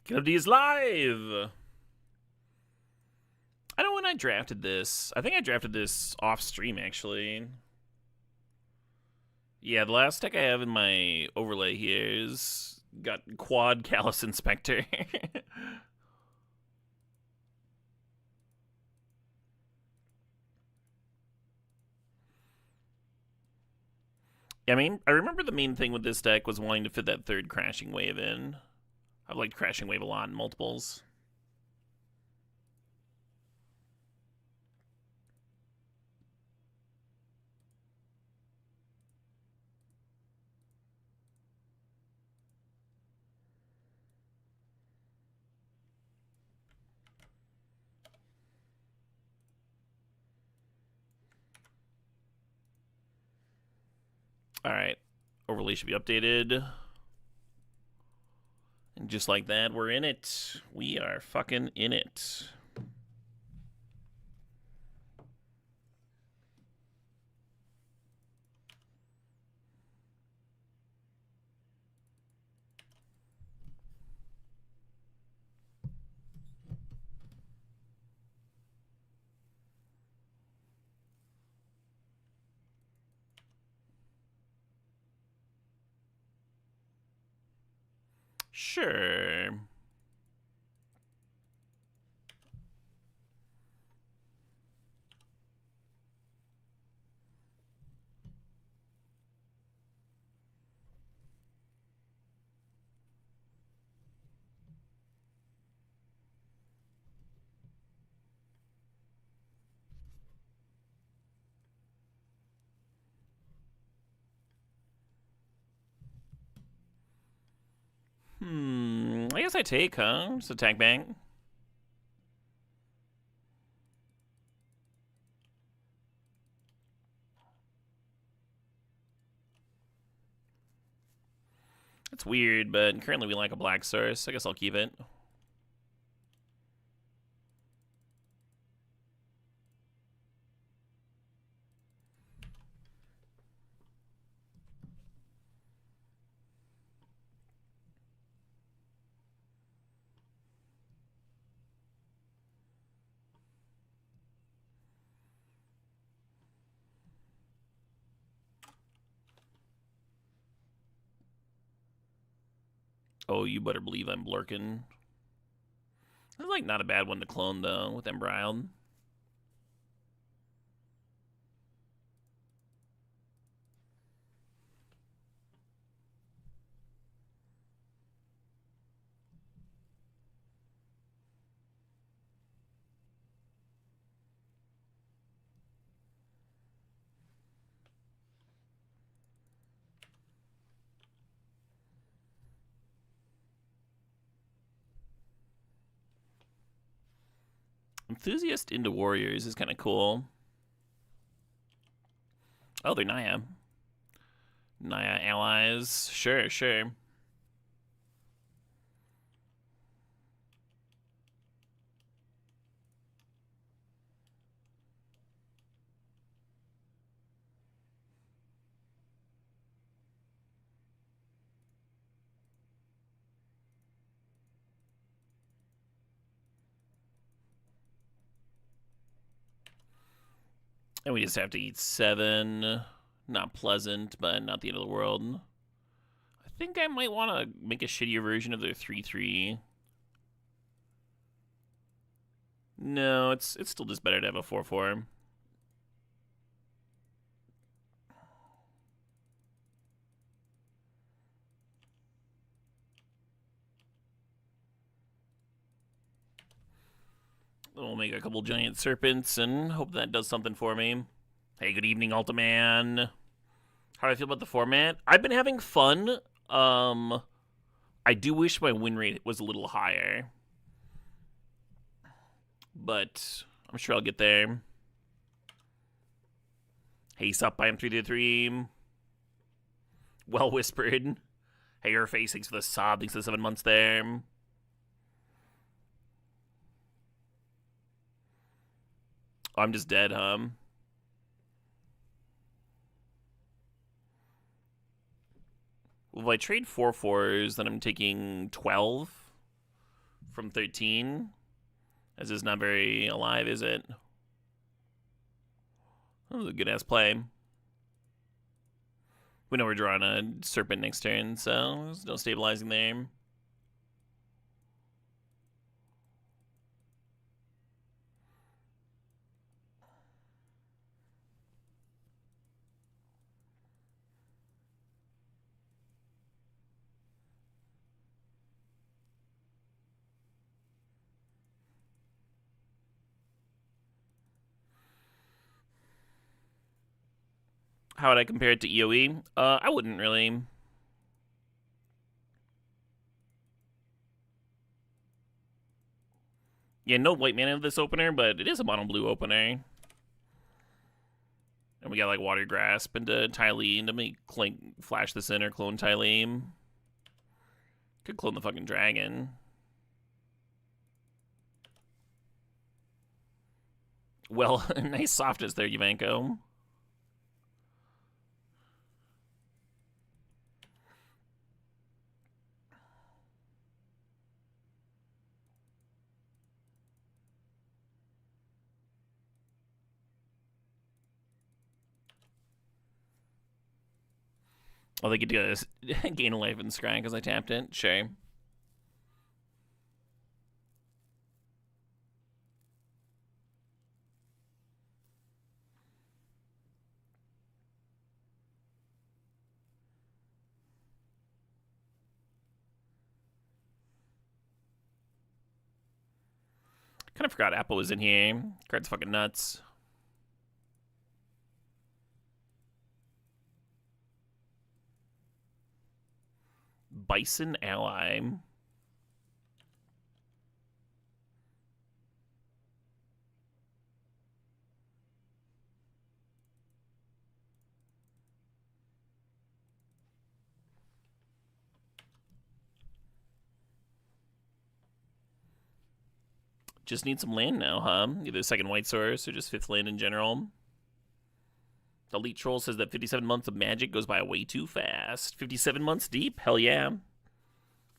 Kennedy is live! I know when I drafted this. I think I drafted this off stream, actually. Yeah, the last deck I have in my overlay here is got Quad Callus Inspector. I mean, I remember the main thing with this deck was wanting to fit that third Crashing Wave in. I've liked Crashing Wave a lot in multiples. Alright, overlay should be updated. And just like that, we're in it. We are fucking in it. Sure. I guess I take, huh? Just attack bank. It's weird, but currently we lack a black source. I guess I'll keep it. Oh, you better believe I'm blurking. It's like not a bad one to clone though with Embroiled. Enthusiast into Warriors is kind of cool. Oh, they're Naya. Naya allies. Sure, sure. And we just have to eat 7. Not pleasant, but not the end of the world. I think I might want to make a shittier version of their 3-3. No, it's still just better to have a 4-4. We'll make a couple giant serpents and hope that does something for me. Hey, good evening, Ultiman. How do I feel about the format? I've been having fun. I do wish my win rate was a little higher, but I'm sure I'll get there. Hey, sup, I am 3-3. Well whispered. Hey, your face, thanks for the sob, thanks for the 7 months there. Oh, I'm just dead, huh? Well, if I trade 4 4s, then I'm taking 12. from 13. As is not very alive, is it? That was a good ass play. We know we're drawing a serpent next turn, so there's no stabilizing there. How would I compare it to EOE? I wouldn't really. Yeah, no white mana of this opener, but it is a mono blue opener. And we got like Water Grasp into Tylene to make flash this in or clone Tylene. Could clone the fucking dragon. Well, nice softness there, Yuvanko. Oh, they could do this. Gain a life and scry because I tapped it. Sure. Kind of forgot Apple was in here. Card's fucking nuts. Bison Ally. Just need some land now, huh? Either second white source or just fifth land in general. Elite Troll says that 57 months of Magic goes by way too fast. 57 months deep? Hell yeah.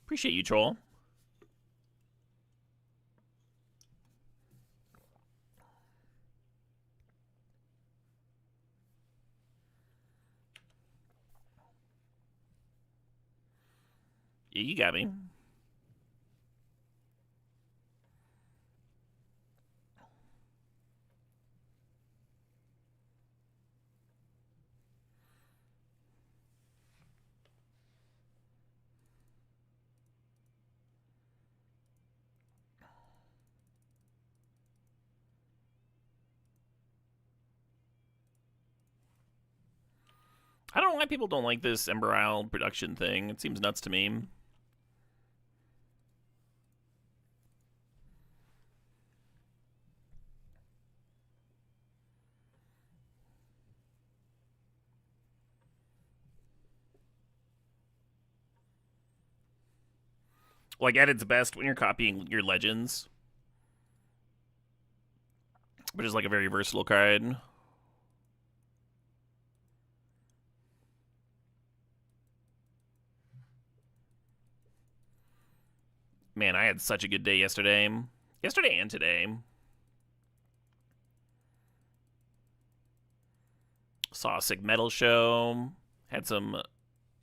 Appreciate you, Troll. Yeah, you got me. I don't know why people don't like this Ember Isle production thing. It seems nuts to me. Like, at its best, when you're copying your legends, but it's like a very versatile card. Man, I had such a good day yesterday. Yesterday and today. Saw a sick metal show. Had some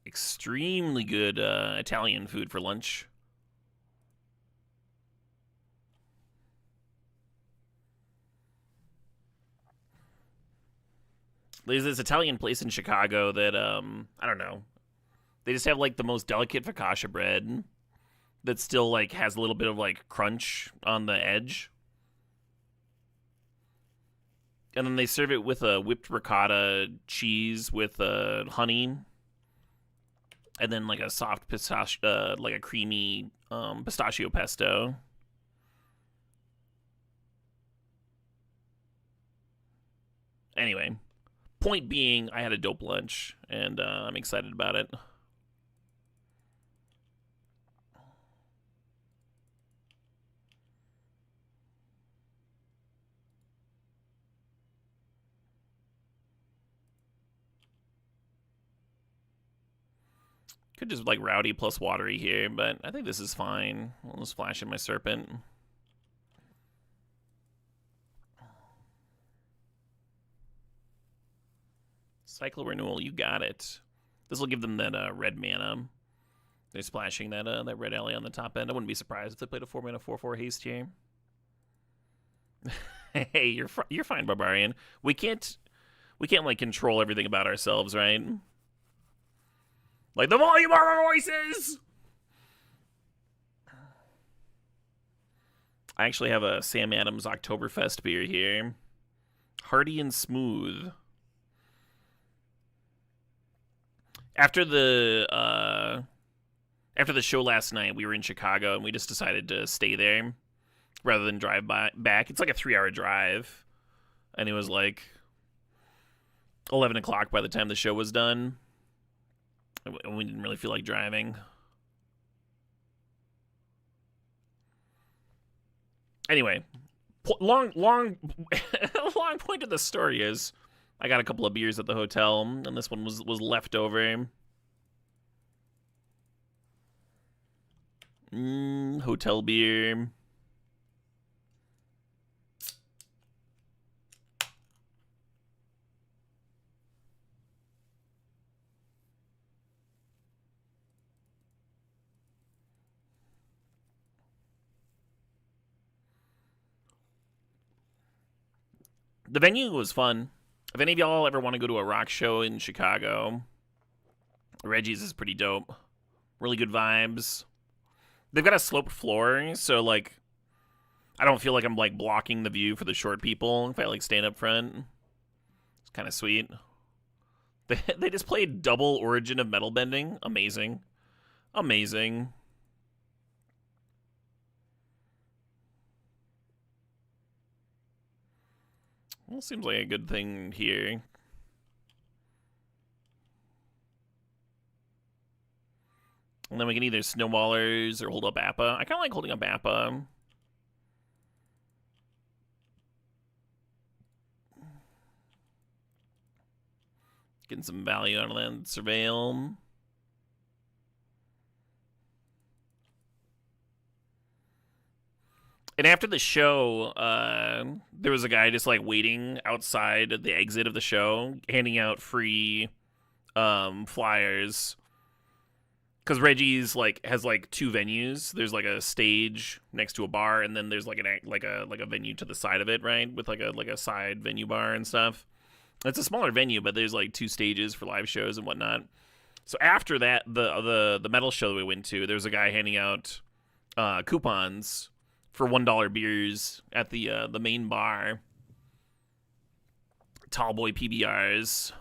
extremely good Italian food for lunch. There's this Italian place in Chicago that I don't know. They just have like the most delicate focaccia bread that still like has a little bit of like crunch on the edge. And then they serve it with a whipped ricotta cheese with honey, and then like a soft pistachio, like a creamy pistachio pesto. Anyway, point being, I had a dope lunch, and I'm excited about it. Could just like rowdy plus watery here, but I think this is fine. I'll just flash in my Serpent. Cycle Renewal, you got it. This will give them that red mana. They're splashing that that red alley on the top end. I wouldn't be surprised if they played a 4-mana 4/4 haste here. Hey, you're fine, Barbarian. We can't like control everything about ourselves, right? Like the volume of our voices. I actually have a Sam Adams Oktoberfest beer here. Hearty and smooth. After the show last night, we were in Chicago and we just decided to stay there rather than drive back. It's like a 3-hour drive, and it was like 11 o'clock by the time the show was done, and we didn't really feel like driving. Anyway, long long point of the story is I got a couple of beers at the hotel, and this one was left over. Hotel beer. The venue was fun. If any of y'all ever want to go to a rock show in Chicago, Reggie's is pretty dope. Really good vibes. They've got a sloped floor, so like I don't feel like I'm like blocking the view for the short people if I like stand up front. It's kind of sweet. They just played double Origin of Metal Bending. Amazing. Amazing. Well, seems like a good thing here. And then we can either Snowballers or hold up Appa. I kind of like holding up Appa. Getting some value out of that Surveil. And after the show, there was a guy just like waiting outside the exit of the show, handing out free flyers. Because Reggie's like has like two venues. There's like a stage next to a bar, and then there's like a venue to the side of it, right? With like a side venue bar and stuff. It's a smaller venue, but there's like two stages for live shows and whatnot. So after that, the metal show that we went to, there was a guy handing out coupons for $1 beers at the main bar. Tallboy PBRs.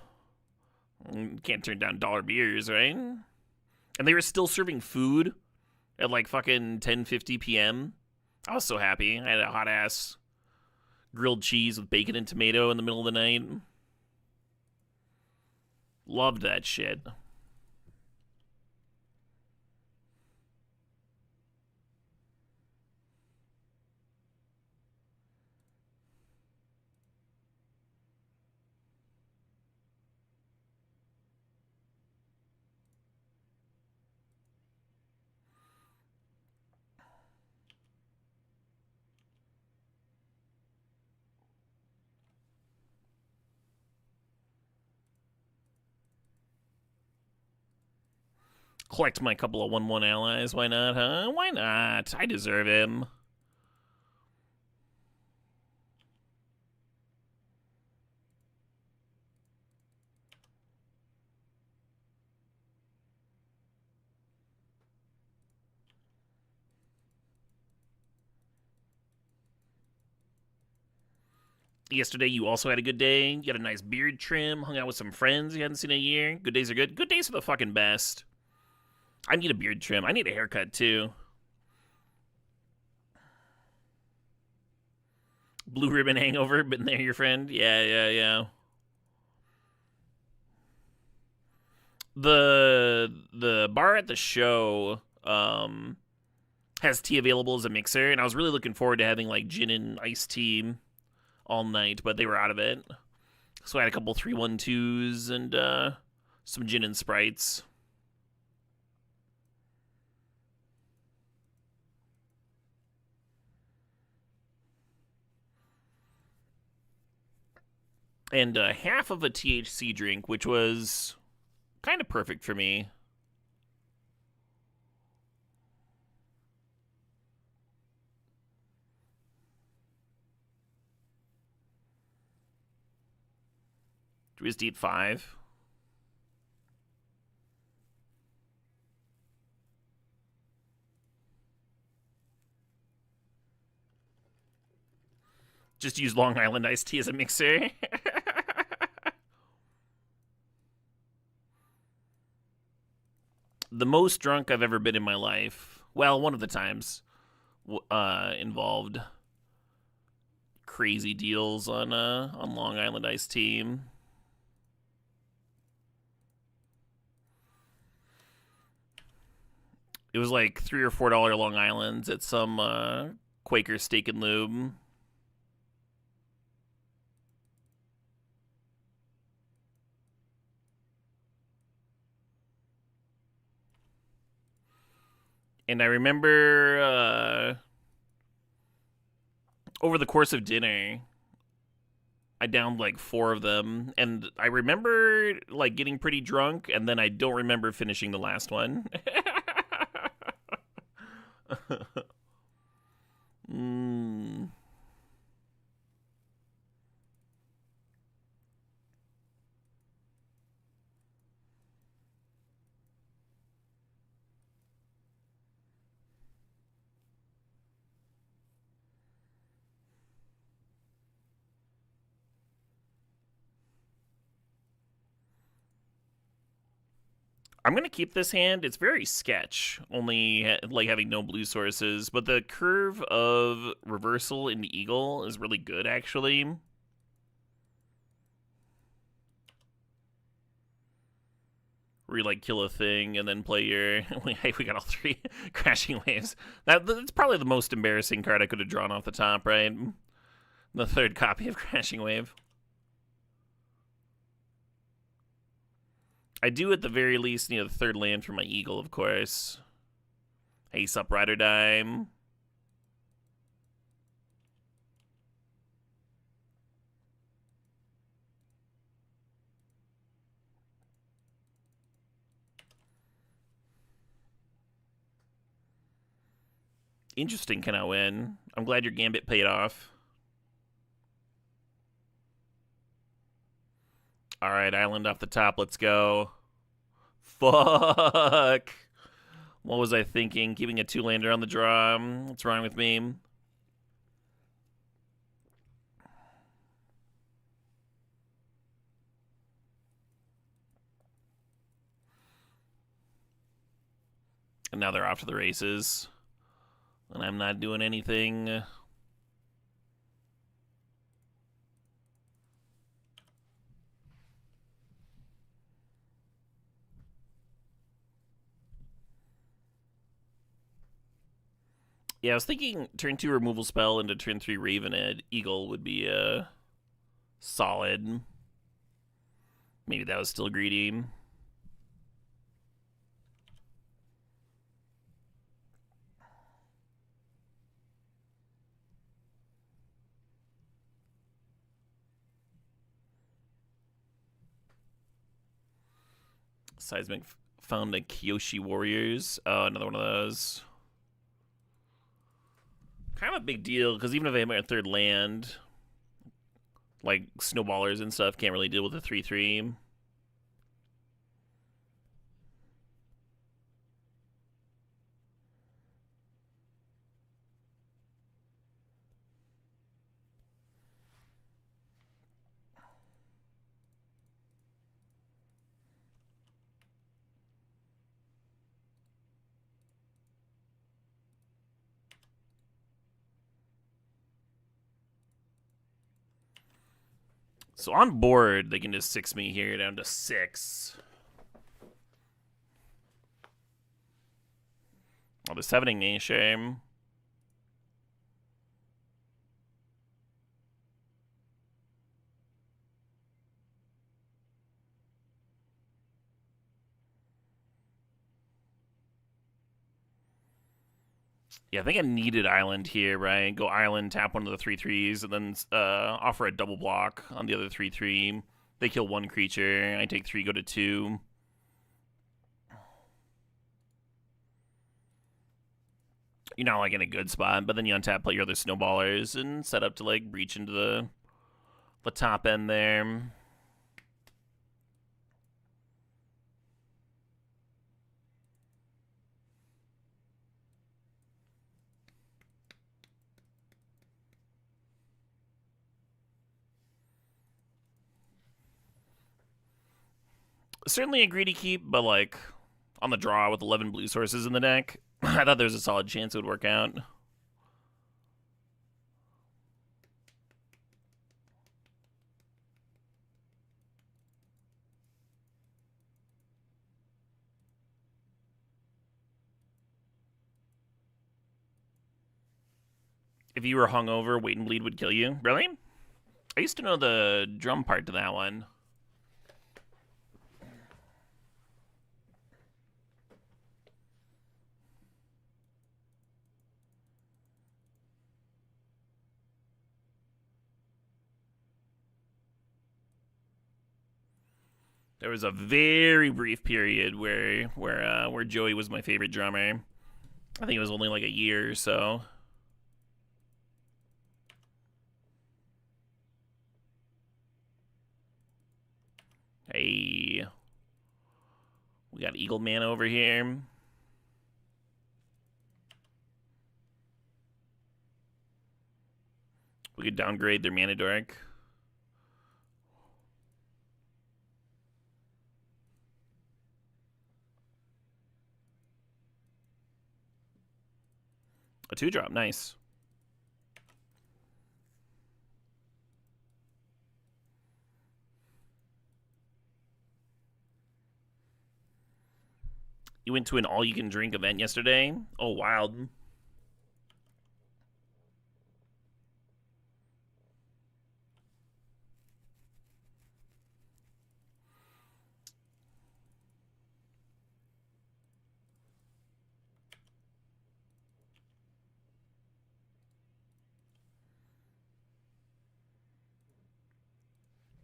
Can't turn down dollar beers, right? And they were still serving food at like fucking 10:50 p.m. I was so happy. I had a hot ass grilled cheese with bacon and tomato in the middle of the night. Loved that shit. Collect my couple of 1/1 allies. Why not, huh? Why not? I deserve him. Yesterday, you also had a good day. You had a nice beard trim, hung out with some friends you hadn't seen in a year. Good days are good. Good days are the fucking best. I need a beard trim. I need a haircut, too. Blue Ribbon Hangover, been there, your friend? Yeah. The bar at the show has tea available as a mixer, and I was really looking forward to having like gin and iced tea all night, but they were out of it. So I had a couple 3-1-2s and some gin and Sprites. and half of a THC drink, which was kind of perfect for me. Do we just eat 5? Just use Long Island iced tea as a mixer. The most drunk I've ever been in my life, well, one of the times, involved crazy deals on Long Island iced tea. It was like $3 or $4 Long Islands at some Quaker Steak and Lube. And I remember over the course of dinner, I downed like 4 of them, and I remember like getting pretty drunk, and then I don't remember finishing the last one. mm. I'm gonna keep this hand. It's very sketch, only like having no blue sources, but the curve of reversal in the eagle is really good, actually. Where you like kill a thing and then play your. Hey, we got all 3 crashing waves. That's probably the most embarrassing card I could have drawn off the top, right? The 3rd copy of Crashing Wave. I do at the very least need a 3rd land for my eagle, of course. Ace up, ride or die. Interesting cannot win. I'm glad your gambit paid off. All right, island off the top. Let's go. Fuck. What was I thinking? Keeping a 2-lander on the draw. What's wrong with me? And now they're off to the races. And I'm not doing anything. Yeah, I was thinking turn 2 removal spell into turn 3 Raven Eagle would be solid. Maybe that was still greedy. Seismic found a Kyoshi Warriors. Oh, another one of those. Kind of a big deal because even if I have my 3rd land, like snowballers and stuff can't really deal with a 3/3. So on board, they can just 6 me here down to 6. Oh, the 7ing me, shame. Yeah, I think I needed Island here, right? Go Island, tap one of the 3/3s, and then offer a double block on the other 3/3. They kill one creature. I take 3, go to 2. You're not like in a good spot, but then you untap, play your other snowballers, and set up to like breach into the top end there. Certainly a greedy keep, but like on the draw with 11 blue sources in the deck, I thought there was a solid chance it would work out. If you were hungover, Wait and Bleed would kill you. Really? I used to know the drum part to that one. There was a very brief period where Joey was my favorite drummer. I think it was only like a year or so. Hey, we got Eagle Man over here. We could downgrade their Mana Dork. A 2-drop, nice. You went to an all-you-can-drink event yesterday? Oh, wild.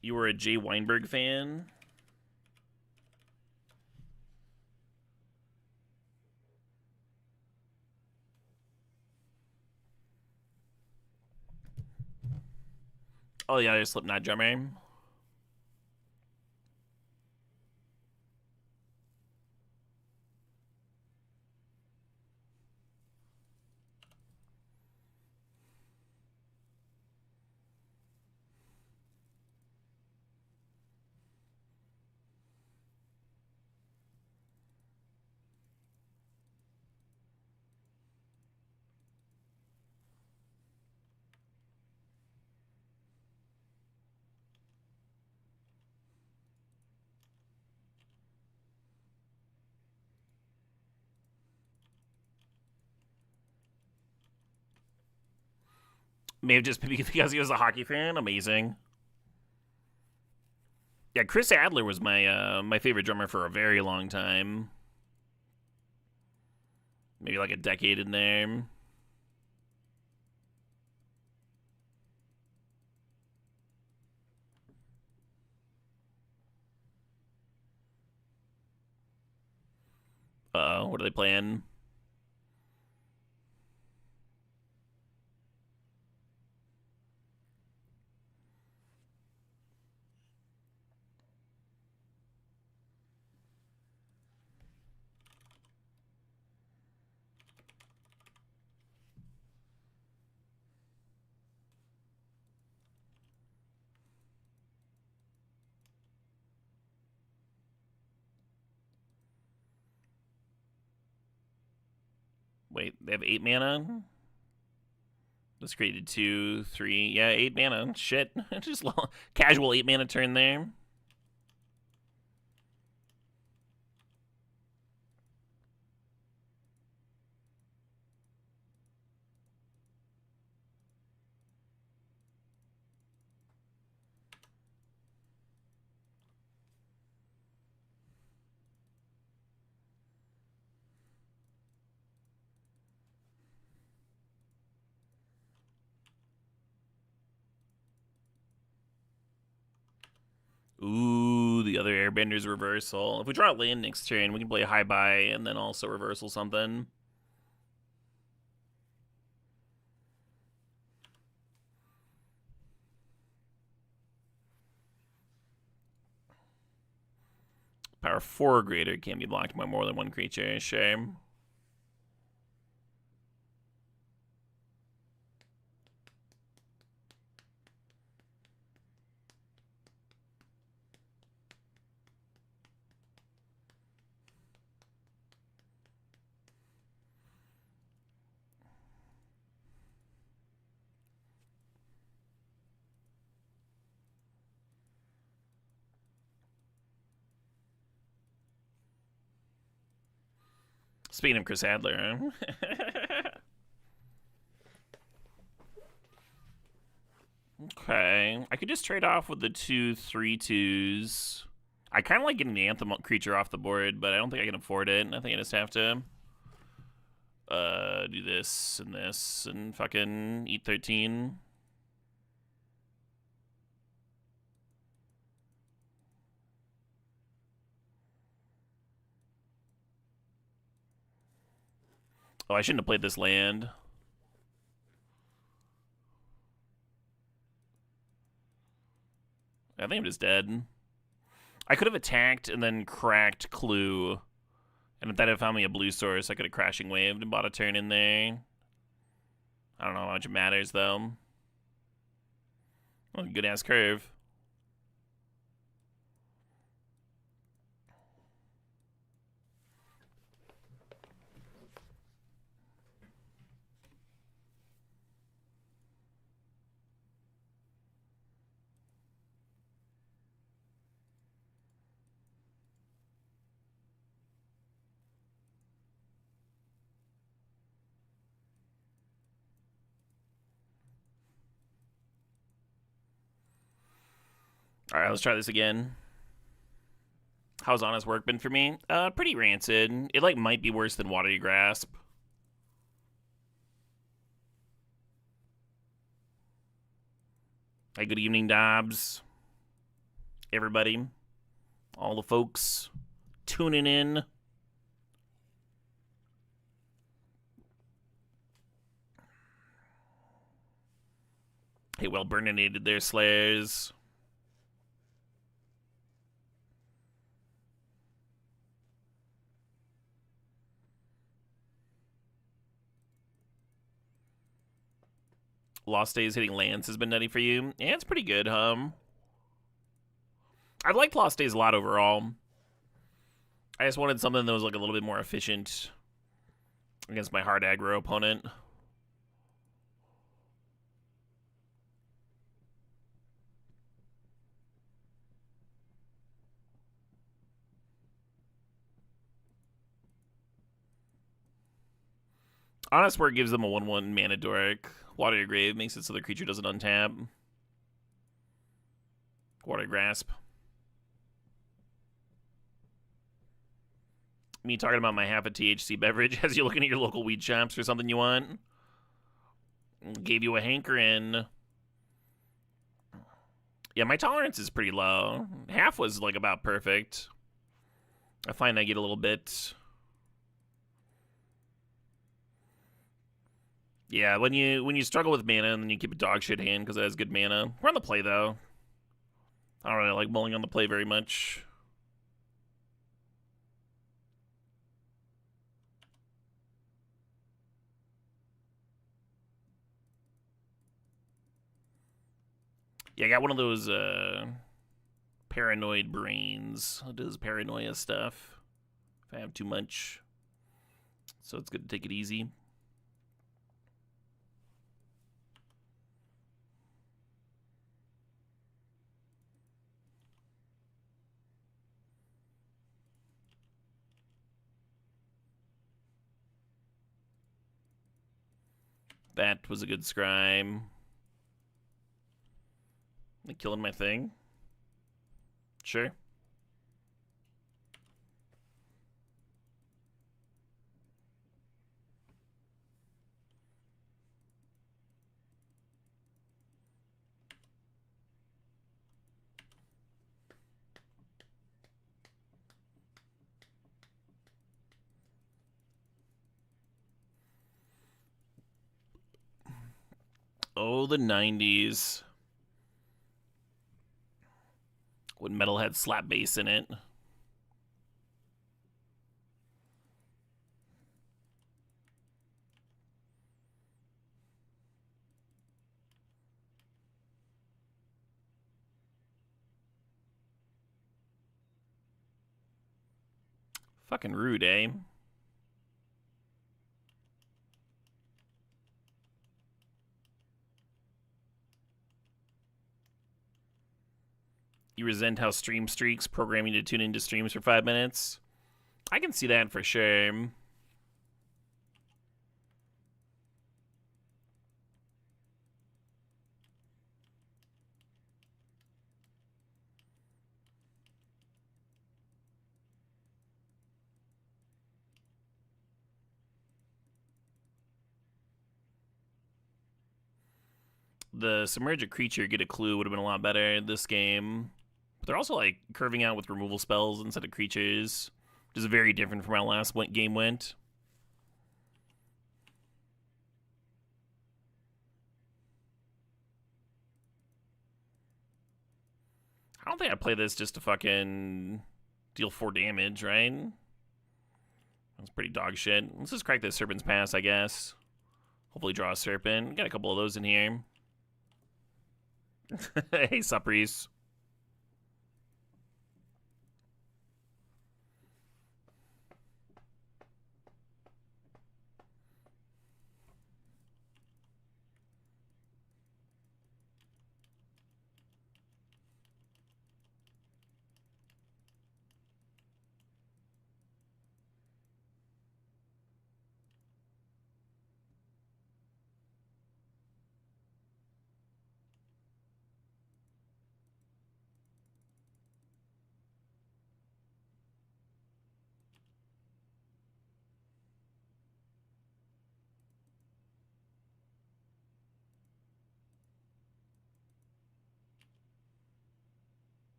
You were a Jay Weinberg fan? Oh, yeah, there's Slipknot drummer. May have just been because he was a hockey fan. Amazing. Yeah, Chris Adler was my favorite drummer for a very long time. Maybe like a decade in there. What are they playing? Wait, they have 8 mana? This created 2, 3. Yeah, 8 mana. Shit. Just casual 8 mana turn there. Ooh, the other Airbender's reversal. If we draw a land next turn, we can play high buy and then also reversal something. Power 4 or greater can't be blocked by more than one creature. Shame. Speaking of Chris Adler, okay. I could just trade off with the 2/3/2s. I kind of like getting the Anthem creature off the board, but I don't think I can afford it. I think I just have to do this and fucking eat 13. Oh, I shouldn't have played this land. I think I'm just dead. I could have attacked and then cracked Clue. And if that had found me a blue source, I could have crashing waved and bought a turn in there. I don't know how much it matters, though. Oh, good ass curve. All right, let's try this again. How's honest work been for me? Pretty rancid. It like might be worse than Watery Grasp. Hey, good evening, Dobbs. Everybody, all the folks tuning in. Hey, well, burninated their slayers. Lost Days hitting lands has been nutty for you. Yeah, it's pretty good, I've liked Lost Days a lot overall. I just wanted something that was like a little bit more efficient against my hard aggro opponent. Honest Work gives them a 1/1 mana Doric. Water Your Grave makes it so the creature doesn't untap. Water Grasp. Me talking about my half a THC beverage as you're looking at your local weed shops for something you want. Gave you a hankering. Yeah, my tolerance is pretty low. Half was like about perfect. I find I get a little bit. Yeah, when you struggle with mana and then you keep a dog shit hand because it has good mana. We're on the play though. I don't really like mulling on the play very much. Yeah, I got one of those paranoid brains that does paranoia stuff if I have too much. So it's good to take it easy. That was a good scribe. Like killing my thing? Sure. Oh, the 90s. When metal had slap bass in it. Fucking rude, eh? You resent how stream streaks programming to tune into streams for 5 minutes? I can see that for sure. The submerge a creature, get a clue would have been a lot better in this game. But they're also like curving out with removal spells instead of creatures, which is very different from how last game went. I don't think I play this just to fucking deal 4 damage, right? That's pretty dog shit. Let's just crack this Serpent's Pass, I guess. Hopefully draw a Serpent. Got a couple of those in here. Hey, Supries.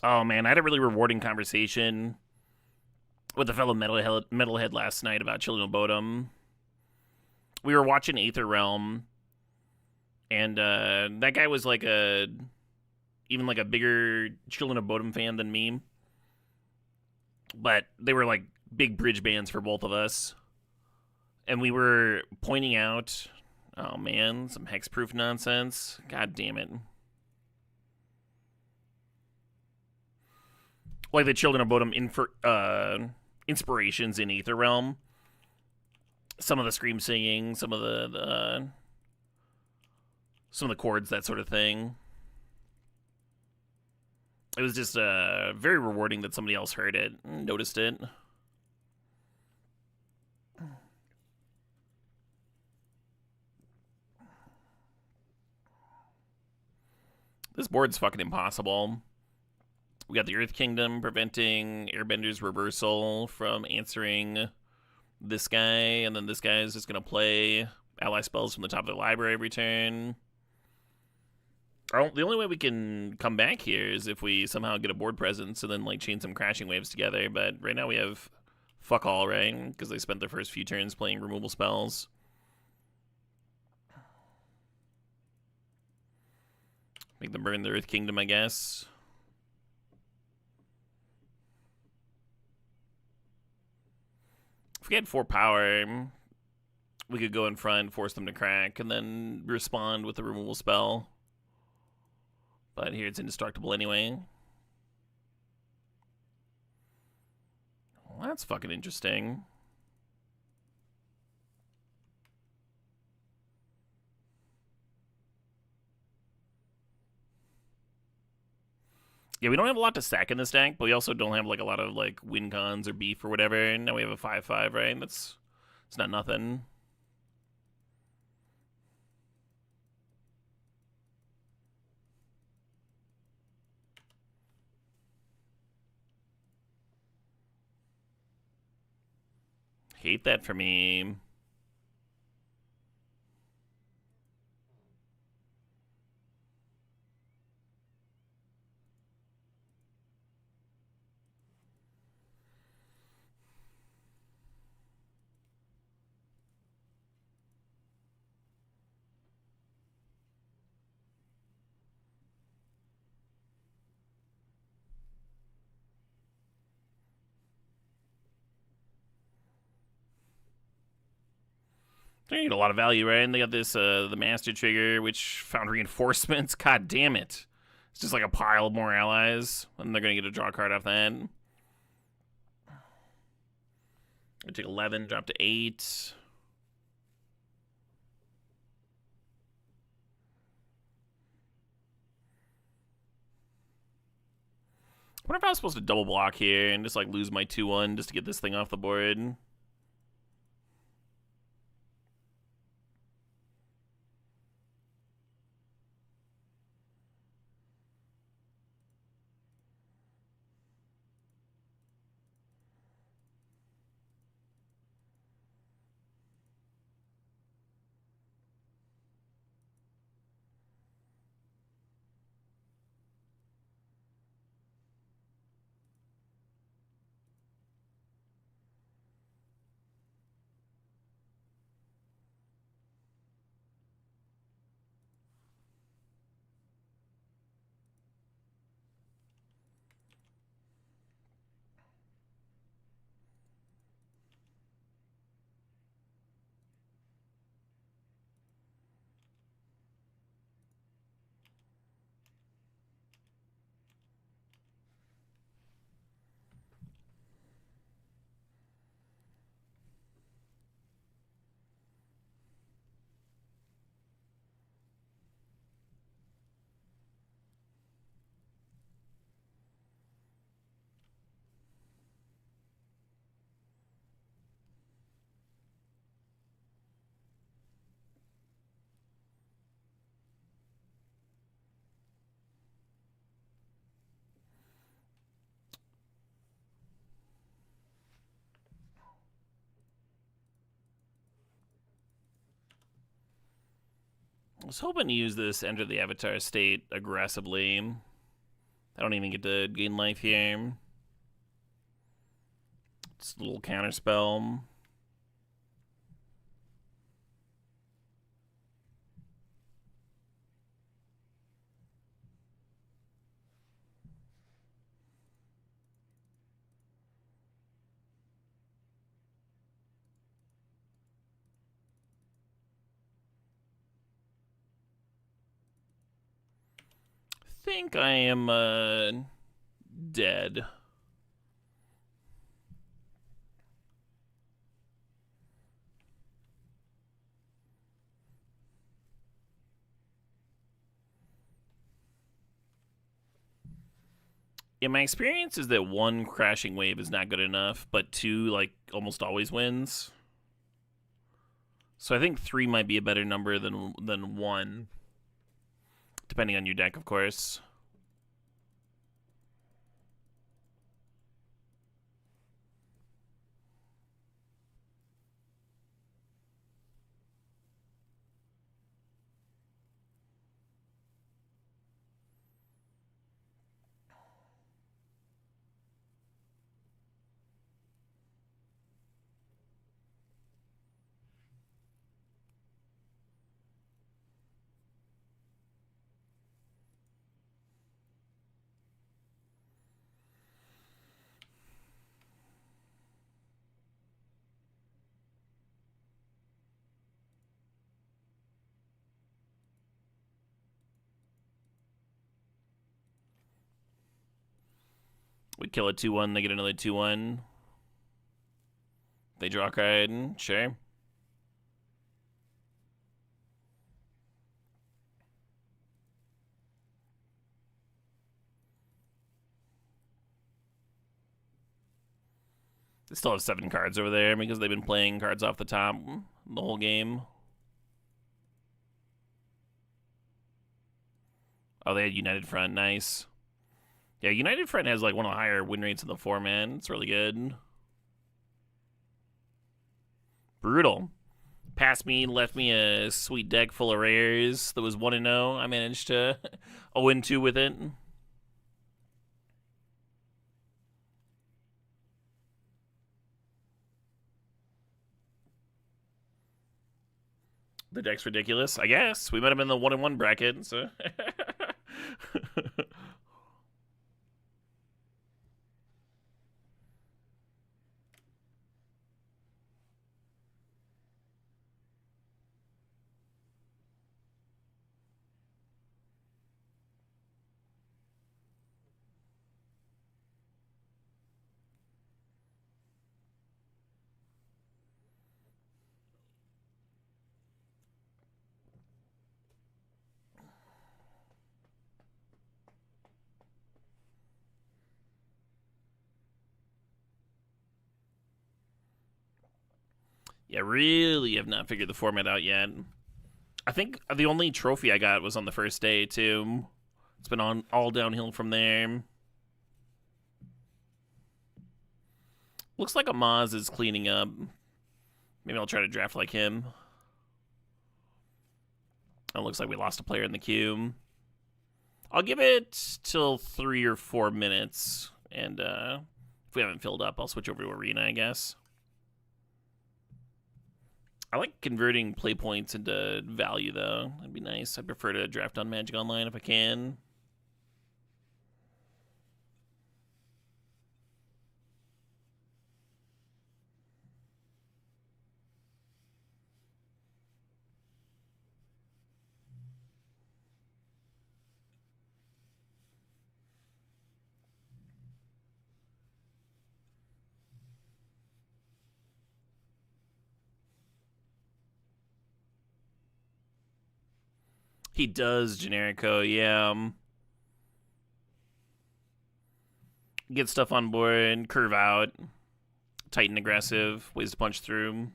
Oh man, I had a really rewarding conversation with a fellow metalhead last night about Children of Bodom. We were watching Aether Realm, and that guy was like even like a bigger Children of Bodom fan than me. But they were like big bridge bands for both of us. And we were pointing out, oh man, some hexproof nonsense. God damn it. Like the Children of Bodom inspirations in Aether Realm. Some of the scream singing, some of the chords, that sort of thing. It was just very rewarding that somebody else heard it and noticed it. This board's fucking impossible. We got the Earth Kingdom preventing Airbender's reversal from answering this guy, and then this guy is just going to play ally spells from the top of the library every turn. The only way we can come back here is if we somehow get a board presence and then like chain some crashing waves together, but right now we have fuck all, right? Because they spent their first few turns playing removal spells. Make them burn the Earth Kingdom, I guess. If we had 4 power, we could go in front, force them to crack, and then respond with the removal spell. But here it's indestructible anyway. Well, that's fucking interesting. Yeah, we don't have a lot to stack in this deck, but we also don't have like a lot of like win cons or beef or whatever. And now we have a 5/5, right? It's not nothing. Hate that for me. They need a lot of value, right? And they got this, the Master Trigger, which found reinforcements. God damn it. It's just like a pile of more allies, and they're gonna get a draw card off that. I take 11, drop to 8. I wonder if I was supposed to double block here and just like lose my 2-1 just to get this thing off the board. I was hoping to use this Enter the Avatar state aggressively. I don't even get to gain life here. It's a little counterspell. I think I am dead. Yeah, my experience is that 1 crashing wave is not good enough, but 2 like almost always wins. So I think 3 might be a better number than 1, depending on your deck, of course. We kill a 2-1, they get another 2-1. They draw a card, sure. They still have 7 cards over there because they've been playing cards off the top the whole game. Oh, they had United Front, nice. Yeah, United Front has like one of the higher win rates in the format. It's really good. Brutal. Passed me, left me a sweet deck full of rares that was 1-0. I managed to 0-2 with it. The deck's ridiculous, I guess. We met him in the 1-1 bracket, so. Yeah, really have not figured the format out yet. I think the only trophy I got was on the first day, too. It's been on all downhill from there. Looks like Amaz is cleaning up. Maybe I'll try to draft like him. It looks like we lost a player in the queue. I'll give it till 3 or 4 minutes. And if we haven't filled up, I'll switch over to Arena, I guess. I like converting play points into value, though. That'd be nice. I prefer to draft on Magic Online if I can. He does, Generico, yeah. Get stuff on board, curve out, tight and aggressive, ways to punch through.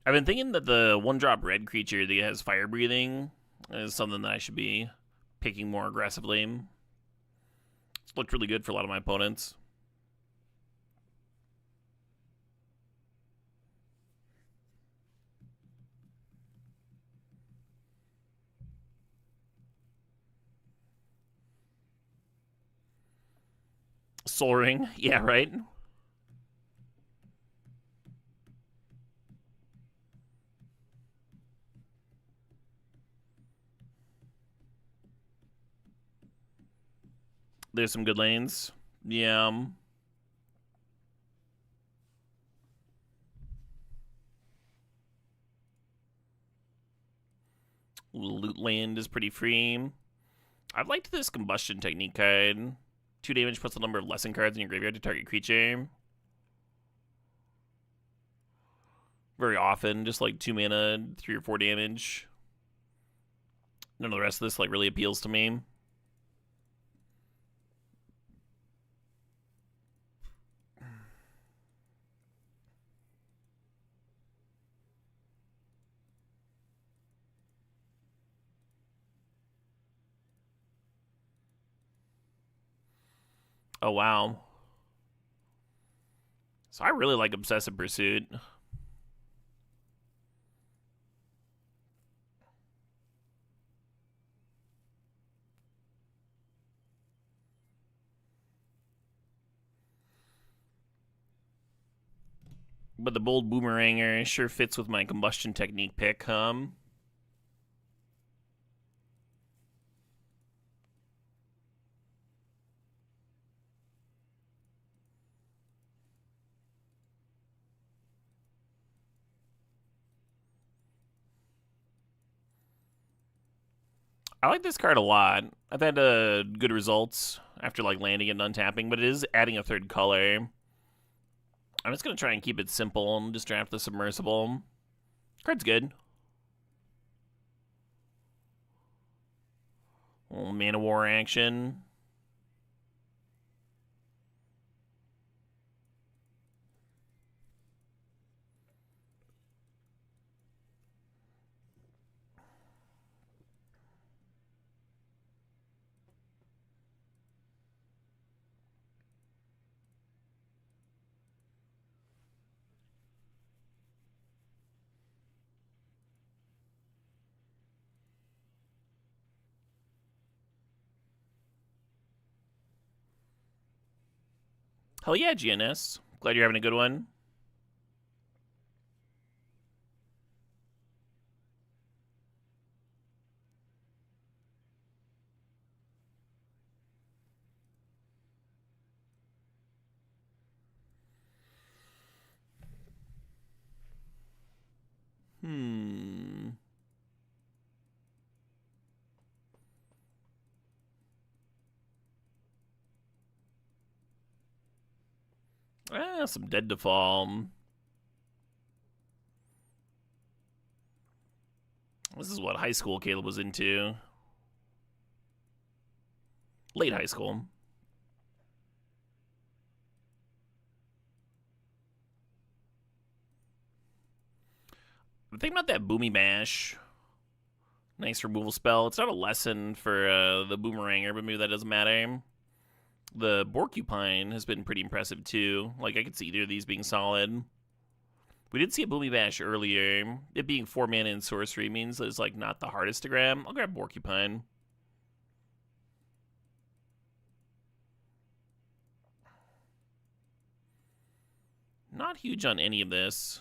I've been thinking that the 1-drop red creature that has fire breathing is something that I should be picking more aggressively. It's looked really good for a lot of my opponents. Sol Ring, yeah, right? There's some good lanes. Yeah. Loot land is pretty free. I've liked this combustion technique card. 2 damage puts the number of lesson cards in your graveyard to target creature. Very often, just like 2 mana, 3 or 4 damage. None of the rest of this like really appeals to me. Oh, wow. So I really like Obsessive Pursuit. But the Bold Boomeranger sure fits with my combustion technique pick, I like this card a lot. I've had good results after like landing and untapping, but it is adding a 3rd color. I'm just gonna try and keep it simple and just draft the Submersible. Card's good. A little Mana War action. Hell yeah, GNS. Glad you're having a good one. Some Dead to Fall. This is what high school Caleb was into. Late high school. I'm thinking about that Boomy Bash. Nice removal spell. It's not a lesson for the Boomeranger, but maybe that doesn't matter. The Borcupine has been pretty impressive too. Like, I could see either of these being solid. We did see a Boomy Bash earlier. It being 4 mana in sorcery means that it's like not the hardest to grab. I'll grab Borcupine. Not huge on any of this.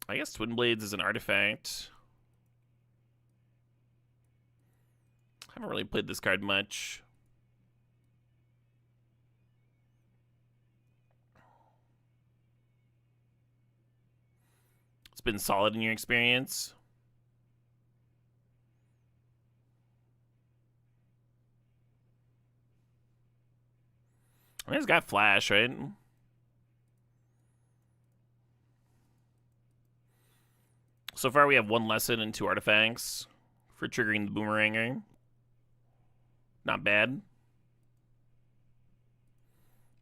I guess Twin Blades is an artifact. I haven't really played this card much. It's been solid in your experience. I mean, it's got flash, right? So far, we have 1 lesson and 2 artifacts for triggering the Boomeranger. Not bad.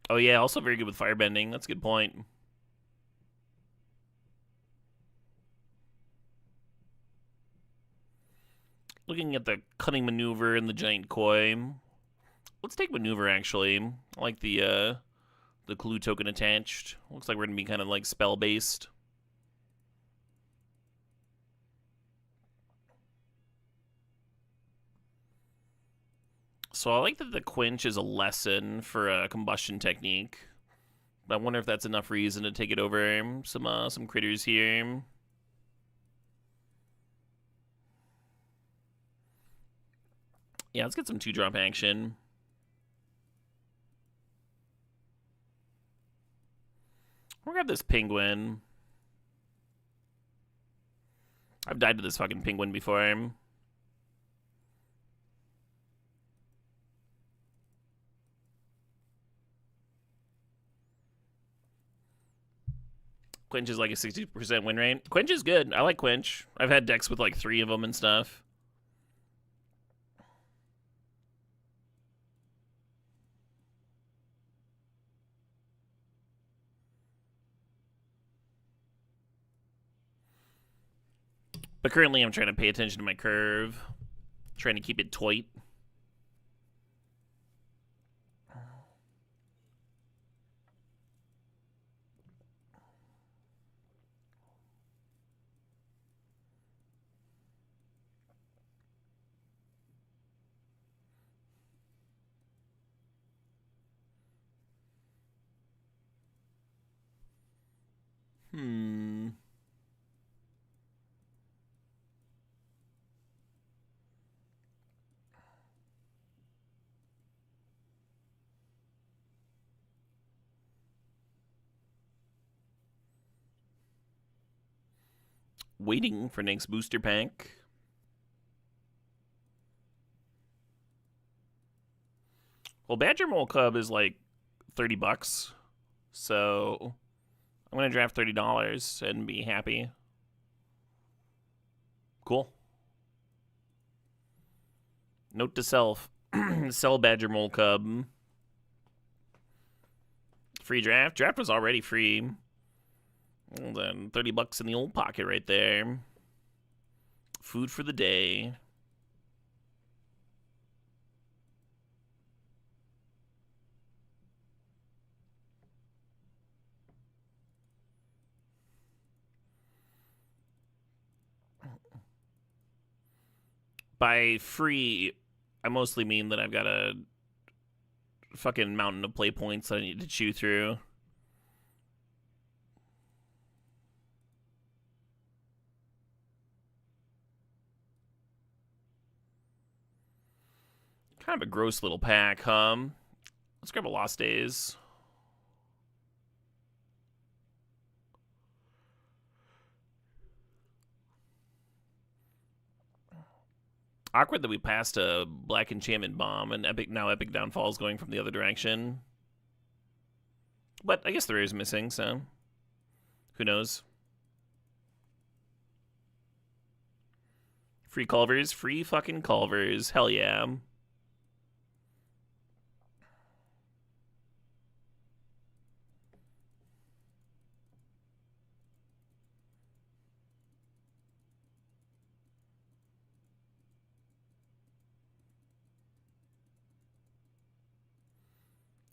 Oh, yeah, also very good with firebending. That's a good point. Looking at the Cunning Maneuver and the Giant Koi. Let's take Maneuver, actually. I like the clue token attached. Looks like we're going to be kind of like spell-based. So I like that the Quench is a lesson for a combustion technique. But I wonder if that's enough reason to take it over some critters here. Yeah, let's get some 2-drop action. We'll grab this Penguin. I've died to this fucking Penguin before. Quench is like a 60% win rate. Quench is good. I like Quench. I've had decks with like 3 of them and stuff. But currently I'm trying to pay attention to my curve. Trying to keep it tight. Waiting for next booster pack. Well, Badger Mole Cub is like $30, so I'm gonna draft $30 and be happy. Cool. Note to self: sell Badger Mole Cub. Free draft. Draft was already free. Well, then $30 in the old pocket right there. Food for the day. By free, I mostly mean that I've got a fucking mountain of play points that I need to chew through. Kind of a gross little pack, huh? Let's grab a Lost Days. Awkward that we passed a Black Enchantment Bomb and Epic Downfall is going from the other direction. But I guess the rare is missing, so Who knows? Free Culvers. Free fucking Culvers. Hell yeah.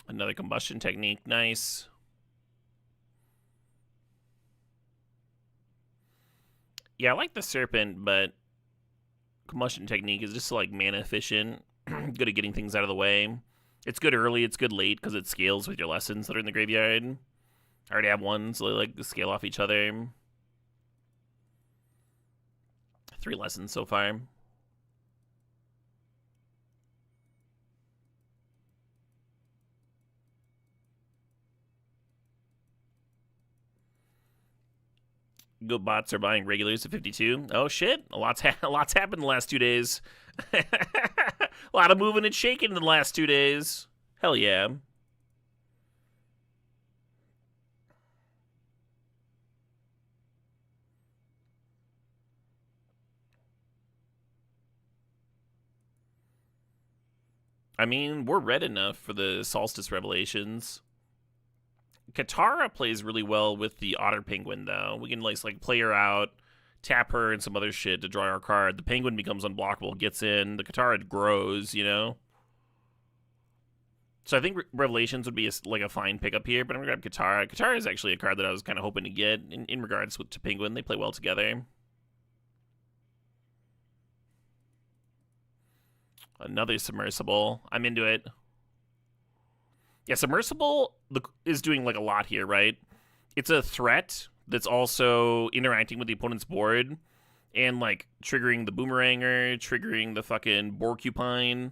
Another combustion technique. Nice. Yeah, I like the Serpent, but combustion technique is just like mana efficient. Good at getting things out of the way. It's good early, it's good late because it scales with your lessons that are in the graveyard. I already have one, so they like scale off each other. 3 lessons so far. Go bots are buying regulars at 52. Oh shit! A lot's happened in the last 2 days. A lot of moving and shaking in the last 2 days. Hell yeah. I mean, we're red enough for the Solstice Revelations. Katara plays really well with the Otter Penguin, though. We can like play her out, tap her, and some other shit to draw our card. The Penguin becomes unblockable, gets in. The Katara grows, you know? So I think Revelations would be like a fine pickup here, but I'm going to grab Katara. Katara is actually a card that I was kind of hoping to get in regards to Penguin. They play well together. Another Submersible. I'm into it. Yeah, Submersible is doing like a lot here, right? It's a threat that's also interacting with the opponent's board and like triggering the Boomeranger, triggering the fucking Borcupine.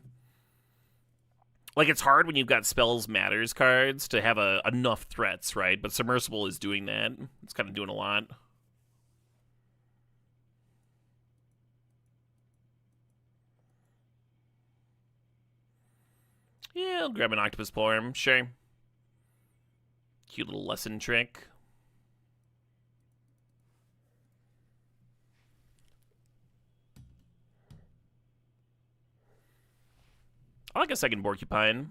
Like, it's hard when you've got Spells Matters cards to have enough threats, right? But Submersible is doing that. It's kind of doing a lot. Yeah, I'll grab an Octopus Form, sure. Cute little lesson trick. I like a second Borcupine.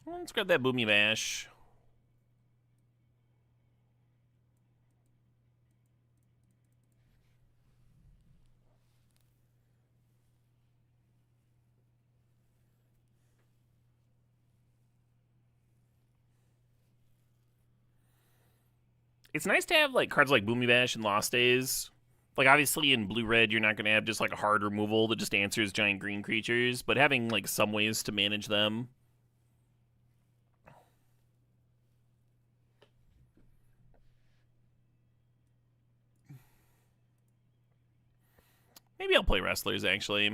Let's grab that Boomy Bash. It's nice to have like cards like Boomy Bash and Lost Days. Like, obviously in blue-red, you're not going to have just like a hard removal that just answers giant green creatures, but having like some ways to manage them. Maybe I'll play Wrestlers, actually.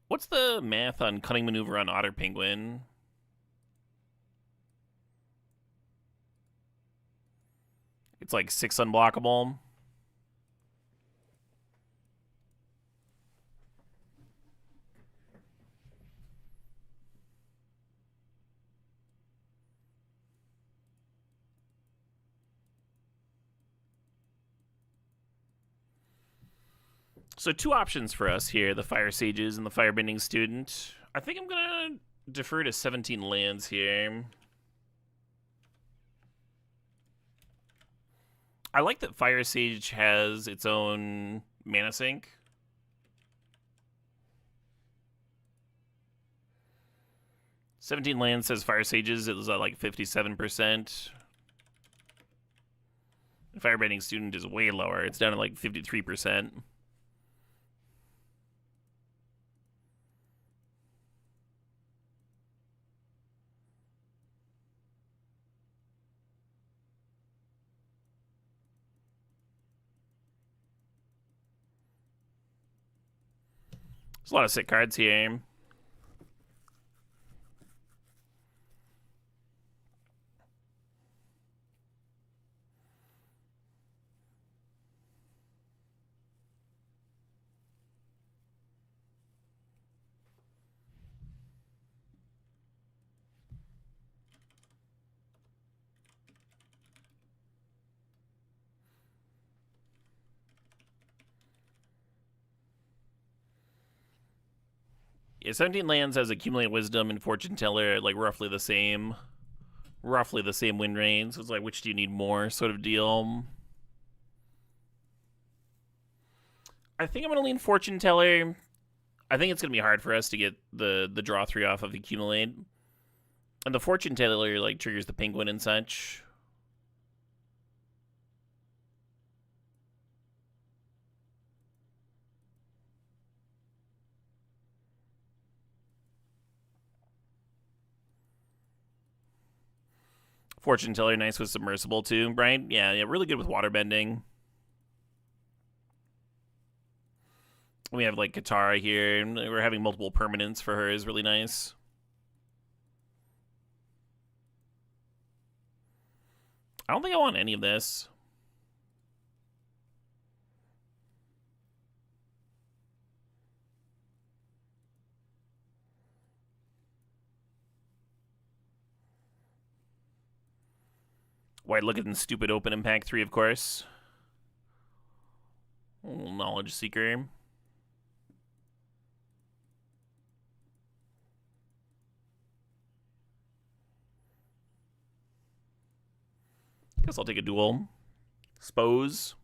What's the math on Cunning Maneuver on Otter Penguin? It's like 6 unblockable. So 2 options for us here, the Fire Sages and the Firebending Student. I think I'm going to defer to 17 lands here. I like that Fire Sage has its own mana sink. "17 lands" says Fire Sages. It was at like 57%. Firebending Student is way lower. It's down to like 53%. There's a lot of sick cards here. Yeah, 17 lands has Accumulate Wisdom and Fortune Teller, like roughly the same win rate. So it's like, which do you need more, sort of deal. I think I'm gonna lean Fortune Teller. I think it's gonna be hard for us to get the draw 3 off of Accumulate, and the Fortune Teller like triggers the Penguin and such. Fortune Teller, nice with Submersible too, right? Yeah, really good with waterbending. We have like Katara here. We're having multiple permanents for her is really nice. I don't think I want any of this. White looking stupid open impact 3, of course. Knowledge Seeker. Guess I'll take a duel. Spose.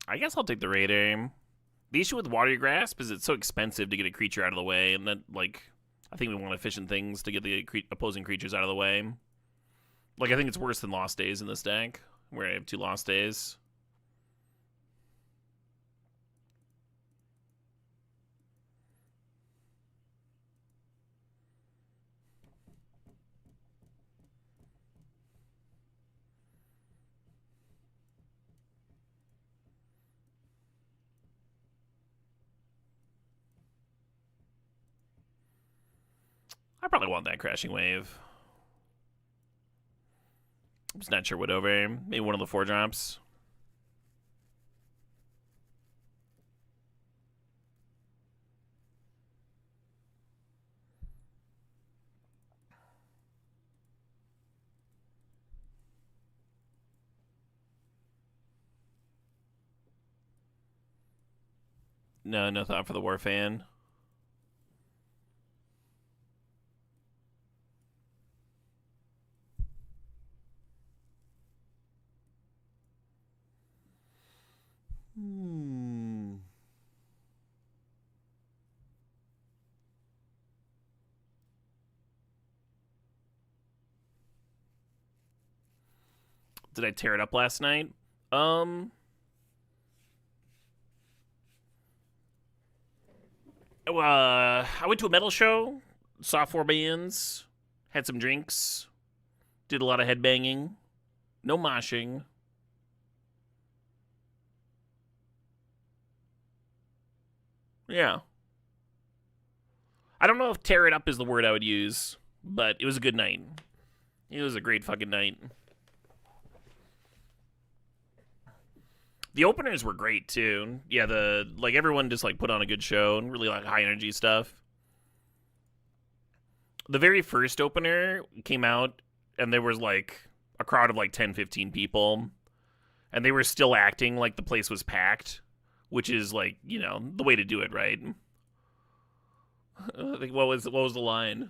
I guess I'll take the Raider. The issue with Watery Grasp is it's so expensive to get a creature out of the way, and then, like, I think we want efficient things to get the opposing creatures out of the way. Like, I think it's worse than Lost Days in this deck, where I have 2 Lost Days. I probably want that Crashing Wave. I'm just not sure what over. Maybe one of the 4 drops. No thought for the War Fan. Did I tear it up last night? I went to a metal show, saw 4 bands, had some drinks, did a lot of headbanging, no moshing. Yeah. I don't know if tear it up is the word I would use, but it was a good night. It was a great fucking night. The openers were great too. Yeah, everyone just like put on a good show and really like high energy stuff. The very first opener came out and there was like a crowd of like 10, 15 people, and they were still acting like the place was packed, which is like, you know, the way to do it, right? I think what was the line?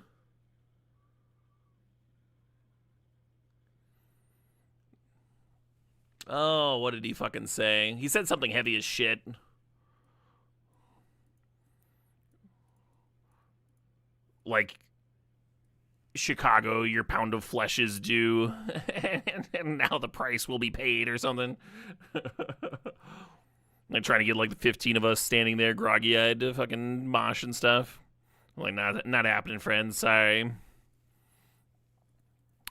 Oh, what did he fucking say? He said something heavy as shit. Like, Chicago, your pound of flesh is due, and now the price will be paid or something. They're trying to get like the 15 of us standing there groggy-eyed to fucking mosh and stuff. Like, not happening, friends. Sorry.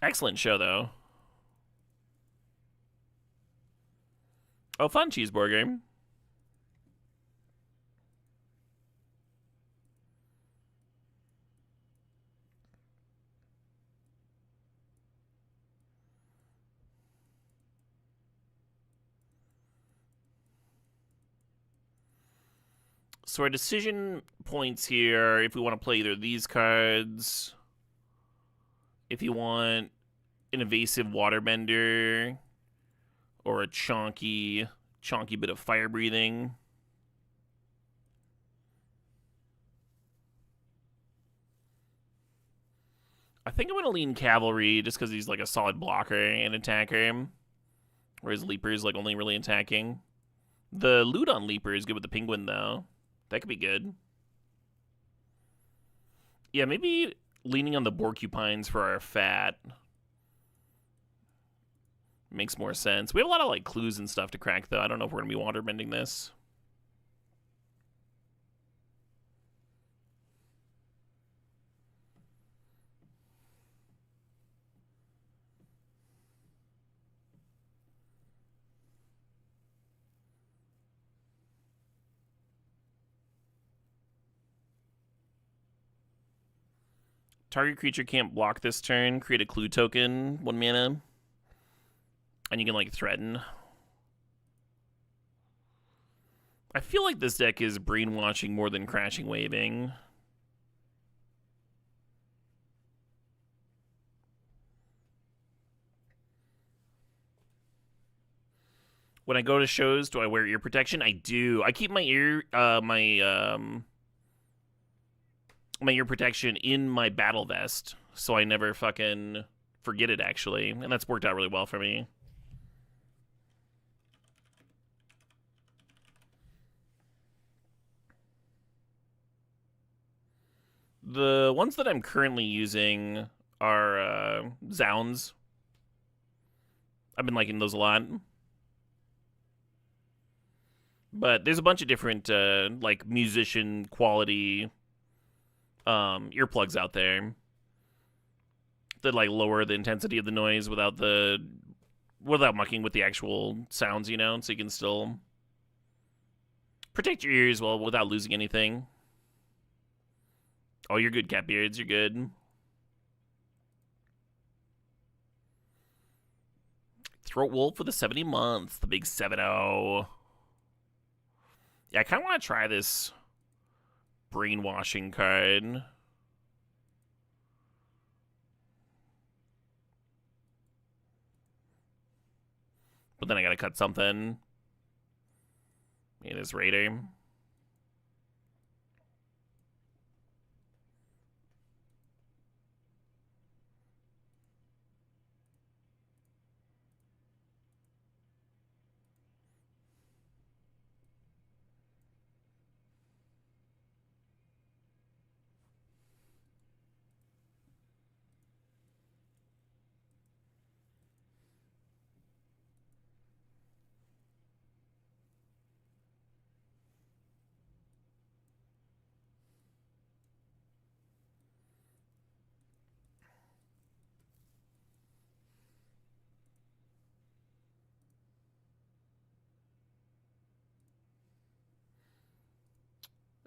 Excellent show, though. Oh, fun cheeseburger. So our decision points here, if we want to play either of these cards, if you want an evasive waterbender, or a chonky bit of fire breathing. I think I'm going to lean Cavalry just because he's like a solid blocker and attacker, whereas Leaper is like only really attacking. The loot on Leaper is good with the Penguin, though. That could be good. Yeah, maybe leaning on the Porcupines for our fat makes more sense. We have a lot of like clues and stuff to crack, though. I don't know if we're going to be waterbending this. Target creature can't block this turn. Create a clue token, 1 mana. And you can, like, threaten. I feel like this deck is brainwashing more than crashing waving. When I go to shows, do I wear ear protection? I do. I keep my ear ear protection in my battle vest, so I never fucking forget it, actually. And that's worked out really well for me. The ones that I'm currently using are Zounds. I've been liking those a lot. But there's a bunch of different like musician quality earplugs out there that like lower the intensity of the noise without mucking with the actual sounds, you know, so you can still protect your ears well without losing anything. Oh, you're good, Catbeards. You're good. Throat Wolf for the 70 months. The big 7-0. Yeah, I kind of want to try this brainwashing card. But then I gotta cut something. Maybe this Raider.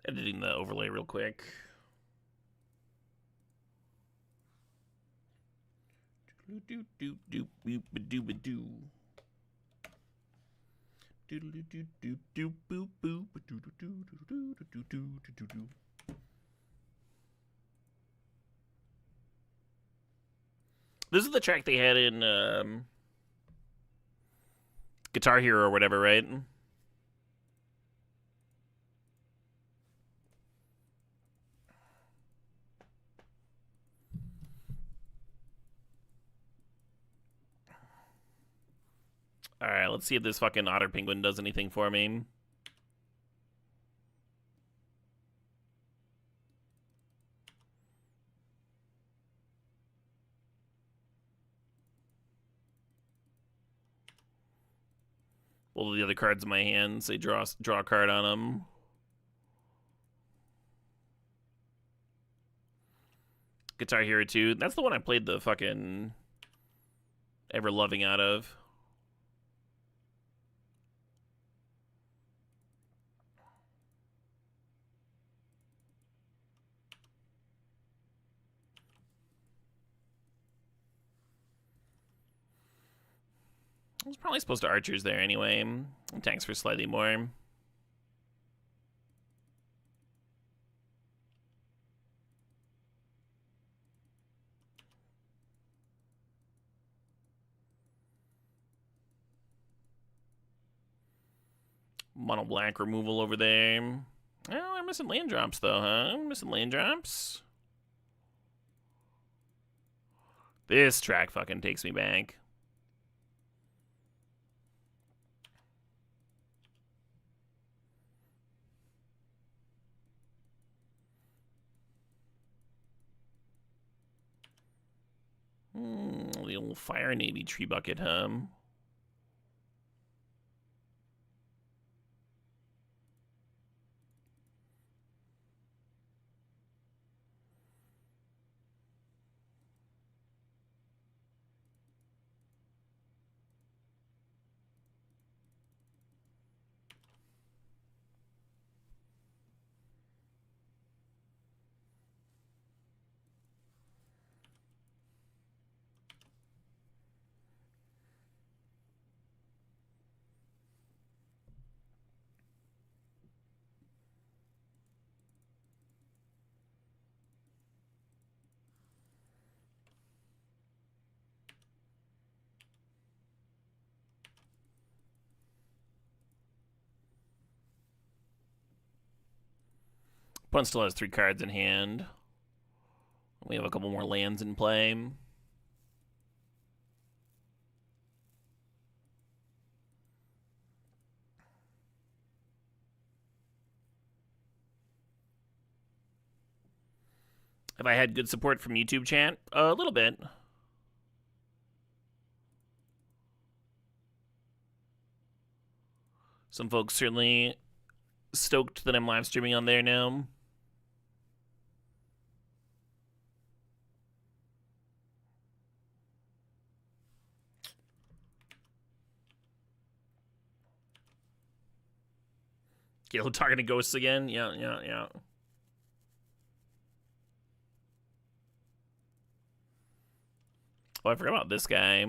Editing the overlay real quick. This is the track they had in Guitar Hero or whatever, right? Alright, let's see if this fucking otter penguin does anything for me. All the other cards in my hands, they draw a card on them. Guitar Hero 2. That's the one I played the fucking Ever Loving out of. I was probably supposed to archers there anyway. Tanks for slightly more. Mono black removal over there. Oh, I'm missing land drops though, huh? I'm missing land drops. This track fucking takes me back. The old Fire Navy tree bucket, huh? Opponent still has 3 cards in hand. We have a couple more lands in play. Have I had good support from YouTube chat? A little bit. Some folks certainly stoked that I'm live streaming on there now. Gil talking to ghosts again? Yeah. Oh, I forgot about this guy.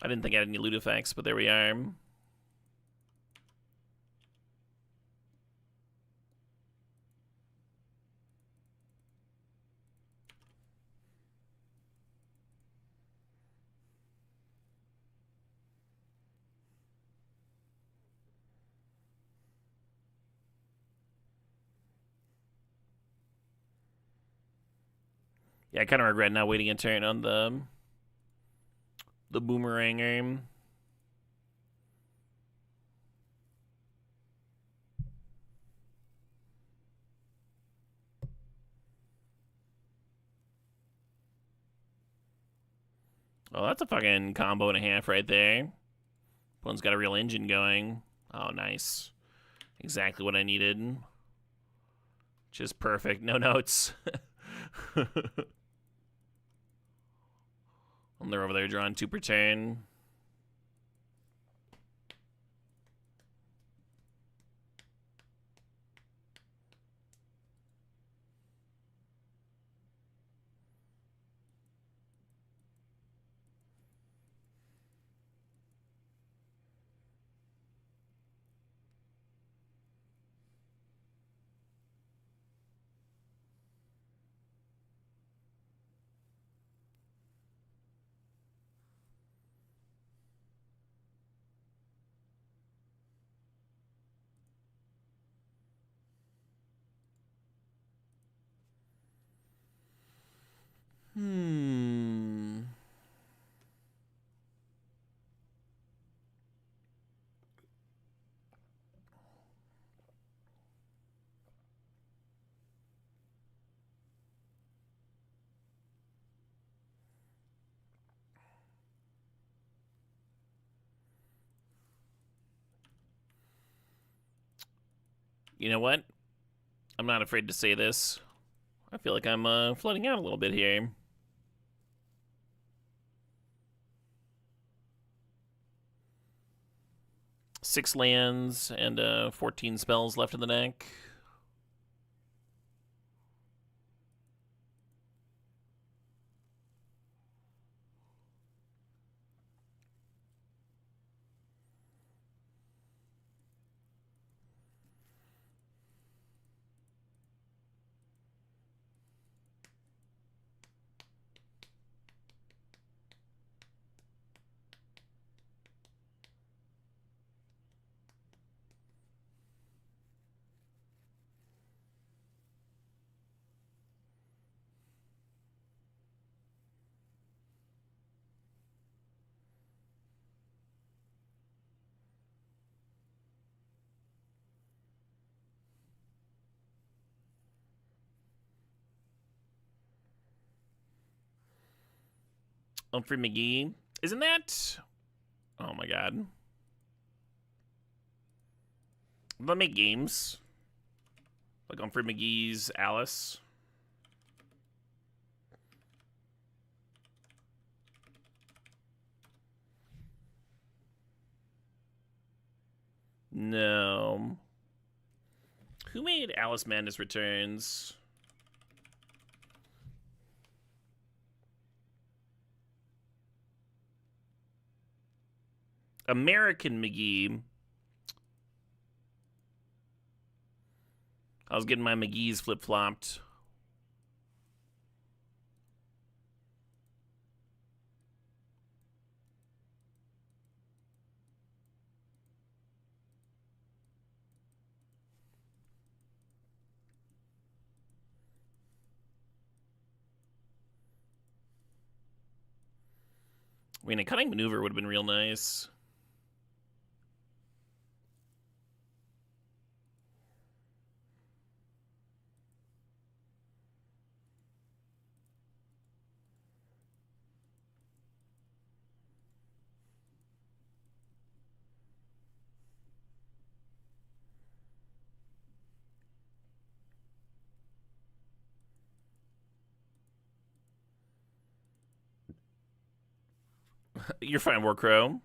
I didn't think I had any loot effects, but there we are. Yeah, I kind of regret not waiting a turn on the boomerang aim. Oh, that's a fucking combo and a half right there. One's got a real engine going. Oh, nice. Exactly what I needed. Just perfect. No notes. And they're over there drawing 2 per turn. You know what? I'm not afraid to say this. I feel like I'm flooding out a little bit here. Six lands and 14 spells left in the deck. Humphrey McGee. Isn't that... Oh my god. They'll make games. Like Humphrey McGee's Alice. No. Who made Alice Madness Returns? American McGee. I was getting my McGee's flip-flopped. I mean, a cunning maneuver would have been real nice. You're fine, Warcrow.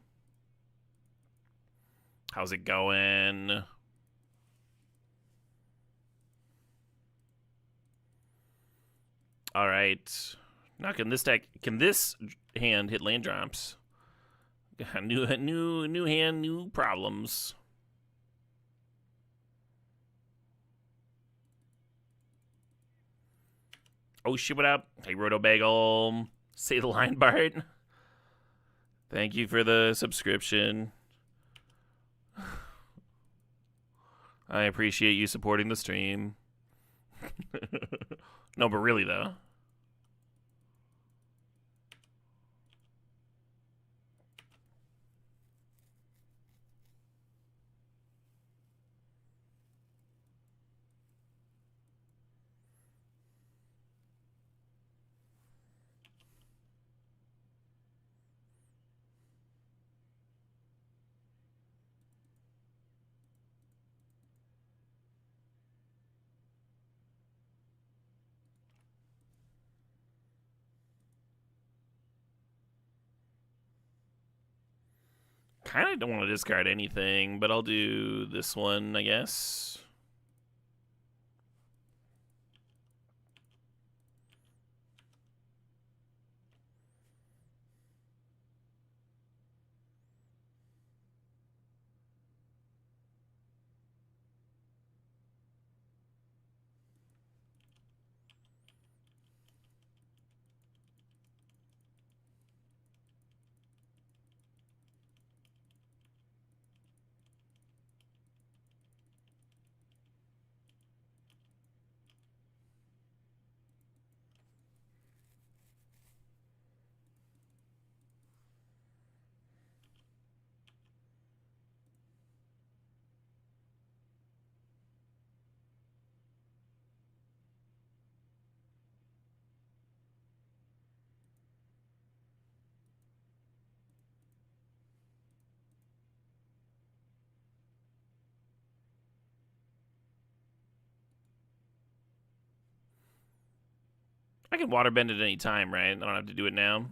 How's it going? All right. Now, can this hand hit land drops? New hand, new problems. Oh shit, what up? Hey, Roto Bagel. Say the line, Bart. Thank you for the subscription. I appreciate you supporting the stream. No, but really, though. Kind of don't want to discard anything, but I'll do this one, I guess. I can waterbend at any time, right? I don't have to do it now.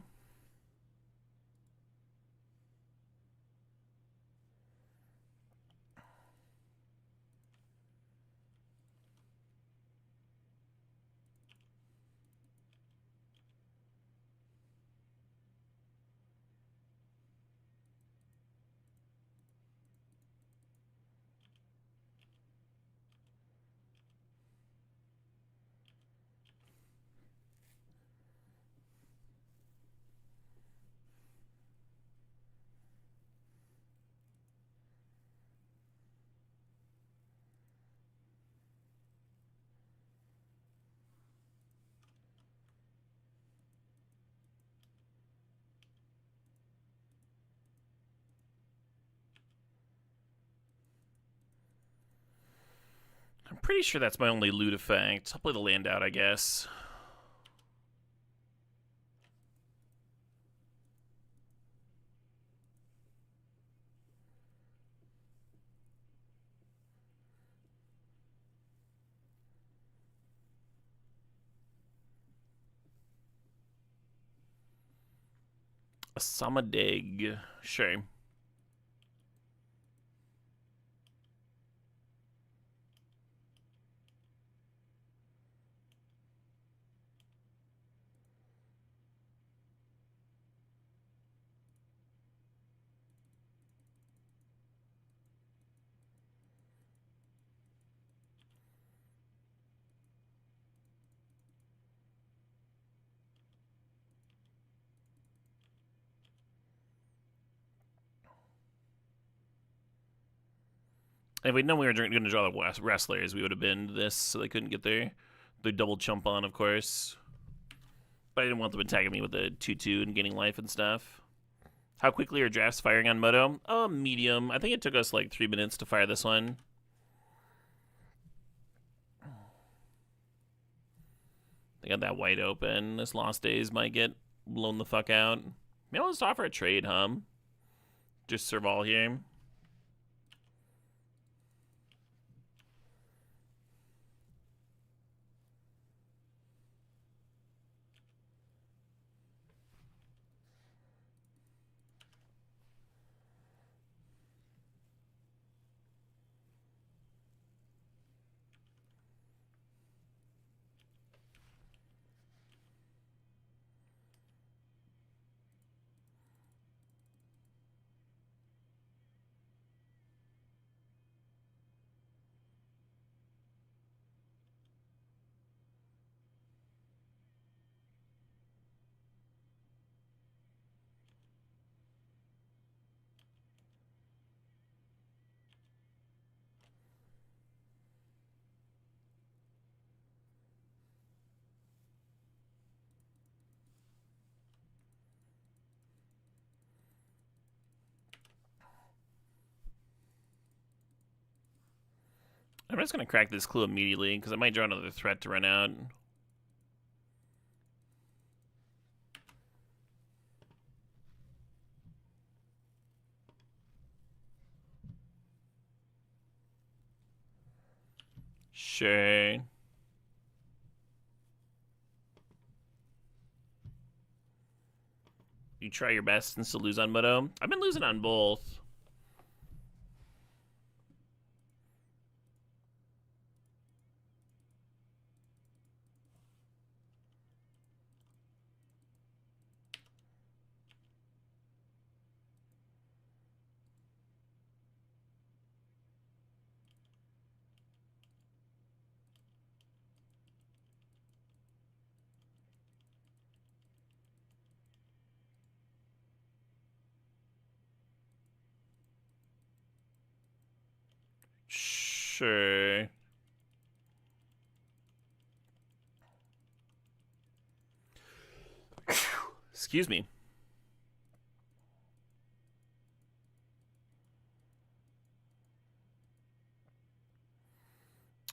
I'm pretty sure that's my only loot effect. I'll play the land out, I guess. Asamadeg. Sure. If we'd known we were going to draw the wrestlers, we would have been this so they couldn't get their double chump on, of course. But I didn't want them attacking me with the 2-2 and gaining life and stuff. How quickly are drafts firing on Moto? Medium. I think it took us like 3 minutes to fire this one. They got that white open. This Lost Days might get blown the fuck out. Maybe I'll just offer a trade, Just Serval here. I'm just going to crack this clue immediately because I might draw another threat to run out. Sure. You try your best and still lose on Moto. I've been losing on both. Sure. Excuse me.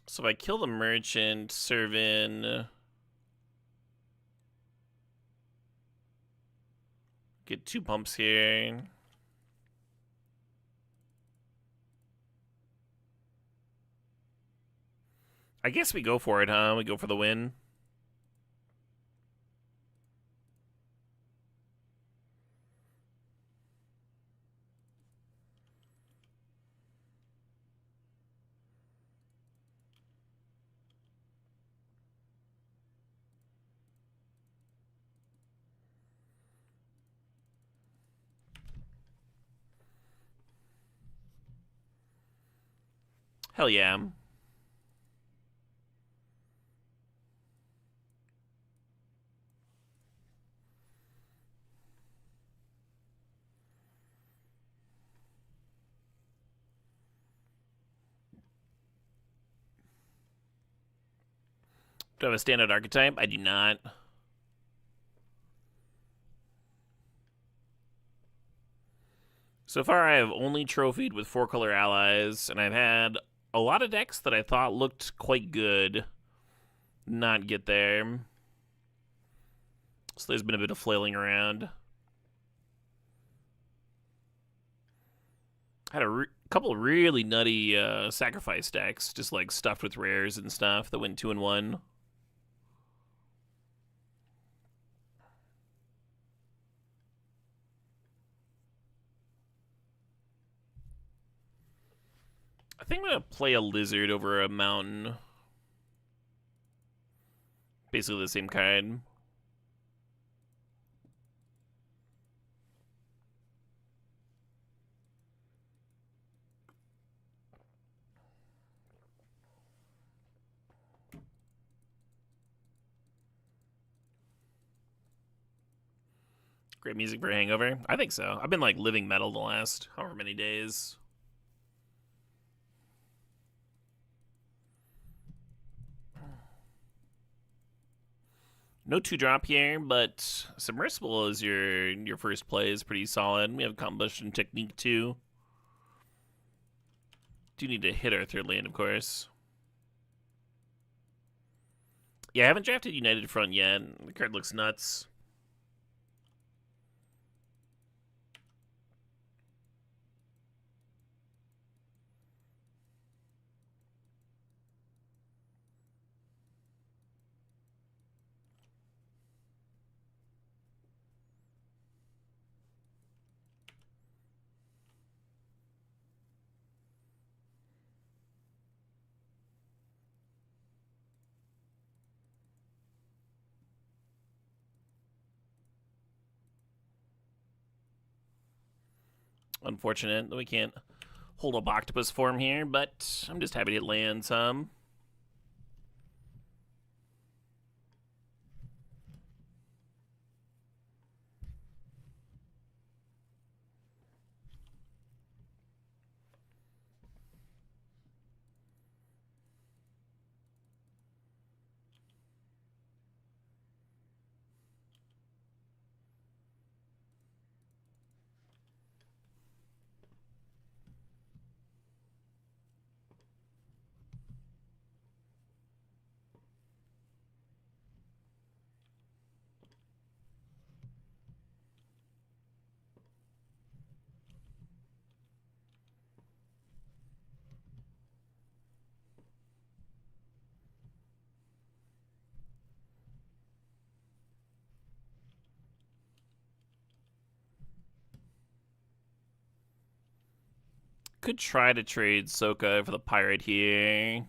So if I kill the merchant, serve in, get 2 pumps here. I guess we go for it, We go for the win. Hell yeah. Do I have a standard archetype? I do not. So far, I have only trophied with 4-color allies, and I've had a lot of decks that I thought looked quite good not get there. So there's been a bit of flailing around. I had a couple of really nutty sacrifice decks, just like stuffed with rares and stuff that went 2-1. I think I'm gonna play a lizard over a mountain. Basically the same kind. Great music for Hangover. I think so. I've been like living metal the last however many days. No 2-drop here, but Submersible is your first play is pretty solid. We have Combustion Technique too. Do need to hit our third land, of course. Yeah, I haven't drafted United Front yet. The card looks nuts. Unfortunate that we can't hold up octopus form here, but I'm just happy it lands some. Could try to trade Soka for the pirate here.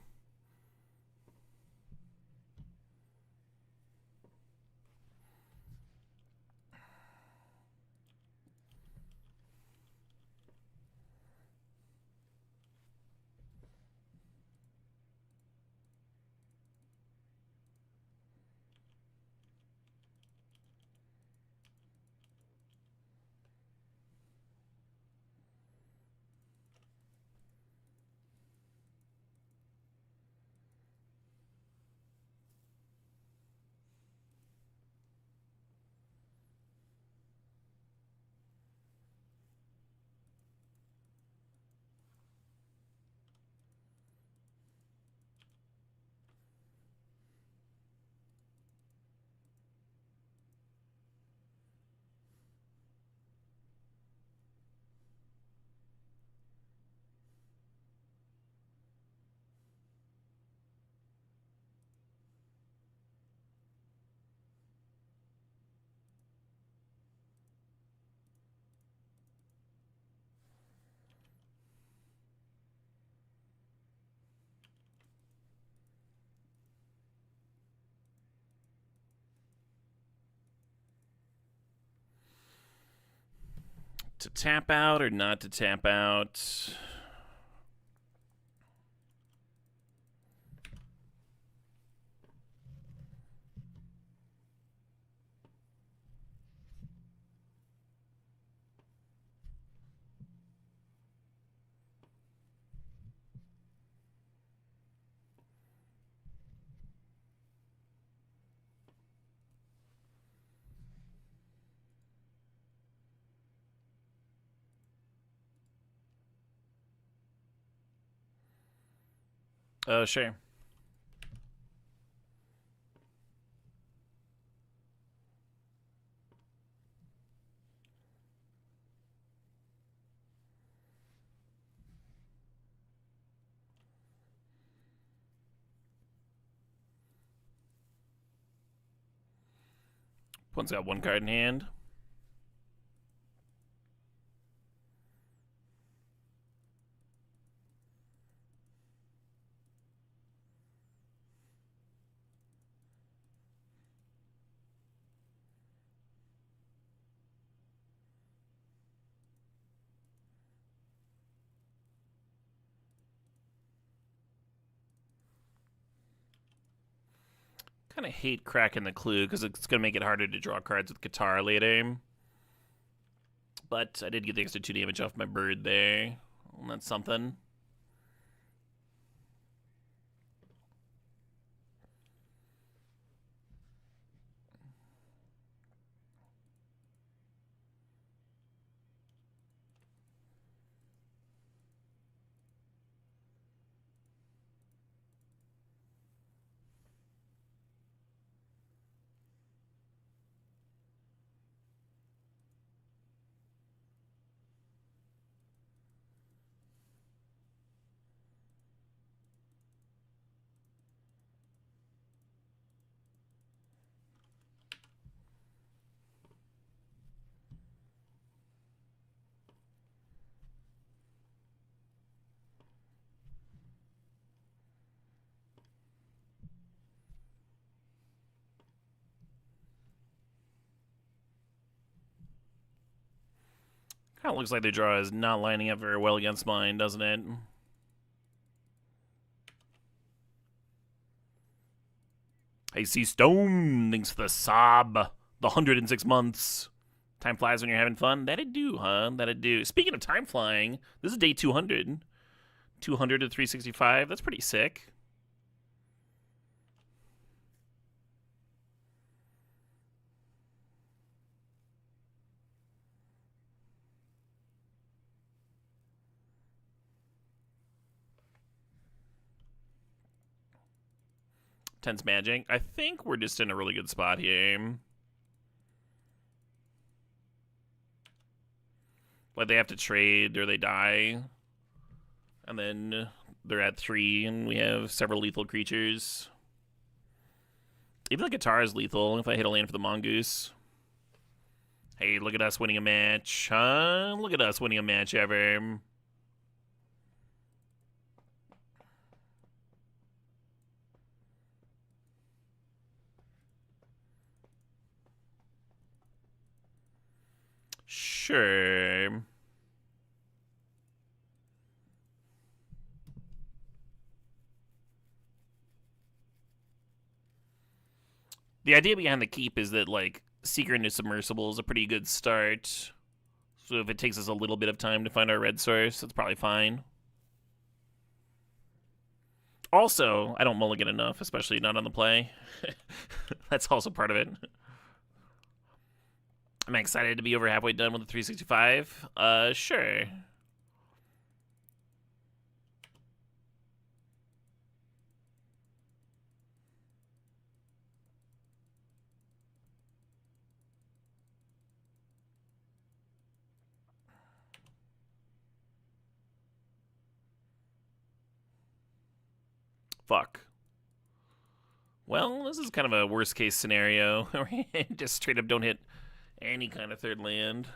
To tap out or not to tap out? Sure. One's got one card in hand. Kind of hate cracking the clue because it's going to make it harder to draw cards with guitar later. But I did get the extra 2 damage off my bird there. And that's something. Kind of looks like the draw is not lining up very well against mine, doesn't it? I see Stone. Thanks for the sob. The 106 months. Time flies when you're having fun. That'd do, huh? That'd do. Speaking of time flying, this is day 200. 200 to 365. That's pretty sick. Tense Magic. I think we're just in a really good spot here. Like they have to trade or they die. And then they're at 3 and we have several lethal creatures. Even the guitar is lethal if I hit a land for the mongoose. Hey, look at us winning a match, huh? Look at us winning a match ever. Sure. The idea behind the keep is that, like, Seeker into Submersible is a pretty good start. So if it takes us a little bit of time to find our red source, that's probably fine. Also, I don't mulligan enough, especially not on the play. That's also part of it. I'm excited to be over halfway done with the 365. Sure. Fuck. Well, this is kind of a worst case scenario. Just straight up don't hit any kind of third land.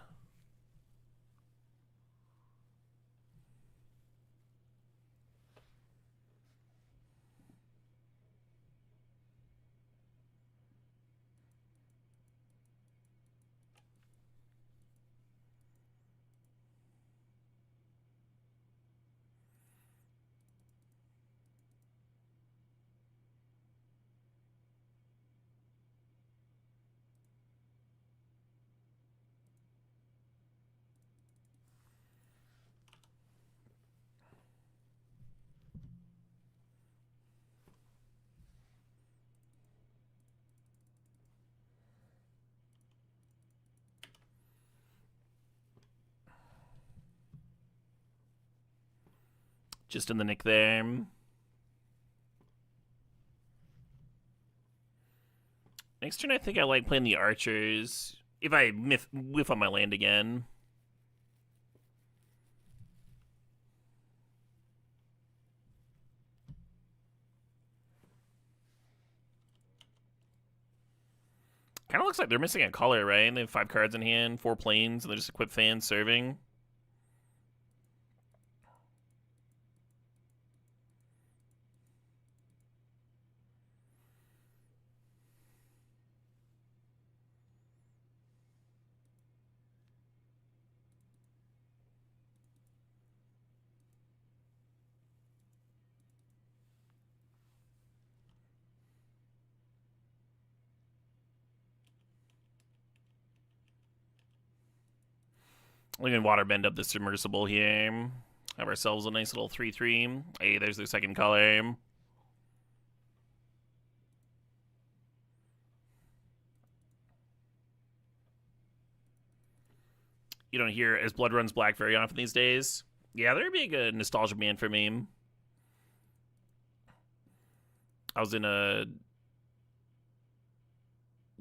Just in the nick there. Next turn, I think I like playing the archers. If I whiff on my land again. Kind of looks like they're missing a color, right? They have 5 cards in hand, 4 planes, and they're just equipped fans serving. We can waterbend up the submersible here. Have ourselves a nice little 3/3. Hey, there's their second color. You don't hear As Blood Runs Black very often these days. Yeah, they're being a nostalgia band for me. I was in a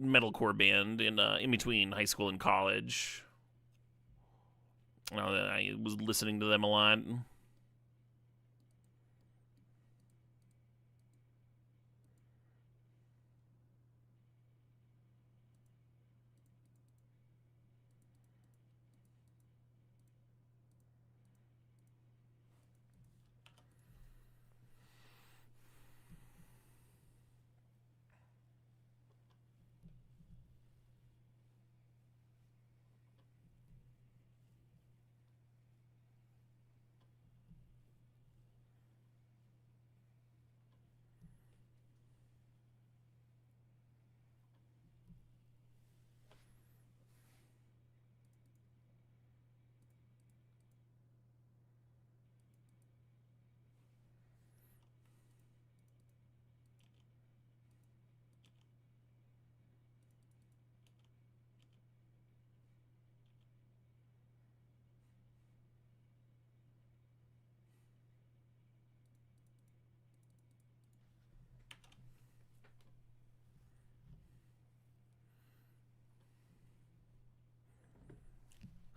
metalcore band in between high school and college. I was listening to them a lot.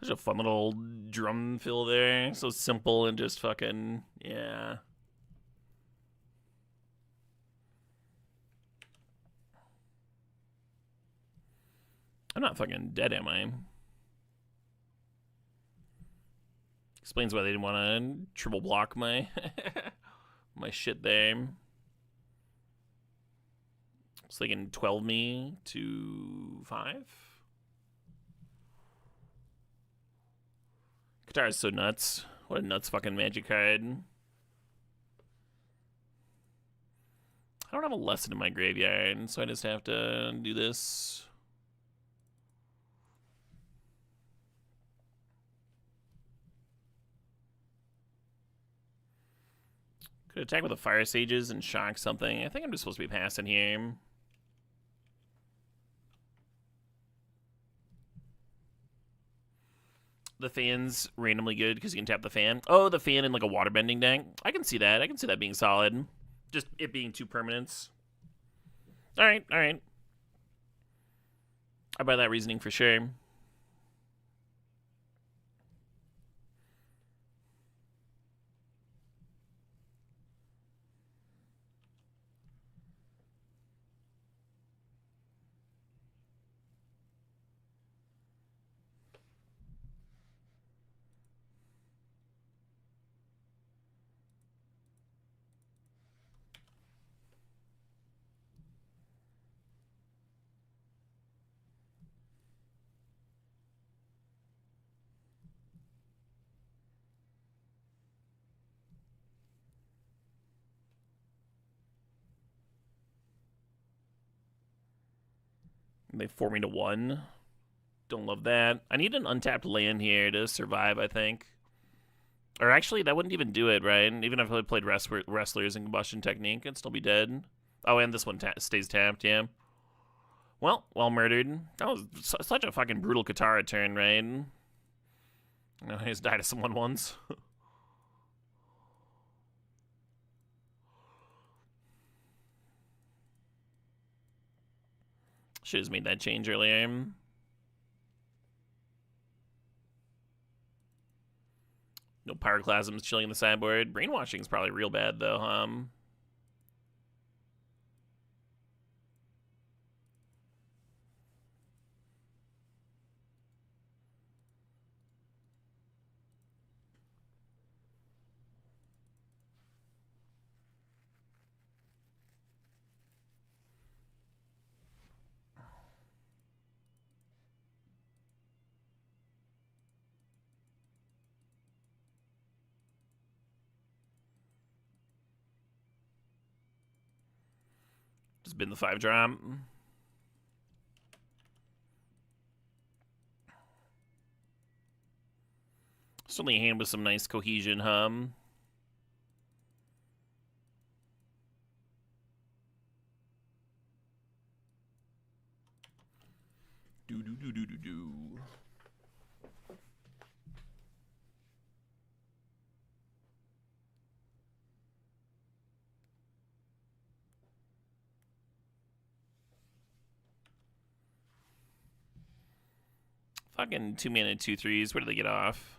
Such a fun little drum fill there. So simple and just fucking, yeah. I'm not fucking dead, am I? Explains why they didn't want to triple block my my shit there. So they can 12 me to 5. Guitar is so nuts. What a nuts fucking magic card. I don't have a lesson in my graveyard, so I just have to do this. Could attack with the Fire Sages and shock something. I think I'm just supposed to be passing here. The fan's randomly good because you can tap the fan. Oh, the fan in like a waterbending deck. I can see that. I can see that being solid. Just it being 2 permanents. Alright, alright. I buy that reasoning for sure. They 4 me to 1. Don't love that. I need an untapped land here to survive, I think. Or actually, that wouldn't even do it, right? Even if I played Wrestlers and Combustion Technique, I'd still be dead. Oh, and this one stays tapped, yeah. Well murdered. That was such a fucking brutal Katara turn, right? I just died to someone once. Should have made that change earlier. No pyroclasms chilling in the sideboard. Brainwashing is probably real bad, though, Just been the 5-drop. Certainly a hand with some nice cohesion, Do. Fucking 2 mana, 2/3s. Where do they get off?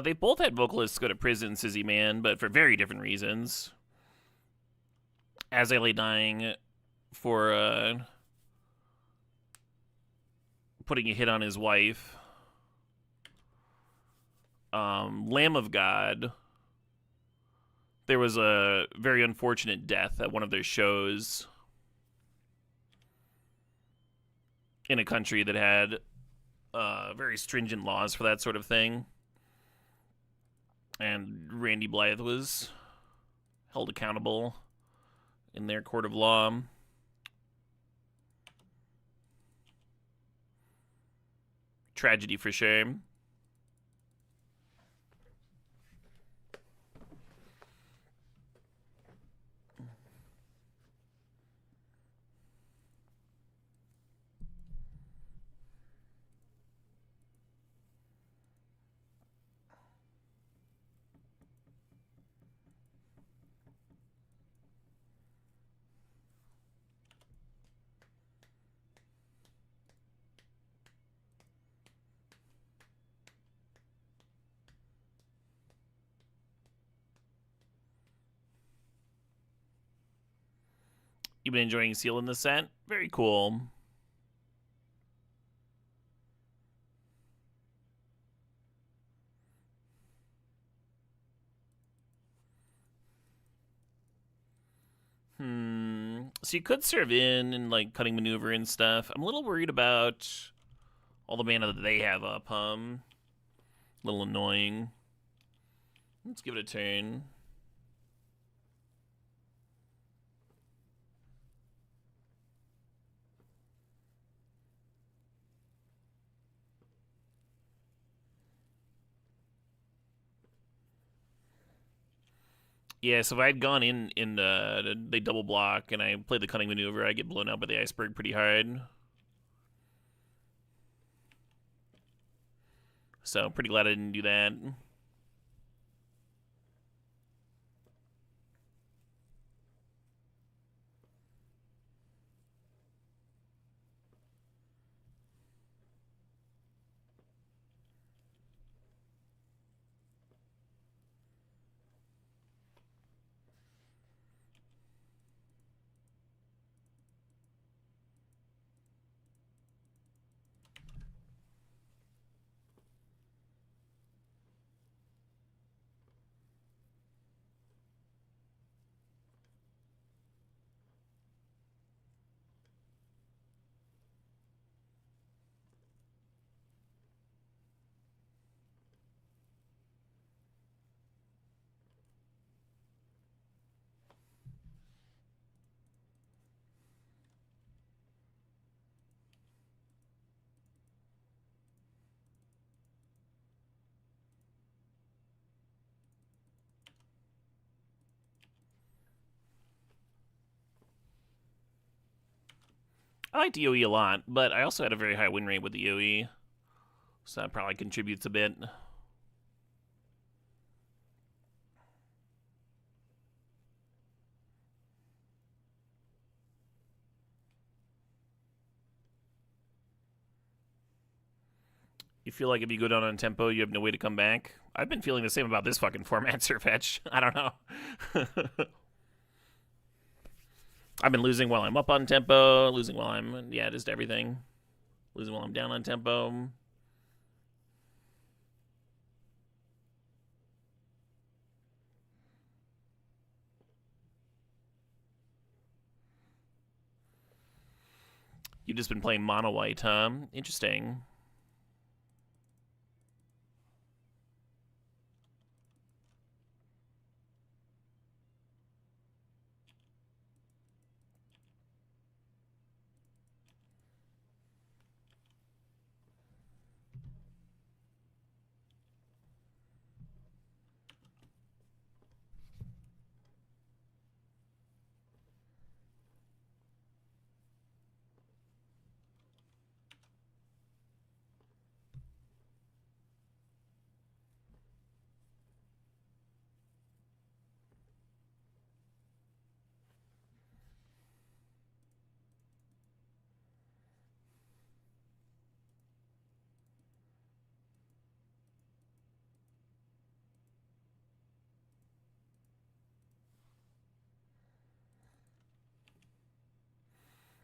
They both had vocalists go to prison, Sizzy Man, but for very different reasons. As I Lay Dying for putting a hit on his wife. Lamb of God. There was a very unfortunate death at one of their shows in a country that had very stringent laws for that sort of thing. And Randy Blythe was held accountable in their court of law. Tragedy for sure. You've been enjoying Seal in the set? Very cool. So you could serve in and like cutting maneuver and stuff. I'm a little worried about all the mana that they have up, A little annoying. Let's give it a turn. Yeah, so if I had gone in they double block and I played the cutting maneuver, I get blown out by the iceberg pretty hard. So pretty glad I didn't do that. I like DOE a lot, but I also had a very high win rate with the DOE, so that probably contributes a bit. You feel like if you go down on tempo, you have no way to come back? I've been feeling the same about this fucking format, Sirfetch. I don't know. I've been losing while I'm up on tempo, losing while I'm, yeah, just everything. Losing while I'm down on tempo. You've just been playing mono white, huh? Interesting.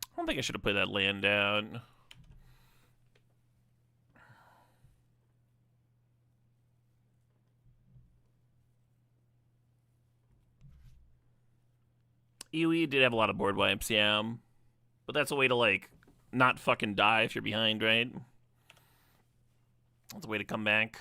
I don't think I should have put that land down. EOE did have a lot of board wipes, yeah. But that's a way to, like, not fucking die if you're behind, right? That's a way to come back.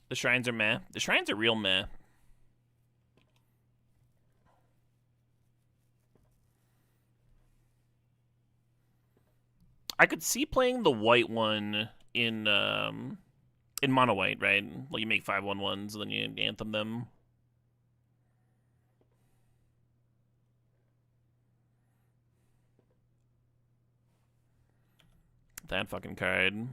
The shrines are meh. The shrines are real meh. I could see playing the white one in mono white, right? Like you make 5/1/1s, and then you anthem them. That fucking card.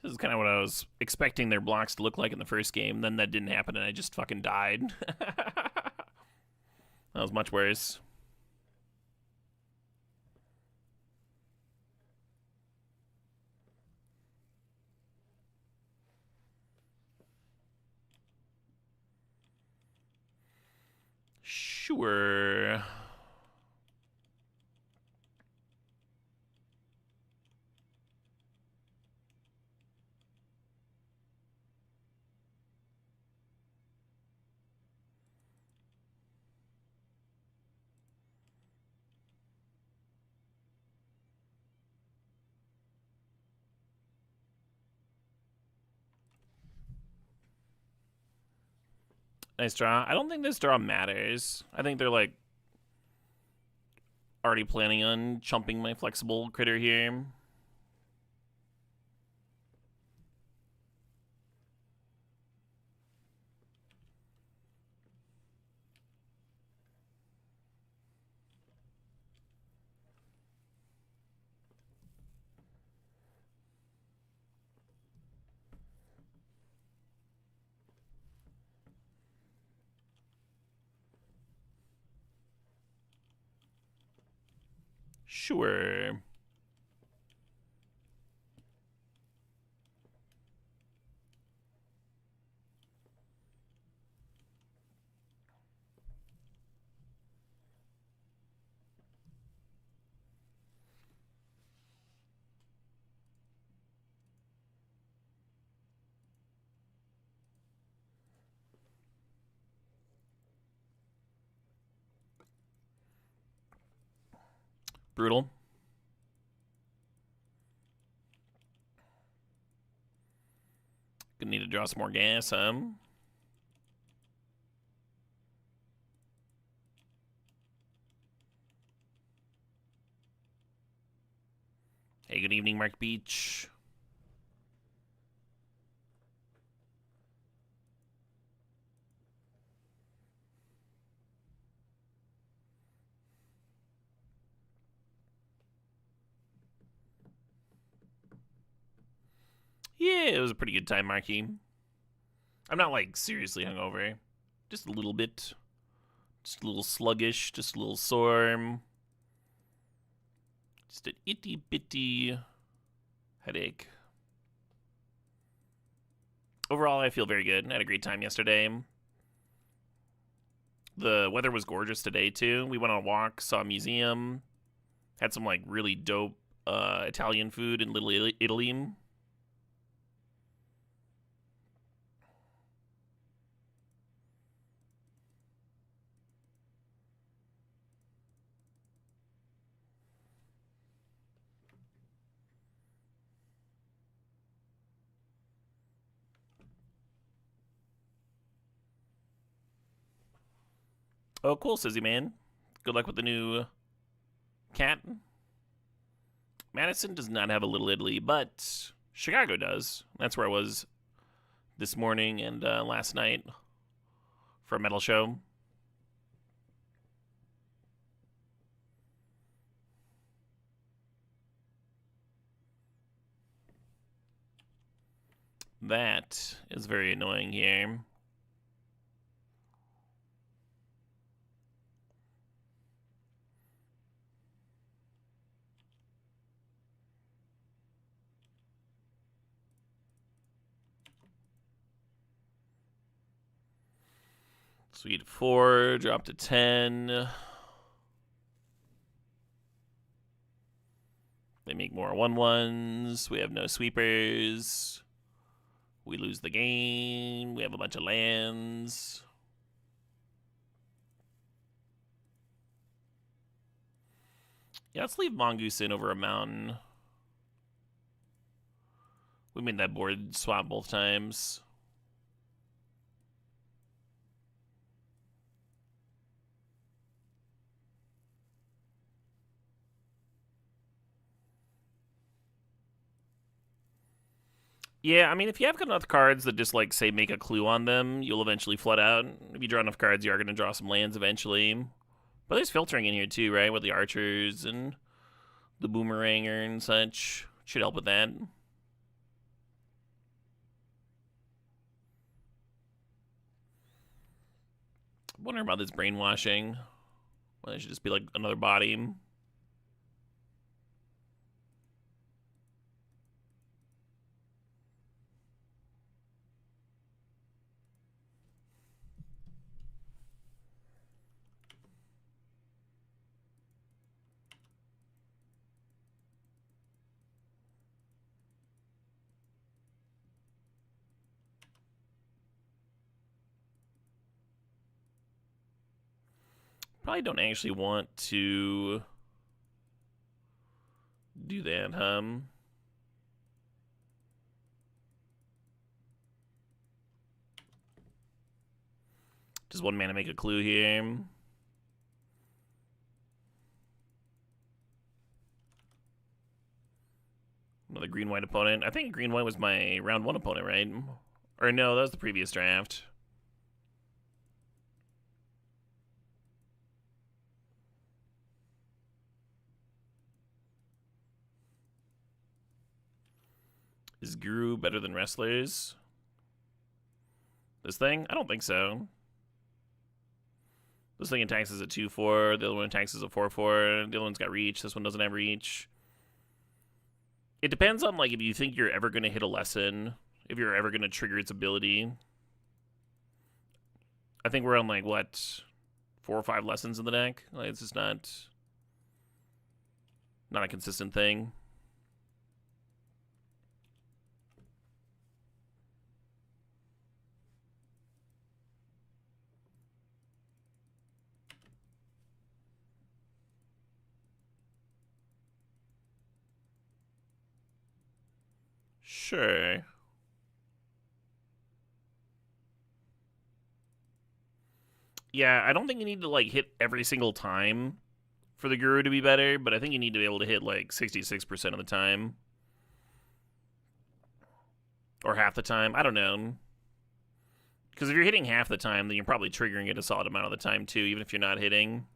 This is kind of what I was expecting their blocks to look like in the first game. Then that didn't happen, and I just fucking died. That was much worse. Sure. Nice draw. I don't think this draw matters. I think they're like already planning on chumping my flexible critter here. Sure. Brutal. Gonna need to draw some more gas, Hey, good evening, Mark Beach. Yeah, it was a pretty good time, Marky. I'm not like seriously hungover. Just a little bit. Just a little sluggish, just a little sore. Just an itty bitty headache. Overall, I feel very good. I had a great time yesterday. The weather was gorgeous today, too. We went on a walk, saw a museum, had some like really dope Italian food in Little Italy. Oh, cool, Sizzy Man. Good luck with the new cat. Madison does not have a Little Italy, but Chicago does. That's where I was this morning and last night for a metal show. That is very annoying here. Sweet 4, drop to 10. They make more 1/1s. We have no sweepers. We lose the game. We have a bunch of lands. Yeah, let's leave Mongoose in over a mountain. We made that board swap both times. Yeah, I mean, if you have enough cards that just, like, say, make a clue on them, you'll eventually flood out. If you draw enough cards, you are going to draw some lands eventually. But there's filtering in here, too, right? With the archers and the boomeranger and such. Should help with that. I'm wondering about this brainwashing. Well, it should just be, like, another body. Probably don't actually want to do that, Does 1 mana make a clue here? Another green-white opponent. I think green-white was my round 1 opponent, right? Or no, that was the previous draft. Is Guru better than Wrestlers? This thing? I don't think so. This thing attacks as a 2-4. The other one attacks as a 4-4. The other one's got reach. This one doesn't have reach. It depends on, like, if you think you're ever going to hit a lesson. If you're ever going to trigger its ability. I think we're on, like, what? 4 or 5 lessons in the deck? Like, it's just not a consistent thing. Sure. Yeah, I don't think you need to, like, hit every single time for the Guru to be better, but I think you need to be able to hit, like, 66% of the time. Or half the time. I don't know. Because if you're hitting half the time, then you're probably triggering it a solid amount of the time, too, even if you're not hitting.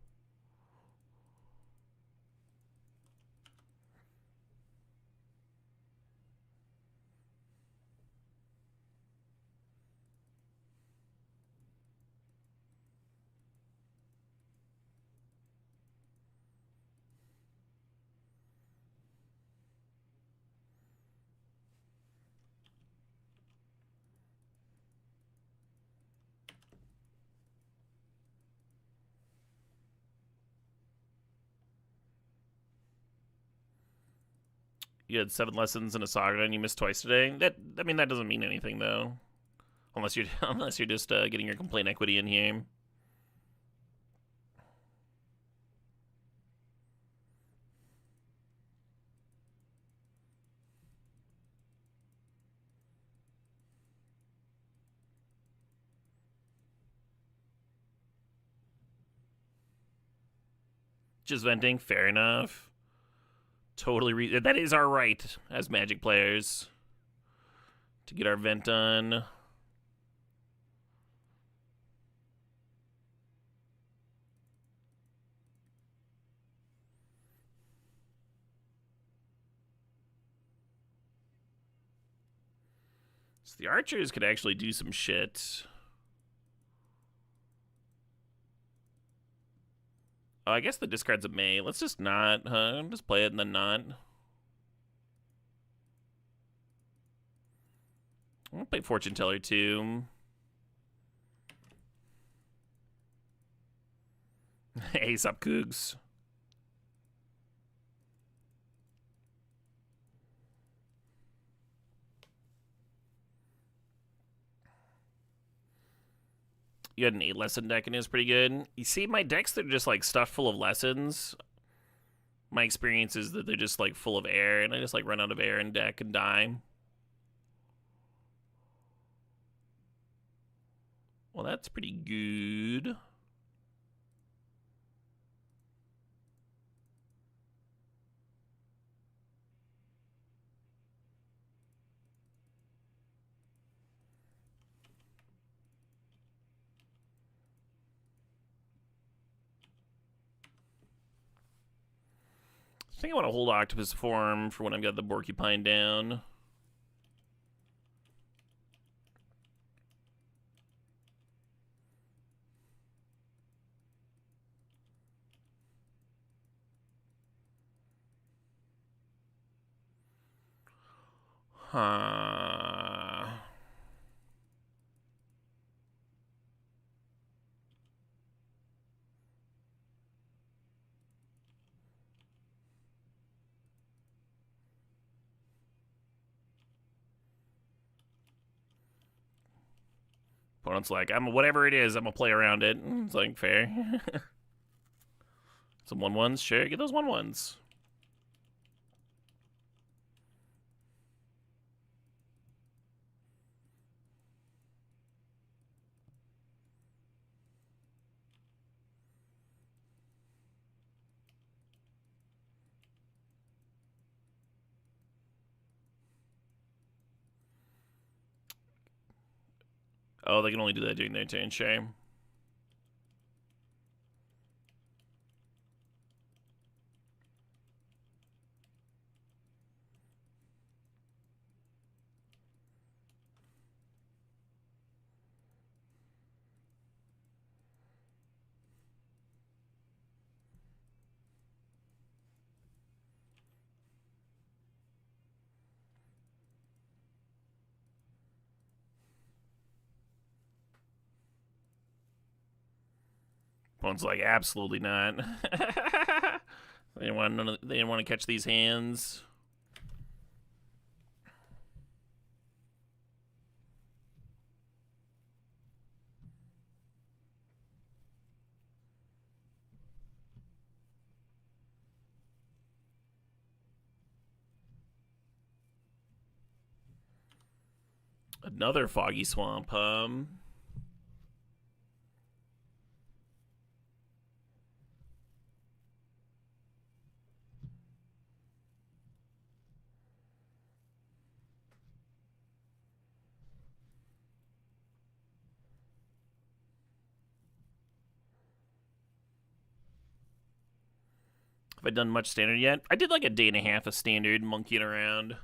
You had 7 lessons in a saga and you missed twice today. That doesn't mean anything though, unless you're just getting your complaint equity in here. Just venting, fair enough. Totally, that is our right as Magic players to get our vent done. So the archers could actually do some shit. Oh, I guess the discard's a May. Let's just not, huh? Just play it and then not. I'll play Fortune Teller too. Ace up Cougs. You had an 8 lesson deck and it was pretty good. You see, my decks, they're just like stuffed full of lessons. My experience is that they're just like full of air, and I just like run out of air in deck and die. Well, that's pretty good. I think I want to hold Octopus Form for when I've got the Porcupine down. Huh. Opponent's like, whatever it is, I'm gonna play around it. It's like, fair. Some 1/1s, sure, get those 1/1s. Oh, they can only do that during their turn, sure. Opponent's like, absolutely not. They didn't want to catch these hands. Another Foggy Swamp. Have I done much standard yet? I did like a day and a half of standard, monkeying around.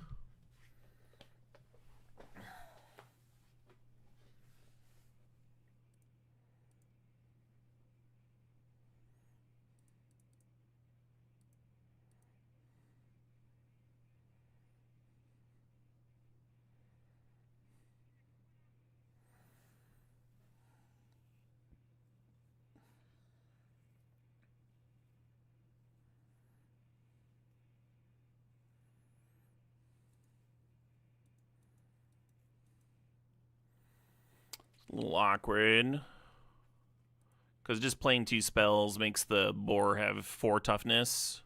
A little awkward. Because just playing 2 spells makes the boar have 4 toughness.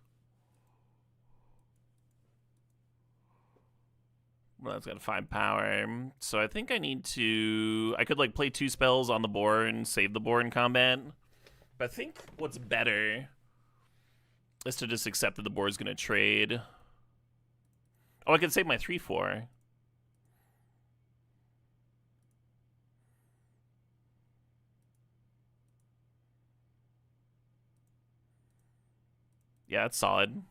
Well, that's got 5 power. So I think I need to... I could like play 2 spells on the boar and save the boar in combat. But I think what's better is to just accept that the boar is going to trade. Oh, I could save my 3/4. Yeah, it's solid. And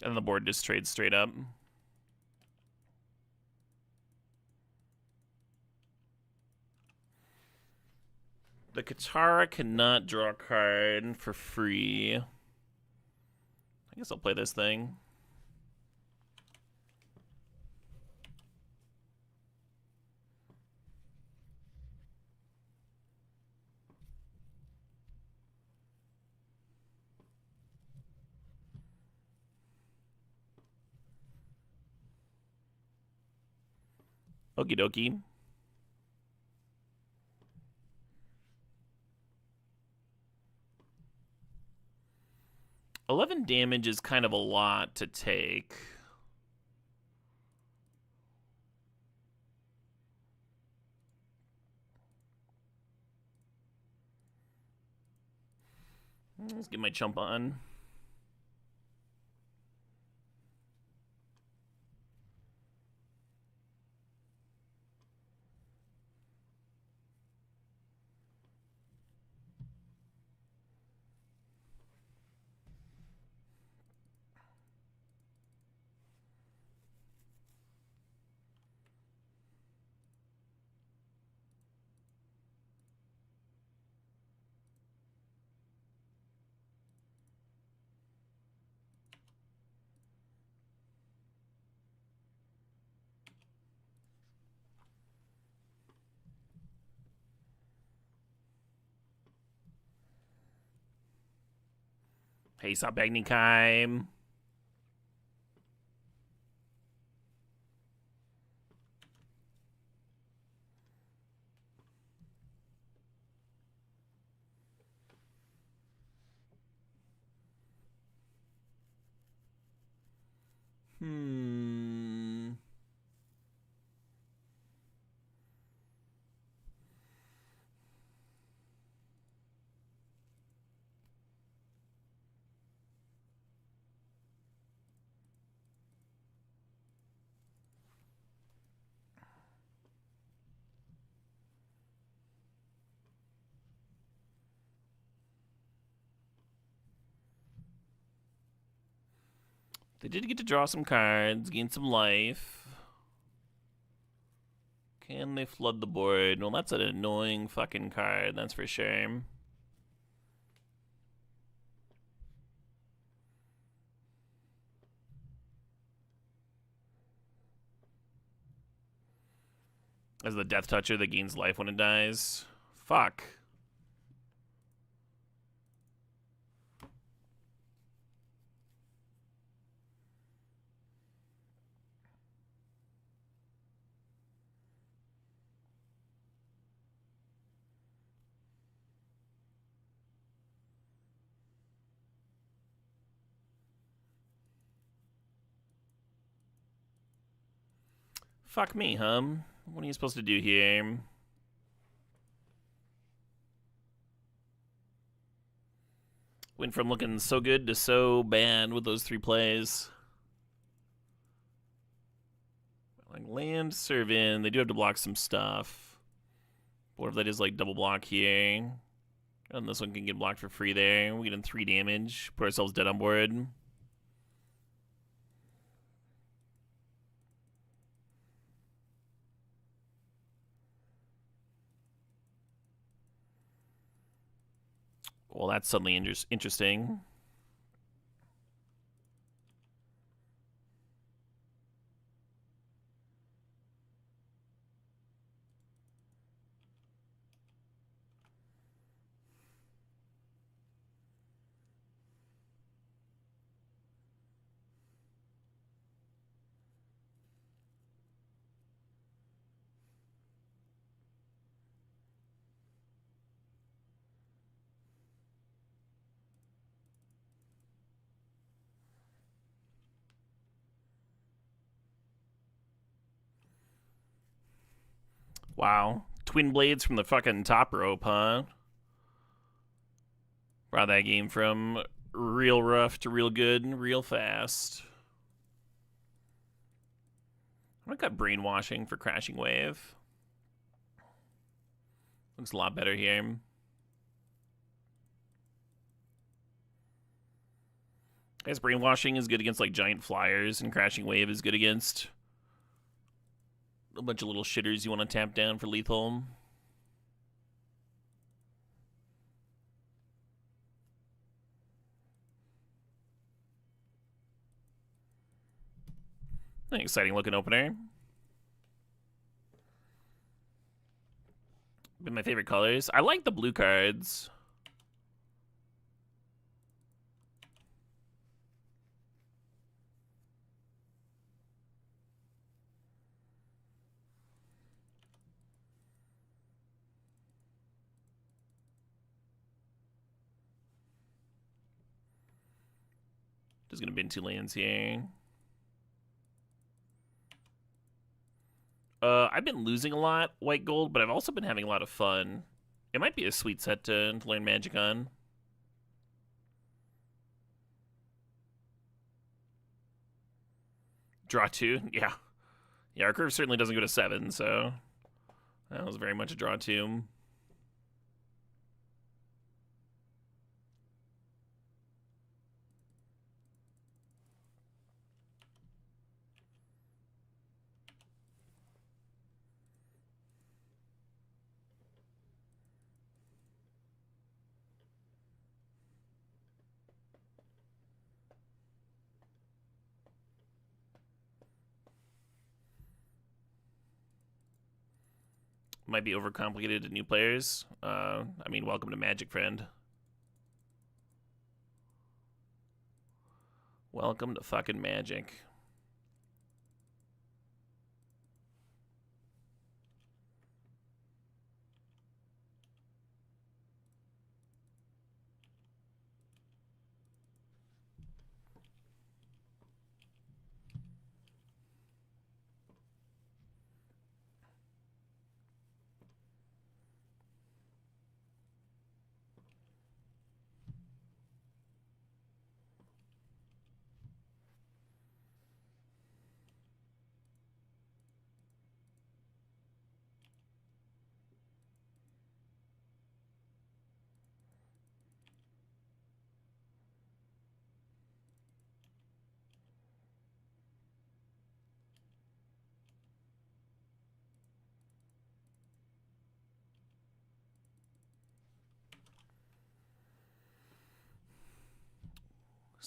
then the board just trades straight up. The Katara cannot draw a card for free. I guess I'll play this thing. Okie dokie. $11 damage is kind of a lot to take. Let's get my chump on. Hey, sup, Agnikheim. They did get to draw some cards, gain some life. Can they flood the board? Well, that's an annoying fucking card, that's for sure. As the Death Toucher that gains life when it dies. Fuck. Fuck me, hum. What are you supposed to do here? Went from looking so good to so bad with those 3 plays. Like land, serve in. They do have to block some stuff. What if that is like double block here? And this one can get blocked for free there. We get in 3 damage. Put ourselves dead on board. Well, that's suddenly interesting. Wow. Twin blades from the fucking top rope, huh? Brought that game from real rough to real good and real fast. I'm gonna cut brainwashing for Crashing Wave. Looks a lot better here. I guess brainwashing is good against like giant flyers, and Crashing Wave is good against a bunch of little shitters you want to tap down for lethal. An exciting looking opener. Been my favorite colors. I like the blue cards. Just gonna bin 2 lands here. I've been losing a lot, white gold, but I've also been having a lot of fun. It might be a sweet set to learn Magic on. Draw 2, yeah. Yeah, our curve certainly doesn't go to 7, so that was very much a draw 2. Might be overcomplicated to new players. I mean, welcome to Magic, friend. Welcome to fucking Magic.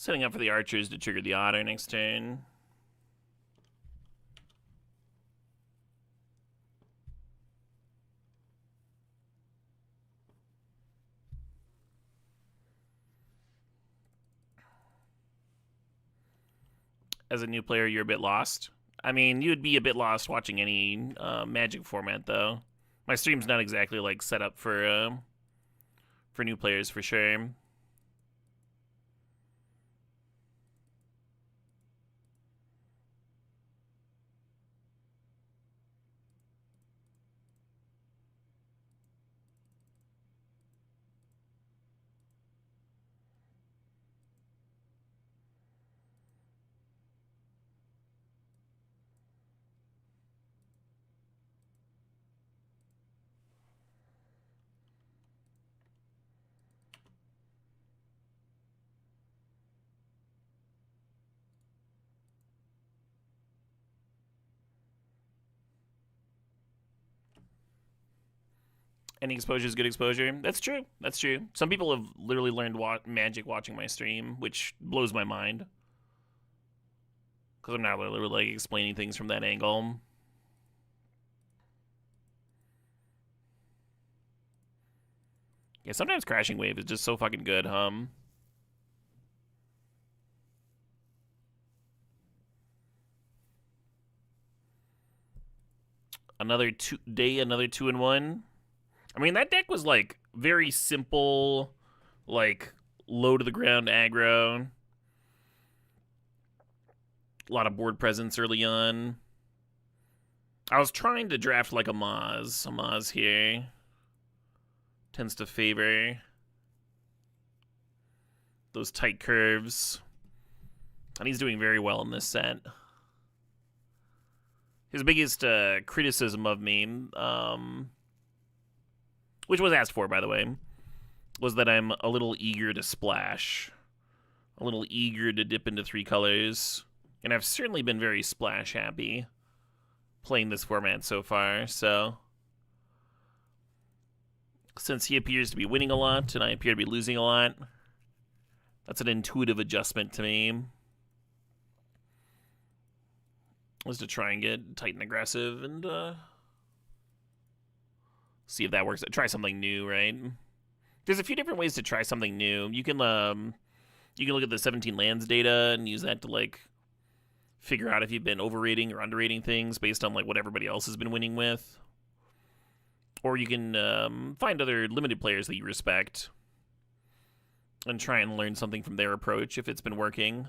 Setting up for the archers to trigger the otter next turn. As a new player, you're a bit lost. I mean, you'd be a bit lost watching any Magic format, though. My stream's not exactly like set up for new players for sure. Any exposure is good exposure. That's true. That's true. Some people have literally learned Magic watching my stream, which blows my mind. Because I'm not literally like explaining things from that angle. Yeah, sometimes Crashing Wave is just so fucking good, Another another 2-in-1. I mean, that deck was like very simple, like low to the ground aggro. A lot of board presence early on. I was trying to draft like a Maz. A Maz here tends to favor those tight curves. And he's doing very well in this set. His biggest criticism of me, which was asked for, by the way, was that I'm a little eager to splash. A little eager to dip into 3 colors. And I've certainly been very splash happy playing this format so far, so since he appears to be winning a lot and I appear to be losing a lot, that's an intuitive adjustment to me. Was to try and get tight and aggressive and see if that works. Try something new, right? There's a few different ways to try something new. You can look at the 17 lands data and use that to like figure out if you've been overrating or underrating things based on like what everybody else has been winning with. Or you can find other limited players that you respect and try and learn something from their approach if it's been working.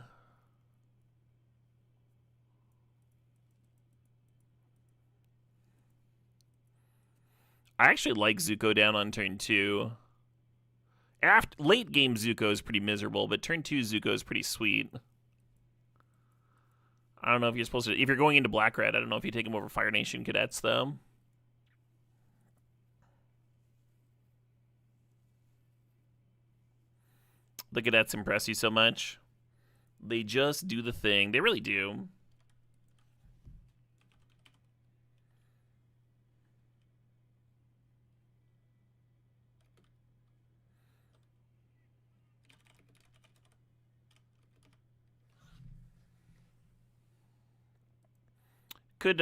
I actually like Zuko down on turn 2. Late game Zuko is pretty miserable, but turn 2 Zuko is pretty sweet. I don't know if you're supposed to... If you're going into Black-Red, I don't know if you take him over Fire Nation Cadets, though. The Cadets impress you so much. They just do the thing. They really do. Could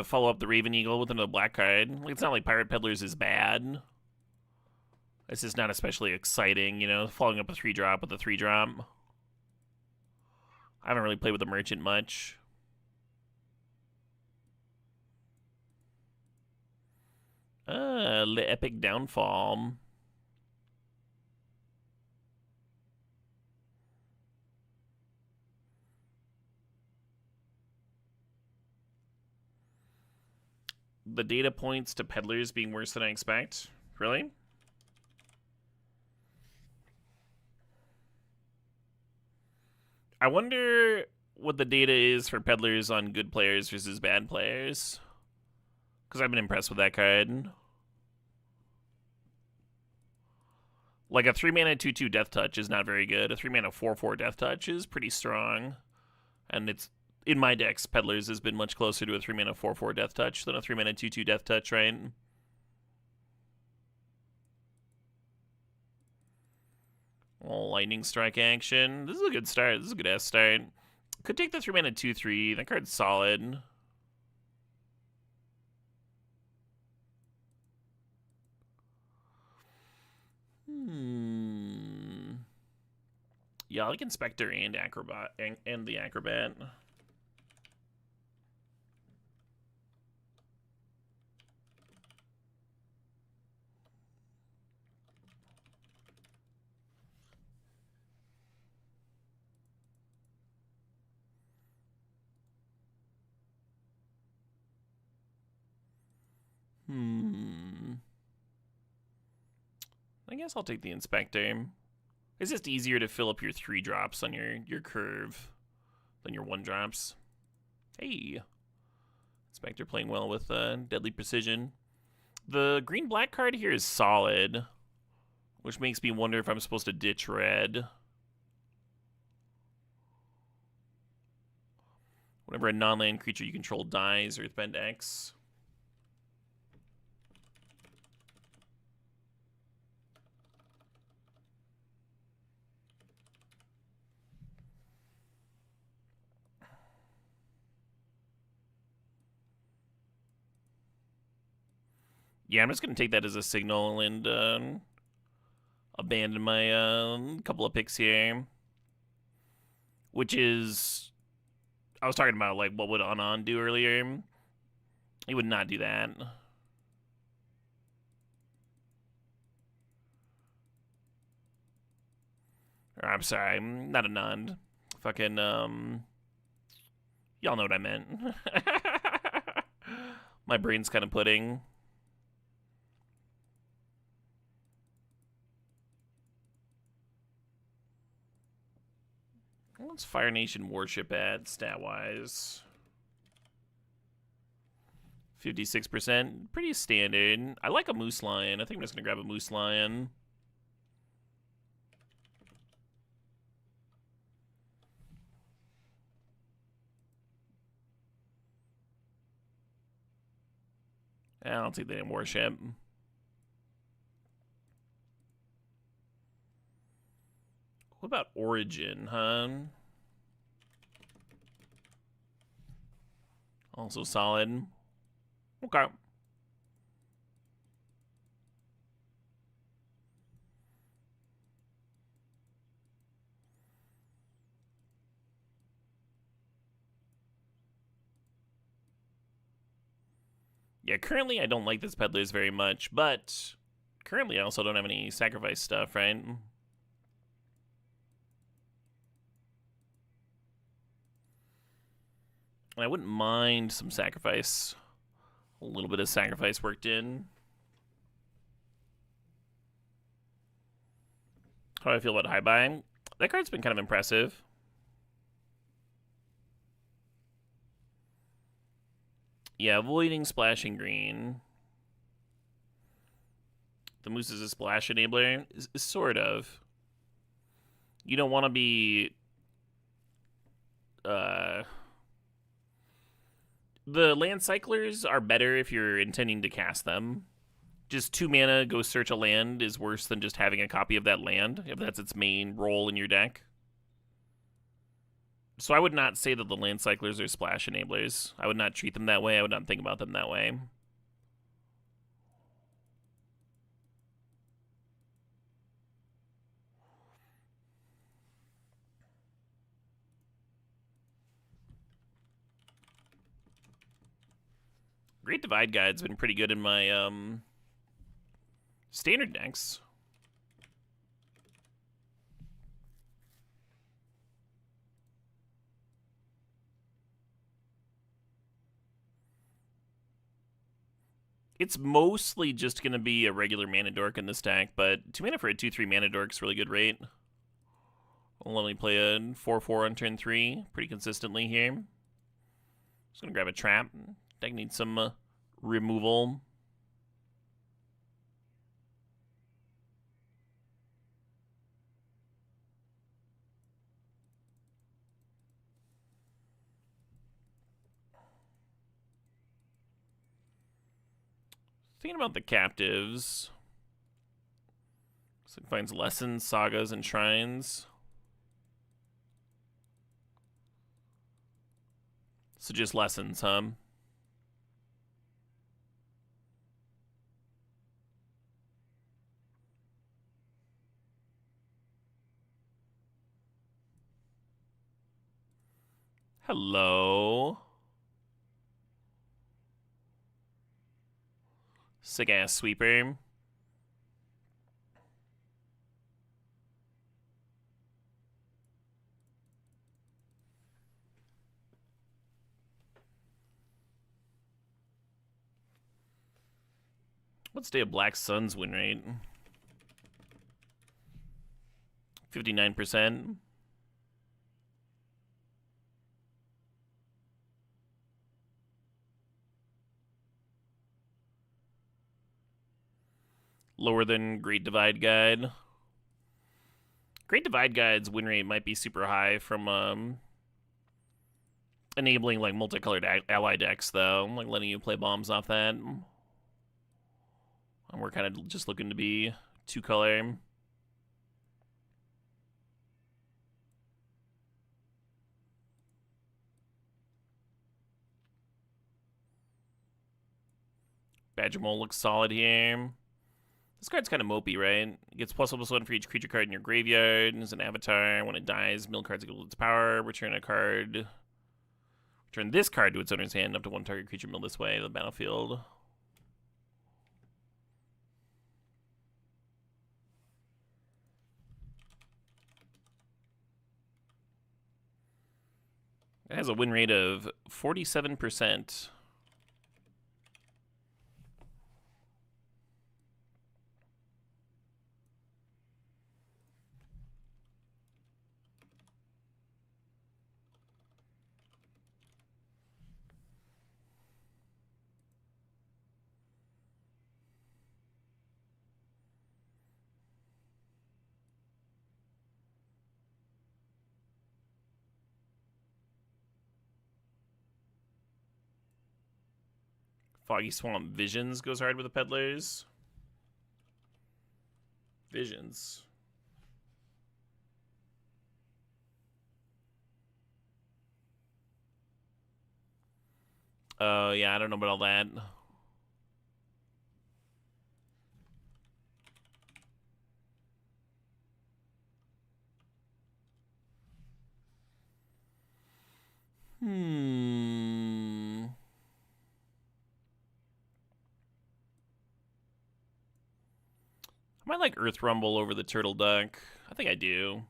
follow up the Raven Eagle with another black card. Like, it's not like Pirate Peddlers is bad. It's just not especially exciting, you know, following up a 3-drop with a 3-drop. I haven't really played with the Merchant much. The Epic Downfall. The data points to Peddlers being worse than I expect. Really? I wonder what the data is for Peddlers on good players versus bad players. Because I've been impressed with that card. Like a 3-mana 2/2 Death Touch is not very good. A 3-mana 4/4 Death Touch is pretty strong. And it's... In my decks, Peddlers has been much closer to a 3-mana 4/4 Death Touch than a 3-mana 2/2 Death Touch, right? Oh, lightning strike action. This is a good start. This is a good ass start. Could take the 3-mana 2/3. That card's solid. Yeah, I like Inspector and Acrobat and the Acrobat. I guess I'll take the Inspector. It's just easier to fill up your 3-drops on your curve than your 1-drops. Hey. Inspector playing well with Deadly Precision. The green-black card here is solid, which makes me wonder if I'm supposed to ditch red. Whenever a non-land creature you control dies, Earthbend X. Yeah, I'm just going to take that as a signal and abandon my couple of picks here. Which is... I was talking about, like, what would Anon do earlier? He would not do that. Or, I'm sorry, not Anand. Fucking, y'all know what I meant. My brain's kind of pudding. What's Fire Nation Warship at, stat-wise? 56%. Pretty standard. I like a Moose Lion. I think I'm just going to grab a Moose Lion. I'll take the Warship. What about Origin, huh? Also solid. Okay. Yeah, currently I don't like this Peddlers very much, but currently I also don't have any sacrifice stuff, right? And I wouldn't mind some sacrifice. A little bit of sacrifice worked in. How do I feel about High Buy? That card's been kind of impressive. Yeah, avoiding splashing green. The Moose is a splash enabler? Sort of. You don't want to be... The land cyclers are better if you're intending to cast them. Just 2 mana, go search a land is worse than just having a copy of that land, if that's its main role in your deck. So I would not say that the land cyclers are splash enablers. I would not treat them that way. I would not think about them that way. Great Divide Guide's been pretty good in my standard decks. It's mostly just going to be a regular Mana Dork in this deck, but 2 mana for a 2/3 Mana Dork's really good rate. I'll only play a 4/4 on turn 3 pretty consistently here. Just going to grab a trap. Deck needs some removal. Thinking about the captives. So it finds lessons, sagas, and shrines. So just lessons, huh? Hello. Sick ass sweeper. What's Day of Black Sun's win rate? 59%. Lower than Great Divide Guide. Great Divide Guide's win rate might be super high from enabling like multicolored ally decks, though, like letting you play bombs off that. And we're kind of just looking to be two color. Badger Mole looks solid here. This card's kind of mopey, right? It gets +1/+1 for each creature card in your graveyard. As an avatar, when it dies, mill cards equal to its power. Return a card. Return this card to its owner's hand up to one target creature milled this way to the battlefield. It has a win rate of 47%. Foggy Swamp Visions goes hard with the peddlers. Visions. Oh, yeah, I don't know about all that. I might like Earth Rumble over the Turtle Duck. I think I do.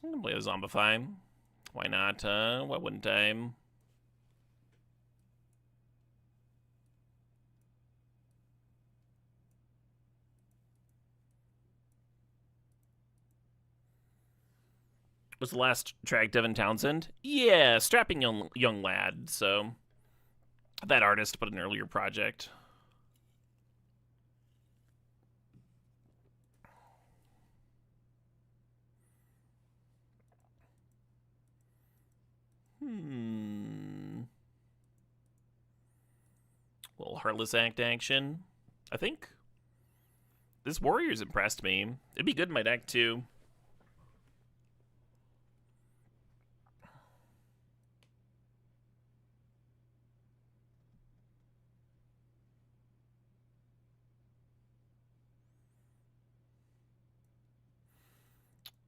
I'm gonna play a Zombify. Why not? Why wouldn't I? Was the last track Devin Townsend? Yeah, strapping young lad. So that artist put an earlier project. Little Heartless Act action. I think this Warrior's impressed me. It'd be good in my deck too.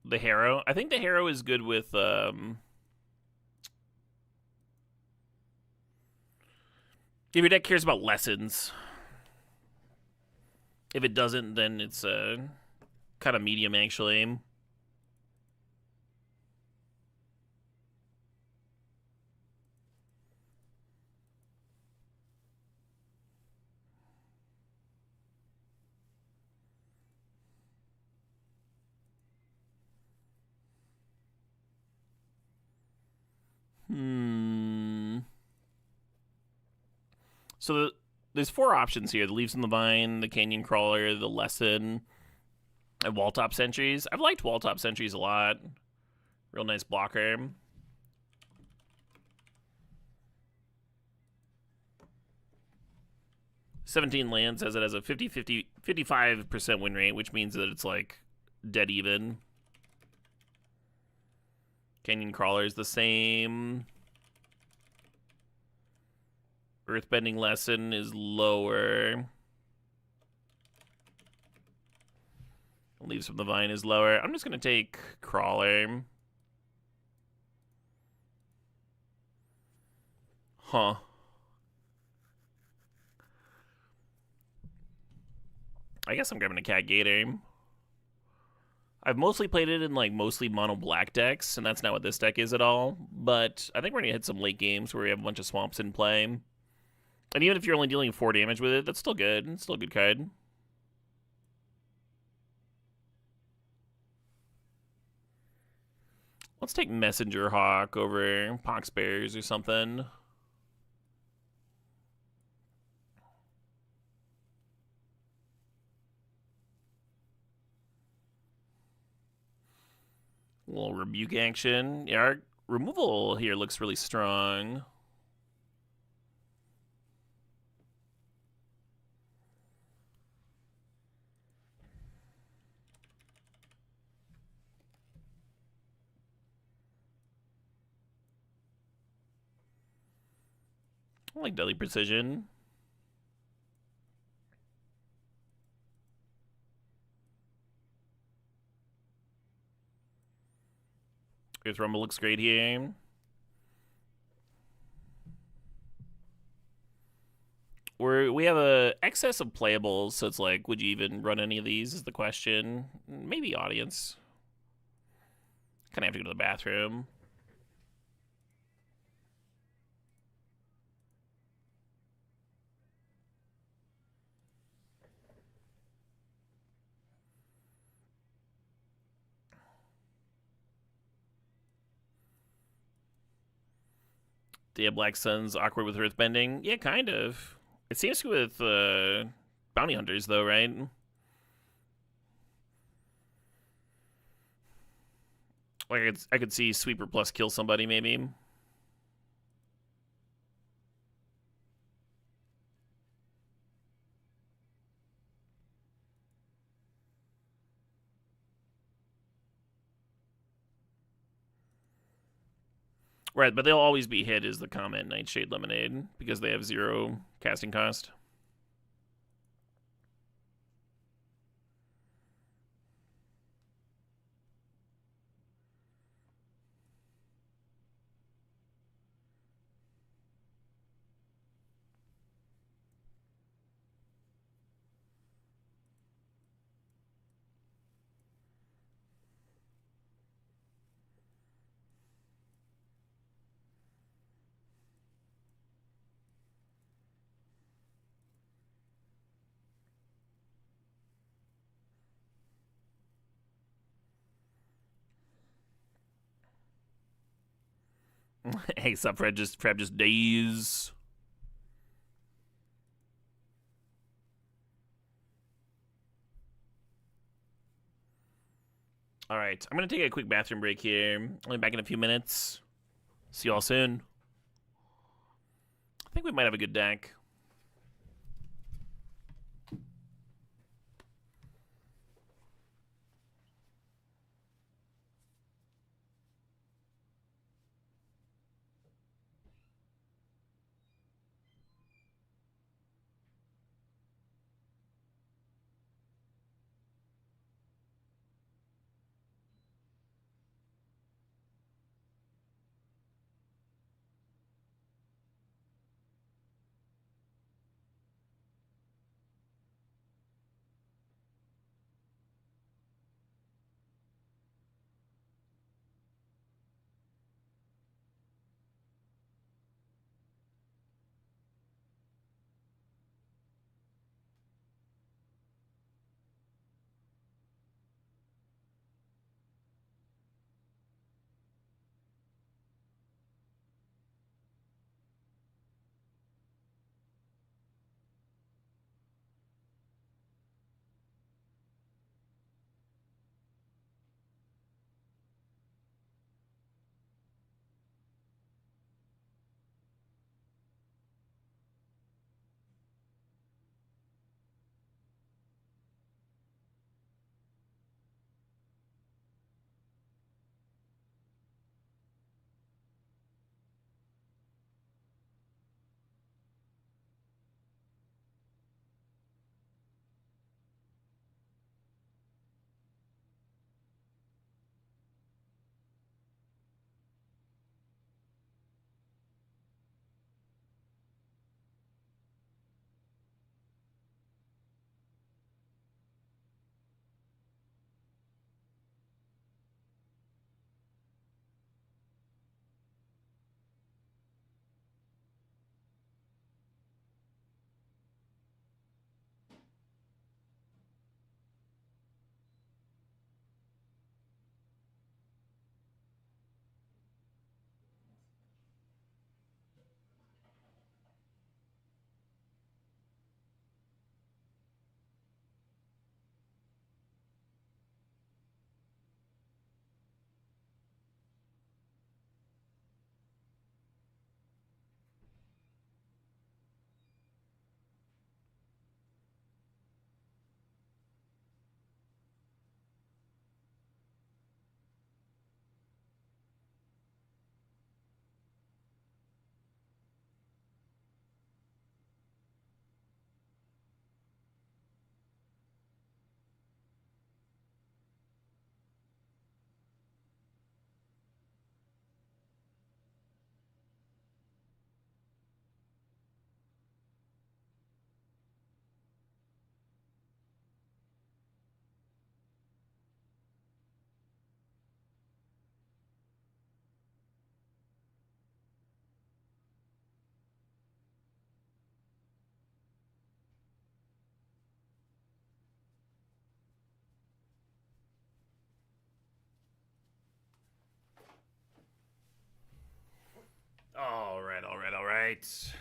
The Harrow. I think the Harrow is good with if your deck cares about lessons. If it doesn't, then it's kind of medium actually. So there's four options here: the Leaves in the Vine, the Canyon Crawler, the Lesson. And wall top sentries. I've liked wall top sentries a lot. Real nice blocker. "17 lands" says it has a 55% win rate, which means that it's like dead even. Canyon Crawler is the same. Earthbending Lesson is lower. Leaves from the Vine is lower. I'm just going to take Crawler. Huh. I guess I'm grabbing a Cat Gator. I've mostly played it in like mostly mono black decks, and that's not what this deck is at all. But I think we're gonna hit some late games where we have a bunch of swamps in play. And even if you're only dealing 4 damage with it, that's still good. It's still a good card. Let's take Messenger Hawk over Pox Bears or something. A little rebuke action. Yeah, our removal here looks really strong. I like Deadly Precision. Earth Rumble looks great here. We have a excess of playables, so it's like, would you even run any of these is the question. Maybe audience. Kind of have to go to the bathroom. Do you have Black Sun's awkward with Earthbending? Yeah, kind of. It seems to with Bounty Hunters, though, right? Like, I could see Sweeper plus kill somebody, maybe. Right, but they'll always be hit as the comment Nightshade Lemonade because they have 0 casting cost. Hey, sup, Fred? Just days. All right, I'm gonna take a quick bathroom break here. I'll be back in a few minutes. See y'all soon. I think we might have a good deck. right.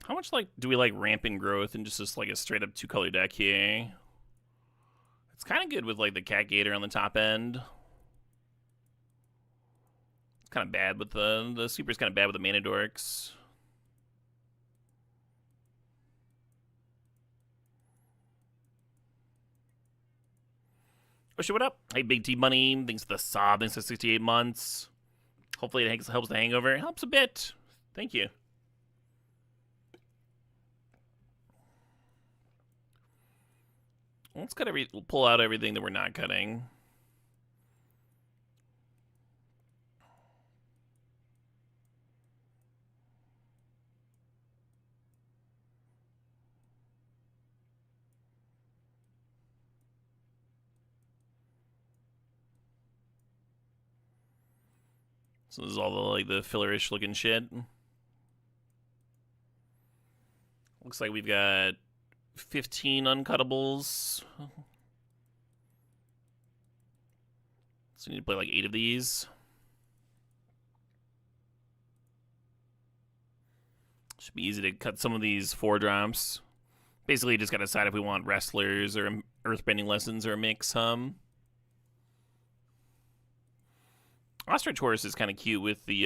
How much do we like rampant growth and just like a straight up 2-color deck here? It's kind of good with like the Cat Gator on the top end. It's kind of bad with the super's kind of bad with the Mana Dorks. Oh shit, what up? Hey, Big T Money. Thanks for the sob. Thanks for 68 months. Hopefully it helps the hangover. It helps a bit. Thank you. Let's pull out everything that we're not cutting. So this is all the fillerish looking shit. Looks like we've got 15 uncuttables. So we need to play like 8 of these. Should be easy to cut some of these 4-drops. Basically, just gotta decide if we want wrestlers or earthbending lessons or a mix. Ostrich Horse is kind of cute with the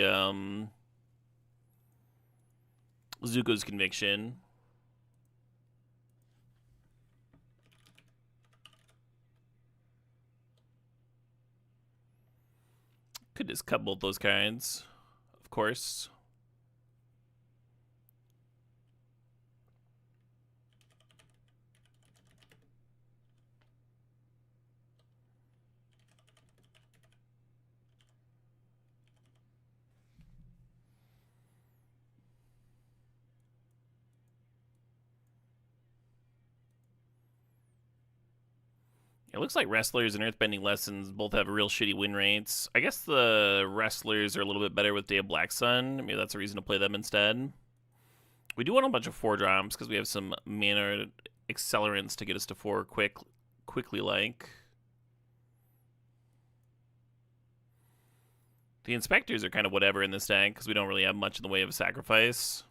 Zuko's Conviction. Could just cut both those cards, of course. It looks like Wrestlers and Earthbending Lessons both have real shitty win rates. I guess the Wrestlers are a little bit better with Day of Black Sun. Maybe that's a reason to play them instead. We do want a bunch of 4-drops because we have some mana accelerants to get us to 4 quickly like. The Inspectors are kind of whatever in this deck because we don't really have much in the way of sacrifice.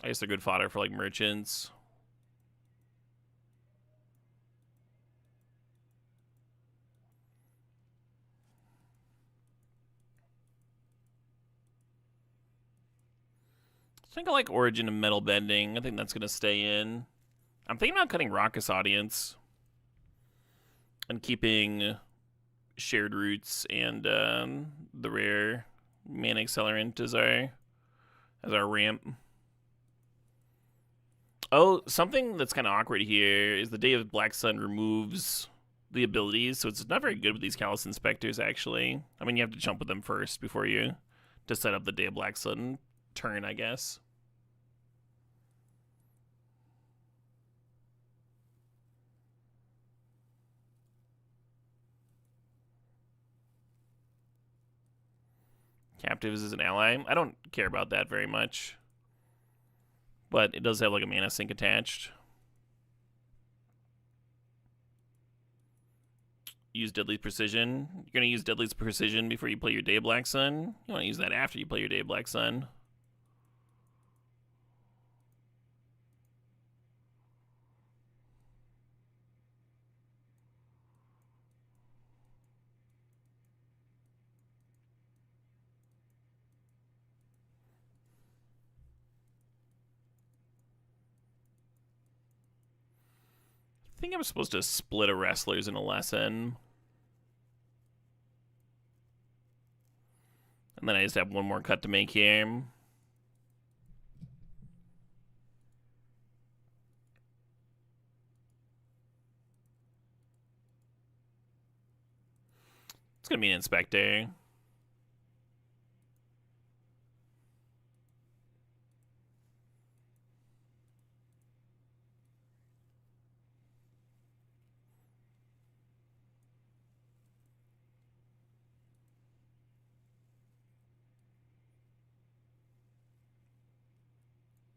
I guess they're good fodder for like merchants. I think I like Origin and Metal Bending. I think that's going to stay in. I'm thinking about cutting Raucous Audience and keeping Shared Roots and the rare Mana Accelerant as our ramp. Oh, something that's kind of awkward here is the Day of Black Sun removes the abilities, so it's not very good with these Callous Inspectors, actually. I mean, you have to jump with them first before you to set up the Day of Black Sun turn, I guess. Captives is an ally. I don't care about that very much. But it does have like a mana sink attached. Use Deadly Precision. You're going to use Deadly Precision before you play your Day of Black Sun. You want to use that after you play your Day of Black Sun. I think I'm supposed to split a Wrestlers in a lesson. And then I just have one more cut to make here. It's going to be an Inspector.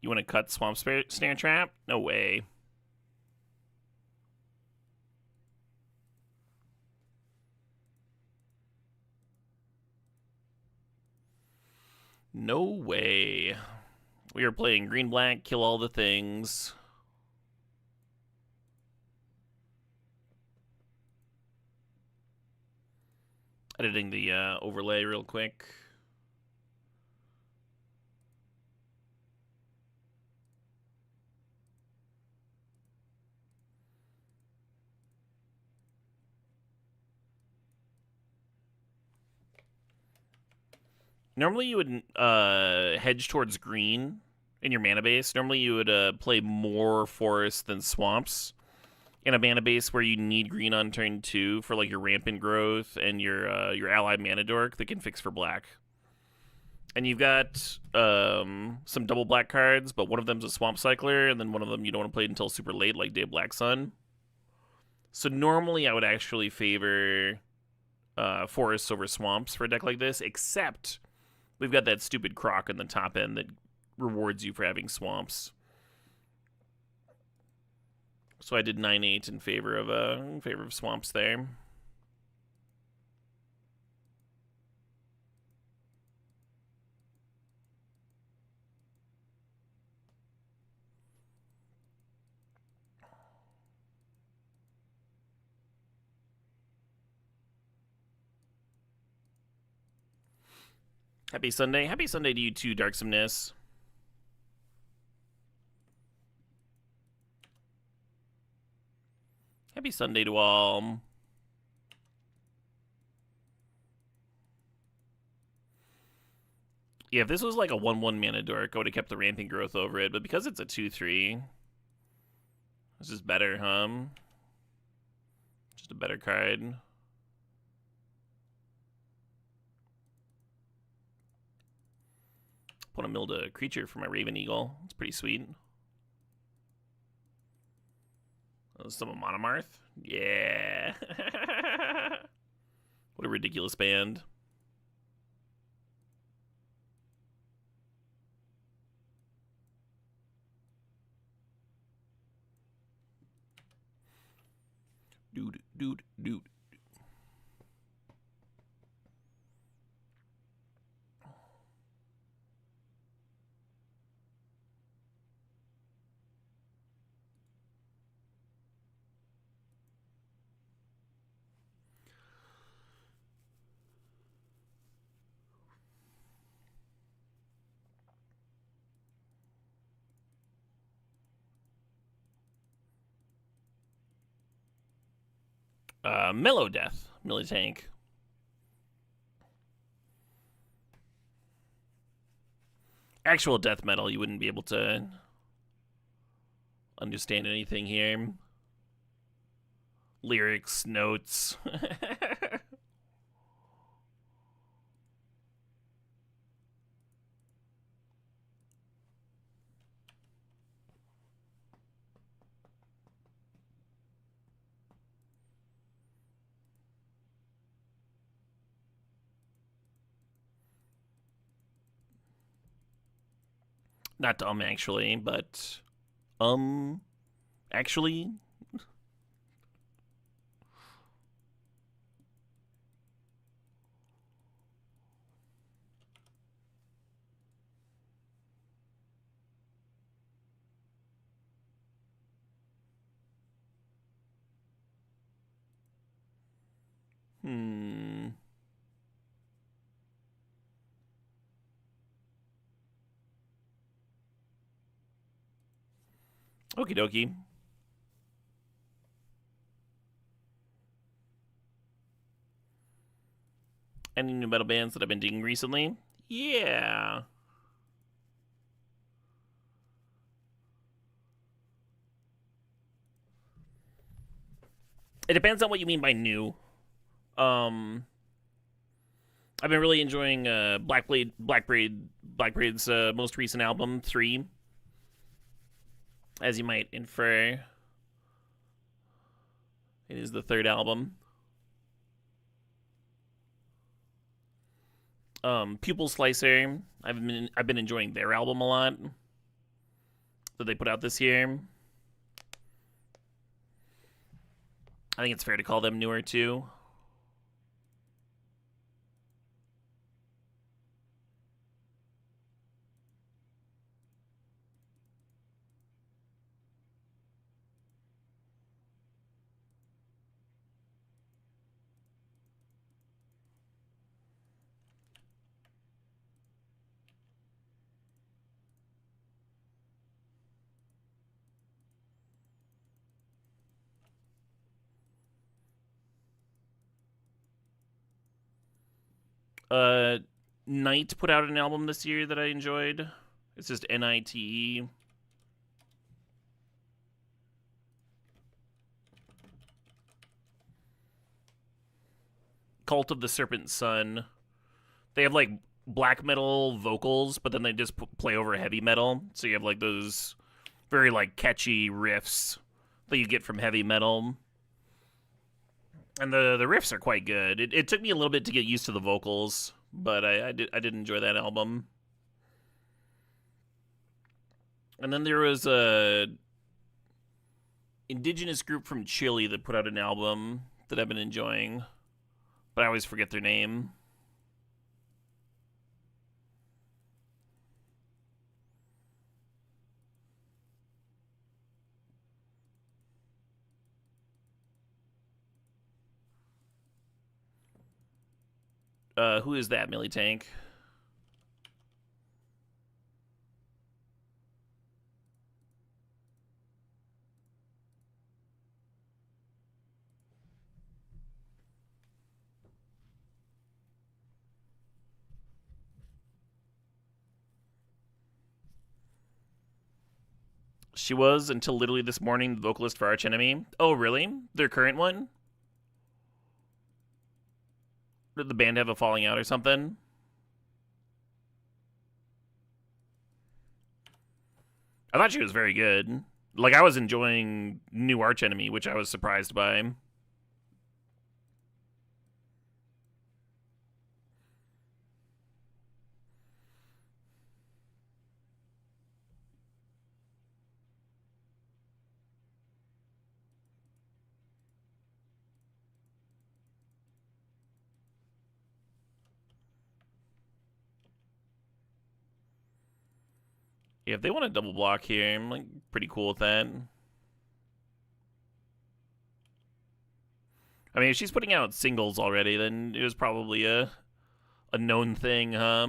You want to cut Swamp Snare Trap? No way. No way. We are playing green-black, kill all the things. Editing the overlay real quick. Normally you would hedge towards green in your mana base. Normally you would play more forests than swamps in a mana base where you need green on turn 2 for like your rampant growth and your ally mana dork that can fix for black. And you've got some double black cards, but one of them's a swamp cycler, and then one of them you don't want to play until super late, like Day of Black Sun. So normally I would actually favor forests over swamps for a deck like this, except we've got that stupid croc in the top end that rewards you for having swamps. So I did 9-8 in favor of swamps there. Happy Sunday. Happy Sunday to you too, Darksomeness. Happy Sunday to all. Yeah, if this was like a 1-1 mana dork, I would have kept the ramping growth over it, but because it's a 2-3, this is better, huh? Just a better card. Want to build a creature for my Raven Eagle. It's pretty sweet. Some of Monomarth? Yeah. What a ridiculous band. Dude. Mellow Death, Militank. Actual death metal, you wouldn't be able to understand anything here. Lyrics, notes. Not dumb, actually, but actually. Okie dokie. Any new metal bands that I've been digging recently? Yeah. It depends on what you mean by new. I've been really enjoying Blackbraid's most recent album, 3. As you might infer, it is the 3rd album. Pupil Slicer, I've been enjoying their album a lot. that they put out this year. I think it's fair to call them newer too. Night put out an album this year that I enjoyed. It's just NITE. Cult of the Serpent Sun. They have like black metal vocals, but then they just play over heavy metal. So you have like those very like catchy riffs that you get from heavy metal. And the riffs are quite good. It took me a little bit to get used to the vocals, but I did enjoy that album. And then there was a indigenous group from Chile that put out an album that I've been enjoying, but I always forget their name. Who is that, Millie Tank? She was, until literally this morning, the vocalist for Arch Enemy. Oh, really? Their current one? Did the band have a falling out or something? I thought she was very good. Like, I was enjoying New Arch Enemy, which I was surprised by. Yeah, if they want a double block here, I'm like pretty cool with that. I mean, if she's putting out singles already, then it was probably a known thing, huh?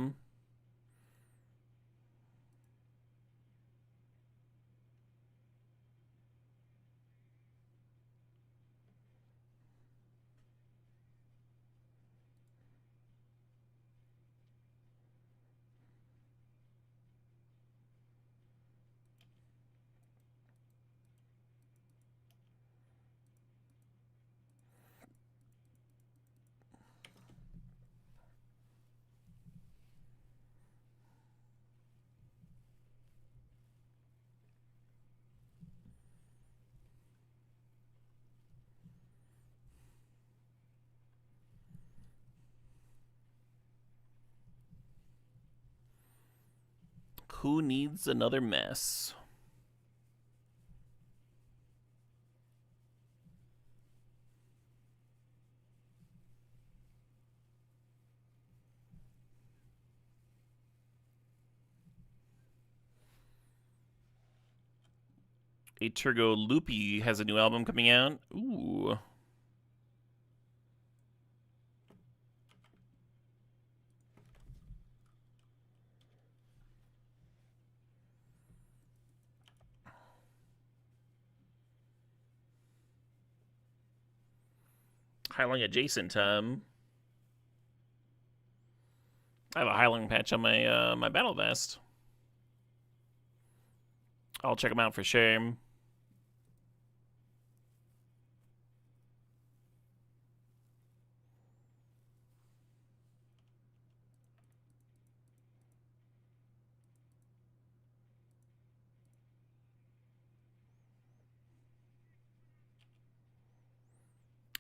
Who needs another mess? A Turgo Loopy has a new album coming out. Ooh. Highline adjacent. I have a Highline patch on my my battle vest. I'll check them out for sure.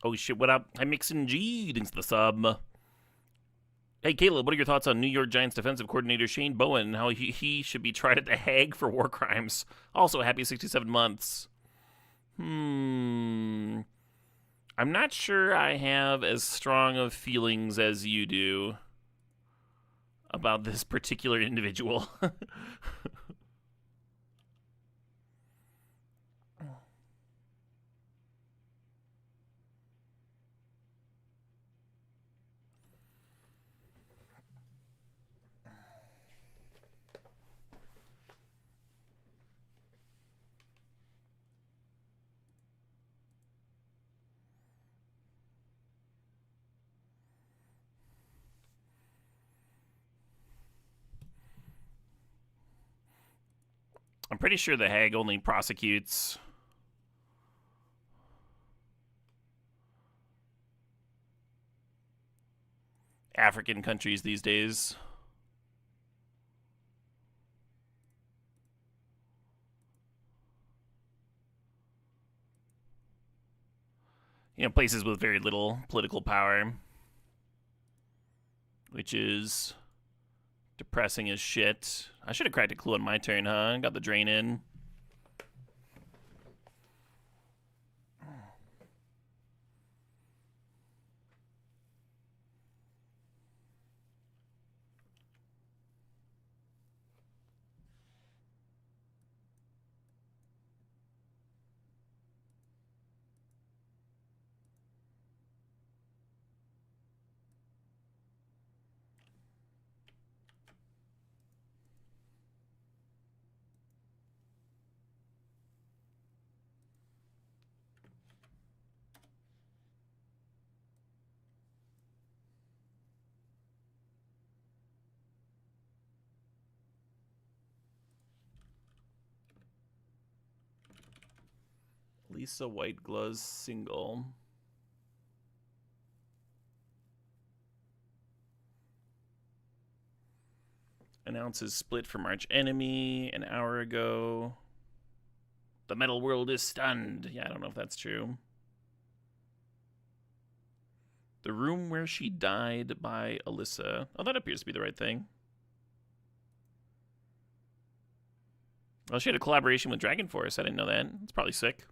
Oh shit, what up? Hi Mixin G, thanks for the sub. Hey, Caleb, what are your thoughts on New York Giants defensive coordinator Shane Bowen and how he should be tried at The Hague for war crimes? Also, happy 67 months. I'm not sure I have as strong of feelings as you do about this particular individual. I'm pretty sure The Hague only prosecutes African countries these days. You know, places with very little political power, which is depressing as shit. I should have cracked a clue on my turn, huh? Got the drain in. Lisa Whitegloves single. Announces split from Arch Enemy an hour ago. The metal world is stunned. Yeah, I don't know if that's true. The room where she died by Alyssa. Oh, that appears to be the right thing. Oh, she had a collaboration with Dragon Force. I didn't know that. It's probably sick.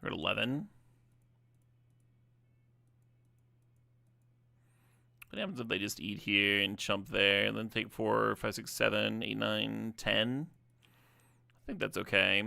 We're at 11. What happens if they just eat here and chump there and then take 4, 5, 6, 7, 8, 9, 10? I think that's okay.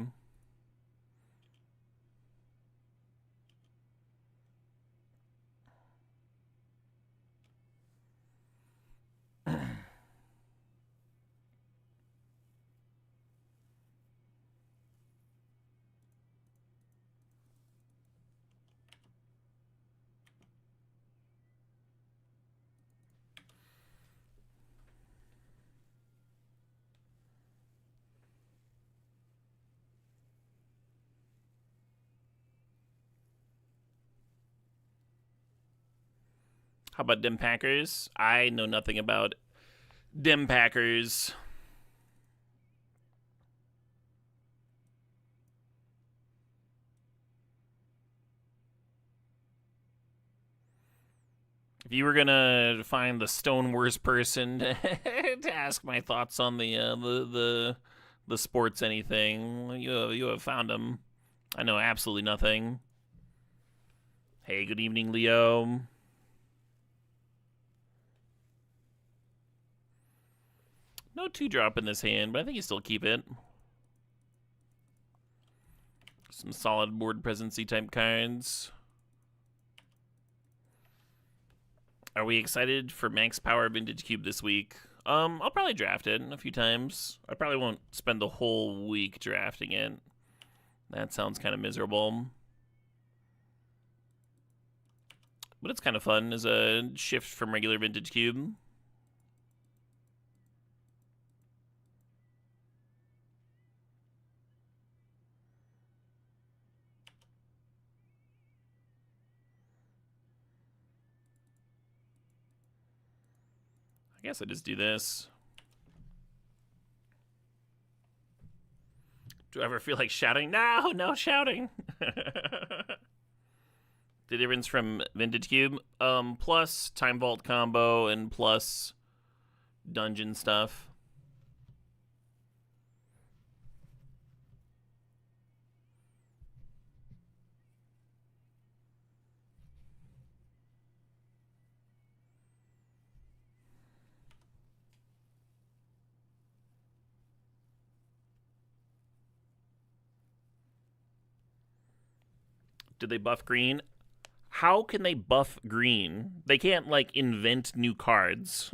How about Dim Packers? I know nothing about Dim Packers. If you were gonna find the stone worst person to ask my thoughts on the sports anything, you have found him. I know absolutely nothing. Hey, good evening, Leo. No 2-drop in this hand, but I think you still keep it. Some solid board presency type cards. Are we excited for Max Power Vintage Cube this week? I'll probably draft it a few times. I probably won't spend the whole week drafting it. That sounds kind of miserable. But it's kind of fun as a shift from regular Vintage Cube. I guess I just do this. Do I ever feel like shouting? No, no shouting. The difference from Vintage Cube, plus Time Vault combo and plus dungeon stuff. Did they buff green? How can they buff green? They can't, like, invent new cards.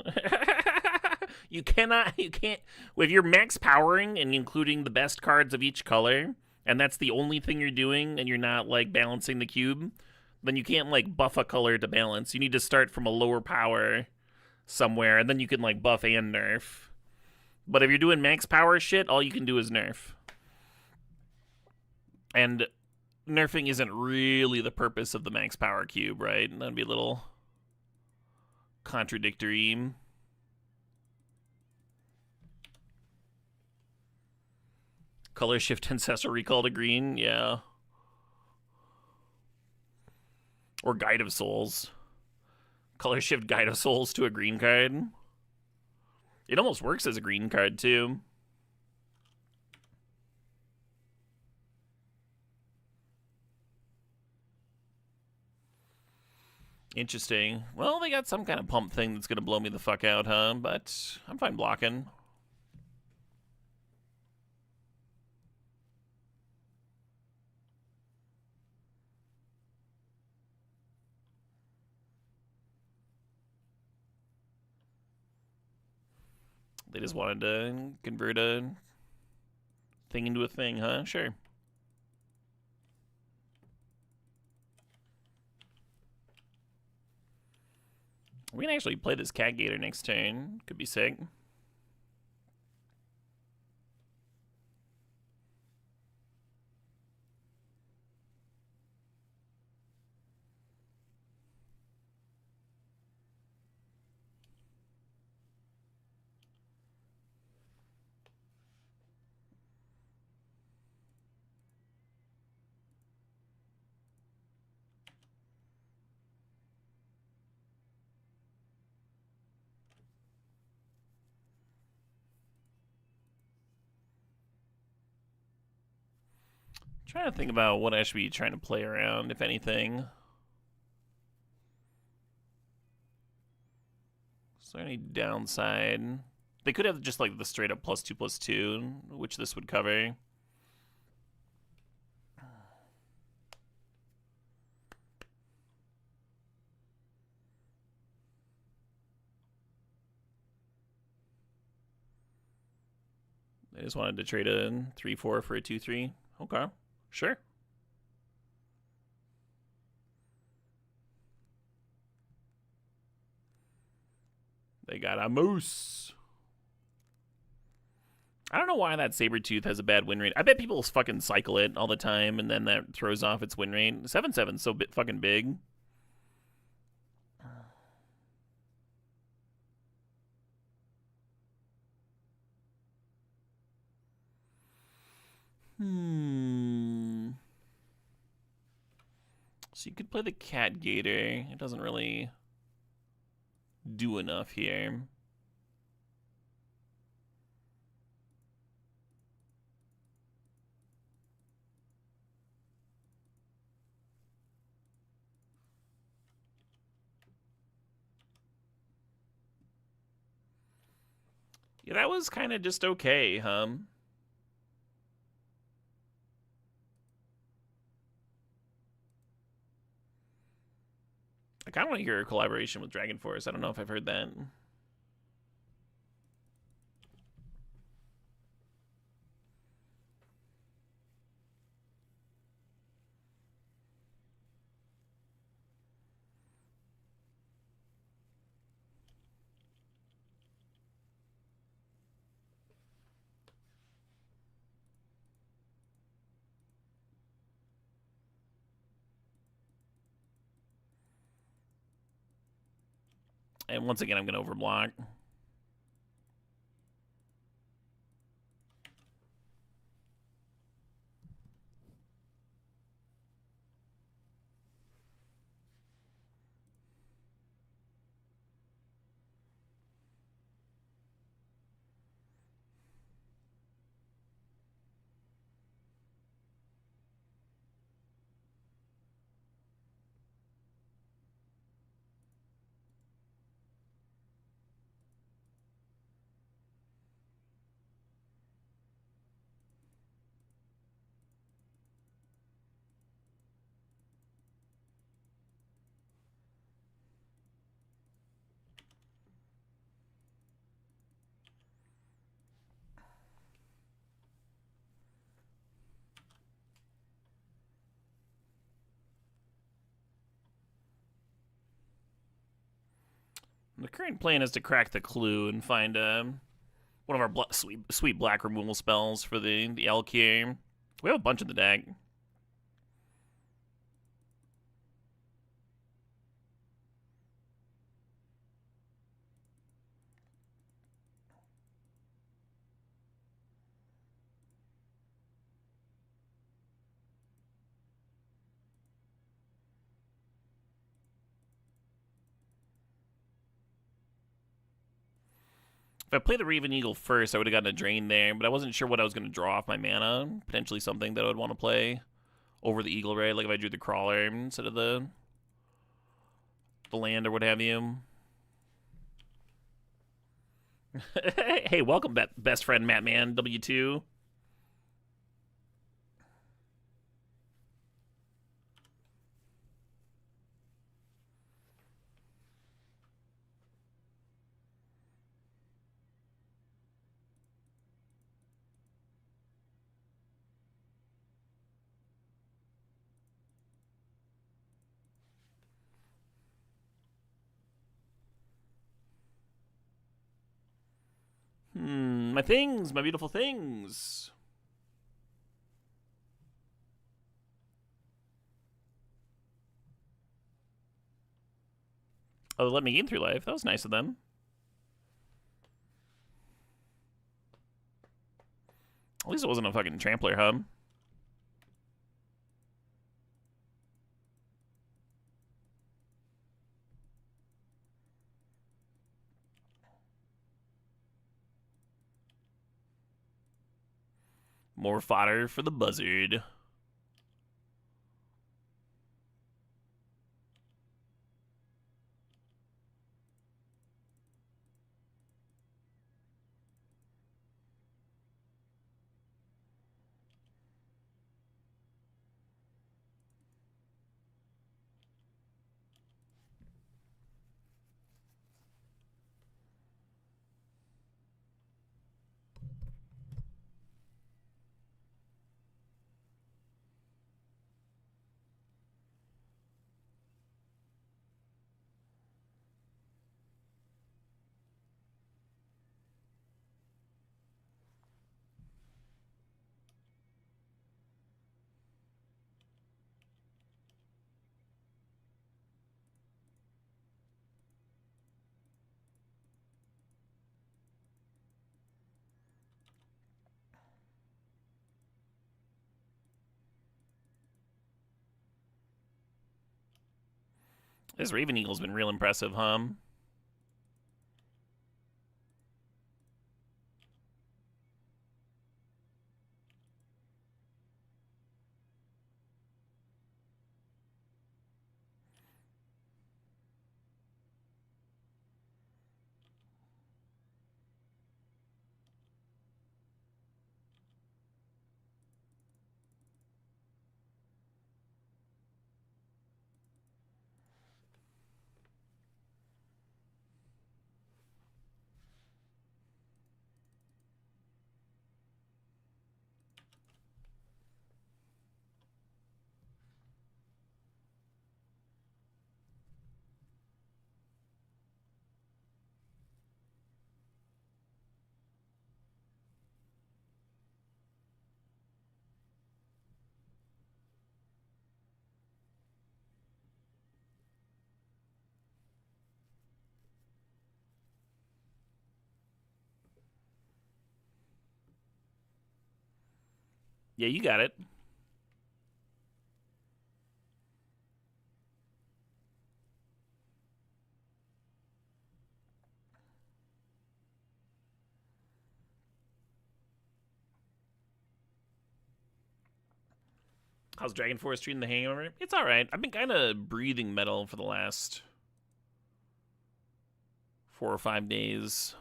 You can't, if you're max powering and including the best cards of each color, and that's the only thing you're doing, and you're not, like, balancing the cube, then you can't, like, buff a color to balance. You need to start from a lower power somewhere, and then you can, like, buff and nerf. But if you're doing max power shit, all you can do is nerf. And nerfing isn't really the purpose of the max power cube, right? That'd be a little contradictory. Color shift Ancestral Recall to green, yeah. Or Guide of Souls. Color shift Guide of Souls to a green card. It almost works as a green card, too. Interesting. Well, they got some kind of pump thing that's going to blow me the fuck out, huh? But I'm fine blocking. They just wanted to convert a thing into a thing, huh? Sure. We can actually play this Cat Gator next turn. Could be sick. Trying to think about what I should be trying to play around, if anything. Is there any downside? They could have just like the straight up +2/+2, which this would cover. They just wanted to trade a 3/4 for a 2/3. Okay, sure. They got a moose. I don't know why that Sabretooth has a bad win rate. I bet people fucking cycle it all the time, and then that throws off its win rate. 7/7's so fucking big. So you could play the Cat Gator. It doesn't really do enough here. Yeah, that was kind of just okay, huh? I kind of want to hear a collaboration with Dragon Force. I don't know if I've heard that. And once again, I'm going to overblock. The current plan is to crack the clue and find one of our sweet black removal spells for the LQ. We have a bunch in the deck. If I played the Raven Eagle first, I would have gotten a Drain there, but I wasn't sure what I was going to draw off my mana. Potentially something that I would want to play over the Eagle Ray, like if I drew the Crawler instead of the land or what have you. Hey, welcome, best friend Mattman W2. My things, my beautiful things. Oh, they let me gain 3 life. That was nice of them. At least it wasn't a fucking trampler hub. More fodder for the buzzard. This Raven Eagle's been real impressive, huh? Yeah, you got it. How's Dragon Force treating the hangover? It's all right. I've been kind of breathing metal for the last 4 or 5 days.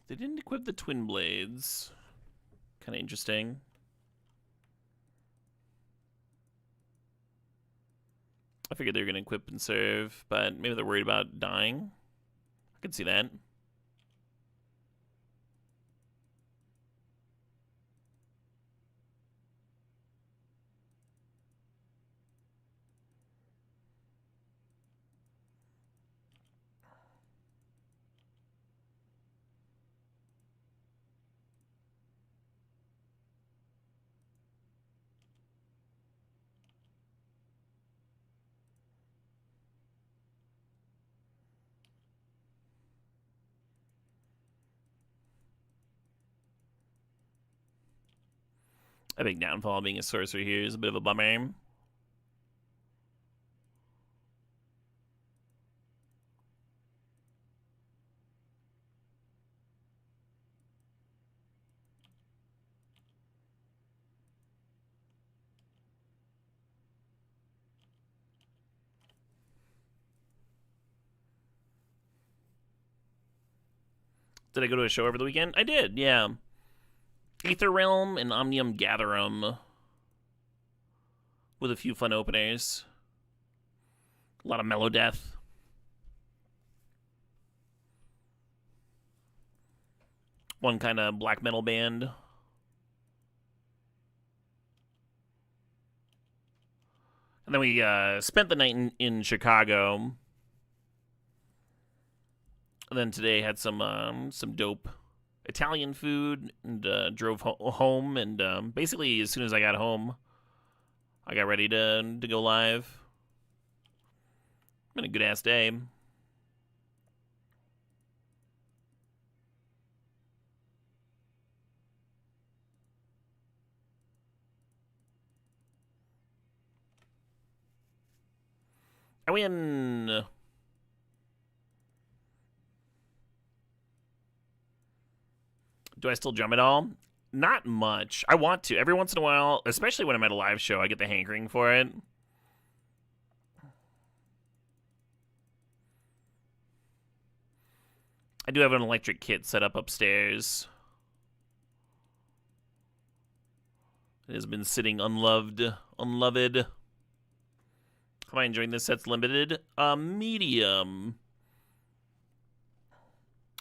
They didn't equip the twin blades. Kind of interesting. I figured they were going to equip and serve, but maybe they're worried about dying. I could see that. I think Downfall being a sorcerer here is a bit of a bummer. Did I go to a show over the weekend? I did, yeah. Aether Realm and Omnium Gatherum with a few fun openers. A lot of mellow death. One kind of black metal band. And then we spent the night in Chicago. And then today had some dope Italian food and drove home. And basically, as soon as I got home, I got ready to go live. Been a good ass day. I win. Do I still drum at all? Not much. I want to. Every once in a while, especially when I'm at a live show, I get the hankering for it. I do have an electric kit set up upstairs. It has been sitting unloved. How am I enjoying this? Set's limited. Medium.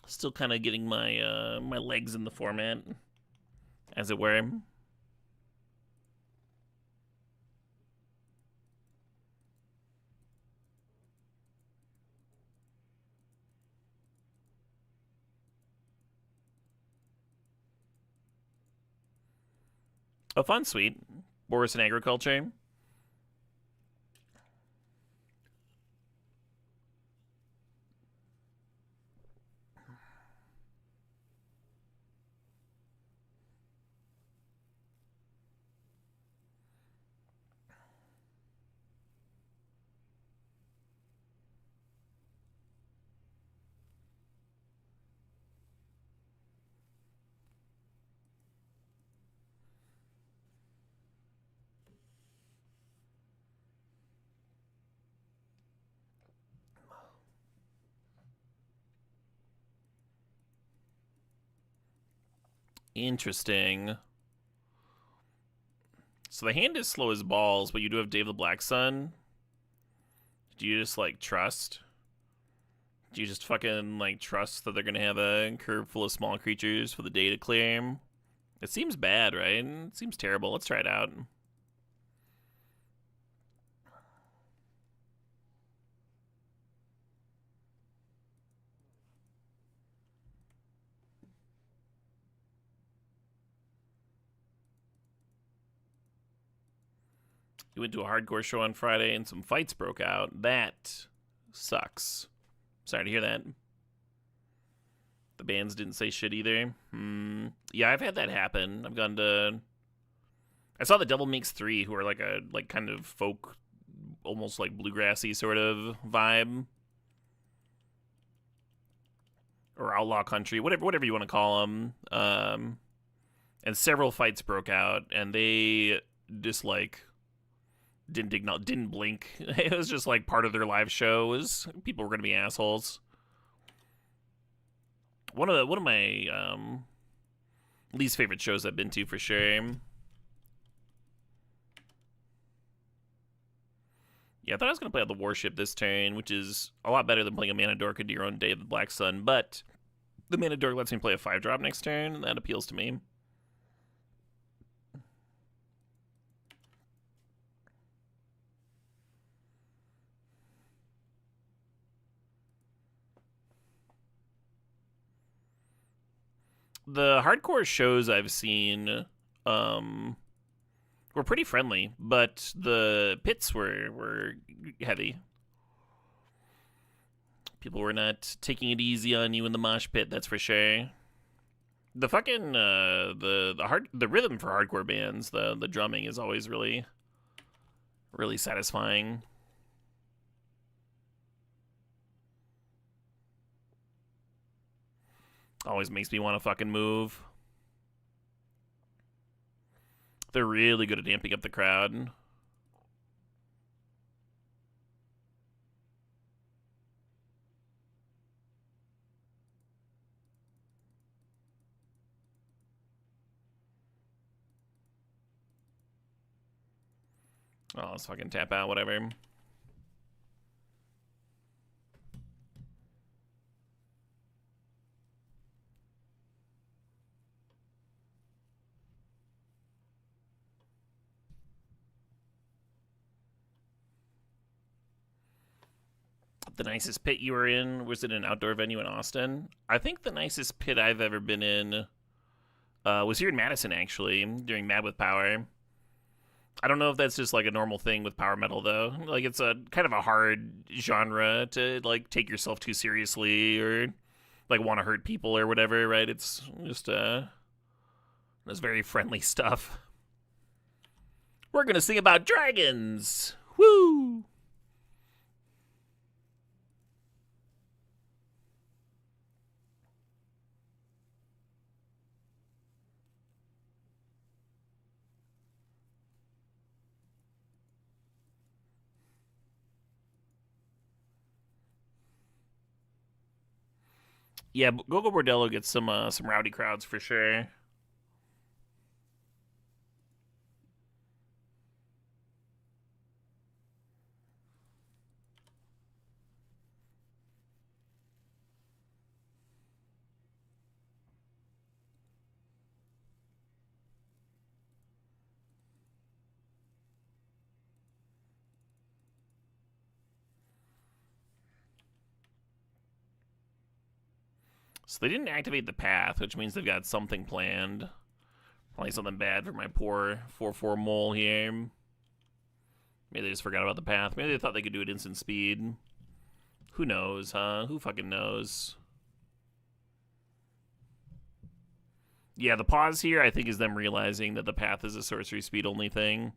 Still kind of getting my my legs in the format, as it were. A fun suite. Boris and Agriculture. Interesting. So the hand is slow as balls, but you do have Dave the Black Sun. Do you just like trust? Do you just fucking like trust that they're gonna have a curve full of small creatures for the day to clear? It seems bad, right? It seems terrible. Let's try it out. You went to a hardcore show on Friday and some fights broke out. That sucks. Sorry to hear that. The bands didn't say shit either. Yeah, I've had that happen. I've gone to... I saw the Devil Makes 3, who are like a kind of folk, almost like bluegrassy sort of vibe. Or outlaw country, whatever you want to call them. And several fights broke out, and they just like didn't blink. It was just like part of their live show was people were gonna be assholes. One of my least favorite shows I've been to for sure. Yeah, I thought I was gonna play out the Warship this turn, which is a lot better than playing a Mana Dork into your own Day of the Black Sun, but the Mana Dork lets me play a 5-drop next turn, and that appeals to me. The hardcore shows I've seen were pretty friendly, but the pits were heavy. People were not taking it easy on you in the mosh pit, that's for sure. The fucking the rhythm for hardcore bands, the drumming is always really satisfying. Always makes me want to fucking move. They're really good at amping up the crowd. Oh, let's fucking tap out, whatever. The nicest pit you were in, was it an outdoor venue in Austin? I think the nicest pit I've ever been in was here in Madison, actually, during Mad with Power. I don't know if that's just like a normal thing with power metal, though. Like, it's a kind of a hard genre to like take yourself too seriously or like want to hurt people or whatever, right? It's just it's very friendly stuff. We're gonna sing about dragons. Woo! Yeah, Gogo Bordello gets some rowdy crowds for sure. So they didn't activate the path, which means they've got something planned. Probably something bad for my poor 4/4 mole here. Maybe they just forgot about the path. Maybe they thought they could do it instant speed. Who knows, huh? Who fucking knows? Yeah, the pause here, I think, is them realizing that the path is a sorcery speed only thing.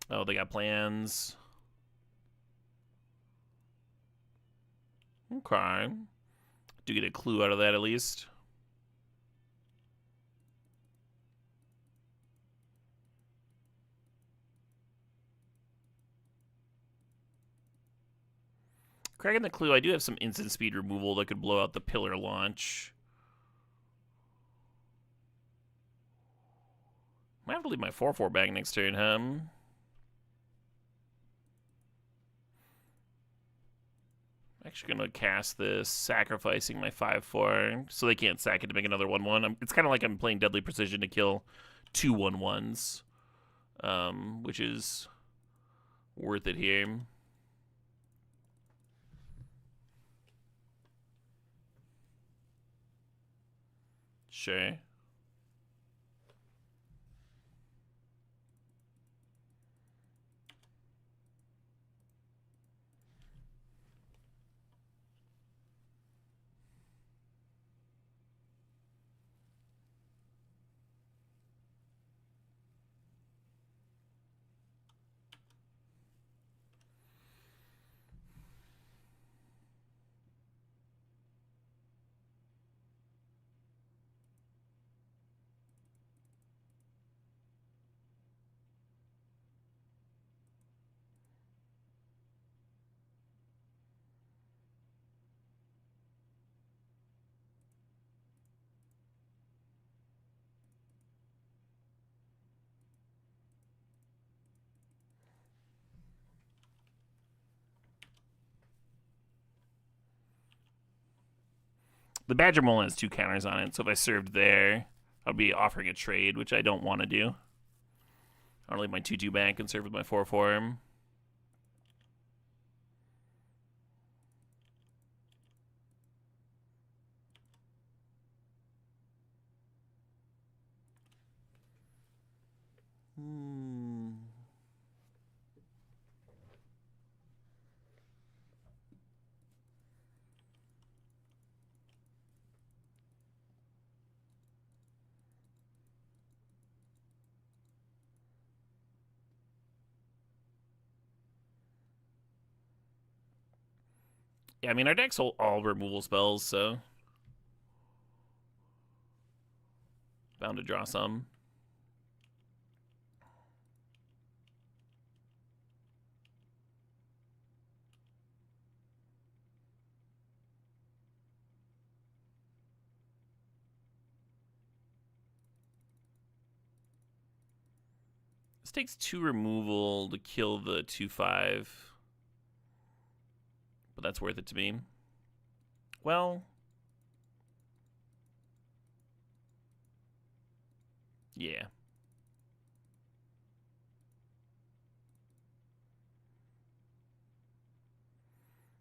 Oh, they got plans. Okay. Do get a clue out of that at least. Cracking the clue, I do have some instant speed removal that could blow out the pillar launch. Might have to leave my 4/4 back next turn, huh? Actually gonna cast this, sacrificing my 5/4, so they can't sack it to make another 1/1. It's kind of like I'm playing Deadly Precision to kill 2 1/1s, which is worth it here. Sure. The Badger Mole has 2 counters on it, so if I served there, I'd be offering a trade, which I don't want to do. I'll leave my 2/2 back and serve with my 4/4. Yeah, I mean, our deck's all removal spells, so bound to draw some. This takes 2 removal to kill the 2/5, but that's worth it to me. Well, yeah.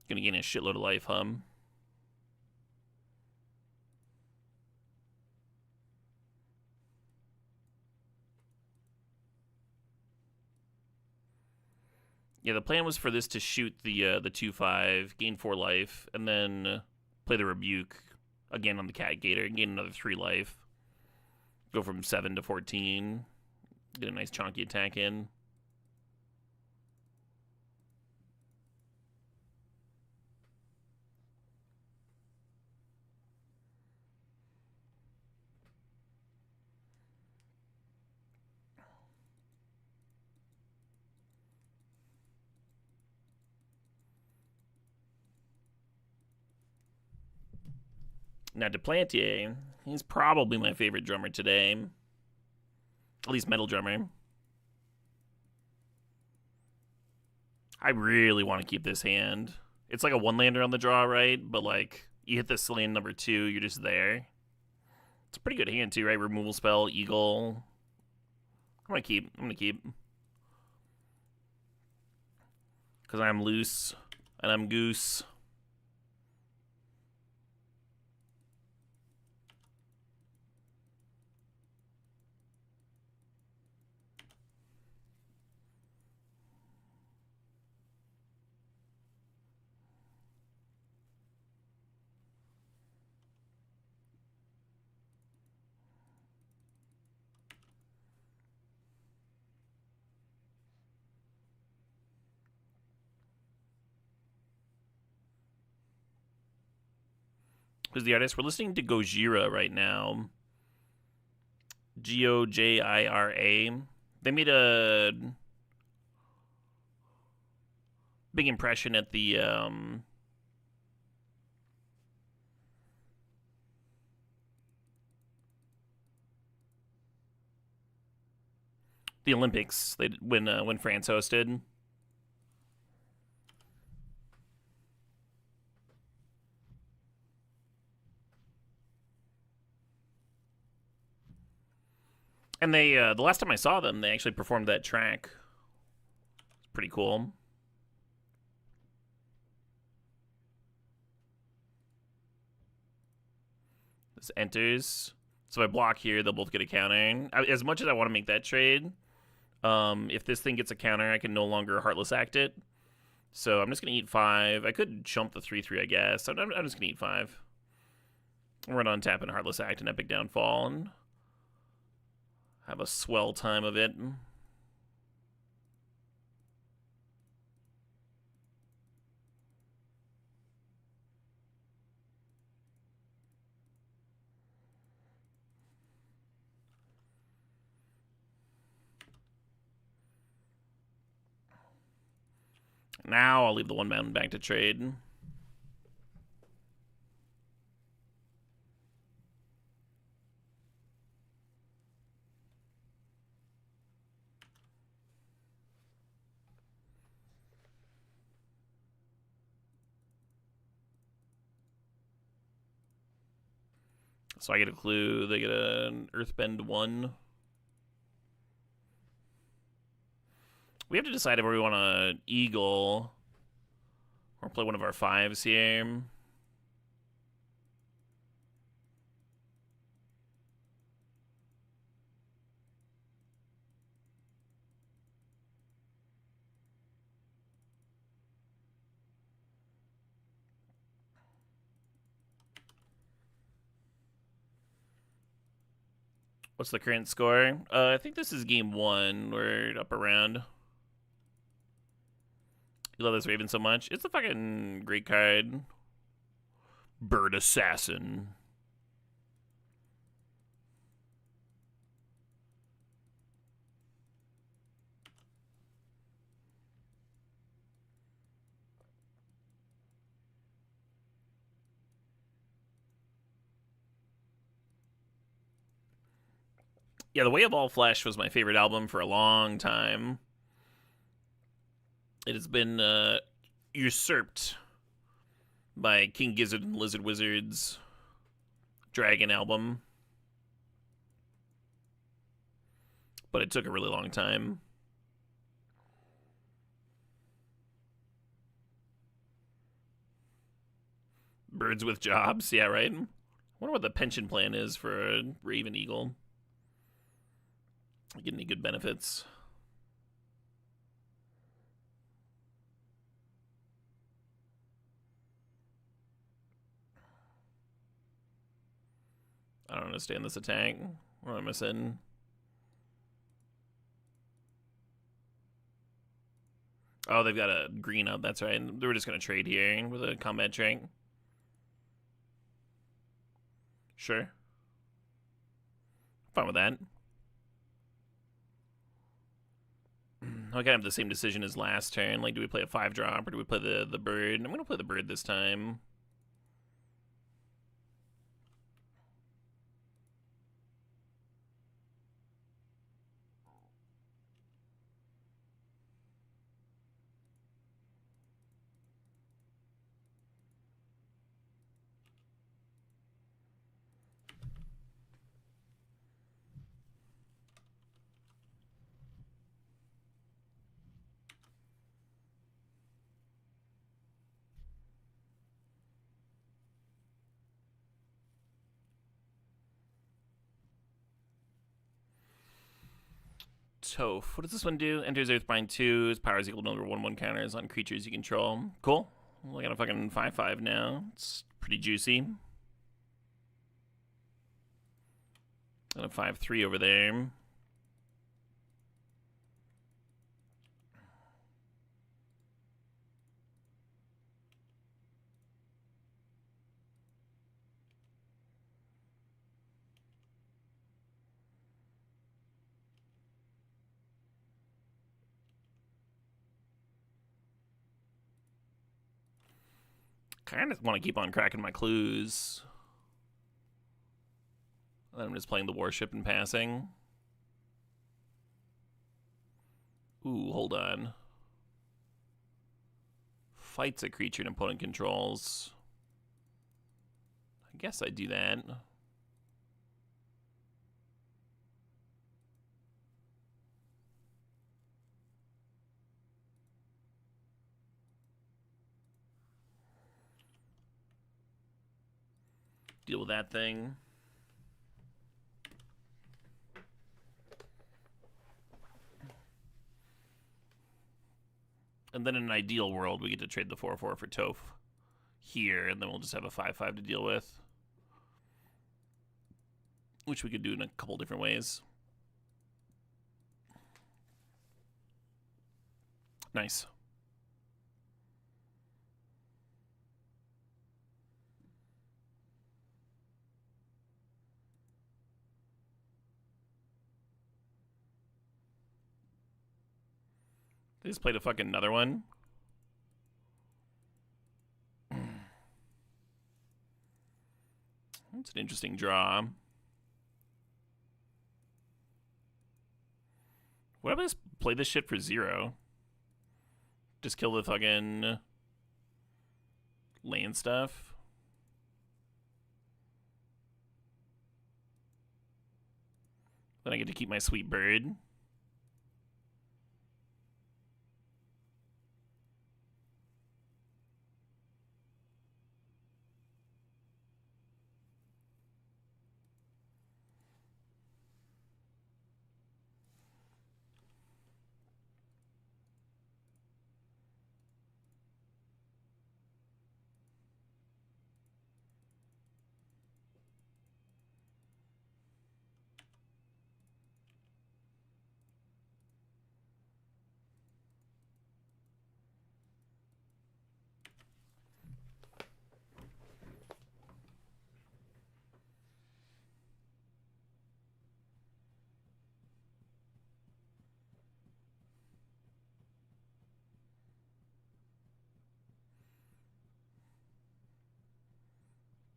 Gonna gain a shitload of life, hum. Yeah, the plan was for this to shoot the 2/5, gain 4 life, and then play the Rebuke again on the Cat Gator and gain another 3 life. Go from 7 to 14. Get a nice chunky attack in. Now, Duplantier, he's probably my favorite drummer today. At least metal drummer. I really want to keep this hand. It's like a 1-lander on the draw, right? But, like, you hit this land number 2, you're just there. It's a pretty good hand, too, right? Removal spell, Eagle. I'm gonna keep. Because I'm loose, and I'm goose. Who's the artist? We're listening to Gojira right now. Gojira. They made a big impression at the The Olympics. They when France hosted. And they the last time I saw them, they actually performed that track. It's pretty cool. This enters. So if I block here, they'll both get a counter. As much as I want to make that trade, if this thing gets a counter, I can no longer Heartless Act it. So I'm just going to eat 5. I could jump the 3/3, I guess. I'm just going to eat 5. Run on tap and Heartless Act and Epic Downfall and have a swell time of it. Now I'll leave the 1 mountain back to trade. So I get a clue. They get an Earthbend 1. We have to decide if we want to Eagle or play one of our 5s here. What's the current score? I think this is game 1. We're up around. You love this Raven so much. It's a fucking great card. Bird Assassin. Yeah, The Way of All Flesh was my favorite album for a long time. It has been usurped by King Gizzard and Lizard Wizard's Dragon album. But it took a really long time. Birds with jobs, yeah, right? I wonder what the pension plan is for a Raven Eagle. Get any good benefits? I don't understand this attack. What am I missing? Oh, they've got a green up. That's right. They were just going to trade here with a combat trait. Sure. Fine with that. I kind of have the same decision as last turn. Like, do we play a 5-drop or do we play the bird? I'm going to play the bird this time. Toph. What does this one do? Enters Earthbind 2. Its power is equal to number 1/1 counters on creatures you control. Cool. Well, I got a fucking 5/5 now. It's pretty juicy. And a 5/3 over there. Kind of want to keep on cracking my clues. I'm just playing the warship and passing. Ooh, hold on. Fights a creature an opponent controls. I guess I do that. Deal with that thing. And then in an ideal world, we get to trade the 4/4 for Toph here, and then we'll just have a 5/5 to deal with. Which we could do in a couple different ways. Nice. They just played a fucking another one. That's an interesting draw. What if I just play this shit for 0? Just kill the fucking land stuff. Then I get to keep my sweet bird.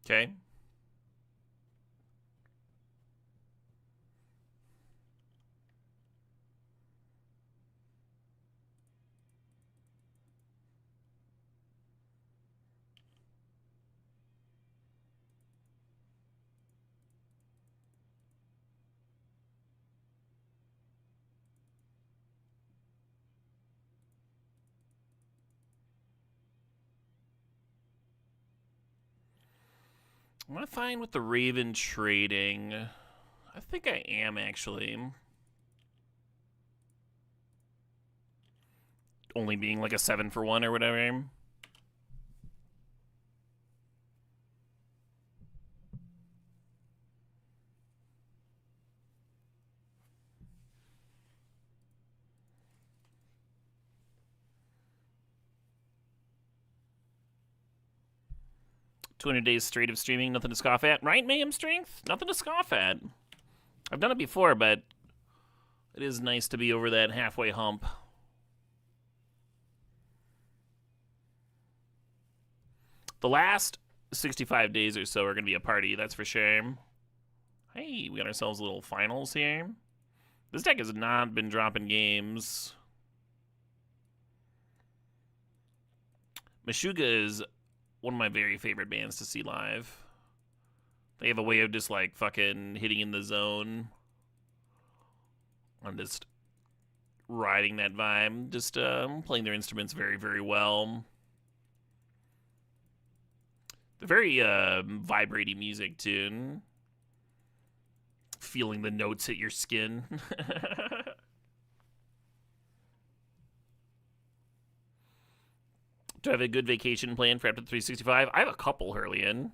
Okay. I'm gonna find with the Raven trading. I think I am actually. Only being like a 7-for-1 or whatever. $200 days straight of streaming, nothing to scoff at. Right, Mayhem Strength? Nothing to scoff at. I've done it before, but it is nice to be over that halfway hump. The last 65 days or so are going to be a party, that's for sure. Hey, we got ourselves a little finals here. This deck has not been dropping games. Meshuggah is one of my very favorite bands to see live. They have a way of just like fucking hitting in the zone. I'm just riding that vibe. Just playing their instruments very, very well. They're very vibrating music too. Feeling the notes hit your skin. Do I have a good vacation plan for after the 365? I have a couple, Hurlian.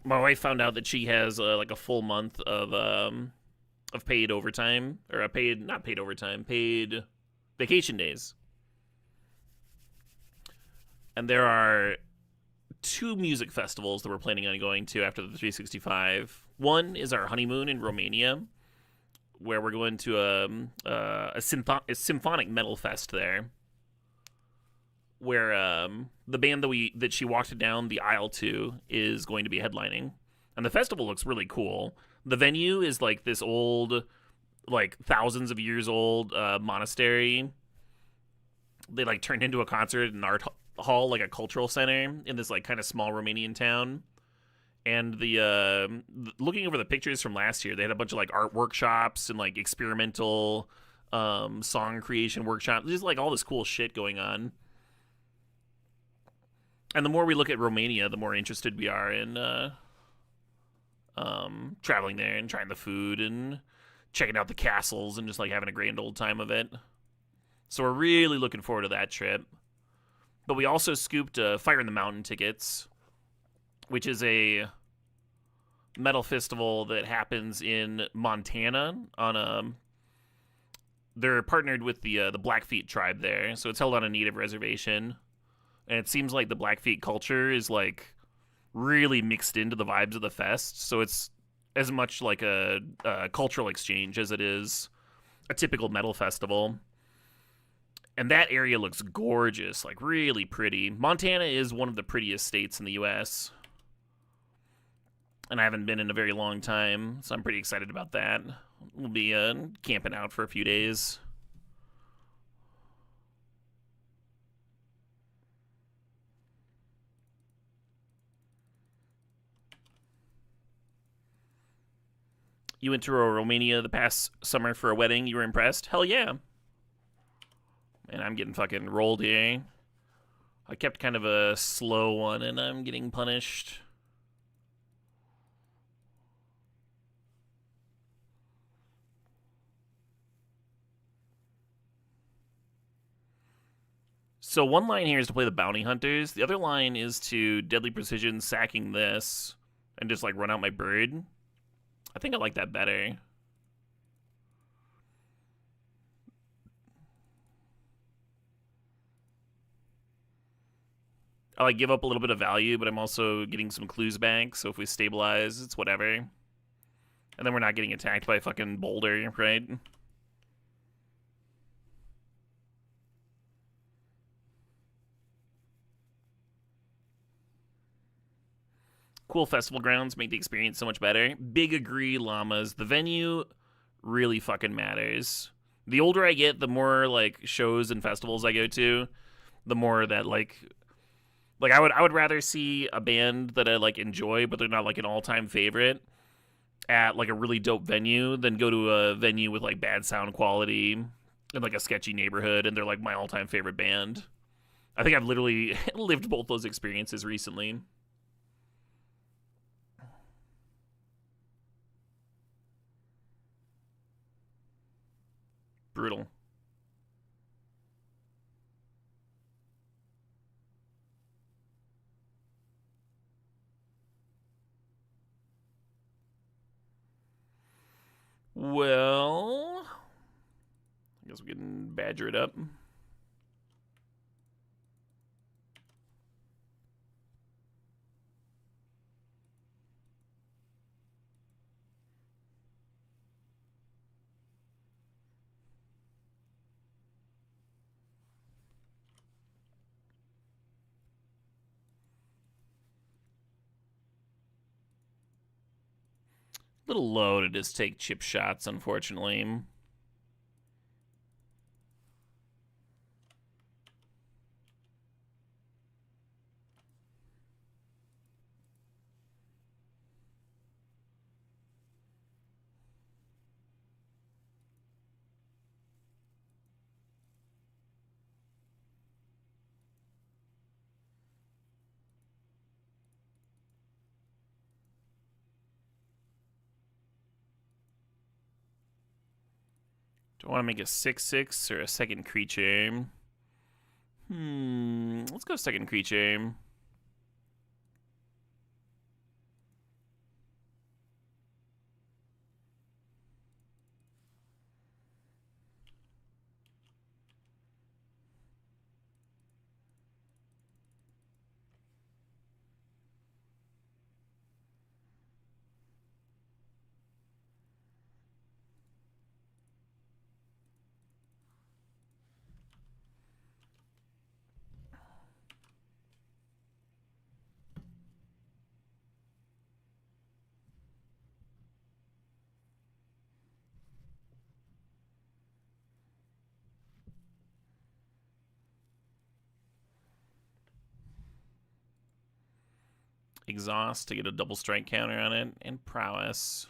My wife found out that she has like a full month of paid overtime, or a paid, not paid overtime, paid vacation days. And there are 2 music festivals that we're planning on going to after the 365. One is our honeymoon in Romania, where we're going to a symphonic metal fest there, where the band that she walked down the aisle to is going to be headlining, and the festival looks really cool. The venue is like this old, like thousands of years old monastery. They like turned into a concert and art hall, like a cultural center in this like kind of small Romanian town. And the looking over the pictures from last year, they had a bunch of like art workshops and like experimental song creation workshops. Just like all this cool shit going on. And the more we look at Romania, the more interested we are in traveling there and trying the food and checking out the castles and just like having a grand old time of it. So we're really looking forward to that trip. But we also scooped Fire in the Mountain tickets, which is a metal festival that happens in Montana on a. They're partnered with the Blackfeet tribe there, so it's held on a native reservation, and it seems like the Blackfeet culture is like really mixed into the vibes of the fest. So it's as much like a cultural exchange as it is a typical metal festival. And that area looks gorgeous, like really pretty. Montana is one of the prettiest states in the U.S. And I haven't been in a very long time, so I'm pretty excited about that. We'll be camping out for a few days. You went to Romania the past summer for a wedding. You were impressed? Hell yeah. And I'm getting fucking rolled here. I kept kind of a slow one, and I'm getting punished. So one line here is to play the bounty hunters. The other line is to deadly precision sacking this and just like run out my bird. I think I like that better. I like give up a little bit of value, but I'm also getting some clues back. So if we stabilize, it's whatever. And then we're not getting attacked by a fucking boulder, right? Cool festival grounds make the experience so much better. Big agree, llamas. The venue really fucking matters. The older I get, the more like shows and festivals I go to, the more that like I would rather see a band that I like enjoy, but they're not like an all time favorite at like a really dope venue than go to a venue with like bad sound quality in like a sketchy neighborhood and they're like my all time favorite band. I think I've literally lived both those experiences recently. Brutal. Well, I guess we can badger it up. Little low to just take chip shots, unfortunately. Do I want to make a 6/6 or a second creature? Let's go second creature. Exhaust to get a double strike counter on it, and Prowess.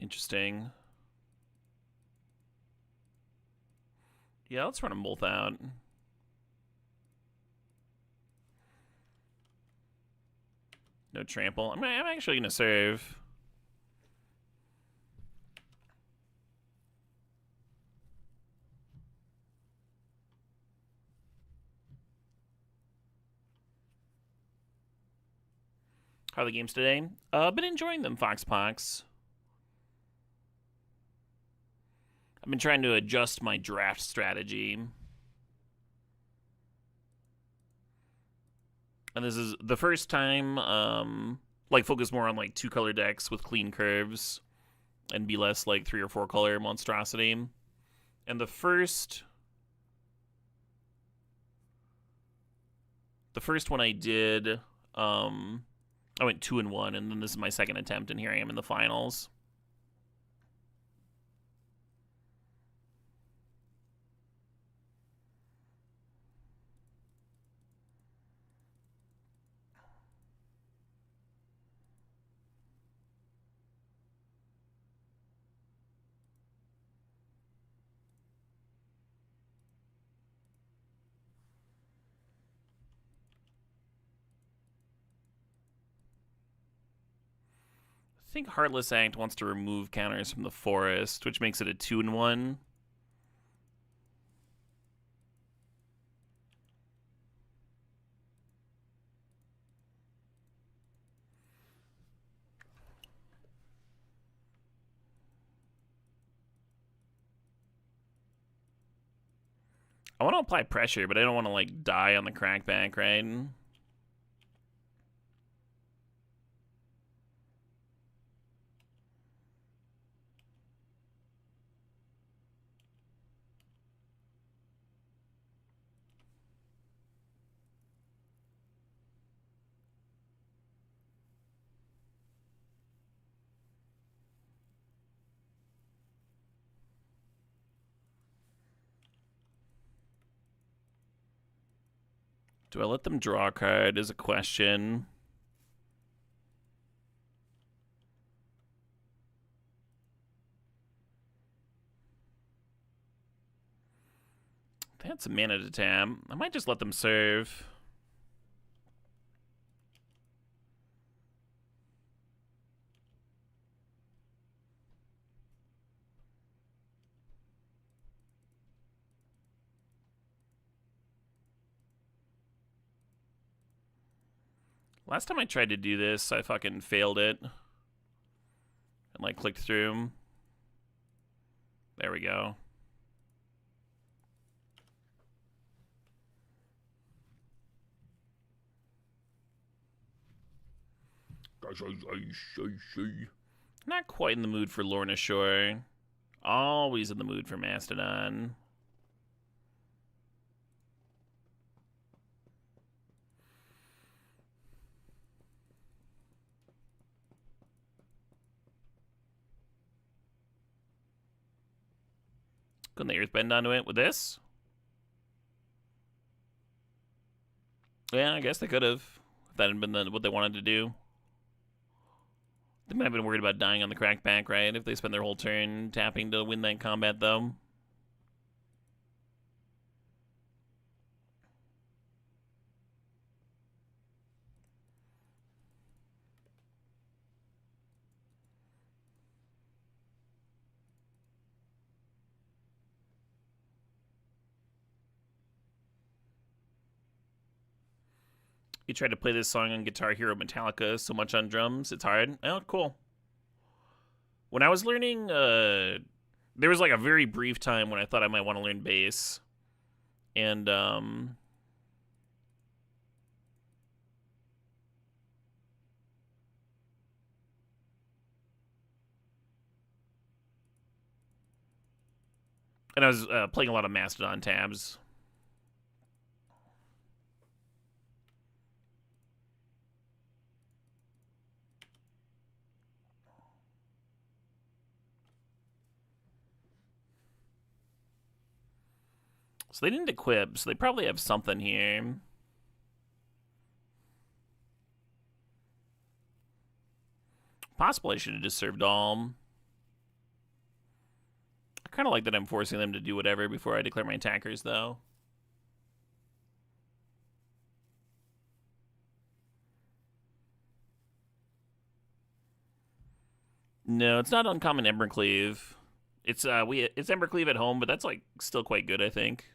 Interesting. Yeah, let's run them both out. No trample. I'm actually going to serve. How are the games today? Been enjoying them, Foxpox. I've been trying to adjust my draft strategy. And this is the first time, like, focus more on, like, 2-color decks with clean curves and be less, like, 3 or 4-color monstrosity. And the first one I did, I went 2-1, and then this is my second attempt, and here I am in the finals. I think Heartless Act wants to remove counters from the forest, which makes it a 2-1. I want to apply pressure, but I don't want to, like, die on the crackback, right? Do I let them draw a card is a question. They had some mana to tap. I might just let them serve. Last time I tried to do this, I fucking failed it. And, like, clicked through. There we go. Not quite in the mood for Lorna Shore. Always in the mood for Mastodon. Couldn't they earthbend onto it with this? Yeah, I guess they could have. If that had been what they wanted to do. They might have been worried about dying on the crackback, right? If they spend their whole turn tapping to win that combat, though. You tried to play this song on Guitar Hero Metallica so much on drums, it's hard. Oh, cool. When I was learning, there was like a very brief time when I thought I might want to learn bass. And, And I was playing a lot of Mastodon tabs. So they didn't equip, so they probably have something here. Possible I should have just served all. I kind of like that I'm forcing them to do whatever before I declare my attackers, though. No, it's not uncommon Embercleave. It's it's Embercleave at home, but that's like still quite good, I think.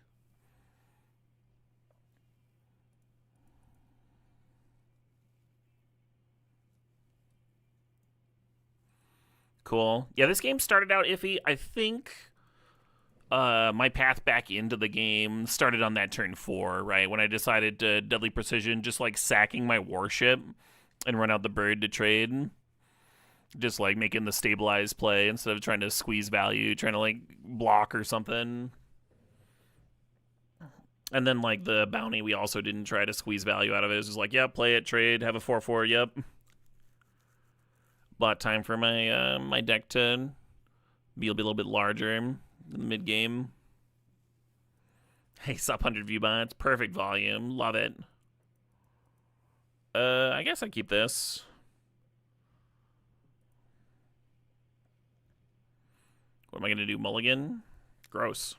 Cool. Yeah, this game started out iffy. I think my path back into the game started on that turn 4, right? When I decided to Deadly Precision, just like sacking my warship and run out the bird to trade. Just like making the stabilized play instead of trying to squeeze value, trying to like block or something. And then like the bounty, we also didn't try to squeeze value out of it. It was just like, yep, play it, trade, have a 4/4, yep. Bought time for my my deck to be a little bit larger in the mid game. Hey, sub 100 view bots, perfect volume, love it. I guess I keep this. What am I gonna do? Mulligan? Gross.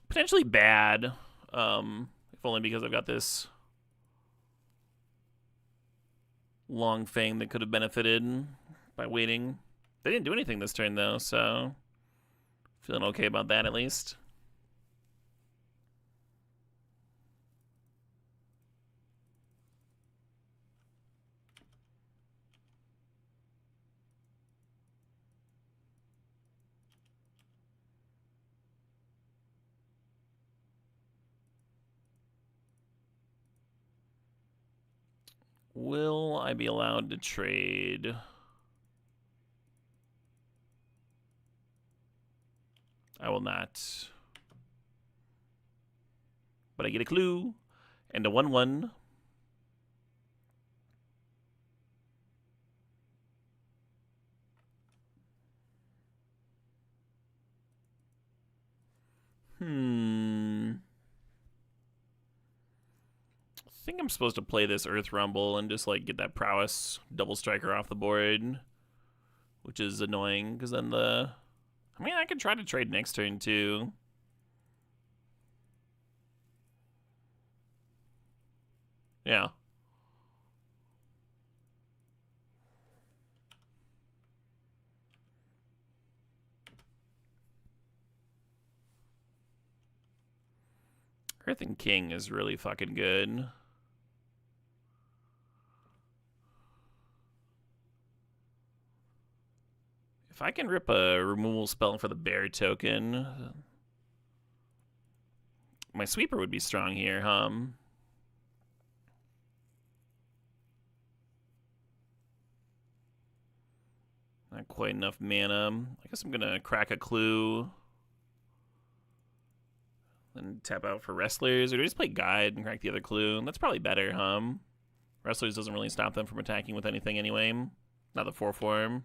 Potentially bad, if only because I've got this Long Fang that could have benefited by waiting. They didn't do anything this turn, though, so feeling okay about that at least. Will I be allowed to trade? I will not. But I get a clue and a 1/1. I think I'm supposed to play this Earth Rumble and just like get that prowess double striker off the board, which is annoying because then I mean, I could try to trade next turn too. Yeah. Earthen King is really fucking good. If I can rip a removal spell for the bear token, my sweeper would be strong here, huh? Not quite enough mana. I guess I'm gonna crack a clue. Then tap out for wrestlers, or do I just play guide and crack the other clue? That's probably better, huh? Wrestlers doesn't really stop them from attacking with anything anyway. Not the 4/4.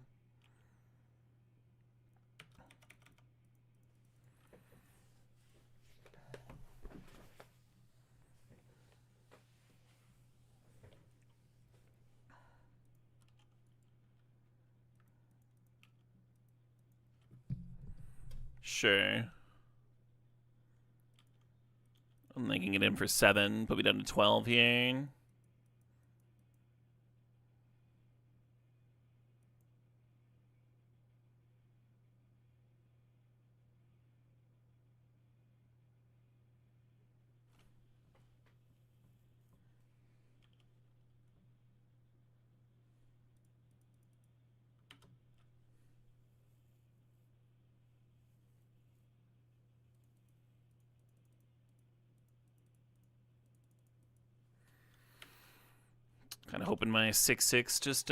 Sure. I'm making it in for 7. Put me down to 12 here. Kind of hoping my 6/6 just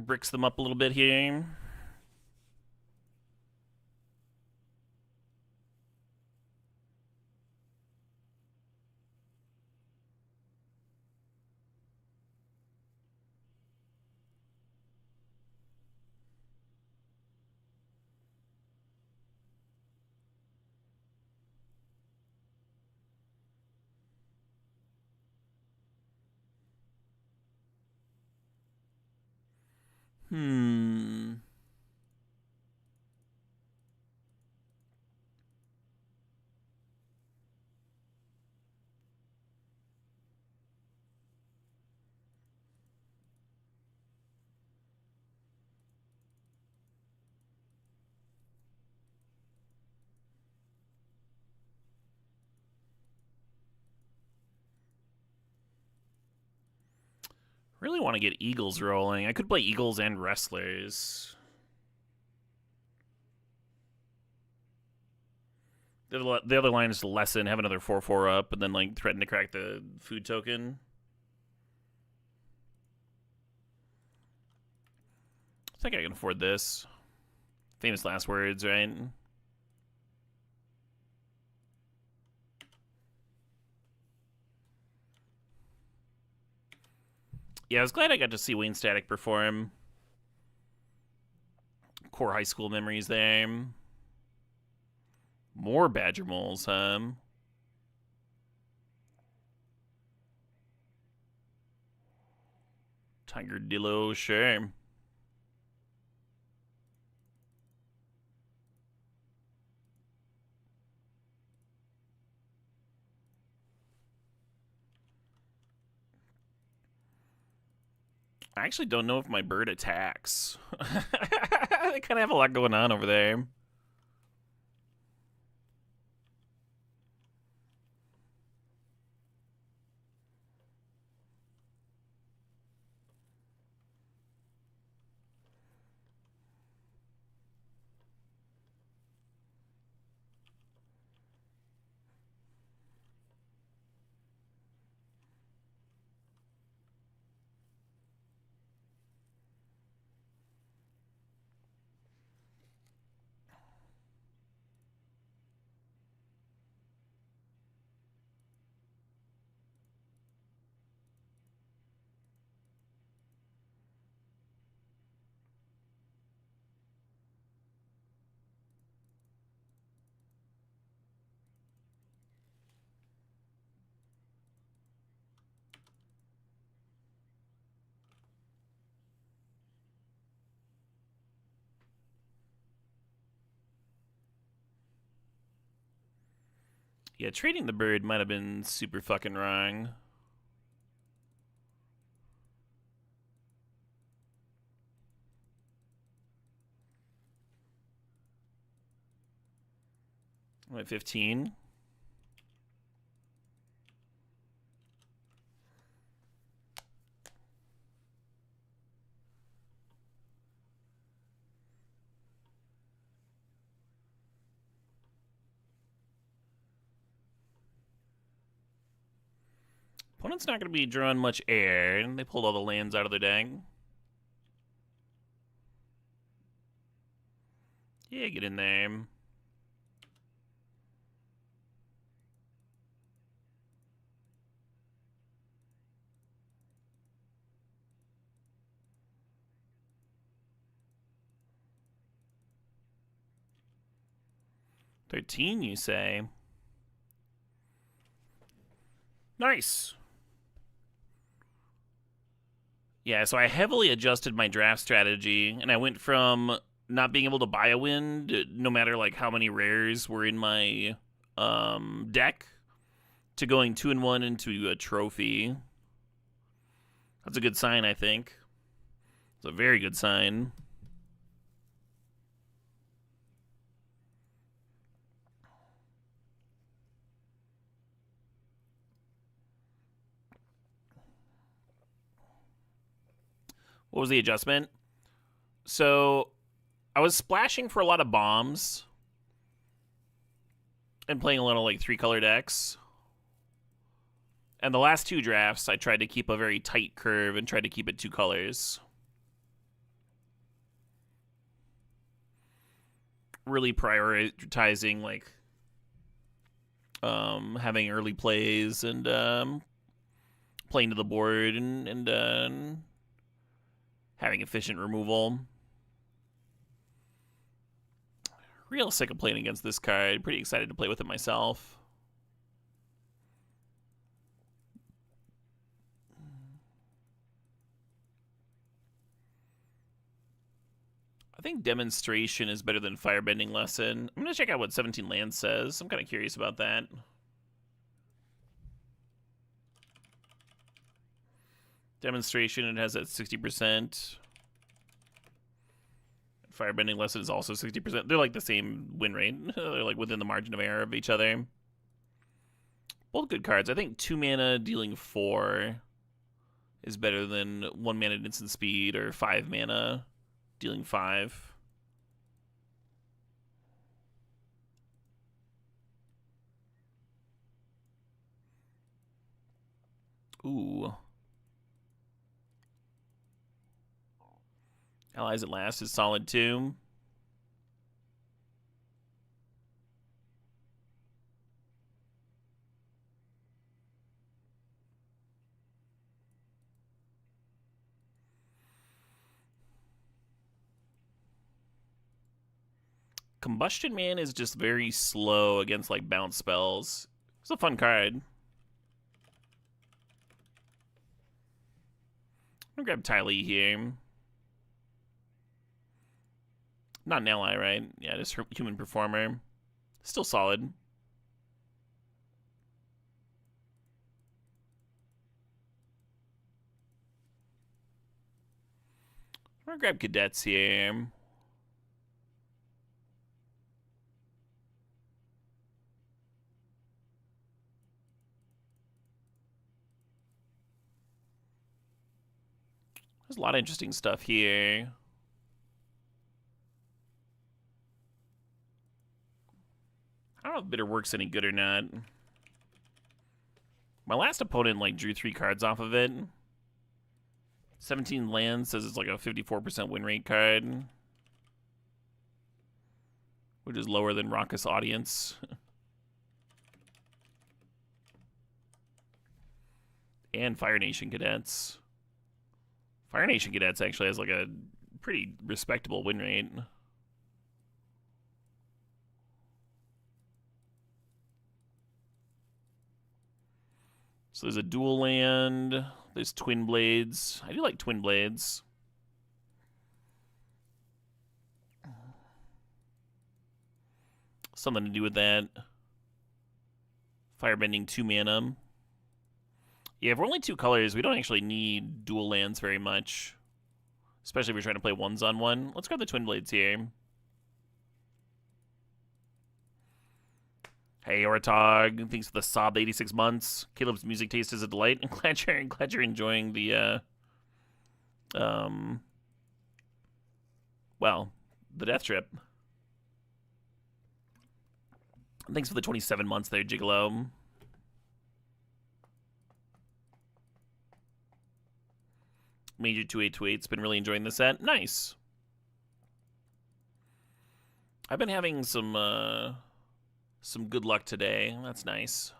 bricks them up a little bit here. Hmm. Really want to get Eagles rolling. I could play Eagles and Wrestlers. The other line is to lessen, have another 4/4 up, and then like threaten to crack the food token. I think I can afford this. Famous last words, right? Yeah, I was glad I got to see Wayne Static perform. Core high school memories there. More Badger Moles, huh? Tiger Dillo, sure. I actually don't know if my bird attacks. They kind of have a lot going on over there. Yeah, trading the bird might have been super fucking wrong. I'm at 15. Opponent's not going to be drawing much air, and they pulled all the lands out of their deck. Yeah, get in there. $13, you say? Nice. Yeah, so I heavily adjusted my draft strategy, and I went from not being able to buy a win, no matter like how many rares were in my deck, to going 2-1 into a trophy. That's a good sign, I think. It's a very good sign. What was the adjustment? So I was splashing for a lot of bombs and playing a lot of like 3-color decks. And the last two drafts, I tried to keep a very tight curve and tried to keep it 2 colors. Really prioritizing, like, having early plays and playing to the board and having efficient removal. Real sick of playing against this card. Pretty excited to play with it myself. I think Demonstration is better than Firebending Lesson. I'm going to check out what 17 Lands says. I'm kind of curious about that. Demonstration, it has at 60%. Firebending Lesson is also 60%. They're like the same win rate. They're like within the margin of error of each other. Both good cards. I think 2 mana dealing 4 is better than 1 mana instant speed or 5 mana dealing 5. Ooh. Allies at Last is solid too. Combustion Man is just very slow against like bounce spells. It's a fun card. I'm gonna grab Ty Lee here. Not an ally, right? Yeah, just Human Performer. Still solid. I'm gonna grab Cadets here. There's a lot of interesting stuff here. I don't know if Bitter Work's any good or not. My last opponent like drew 3 cards off of it. 17 Lands says it's like a 54% win rate card, which is lower than Raucous Audience. And Fire Nation Cadets. Fire Nation Cadets actually has like a pretty respectable win rate. So there's a dual land. There's Twin Blades. I do like Twin Blades. Something to do with that. Firebending 2 mana. Yeah, if we're only 2 colors, we don't actually need dual lands very much. Especially if we're trying to play 1s-on-1. Let's grab the Twin Blades here. Hey, Oratog. Thanks for the sob 86 months. Caleb's music taste is a delight. I'm glad you're enjoying the, well, the Death Trip. Thanks for the 27 months there, Gigolo. Major 2828's been really enjoying the set. Nice. I've been having some good luck today. That's nice.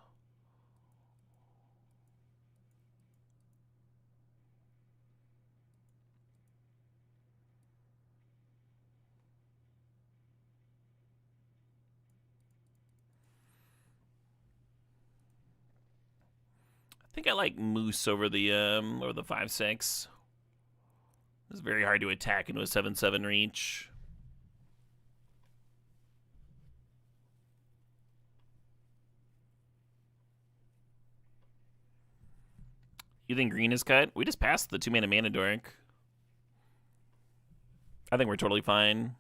I think I like Moose over the 5/6. It's very hard to attack into a 7/7 reach. You think green is cut? We just passed the 2 mana Mana Dork. I think we're totally fine.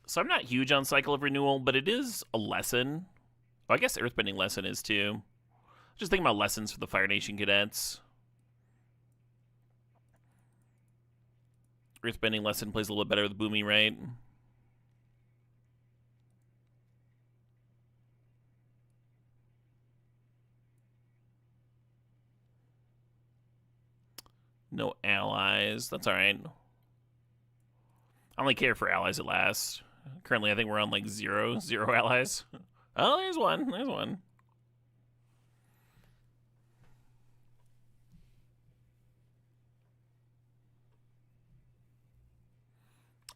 So I'm not huge on Cycle of Renewal, but it is a lesson. Oh, I guess Earthbending Lesson is too. Just thinking about lessons for the Fire Nation Cadets. Earthbending Lesson plays a little bit better with Boomy, right? No allies. That's alright. I only care for allies at last. Currently, I think we're on like zero allies. Oh, there's one. There's one.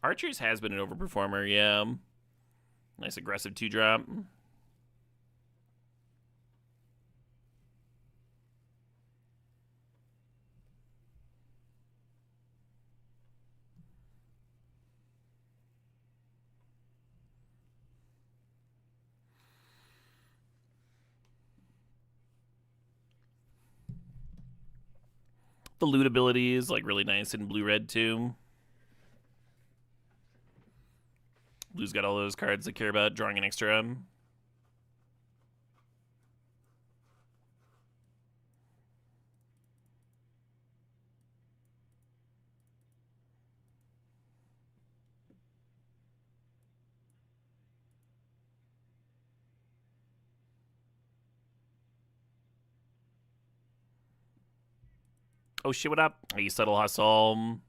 Archers has been an overperformer, yeah. Nice aggressive 2-drop. The loot ability is like really nice in blue-red too. Blue's got all those cards that care about drawing an extra. Oh shit, what up? Hey, Subtle Hustle.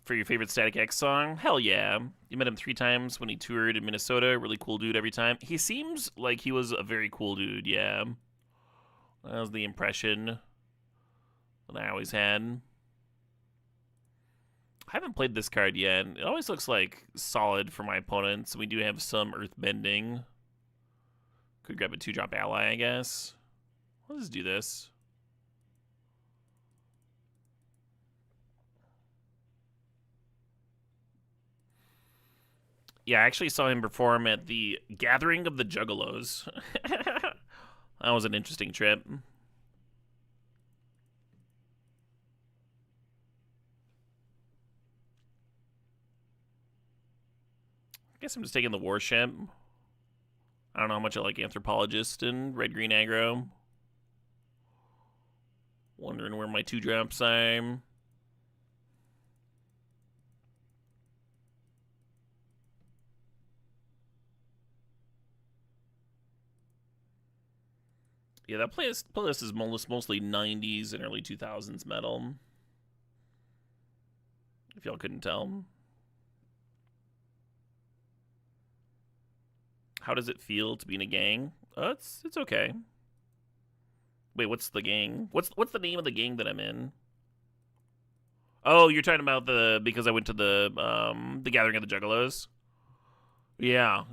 For your favorite Static X song? Hell yeah. You met him 3 times when he toured in Minnesota. Really cool dude every time. He seems like he was a very cool dude, yeah. That was the impression that I always had. I haven't played this card yet. It always looks like solid for my opponents. We do have some Earthbending. Could grab a 2-drop ally, I guess. Let's do this. Yeah, I actually saw him perform at the Gathering of the Juggalos. That was an interesting trip. I guess I'm just taking the Warship. I don't know how much I like Anthropologist and Red-Green Aggro. Wondering where my 2-drops are. Yeah, that playlist is mostly 90s and early 2000s metal. If y'all couldn't tell. How does it feel to be in a gang? It's okay. Wait, what's the gang? What's the name of the gang that I'm in? Oh, you're talking about because I went to the Gathering of the Juggalos. Yeah.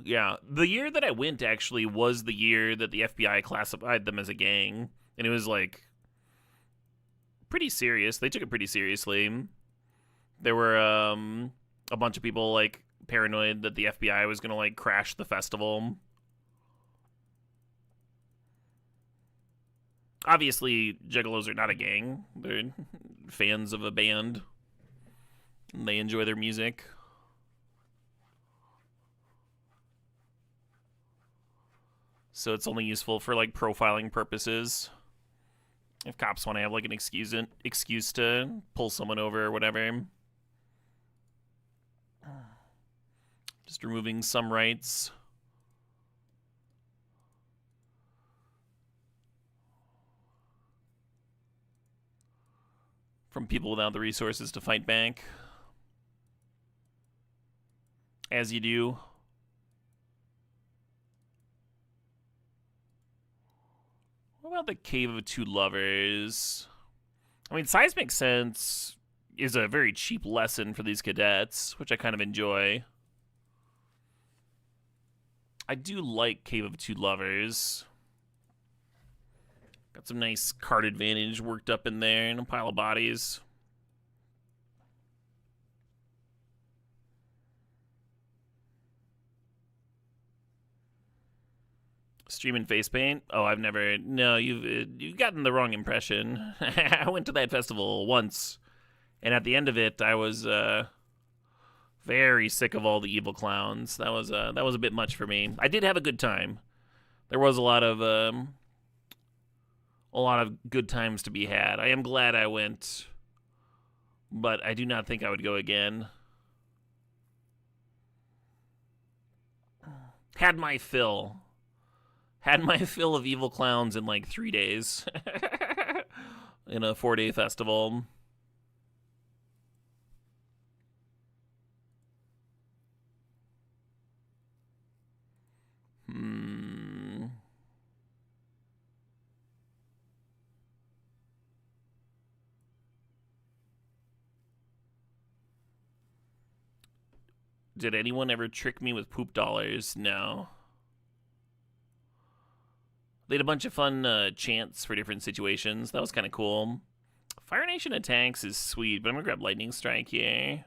The year that I went actually was the year that the FBI classified them as a gang, and it was like pretty serious. They took it pretty seriously. There were a bunch of people like paranoid that the FBI was gonna like crash the festival. Obviously, Juggalos are not a gang. They're fans of a band. And they enjoy their music. So it's only useful for like profiling purposes. If cops want to have like an excuse to pull someone over or whatever. Just removing some rights. From people without the resources to fight back. As you do. What about the Cave of Two Lovers? I mean, Seismic Sense is a very cheap lesson for these cadets, which I kind of enjoy. I do like Cave of Two Lovers. Got some nice card advantage worked up in there and a pile of bodies. Streaming face paint? Oh, I've never. No, you've gotten the wrong impression. I went to that festival once, and at the end of it, I was very sick of all the evil clowns. That was a bit much for me. I did have a good time. There was a lot of good times to be had. I am glad I went but I do not think I would go again. Had my fill. Had my fill of evil clowns in like 3 days. In a 4-day festival. Did anyone ever trick me with poop dollars? No. They had a bunch of fun chants for different situations. That was kind of cool. Fire Nation attacks is sweet, but I'm gonna grab Lightning Strike here.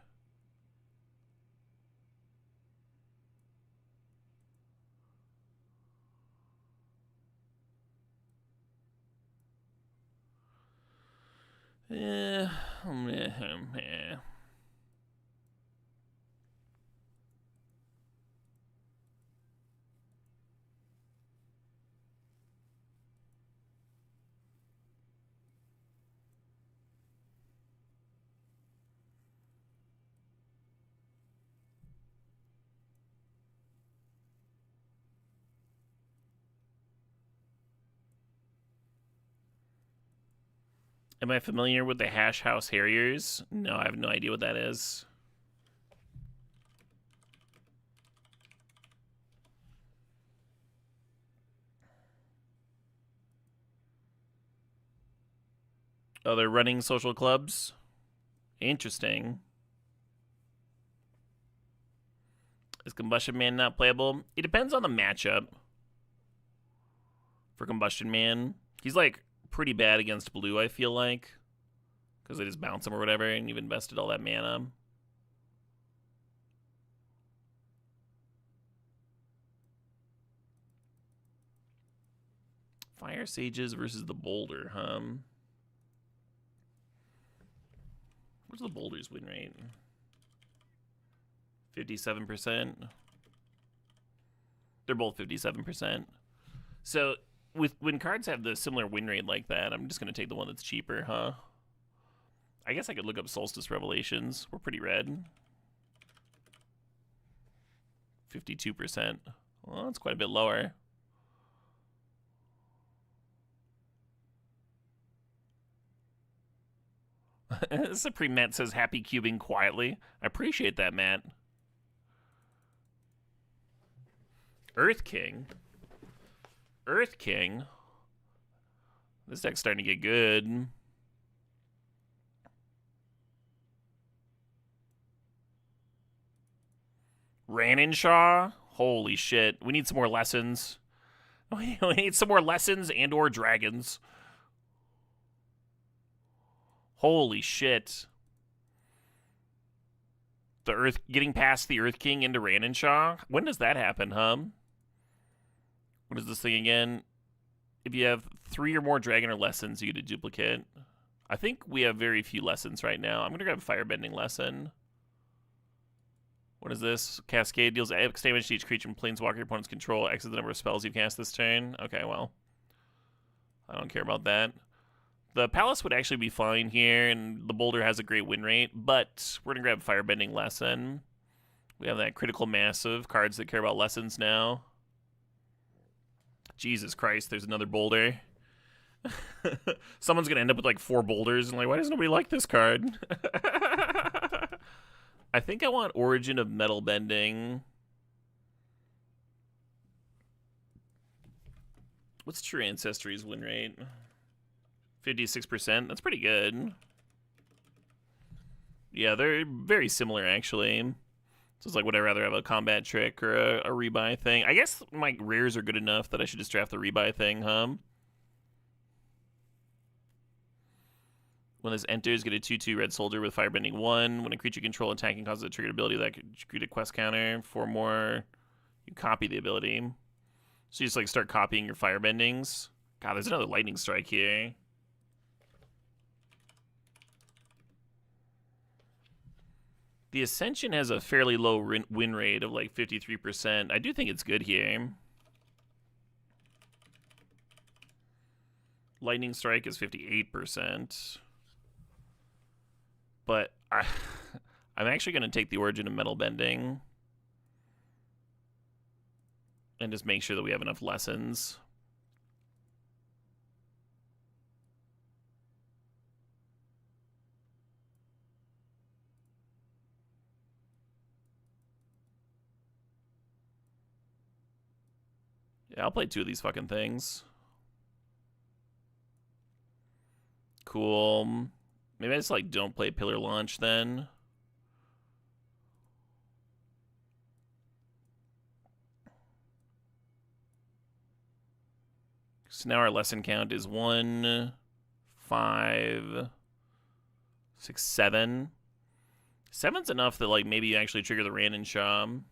Yeah. Am I familiar with the Hash House Harriers? No, I have no idea what that is. Oh, they're running social clubs? Interesting. Is Combustion Man not playable? It depends on the matchup. For Combustion Man, he's like pretty bad against blue, I feel like. Because they just bounce him or whatever, and you've invested all that mana. Fire Sages versus the Boulder, huh? What's the Boulder's win rate? 57%. They're both 57%. So when cards have the similar win rate like that, I'm just going to take the one that's cheaper, huh? I guess I could look up Solstice Revelations. We're pretty red. 52%. Well, that's quite a bit lower. Supreme Matt says happy cubing quietly. I appreciate that, Matt. Earth King. Earth King. This deck's starting to get good. Ranenshaw? Holy shit. We need some more lessons. We need some more lessons and or dragons. Holy shit. The Earth, getting past the Earth King into Ranenshaw? When does that happen, huh? What is this thing again? If you have 3 or more dragon or lessons, you get a duplicate. I think we have very few lessons right now. I'm going to grab a Firebending lesson. What is this? Cascade deals X damage to each creature and planeswalker your opponent's control. X is the number of spells you've cast this turn. Okay, well. I don't care about that. The Palace would actually be fine here, and the Boulder has a great win rate, but we're going to grab Firebending Lesson. We have that Critical Massive, cards that care about lessons now. Jesus Christ, there's another Boulder. Someone's going to end up with like 4 Boulders, and like, why does nobody like this card? I think I want Origin of Metal Bending. What's True Ancestry's win rate? 56%. That's pretty good. Yeah, they're very similar, actually. So it's like, would I rather have a combat trick or a rebuy thing? I guess my rares are good enough that I should just draft the rebuy thing, huh? When this enters, get a 2/2 red soldier with Firebending 1. When a creature you control attacking causes a triggered ability that could create a quest counter. 4 more. You copy the ability. So you just like start copying your Firebendings. God, there's another Lightning Strike here. The Ascension has a fairly low win rate of like 53%. I do think it's good here. Lightning Strike is 58%. But I, I'm actually going to take the Origin of Metal Bending and just make sure that we have enough lessons. Yeah, I'll play 2 of these fucking things. Cool. Maybe I just, like, don't play Pillar Launch then. So now our lesson count is 1, 5, 6, 7. 7's enough that, like, maybe you actually trigger the Rand and Sham.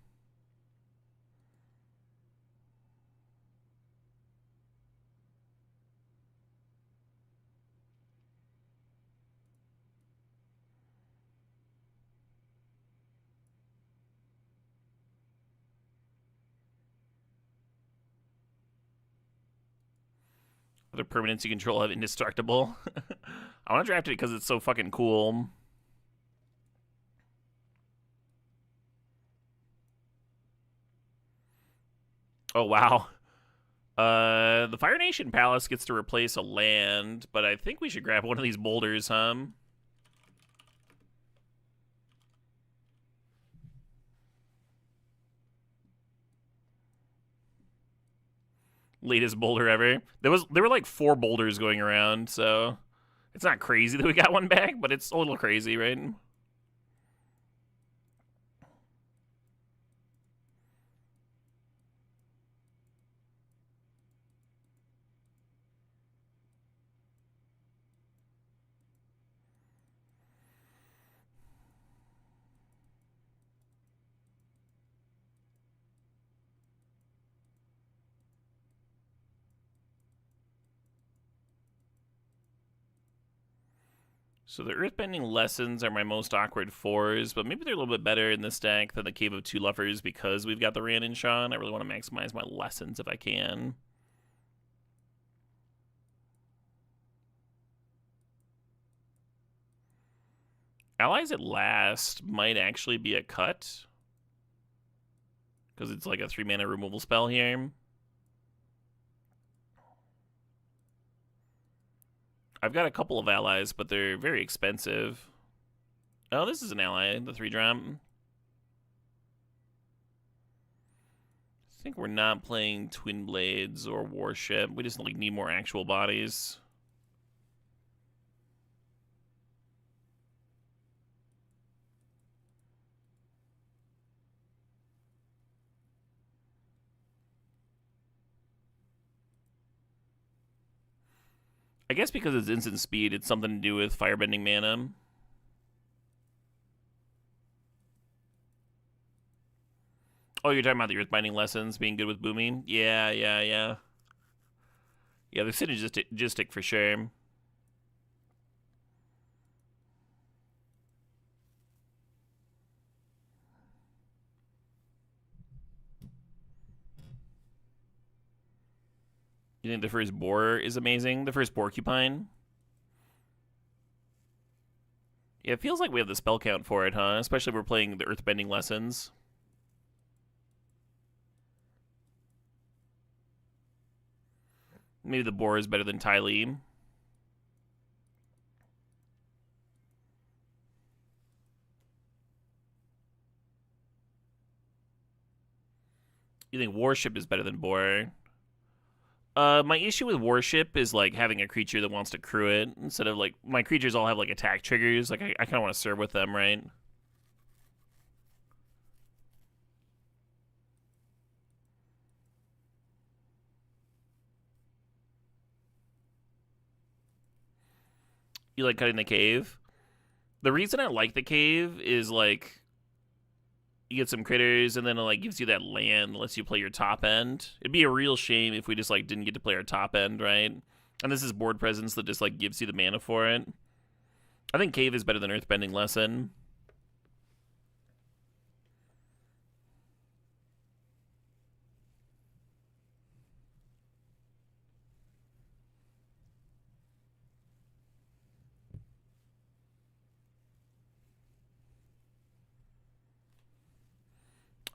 Other permanents you control have indestructible. I want to draft it because it's so fucking cool. Oh, wow. The Fire Nation Palace gets to replace a land, but I think we should grab one of these boulders, huh? Latest boulder ever. There were like 4 boulders going around, so it's not crazy that we got one back, but it's a little crazy, right? So the Earthbending Lessons are my most awkward 4s, but maybe they're a little bit better in this deck than the Cave of Two Lovers because we've got the Rand and Sean. I really want to maximize my lessons if I can. Allies at Last might actually be a cut because it's like a 3-mana removal spell here. I've got a couple of allies, but they're very expensive. Oh, this is an ally, the 3-drop. I think we're not playing Twin Blades or Warship. We just like need more actual bodies. I guess because it's instant speed, it's something to do with firebending mana. Oh, you're talking about the Earthbinding Lessons being good with booming? Yeah. Yeah, they're synergistic for sure. You think the first boar is amazing? The first porcupine? Yeah, it feels like we have the spell count for it, huh? Especially if we're playing the Earthbending Lessons. Maybe the boar is better than Ty Lee. You think Warship is better than boar? My issue with Warship is like having a creature that wants to crew it instead of like my creatures all have like attack triggers. Like I kind of want to serve with them, right? You like cutting the cave? The reason I like the cave is like you get some critters and then it like gives you that land, lets you play your top end. It'd be a real shame if we just like didn't get to play our top end, right? And this is board presence that just like gives you the mana for it. I think cave is better than Earthbending Lesson.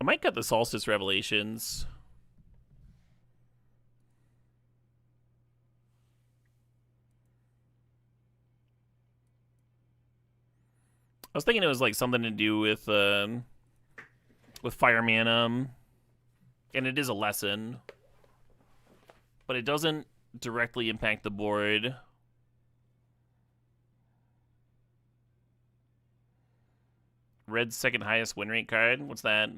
I might cut the Solstice Revelations. I was thinking it was like something to do with Fire Mana, and it is a lesson, but it doesn't directly impact the board. Red's second highest win rate card. What's that?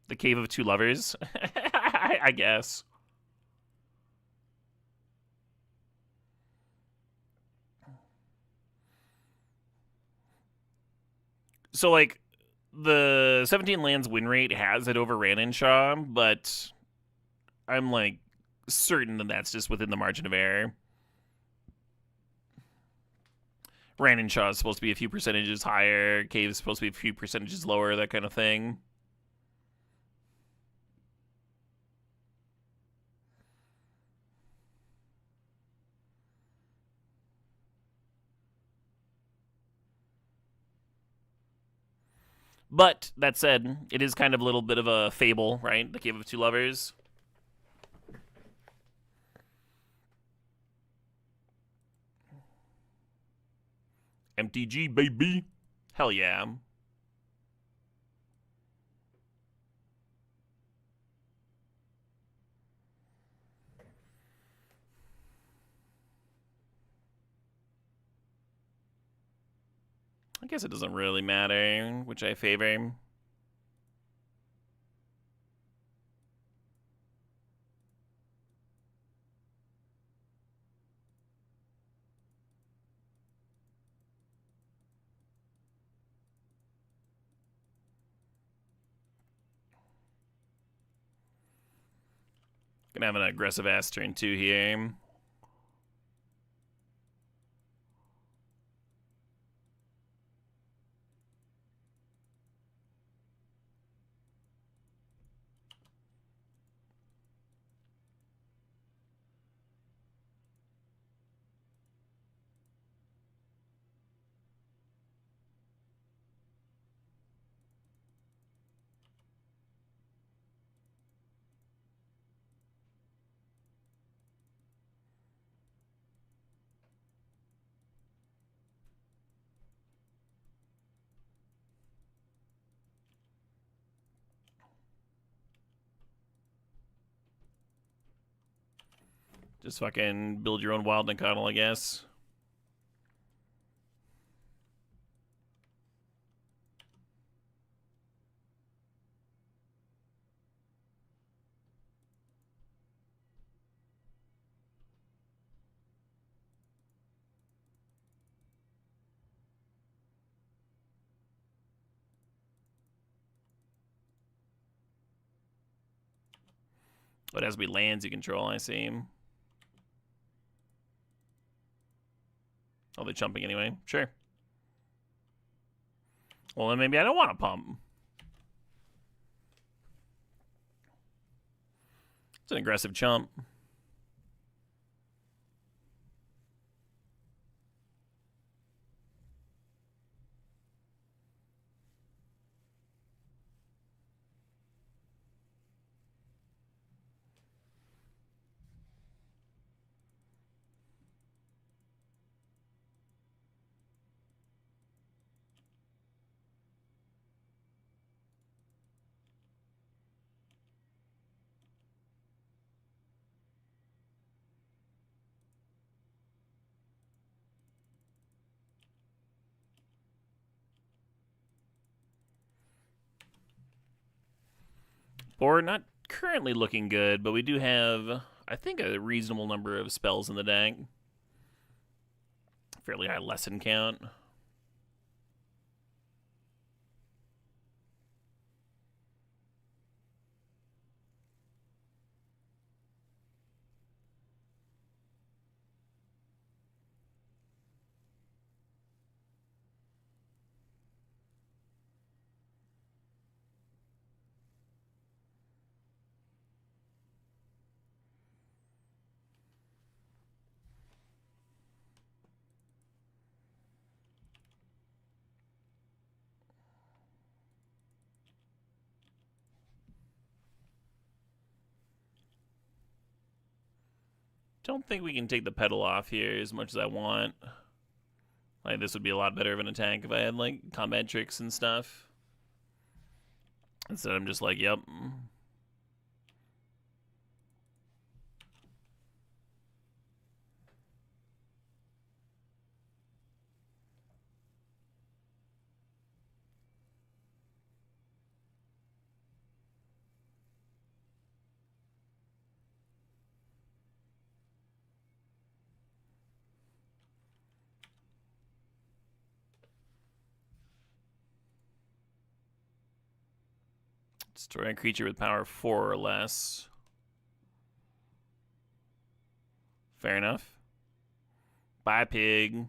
The Cave of Two Lovers. I guess. So, like, the 17 lands win rate has it over Ranenshaw, but I'm, like, certain that that's just within the margin of error. Ranenshaw is supposed to be a few percentages higher. Cave is supposed to be a few percentages lower, that kind of thing. But that said, it is kind of a little bit of a fable, right? The Cave of Two Lovers. MTG, baby. Hell yeah. I guess it doesn't really matter which I favor. Gonna have an aggressive ass turn 2 here. Just fucking build your own Wild Nicodle, I guess. Oh, it has to be lands you control, I see. Oh, they're jumping anyway. Sure. Well, then maybe I don't want to pump. It's an aggressive chump. Board not currently looking good, but we do have, I think, a reasonable number of spells in the deck. Fairly high lesson count. don't think we can take the pedal off here as much as I want. Like, this would be a lot better of an attack if I had, like, combat tricks and stuff. Instead, I'm just like, yep. Destroy a creature with power 4 or less. Fair enough. Bye, pig.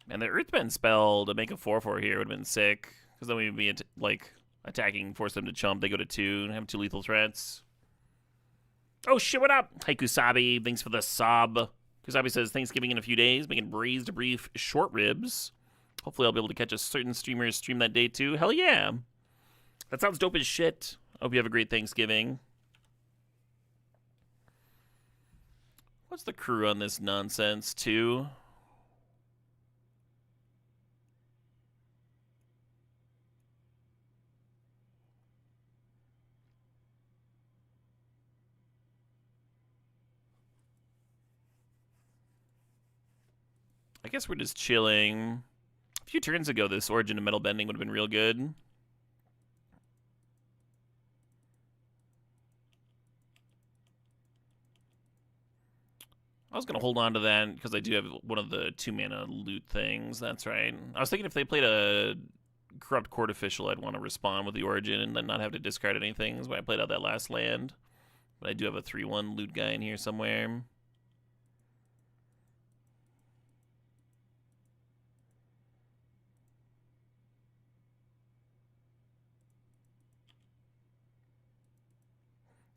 And the Earthbend spell to make a 4/4 here would have been sick. Because then we'd be, like, attacking, force them to chump. They go to 2 and have 2 lethal threats. Oh, shit, what up? Hey, Kusabi. Thanks for the sub. Kusabi says, Thanksgiving in a few days. Making braised beef short ribs. Hopefully I'll be able to catch a certain streamer's stream that day, too. Hell yeah. That sounds dope as shit. Hope you have a great Thanksgiving. What's the crew on this nonsense, too? I guess we're just chilling. A few turns ago, this Origin of Metal Bending would have been real good. I was going to hold on to that because I do have one of the 2-mana loot things. That's right. I was thinking if they played a Corrupt Court Official, I'd want to respond with the Origin and then not have to discard anything. That's why I played out that last land. But I do have a 3/1 loot guy in here somewhere.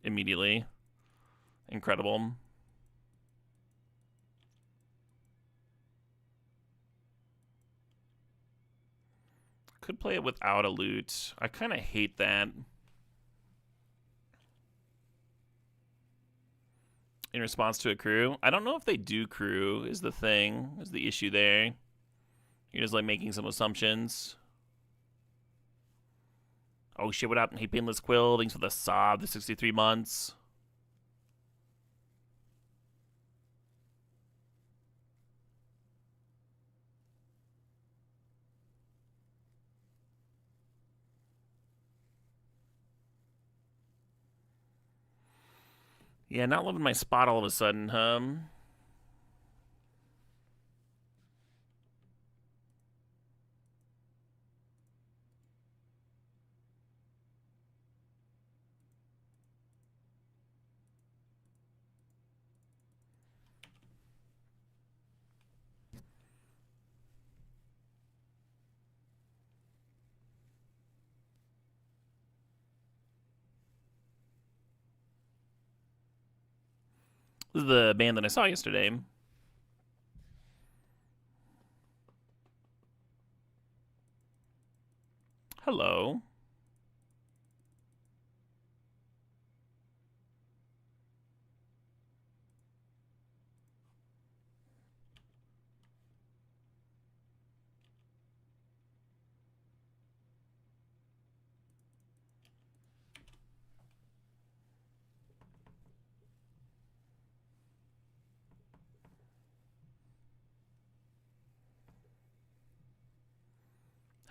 Immediately. Incredible. Could play it without a loot. I kind of hate that. In response to a crew. I don't know if they do crew is the thing, is the issue there. You're just like making some assumptions. Oh shit, what up? Hey, Painless Quill, thanks for the sob, the 63 months. Yeah, not loving my spot all of a sudden, huh? This is the band that I saw yesterday. Hello.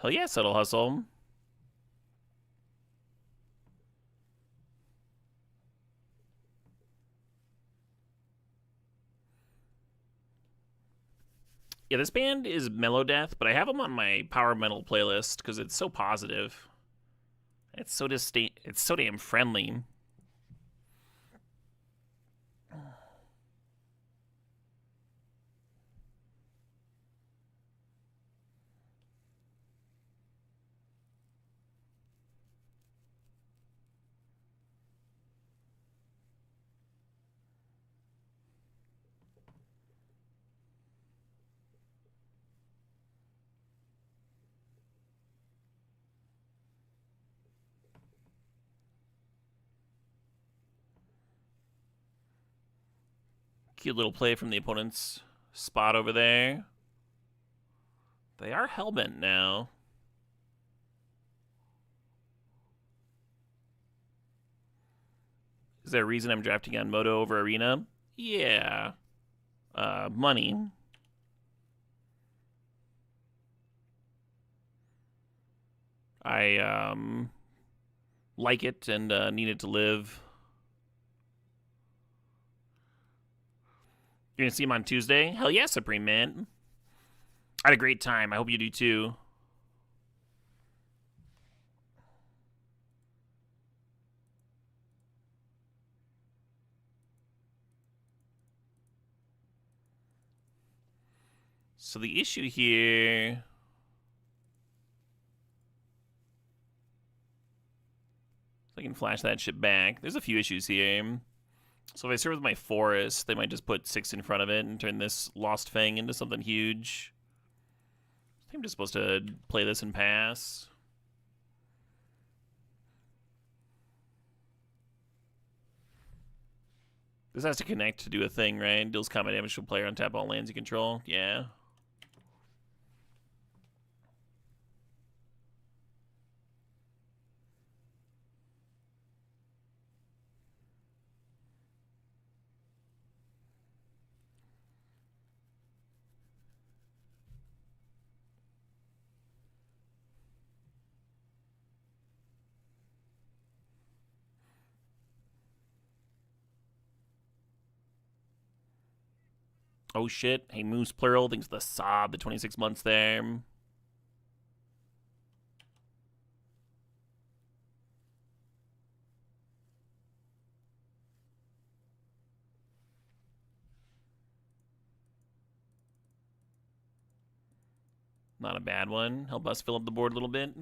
Hell yeah, Subtle Hustle. Yeah, this band is Mellow Death, but I have them on my Power Metal playlist because it's so positive. It's so it's so damn friendly. Cute little play from the opponent's spot over there. They are hellbent now. Is there a reason I'm drafting on Moto over Arena? Yeah. Money. I like it and need it to live. You're gonna see him on Tuesday? Hell yeah, Supreme Man. I had a great time. I hope you do too. So the issue here... So I can flash that shit back. There's a few issues here. So if I serve with my Forest, they might just put 6 in front of it and turn this Lost Fang into something huge. I think I'm just supposed to play this and pass. This has to connect to do a thing, right? Deals combat damage to a player on tap all lands you control. Yeah. Oh shit. Hey, Moose Plural. Thanks for the sob, the 26 months there. Not a bad one. Help us fill up the board a little bit.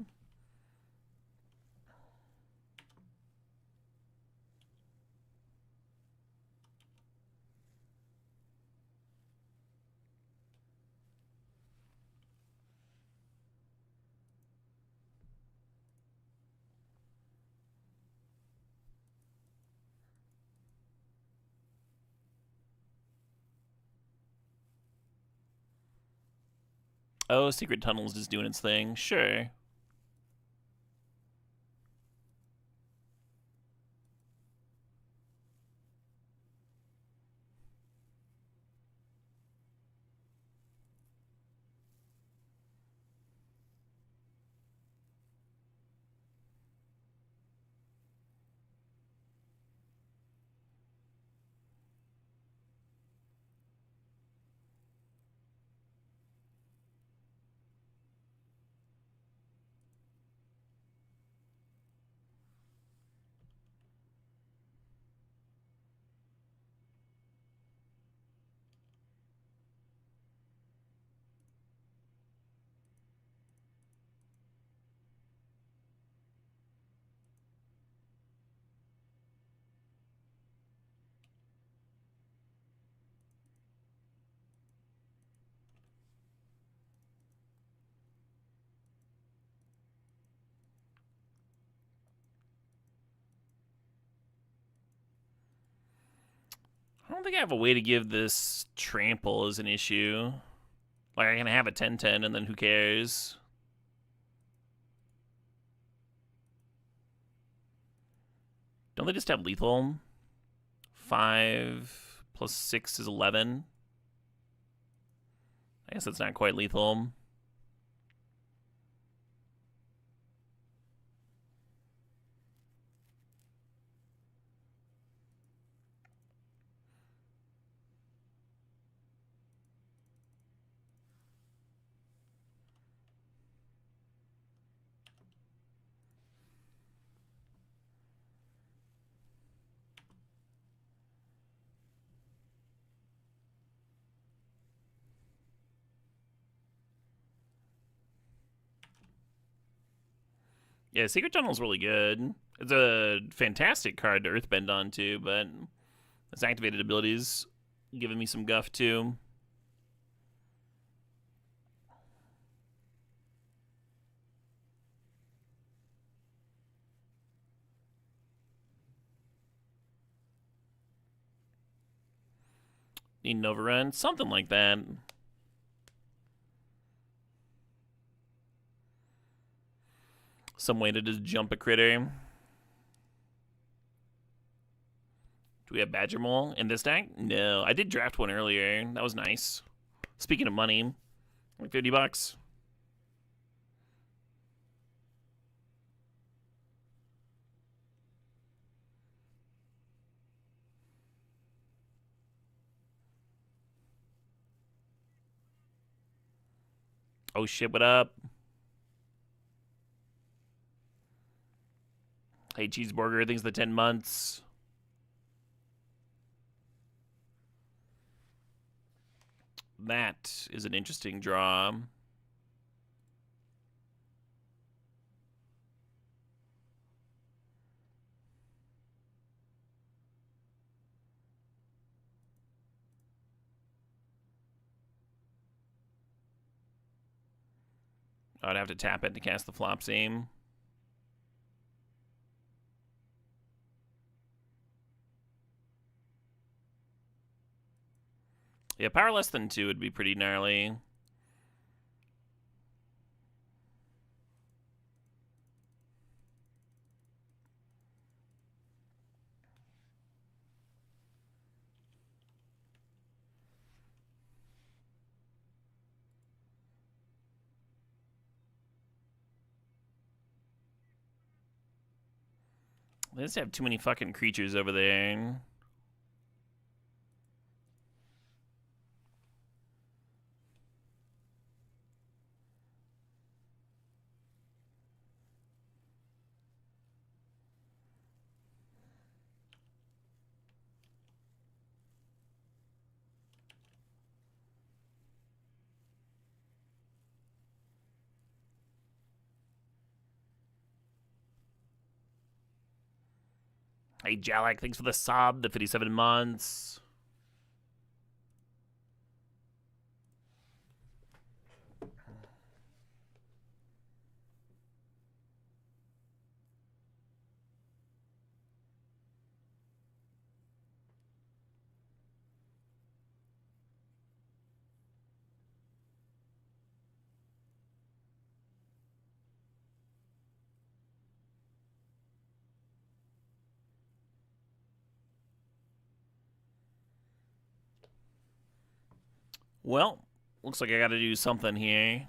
Oh, Secret Tunnel's just doing its thing. Sure. I don't think I have a way to give this trample as an issue. Like, I can have a 10-10 and then who cares? Don't they just have lethal? 5 plus 6 is 11. I guess that's not quite lethal. Yeah, Secret Tunnel's really good. It's a fantastic card to Earthbend onto, but its activated abilities giving me some guff too. Need an overrun, something like that. Some way to just jump a critter. Do we have Badger Mole in this deck? No. I did draft one earlier. That was nice. Speaking of money, like $50. Oh shit, what up? Hey, Cheeseburger, thanks for the 10 months. That is an interesting draw. I'd have to tap it to cast the flop seam. Yeah, power less than 2 would be pretty gnarly. They just have too many fucking creatures over there. Hey, Jalek, thanks for the sub, the 57 months. Well, looks like I gotta do something here.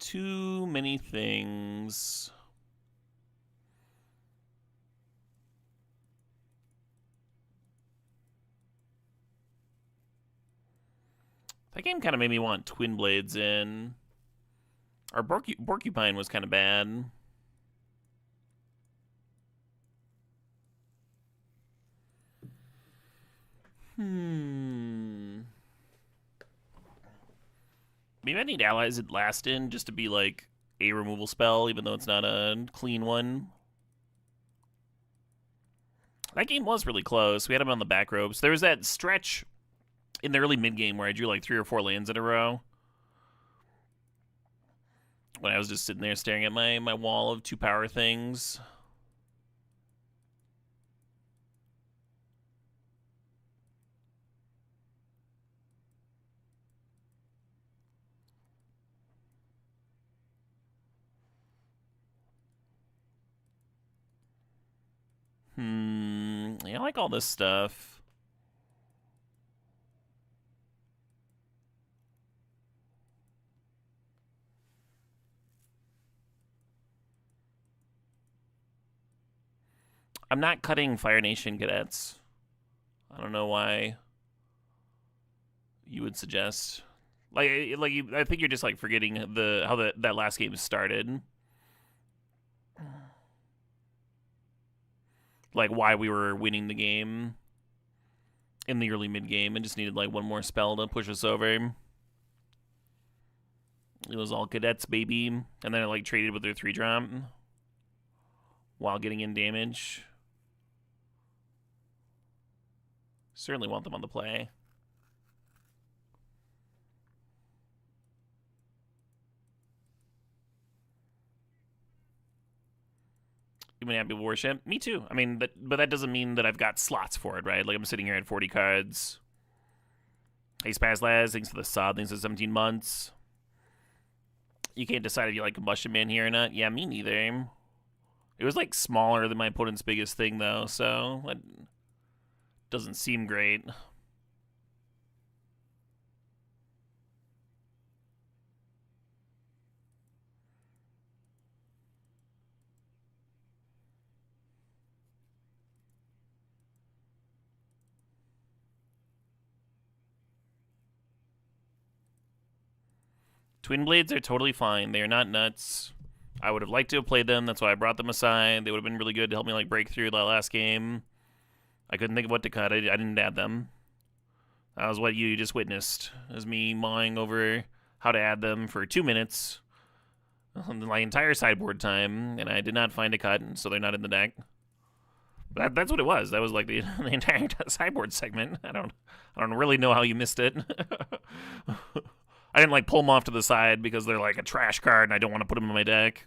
Too many things. That game kind of made me want Twin Blades in. Our Porcupine was kind of bad. Maybe I need allies at last in just to be like a removal spell, even though it's not a clean one. That game was really close. We had him on the back ropes. There was that stretch in the early mid game where I drew like 3 or 4 lands in a row. When I was just sitting there staring at my wall of 2 power things. Yeah, I like all this stuff. I'm not cutting Fire Nation cadets. I don't know why you would suggest. I think you're just like forgetting how that last game started. Like why we were winning the game in the early mid game and just needed like one more spell to push us over. It was all cadets, baby, and then I like traded with their 3-drop while getting in damage. Certainly want them on the play. Even happy worship. Me too. I mean, but that doesn't mean that I've got slots for it, right? Like I'm sitting here at 40 cards. Hey, Spazlaz, thanks for the sub. Thanks for 17 months. You can't decide if you like Combustion Man here or not. Yeah, me neither. It was like smaller than my opponent's biggest thing though, so it doesn't seem great. Twin Blades are totally fine. They are not nuts. I would have liked to have played them. That's why I brought them aside. They would have been really good to help me like break through that last game. I couldn't think of what to cut. I didn't add them. That was what you just witnessed. It was me mawing over how to add them for 2 minutes. My entire sideboard time, and I did not find a cut, so they're not in the deck. That's what it was. That was like the entire sideboard segment. I don't really know how you missed it. I didn't like pull them off to the side because they're like a trash card and I don't want to put them in my deck.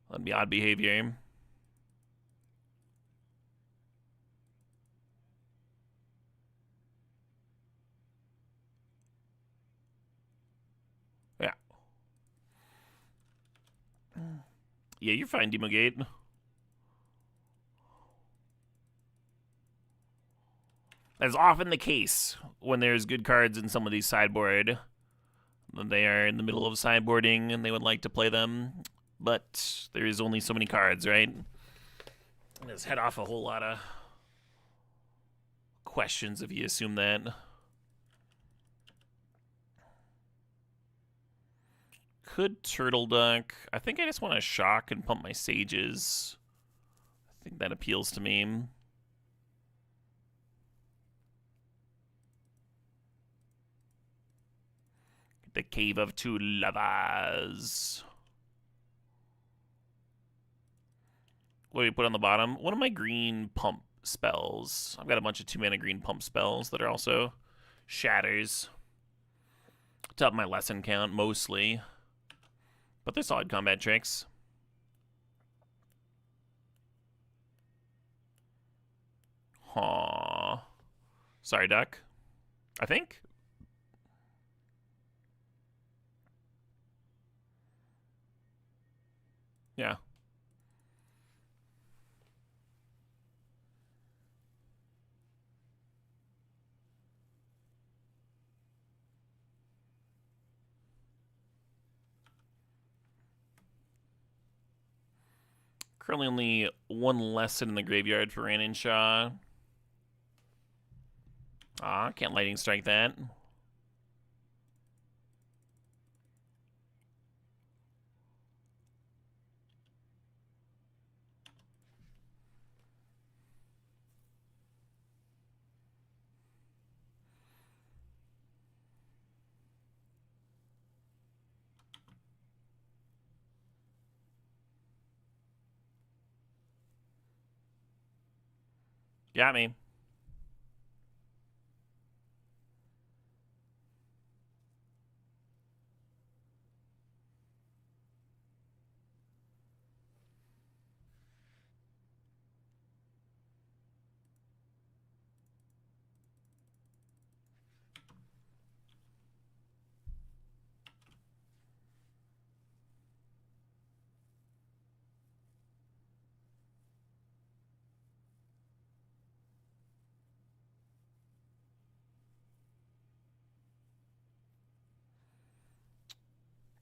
That'd be odd behavior. Yeah. Yeah, you're fine, Demogate. That's often the case when there's good cards in some of these sideboard. They are in the middle of sideboarding and they would like to play them, but there is only so many cards, right? Let's head off a whole lot of questions if you assume that. Could Turtle Duck. I think I just want to shock and pump my Sages. I think that appeals to me. The Cave of Two Lovers. What do we put on the bottom? One of my green pump spells. I've got a bunch of 2-mana green pump spells that are also shatters. To up my lesson count, mostly. But they're solid combat tricks. Aww. Sorry, Duck. I think? Yeah. Currently only one lesson in the graveyard for Ranon Shaw. Can't Lightning Strike that. Got me.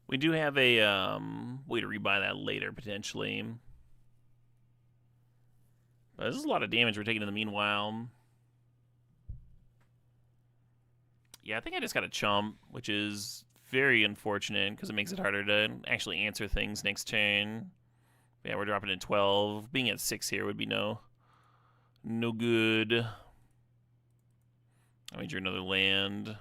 We do have a way to rebuy that later, potentially. But this is a lot of damage we're taking in the meanwhile. Yeah, I think I just got a chump, which is very unfortunate because it makes it harder to actually answer things next turn. Yeah, we're dropping to 12. Being at 6 here would be no good. I need another land.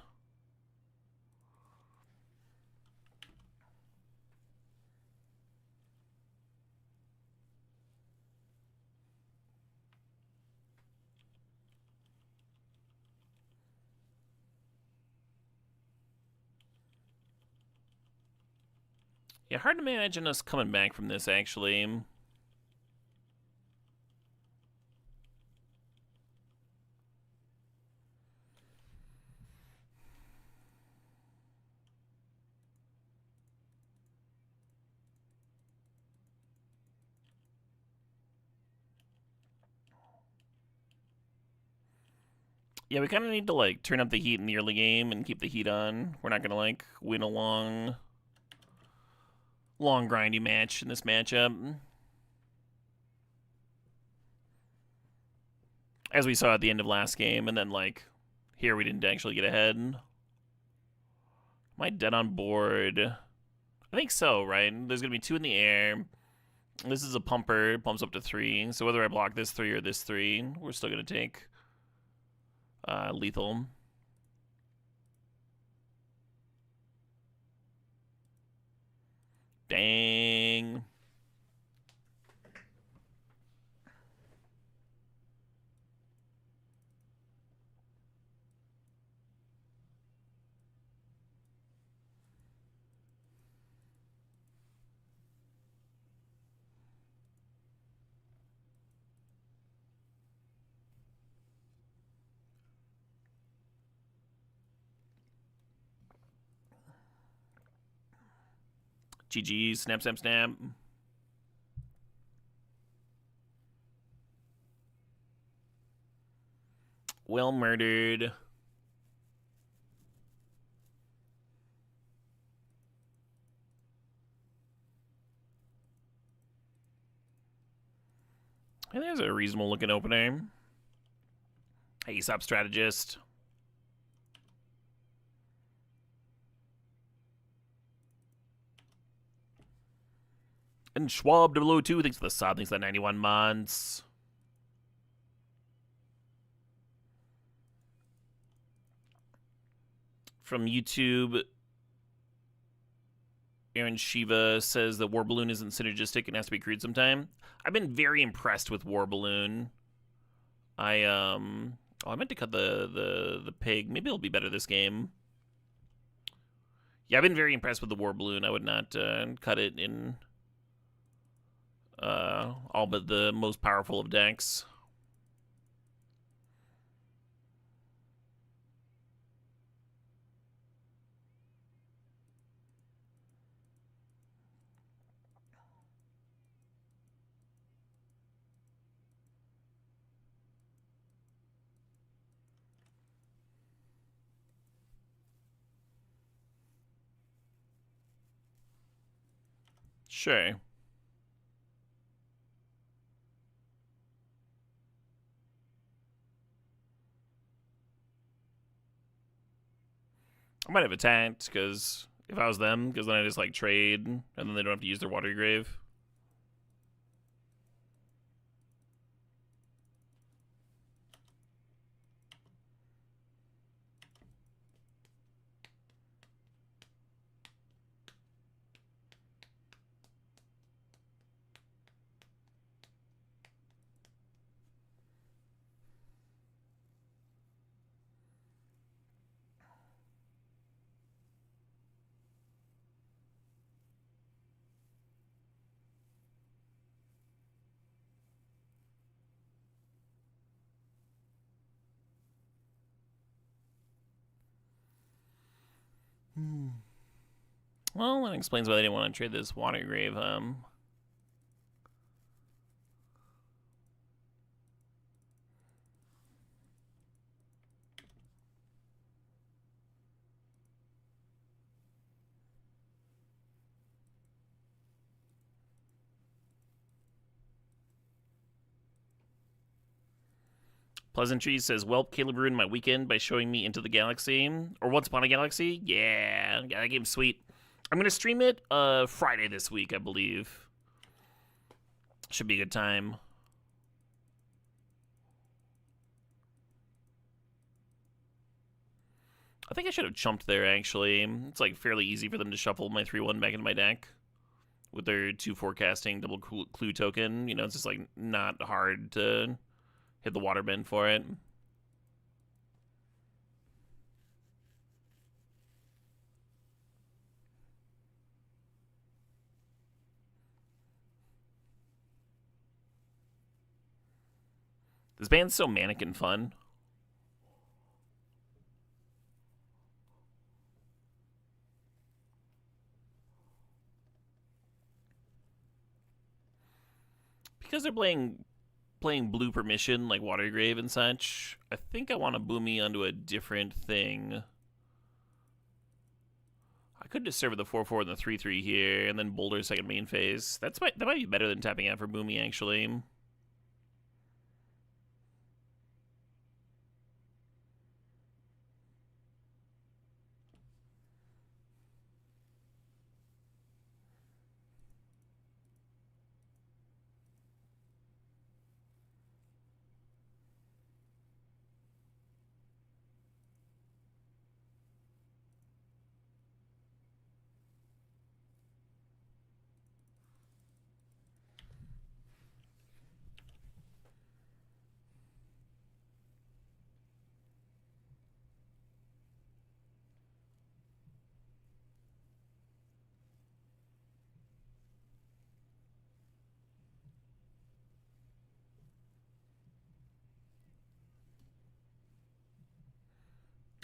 Yeah, hard to imagine us coming back from this, actually. Yeah, we kind of need to, like, turn up the heat in the early game and keep the heat on. We're not going to, like, win a long grindy match in this matchup. As we saw at the end of last game, and then, like, here we didn't actually get ahead. Am I dead on board? I think so, right? There's going to be 2 in the air. This is a pumper. It pumps up to 3. So whether I block this 3 or this 3, we're still going to take lethal. Dang. GG, snap, snap, snap. Well murdered. And there's a reasonable looking opener. Aesop strategist. And Schwab 002, thanks for the sub, thanks for the 91 months. From YouTube, Aaron Shiva says that War Balloon isn't synergistic and has to be crewed sometime. I've been very impressed with War Balloon. I meant to cut the pig. Maybe it'll be better this game. Yeah, I've been very impressed with the War Balloon. I would not cut it in all but the most powerful of decks. Sure. I might have attacked, because if I was them, because then I just, like, trade, and then they don't have to use their Water Grave. Well, that explains why they didn't want to trade this Water Grave. Pleasantry says, well, Caleb ruined my weekend by showing me Into the Galaxy. Or Once Upon a Galaxy. Yeah, that game's sweet. I'm going to stream it Friday this week, I believe. Should be a good time. I think I should have chumped there, actually. It's like fairly easy for them to shuffle my 3-1 back into my deck with their 2 forecasting double clue token. You know, it's just like not hard to hit the water bend for it. This band's so manic and fun. Because they're playing blue permission, like Watergrave and such, I think I want to Boomy onto a different thing. I could just serve with the 4-4 and the 3-3 here, and then Boulder second main phase. That might be better than tapping out for Boomy, actually.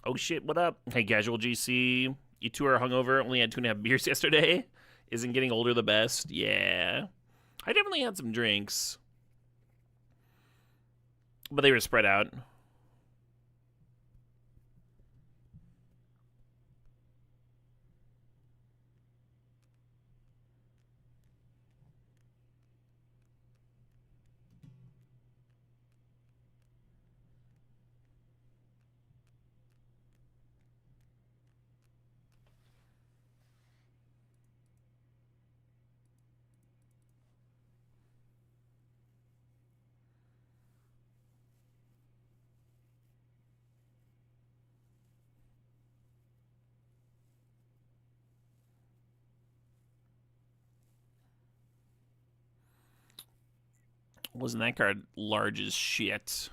Oh shit, what up? Hey, Casual GC. You two are hungover, only had 2.5 beers yesterday. Isn't getting older the best? Yeah. I definitely had some drinks. But they were spread out. Wasn't that card large as shit?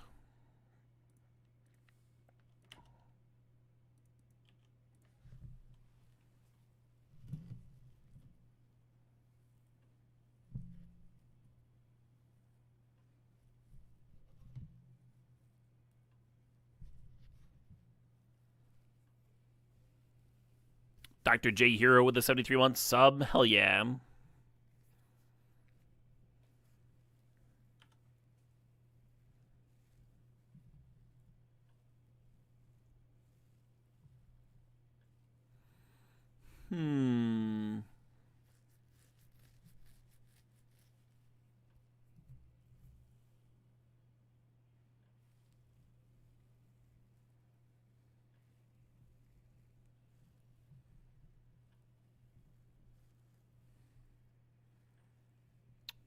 Dr. J Hero with the 73-1 sub. Hell yeah. Hmm.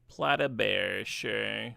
Plata Bear, sure.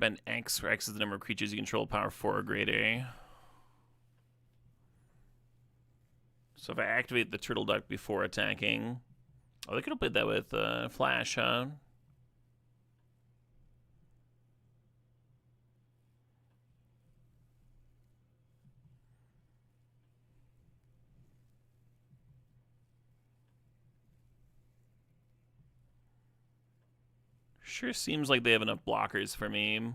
Spend X, where X is the number of creatures you control, power 4 or greater. So if I activate the Turtle Duck before attacking... Oh, they could have played that with Flash, huh? Sure seems like they have enough blockers for me.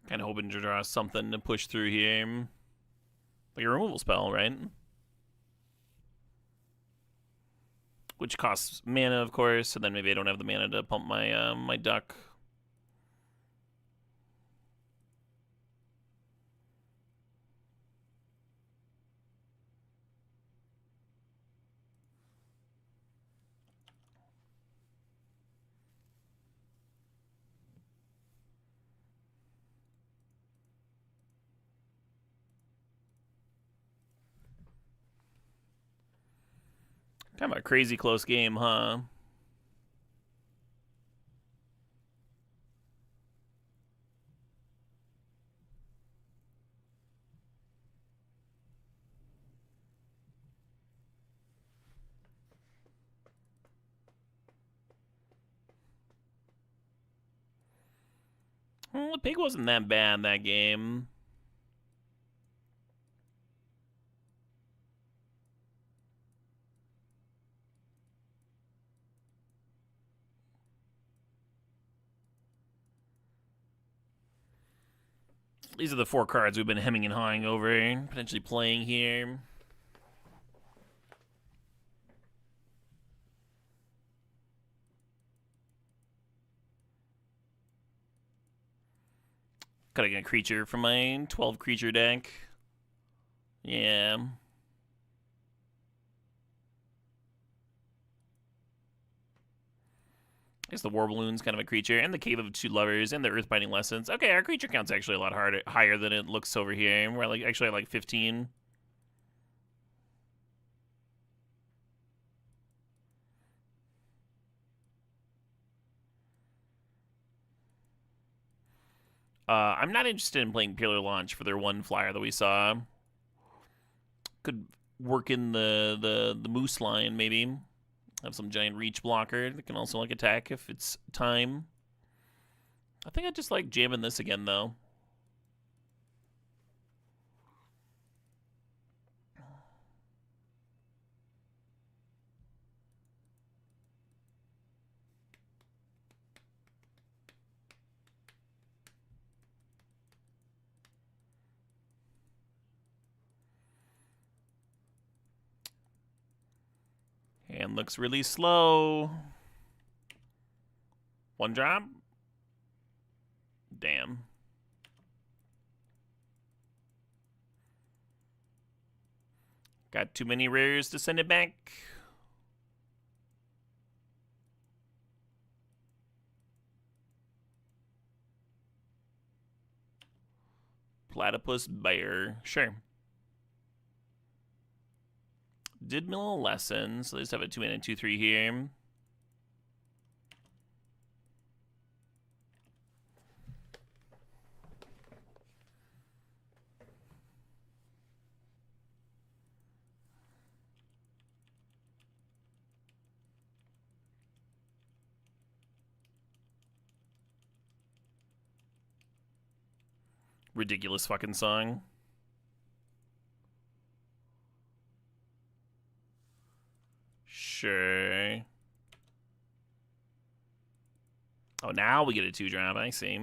Kind of hoping to draw something to push through here. Like a removal spell, right? Which costs mana, of course, and then maybe I don't have the mana to pump my my duck. Kind of a crazy close game, huh? Well, the pig wasn't that bad that game. These are the 4 cards we've been hemming and hawing over, potentially playing here. Cutting a creature from my 12 creature deck. Yeah. I guess the War Balloon's kind of a creature, and the Cave of Two Lovers, and the Earthbinding Lessons. Okay, our creature count's actually a lot higher than it looks over here. We're like actually at like 15. I'm not interested in playing Peeler Launch for their 1 flyer that we saw. Could work in the Moose line, maybe. Have some giant reach blocker that can also like attack if it's time. I think I just like jamming this again though. Hand looks really slow. 1 drop. Damn. Got too many rares to send it back. Platypus Bear. Sure. Did mill a lesson, so they just have a 2 mana 2/3 here. Ridiculous fucking song. Sure. Oh, now we get a 2 drop. I see.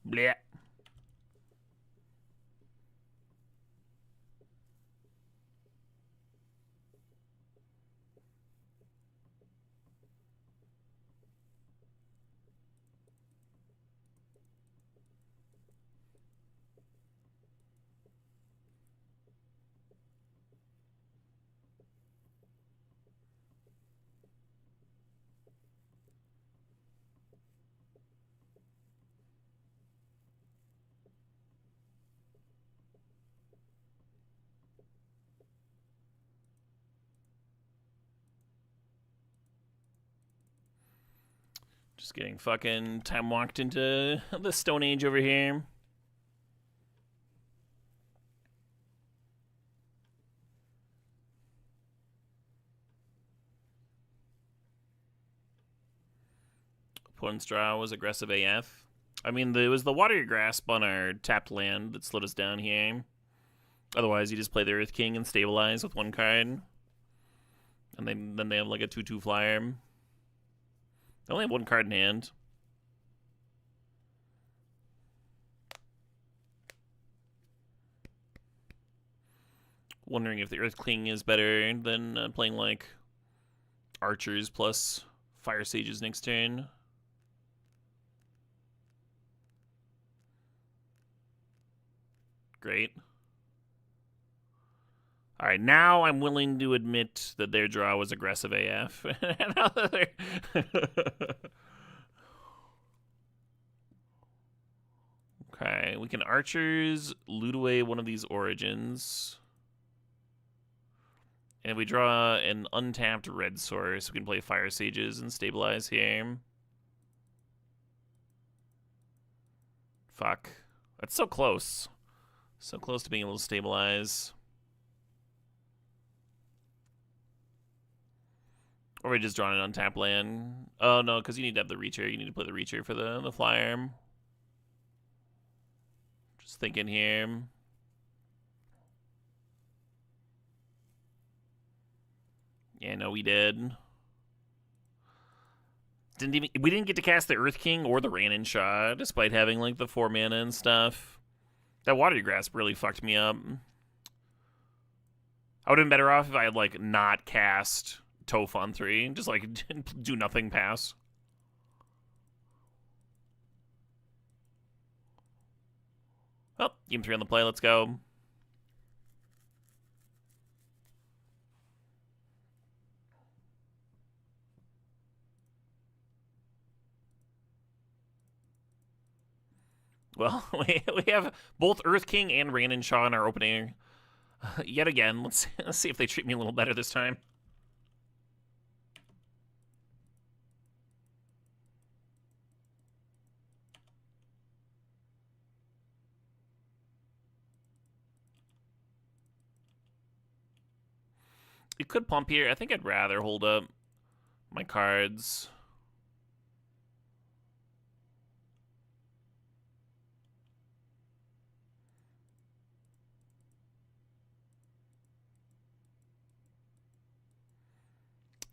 Blech. Just getting fucking time walked into the Stone Age over here. Opponent's draw was aggressive AF. I mean, it was the Watery Grasp on our tapped land that slowed us down here. Otherwise, you just play the Earth King and stabilize with one card. And then they have like a 2/2 flyer. They only have one card in hand. Wondering if the Earth King is better than playing like Archers plus Fire Sages next turn. Great. All right, now I'm willing to admit that their draw was aggressive AF. Okay, we can Archers, loot away one of these Origins. And if we draw an untapped red source, we can play Fire Sages and stabilize here. Fuck. That's so close. So close to being able to stabilize. Or we just drawn an untapped land. Oh, no, because you need to have the Reacher. You need to play the Reacher for the flyer. Just thinking here. Yeah, no, we did. We didn't get to cast the Earth King or the Rain and Shaw, despite having like the 4 mana and stuff. That Watery Grasp really fucked me up. I would have been better off if I had like not cast Toph on 3, just like do nothing pass. Oh, game 3 on the play. Let's go. Well, we have both Earth King and Rain and Shaw in our opening. Yet again, let's see if they treat me a little better this time. You could pump here. I think I'd rather hold up my cards.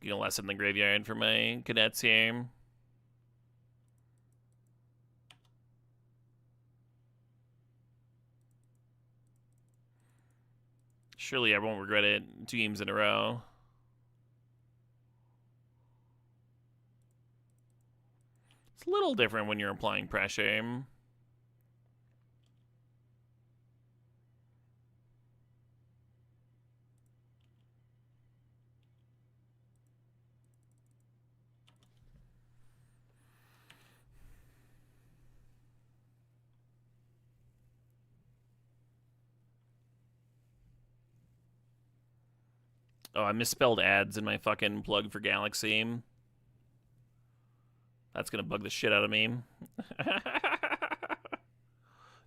You know, less in the graveyard for my cadets here. Surely I won't regret it 2 games in a row. It's a little different when you're applying pressure. Oh, I misspelled ads in my fucking plug for Galaxy. That's gonna bug the shit out of me.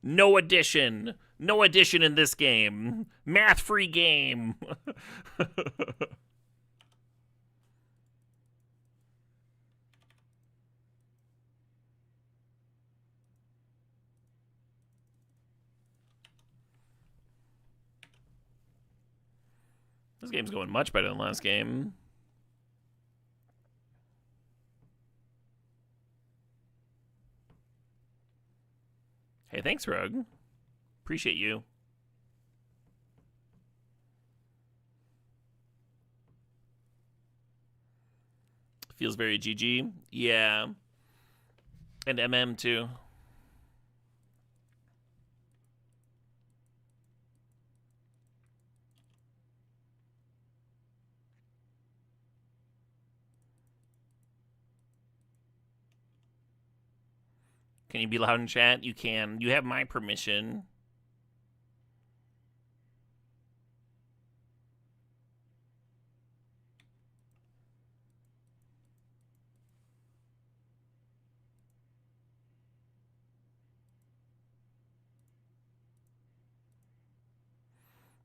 No addition. No addition in this game. Math-free game. This game's going much better than last game. Hey, thanks, Rug. Appreciate you. Feels very GG. Yeah. And MM too. Can you be loud in chat? You can. You have my permission.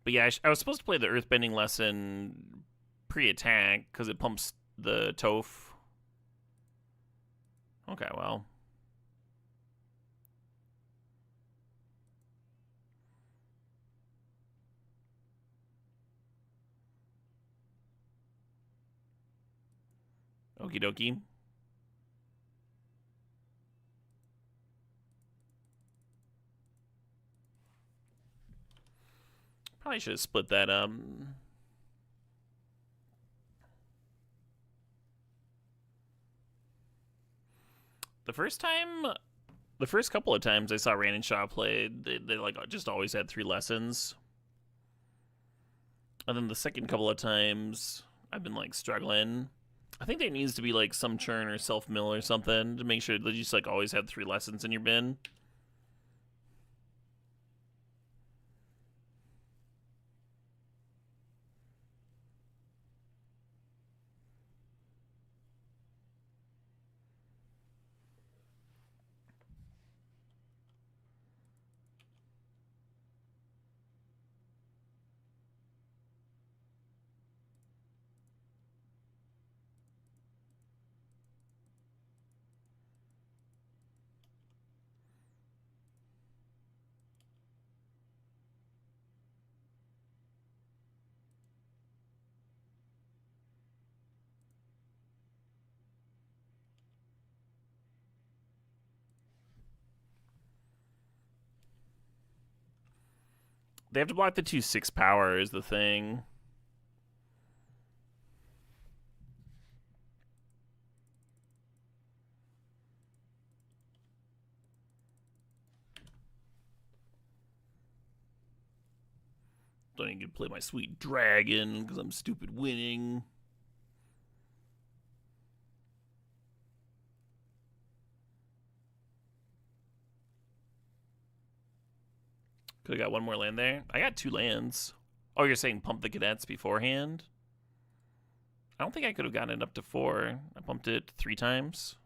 But yeah, I was supposed to play the Earthbending lesson pre-attack because it pumps the Toph. Okay, well. Okie dokie. Probably should have split that up. The first couple of times I saw Rand and Shaw play, they like just always had 3 lessons. And then the second couple of times I've been like struggling. I think there needs to be like some churn or self mill or something to make sure that you just like always have 3 lessons in your bin. They have to block the 2/6 power is the thing. Don't even get to play my sweet dragon because I'm stupid winning. Could have got 1 more land there. I got 2 lands. Oh, you're saying pump the cadets beforehand? I don't think I could have gotten it up to 4. I pumped it 3 times.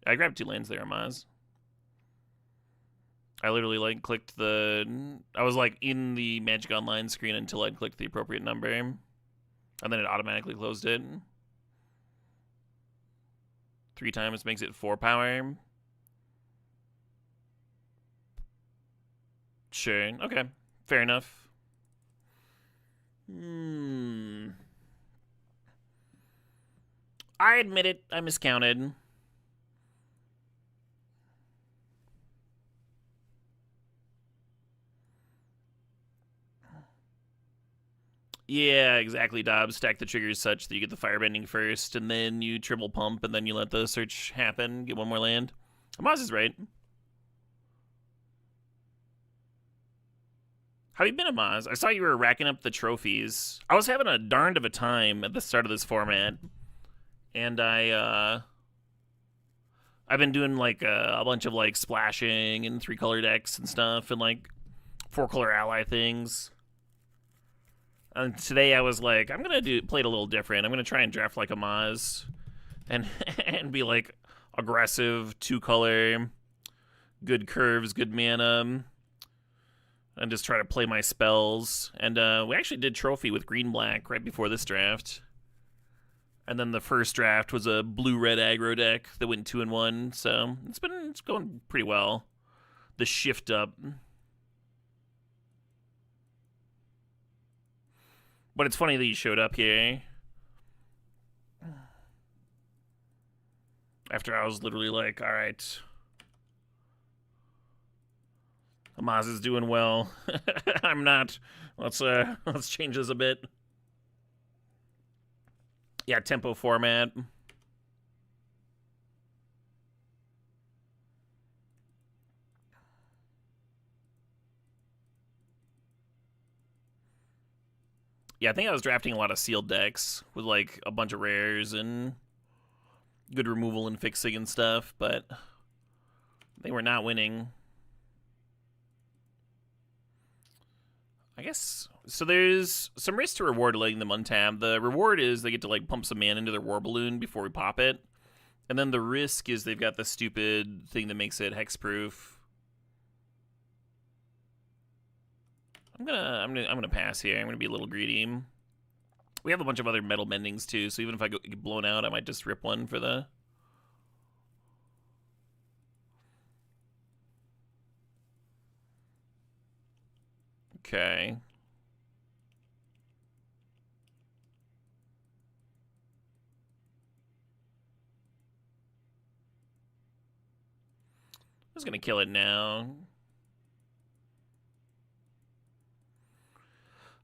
I grabbed 2 lands there, Amaz. I literally like clicked I was like in the Magic Online screen until I clicked the appropriate number, and then it automatically closed it. 3 times makes it 4 power. Sure. Okay. Fair enough. I admit it. I miscounted. Yeah, exactly, Dobbs. Stack the triggers such that you get the firebending first, and then you triple pump, and then you let the search happen, get 1 more land. Amaz is right. How you been, Amaz? I saw you were racking up the trophies. I was having a darned of a time at the start of this format, and I've been doing like a bunch of like splashing and 3-color decks and stuff, and like 4-color ally things. And today I was like, I'm gonna play it a little different. I'm gonna try and draft like Amaz, and and be like aggressive, 2-color, good curves, good mana, and just try to play my spells. And we actually did trophy with green-black right before this draft. And then the first draft was a blue-red aggro deck that went 2-1. So it's going pretty well. The shift up. But it's funny that you showed up here after I was literally like, all right, Hamas is doing well. I'm not. Let's change this a bit. Yeah, tempo format. Yeah, I think I was drafting a lot of sealed decks with like a bunch of rares and good removal and fixing and stuff, but they were not winning. I guess so. There's some risk to reward letting them untap. The reward is they get to like pump some mana into their war balloon before we pop it, and then the risk is they've got the stupid thing that makes it hexproof. I'm gonna pass here. I'm gonna be a little greedy. We have a bunch of other metal bendings too, so even if I get blown out, I might just rip one for the. Okay. I'm just gonna kill it now.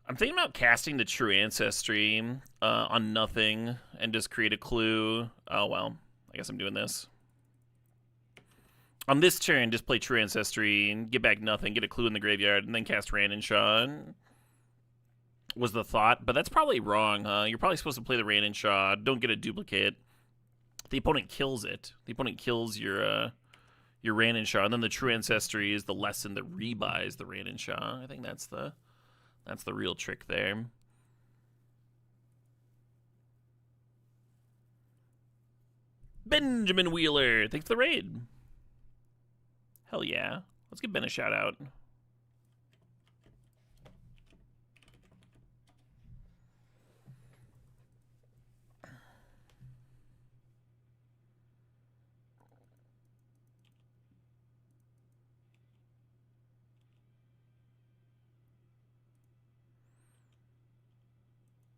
I'm thinking about casting the True Ancestry on nothing and just create a clue. Oh, well. I guess I'm doing this. On this turn, just play True Ancestry and get back nothing, get a clue in the graveyard, and then cast Ranenshaw. Was the thought, but that's probably wrong, huh? You're probably supposed to play the Ranenshaw. Don't get a duplicate. The opponent kills it. The opponent kills your Ranenshaw, and then the True Ancestry is the lesson that rebuys the Ranenshaw. I think that's the real trick there. Benjamin Wheeler, thanks for the raid. Hell yeah. Let's give Ben a shout out.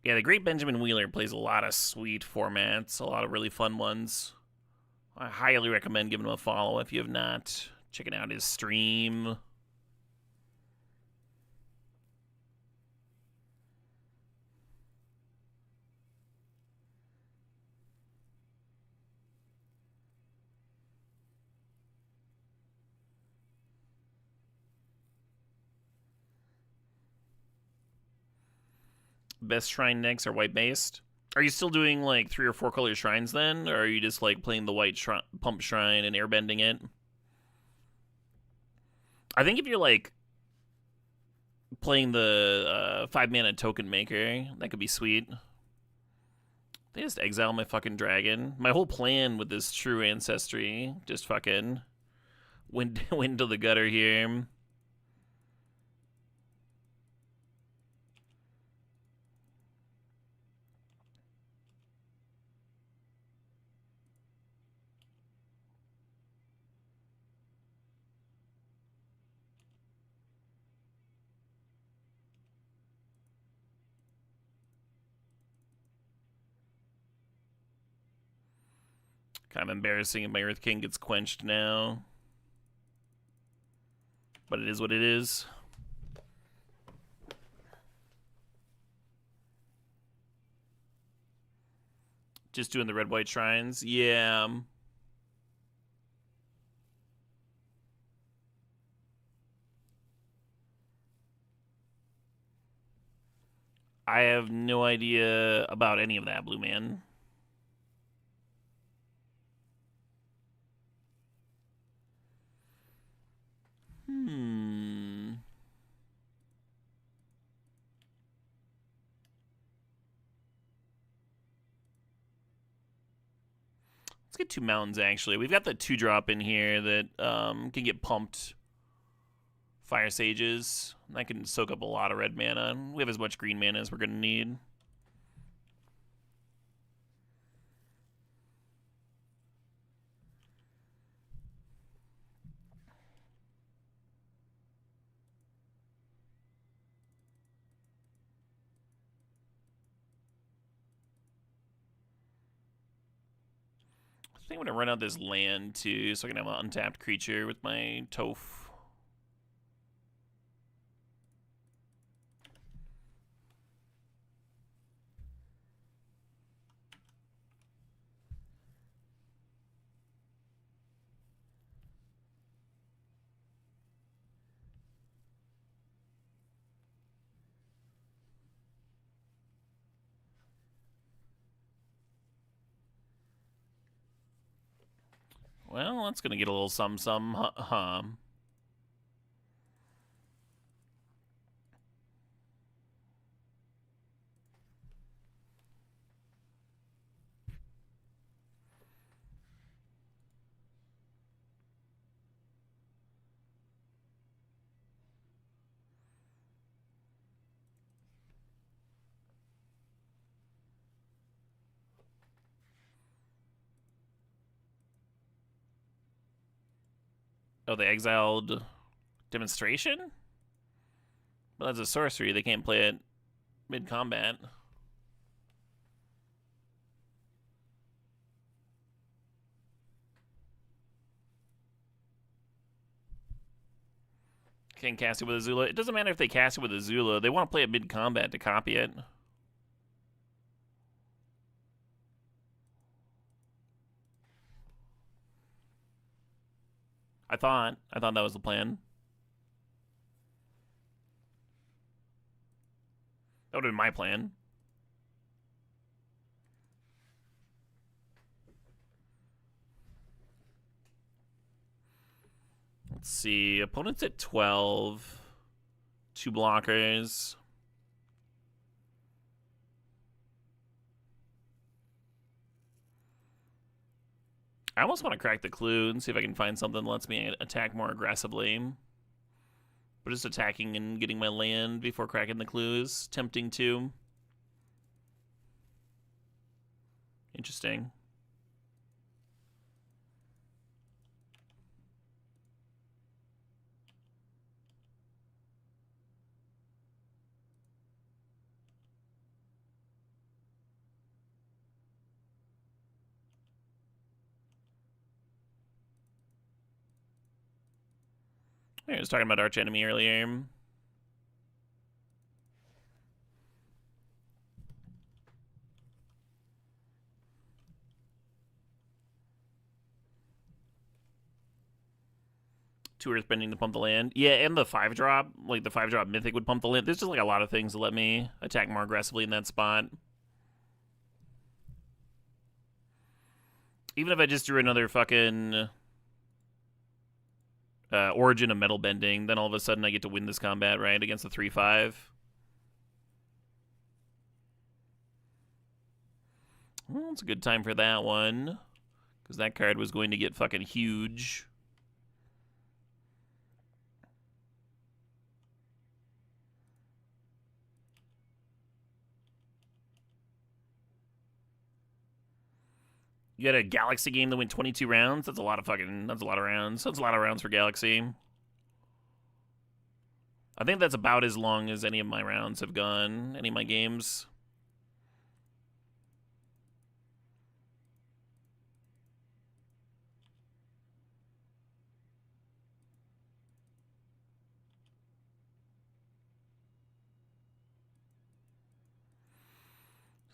Yeah, the great Benjamin Wheeler plays a lot of sweet formats, a lot of really fun ones. I highly recommend giving him a follow if you have not. Checking out his stream. Best shrine decks are white based. Are you still doing like 3 or 4 color shrines then? Or are you just like playing the white pump shrine and airbending it? I think if you're like playing the 5 mana token maker, that could be sweet. They just exile my fucking dragon. My whole plan with this True Ancestry just fucking went to the gutter here. Kind of embarrassing if my Earth King gets quenched now. But it is what it is. Just doing the red-white shrines? Yeah. I have no idea about any of that, Blue Man. Let's get 2 mountains, actually. We've got the 2-drop in here that can get pumped. Fire Sages. That can soak up a lot of red mana. We have as much green mana as we're going to need. I think I'm going to run out this land, too, so I can have an untapped creature with my Toph. Well, that's gonna get a little some, huh? Oh, they exiled Demonstration? But that's a sorcery. They can't play it mid-combat. Can't cast it with Azula. It doesn't matter if they cast it with Azula. They want to play it mid-combat to copy it. I thought that was the plan. That would have been my plan. Let's see. Opponent's at 12. 2 blockers. I almost want to crack the clue and see if I can find something that lets me attack more aggressively. But just attacking and getting my land before cracking the clue is tempting too. Interesting. I was talking about Arch Enemy earlier. Two Earthbending to pump the land. Yeah, and the 5-drop. Like, the 5-drop Mythic would pump the land. There's just, like, a lot of things to let me attack more aggressively in that spot. Even if I just drew another fucking Origin of Metal Bending, then all of a sudden I get to win this combat, right, against the 3-5. Well, it's a good time for that one, because that card was going to get fucking huge. You had a Galaxy game that went 22 rounds? That's a lot of rounds. That's a lot of rounds for Galaxy. I think that's about as long as any of my rounds have gone, any of my games.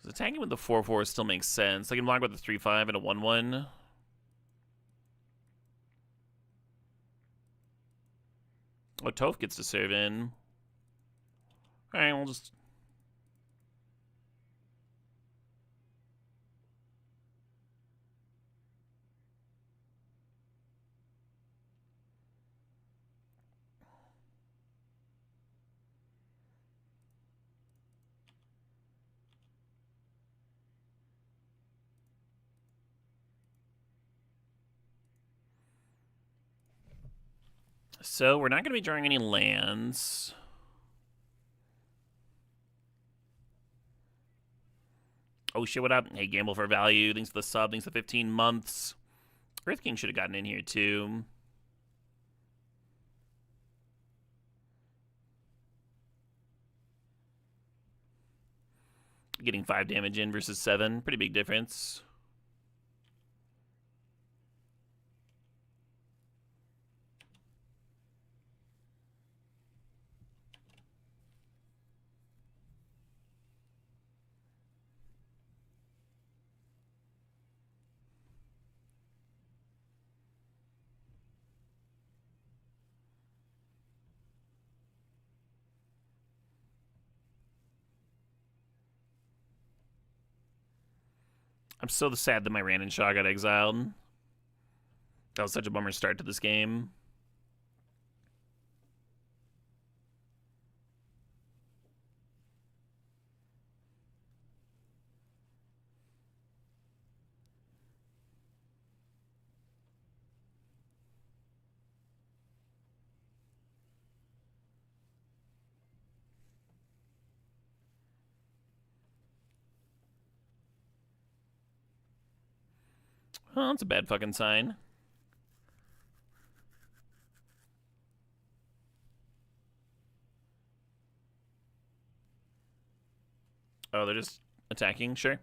So attacking with the 4-4 still makes sense. I can block with the 3-5 and a 1-1. Oh, Toph gets to serve in. Alright, we'll just... So, we're not going to be drawing any lands. Oh shit, what up? Hey, Gamble for Value. Thanks for the sub. Thanks for 15 months. Earth King should have gotten in here too. Getting 5 damage in versus 7. Pretty big difference. I'm so sad that my Ranon Shaw got exiled. That was such a bummer start to this game. Oh, that's a bad fucking sign. Oh, they're just attacking? Sure.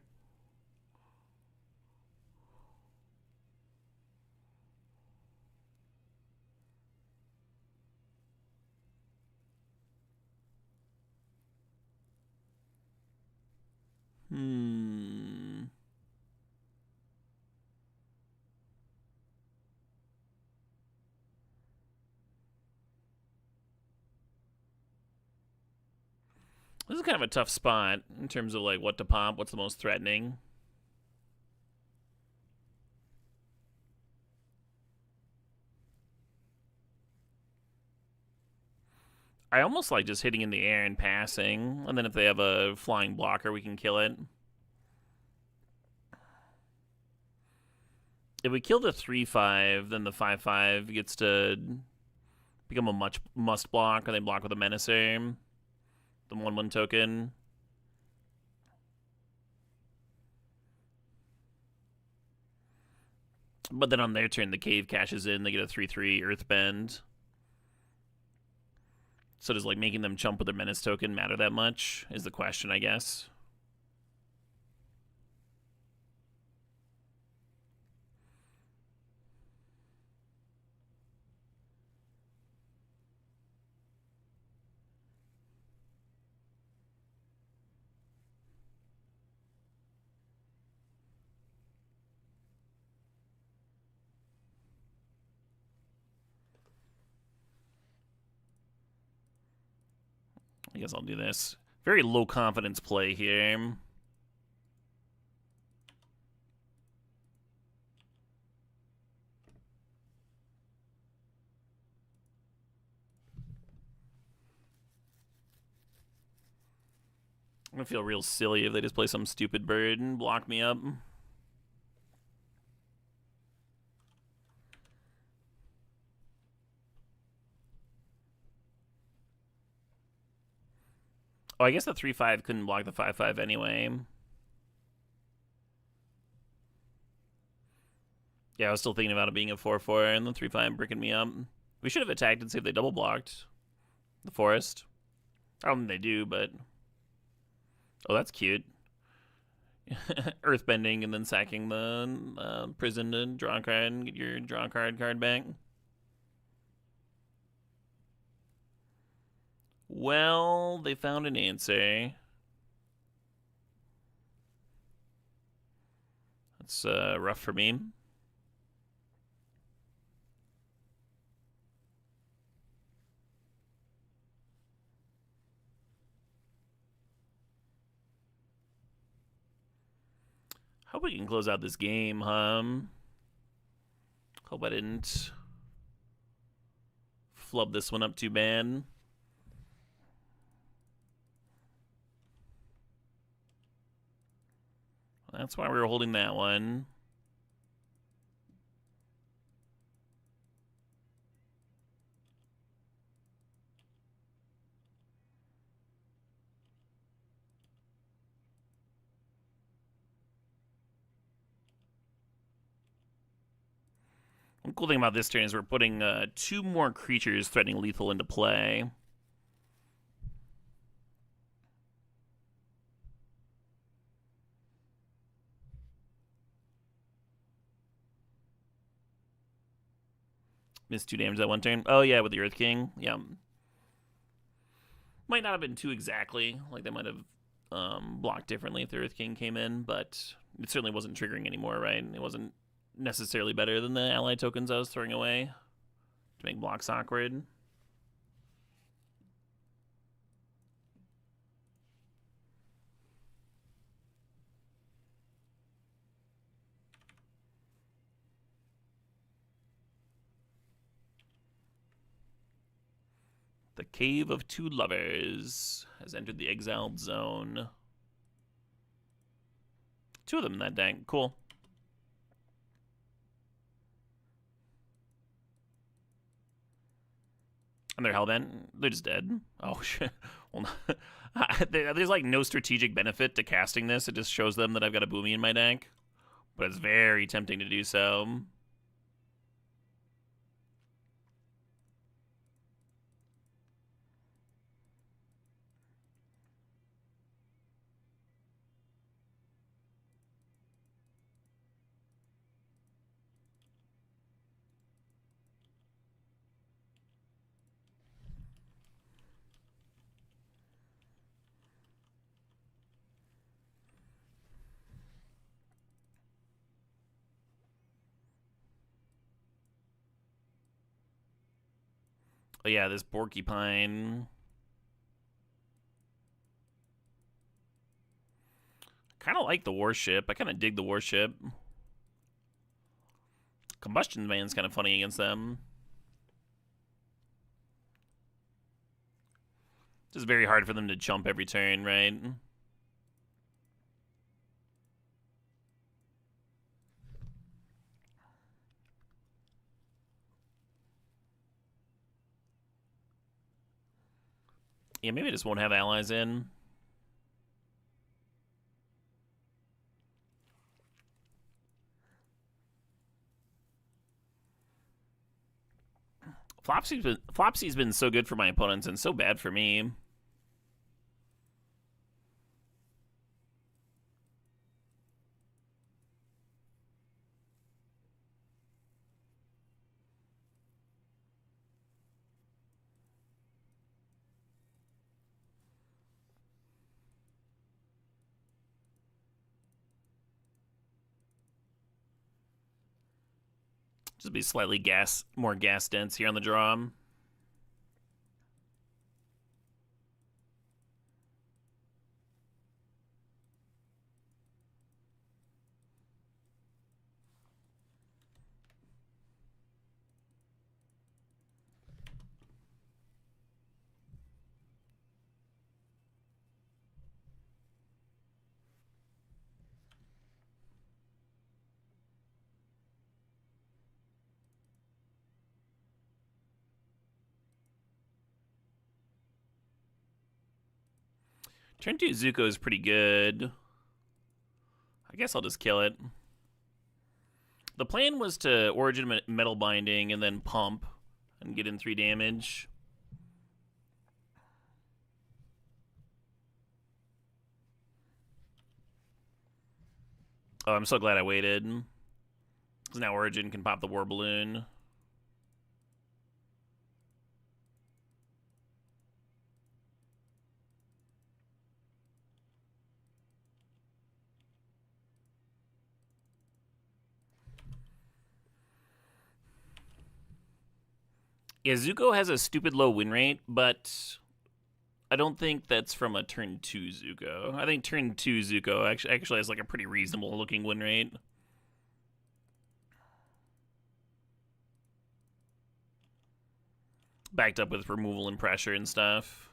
Hmm. This is kind of a tough spot in terms of like what to pop, what's the most threatening. I almost like just hitting in the air and passing, and then if they have a flying blocker, we can kill it. If we kill the 3/5, then the 5/5 gets to become a must block, or they block with a menacer. The 1/1 token. But then on their turn, the cave cashes in. They get a 3/3 Earthbend. So does like making them chump with their menace token matter that much? Is the question, I guess. I guess I'll do this. Very low confidence play here. I'm gonna feel real silly if they just play some stupid bird and block me up. Oh, I guess the 3/5 couldn't block the 5/5 anyway. Yeah, I was still thinking about it being a 4/4 and the 3/5 bricking me up. We should have attacked and see if they double blocked the forest. I don't think they do, but oh, that's cute. Earthbending and then sacking the prison to draw a card and get your draw card back. Well, they found an answer. That's rough for me. Hope we can close out this game, Hope I didn't flub this one up too bad. That's why we were holding that one. One cool thing about this turn is we're putting 2 more creatures threatening lethal into play. Missed 2 damage that one turn. Oh, yeah, with the Earth King. Yeah. Might not have been 2 exactly. Like, they might have blocked differently if the Earth King came in, but it certainly wasn't triggering anymore, right? It wasn't necessarily better than the ally tokens I was throwing away to make blocks awkward. The Cave of Two Lovers has entered the exiled zone. 2 of them in that deck. Cool. And they're hellbent. They're just dead. Oh, shit. Well, there's like no strategic benefit to casting this. It just shows them that I've got a Boomy in my deck. But it's very tempting to do so. Oh, yeah, this Porcupine. Kind of like the Warship. I kind of dig the Warship. Combustion Man's kind of funny against them. Just very hard for them to jump every turn, right? Yeah, maybe I just won't have allies in. Flopsy's been so good for my opponents and so bad for me. Just be slightly more gas dense here on the draw. Turn 2 Zuko is pretty good. I guess I'll just kill it. The plan was to Origin Metal Binding and then pump and get in 3 damage. Oh, I'm so glad I waited. Because now Origin can pop the War Balloon. Yeah, Zuko has a stupid low win rate, but I don't think that's from a turn 2 Zuko. I think turn 2 Zuko actually has like a pretty reasonable looking win rate. Backed up with removal and pressure and stuff.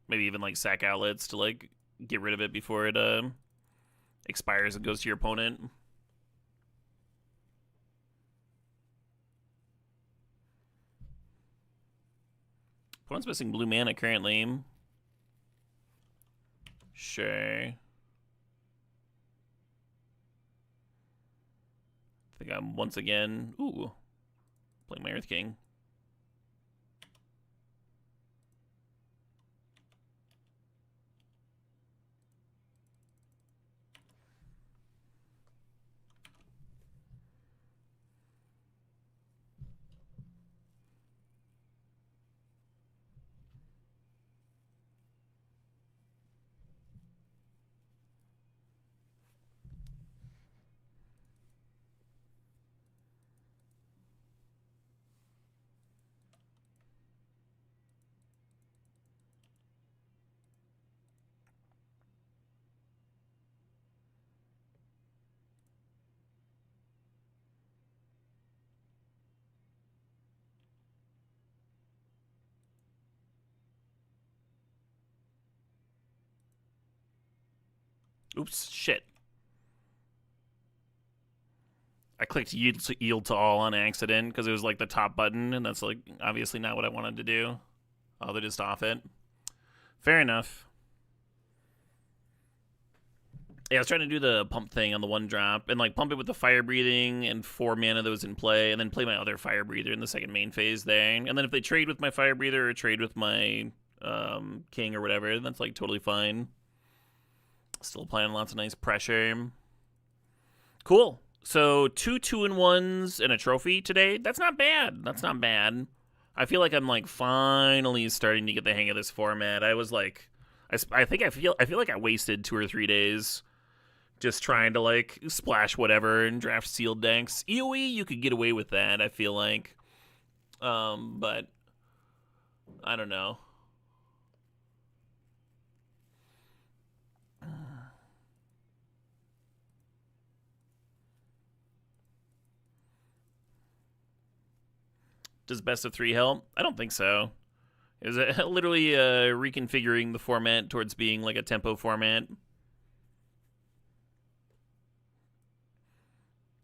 Maybe even like sack outlets to like get rid of it before it expires and goes to your opponent. Opponent's missing blue mana currently. Sure. I think I'm once again, playing my Earth King. Oops, shit. I clicked yield to all on accident because it was like the top button, and that's like obviously not what I wanted to do. Oh, they just off it. Fair enough. Yeah, I was trying to do the pump thing on the one drop and like pump it with the fire breathing and 4 mana that was in play, and then play my other fire breather in the second main phase there. And then if they trade with my fire breather or trade with my king or whatever, that's like totally fine. Still applying lots of nice pressure. Cool. So 2 2-in-1s and a trophy today. That's not bad. That's not bad. I feel like I'm like finally starting to get the hang of this format. I was like, I feel like I wasted 2 or 3 days just trying to like splash whatever and draft sealed decks. EOE, you could get away with that, I feel like. But I don't know. Does best of 3 help? I don't think so. It was literally reconfiguring the format towards being like a tempo format.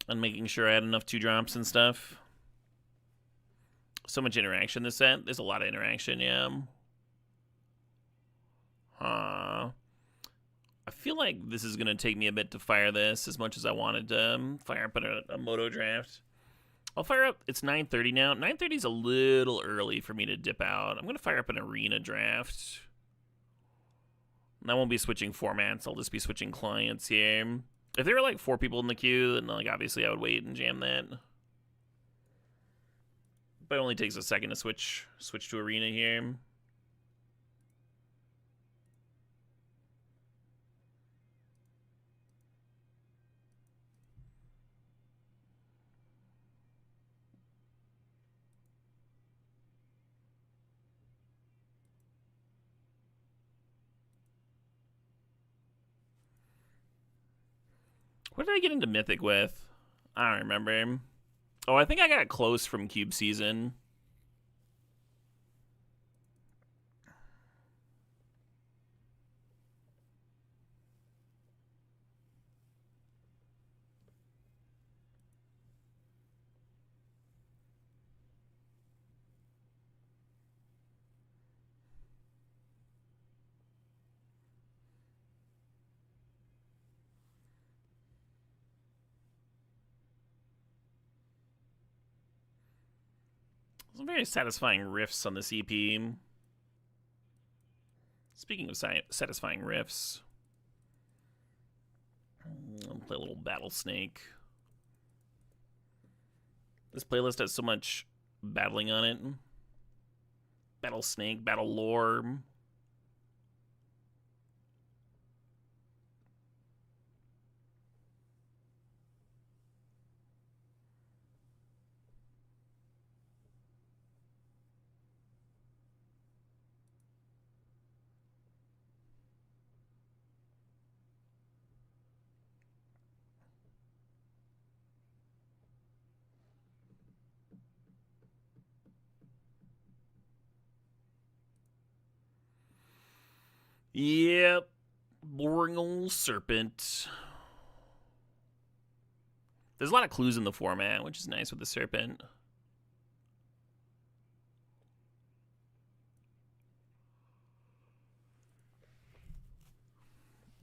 And making sure I had enough 2-drops and stuff. So much interaction this set. There's a lot of interaction, yeah. I feel like this is going to take me a bit to fire this as much as I wanted to fire up a Moto draft. I'll fire up, it's 9:30 now. 9:30 is a little early for me to dip out. I'm going to fire up an arena draft. And I won't be switching formats. I'll just be switching clients here. If there were like 4 people in the queue, then like obviously I would wait and jam that. But it only takes a second to switch to arena here. What did I get into Mythic with? I don't remember. Oh, I think I got close from Cube Season. Some very satisfying riffs on this EP. Speaking of satisfying riffs, I'll play a little Battle Snake. This playlist has so much battling on it. Battle Snake, Battle Lore. Yep. Boring old serpent. There's a lot of clues in the format, which is nice with the serpent.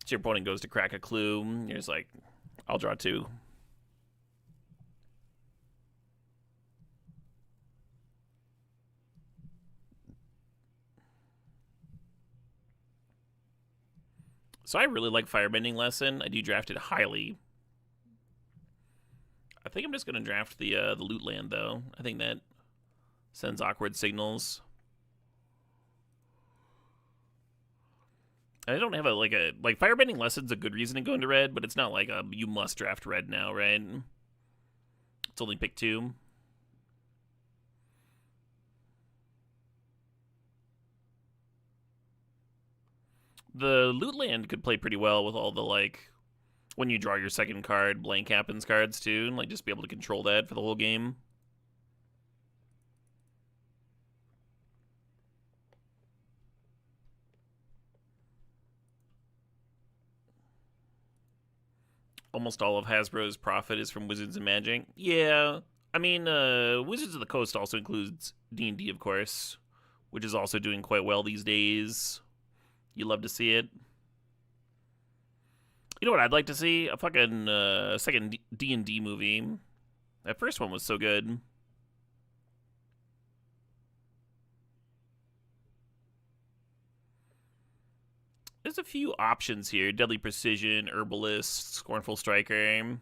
So your opponent goes to crack a clue. You're just like, I'll draw 2. So I really like Firebending Lesson. I do draft it highly. I think I'm just going to draft the Loot Land, though. I think that sends awkward signals. I don't have like Firebending Lesson's a good reason to go into red, but it's not like you must draft red now, right? It's only pick 2. The Loot Land could play pretty well with all the like when you draw your second card, blank happens cards too, and like just be able to control that for the whole game. Almost all of Hasbro's profit is from Wizards and Magic. Yeah, I mean, Wizards of the Coast also includes D&D, of course, which is also doing quite well these days. You love to see it. You know what I'd like to see? A fucking second D&D movie. That first one was so good. There's a few options here. Deadly Precision, Herbalist, Scornful Striker. I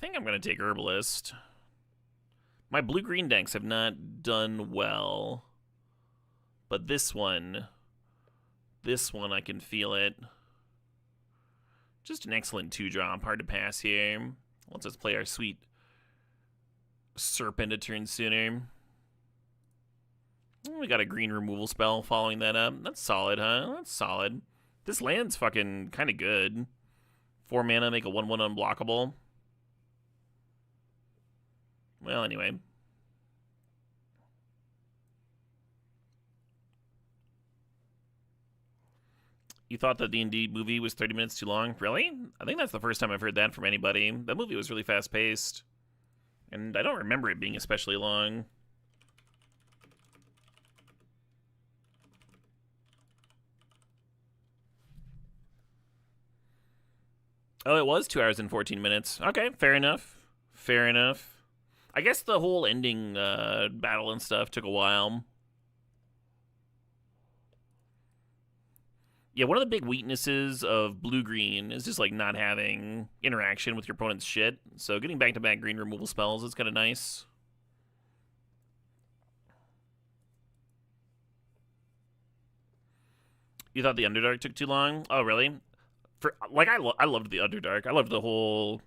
think I'm going to take Herbalist. My blue-green decks have not done well. But this one I can feel it. Just an excellent 2-drop. Hard to pass here. Let's just play our sweet Serpent a turn sooner. We got a green removal spell following that up. That's solid, huh? That's solid. This land's fucking kind of good. 4 mana, make a 1/1 unblockable. Well, anyway. You thought the D&D movie was 30 minutes too long? Really? I think that's the first time I've heard that from anybody. That movie was really fast-paced. And I don't remember it being especially long. Oh, it was 2 hours and 14 minutes. Okay, fair enough. Fair enough. I guess the whole ending battle and stuff took a while. Yeah, one of the big weaknesses of blue-green is just, like, not having interaction with your opponent's shit. So getting back-to-back green removal spells is kind of nice. You thought the Underdark took too long? Oh, really? I loved the Underdark. I loved the whole...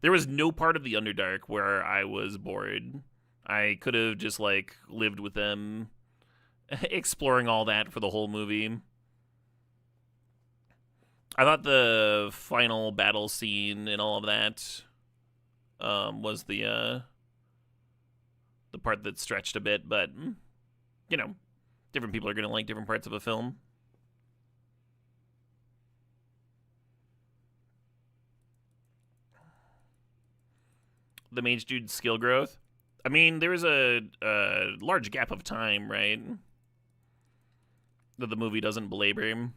There was no part of the Underdark where I was bored. I could have just, like, lived with them, exploring all that for the whole movie. I thought the final battle scene and all of that was the part that stretched a bit, but, you know, different people are going to like different parts of a film. The Mage Dude's skill growth. I mean, there was a large gap of time, right? That the movie doesn't belabor.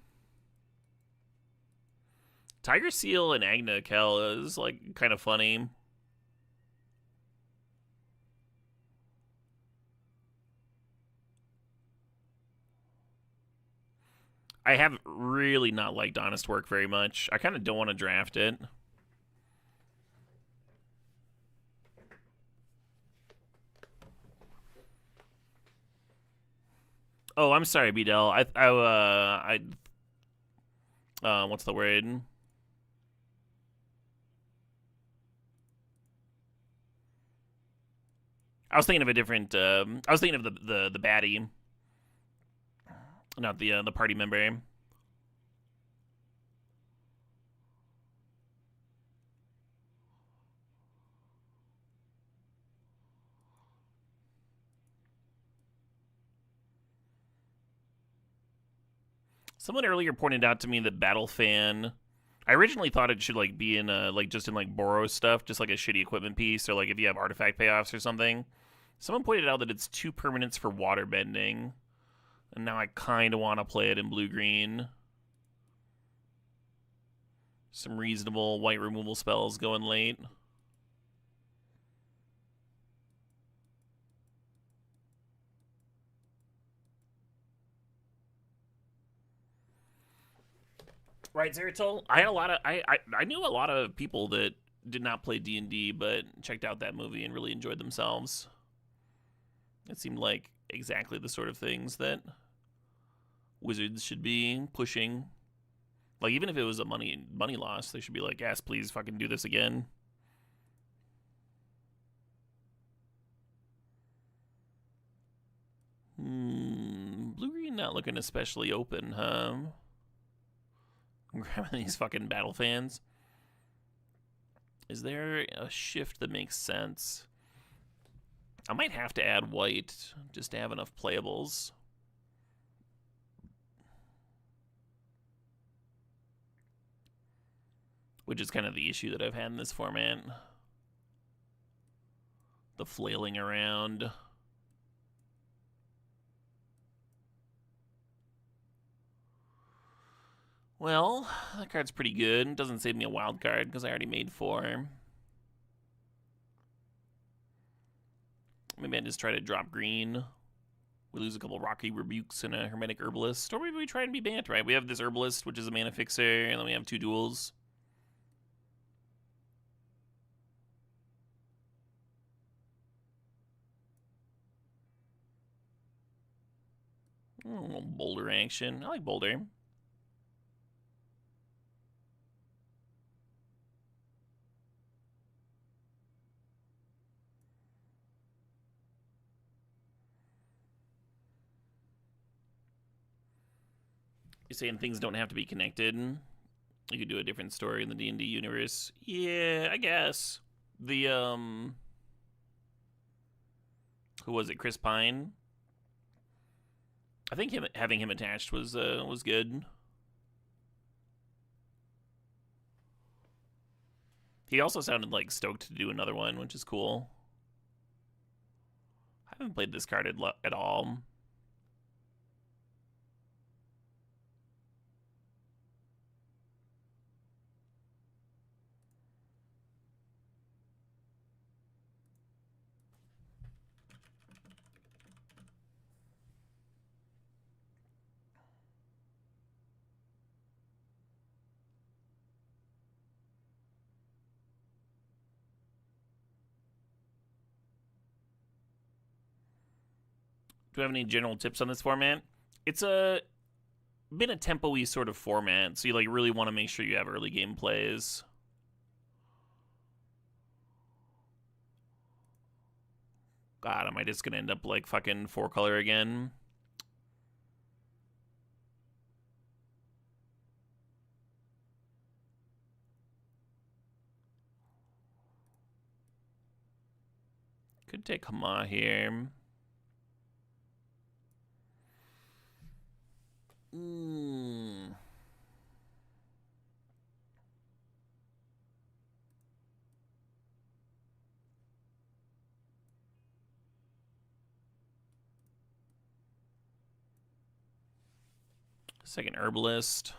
Tiger Seal and Agna Kel is, like, kind of funny. I have really not liked Honest Work very much. I kind of don't want to draft it. Oh, I'm sorry, Bedell. What's the word? I was thinking of a different. I was thinking of the baddie, not the party member. Someone earlier pointed out to me that Battle Fan. I originally thought it should like be in just in like Boros stuff, just like a shitty equipment piece, or like if you have artifact payoffs or something. Someone pointed out that it's 2 permanents for water bending, and now I kind of want to play it in blue-green. Some reasonable white removal spells going late. Right, Zeritol? I had a lot of I knew a lot of people that did not play D&D but checked out that movie and really enjoyed themselves. It seemed like exactly the sort of things that Wizards should be pushing. Like, even if it was a money loss, they should be like, yes, please fucking do this again. Blue-green not looking especially open, huh? I'm grabbing these fucking Battle Fans. Is there a shift that makes sense? I might have to add white just to have enough playables. which is kind of the issue that I've had in this format. The flailing around. Well, that card's pretty good. It doesn't save me a wild card because I already made 4. Maybe I just try to drop green. We lose a couple Rocky Rebukes and a Hermetic Herbalist. Or maybe we try and be Bant, right? We have this Herbalist, which is a mana fixer, and then we have 2 duels. Oh, Boulder action. I like Boulder. You're saying things don't have to be connected. You could do a different story in the D&D universe. Yeah, I guess. The, who was it? Chris Pine? I think having him attached was good. He also sounded like stoked to do another one, which is cool. I haven't played this card at all. Do we have any general tips on this format? It's been a tempo-y sort of format, so you like really want to make sure you have early game plays. God, am I just gonna end up like fucking 4-color again? Could take Hama here. Second Herbalist.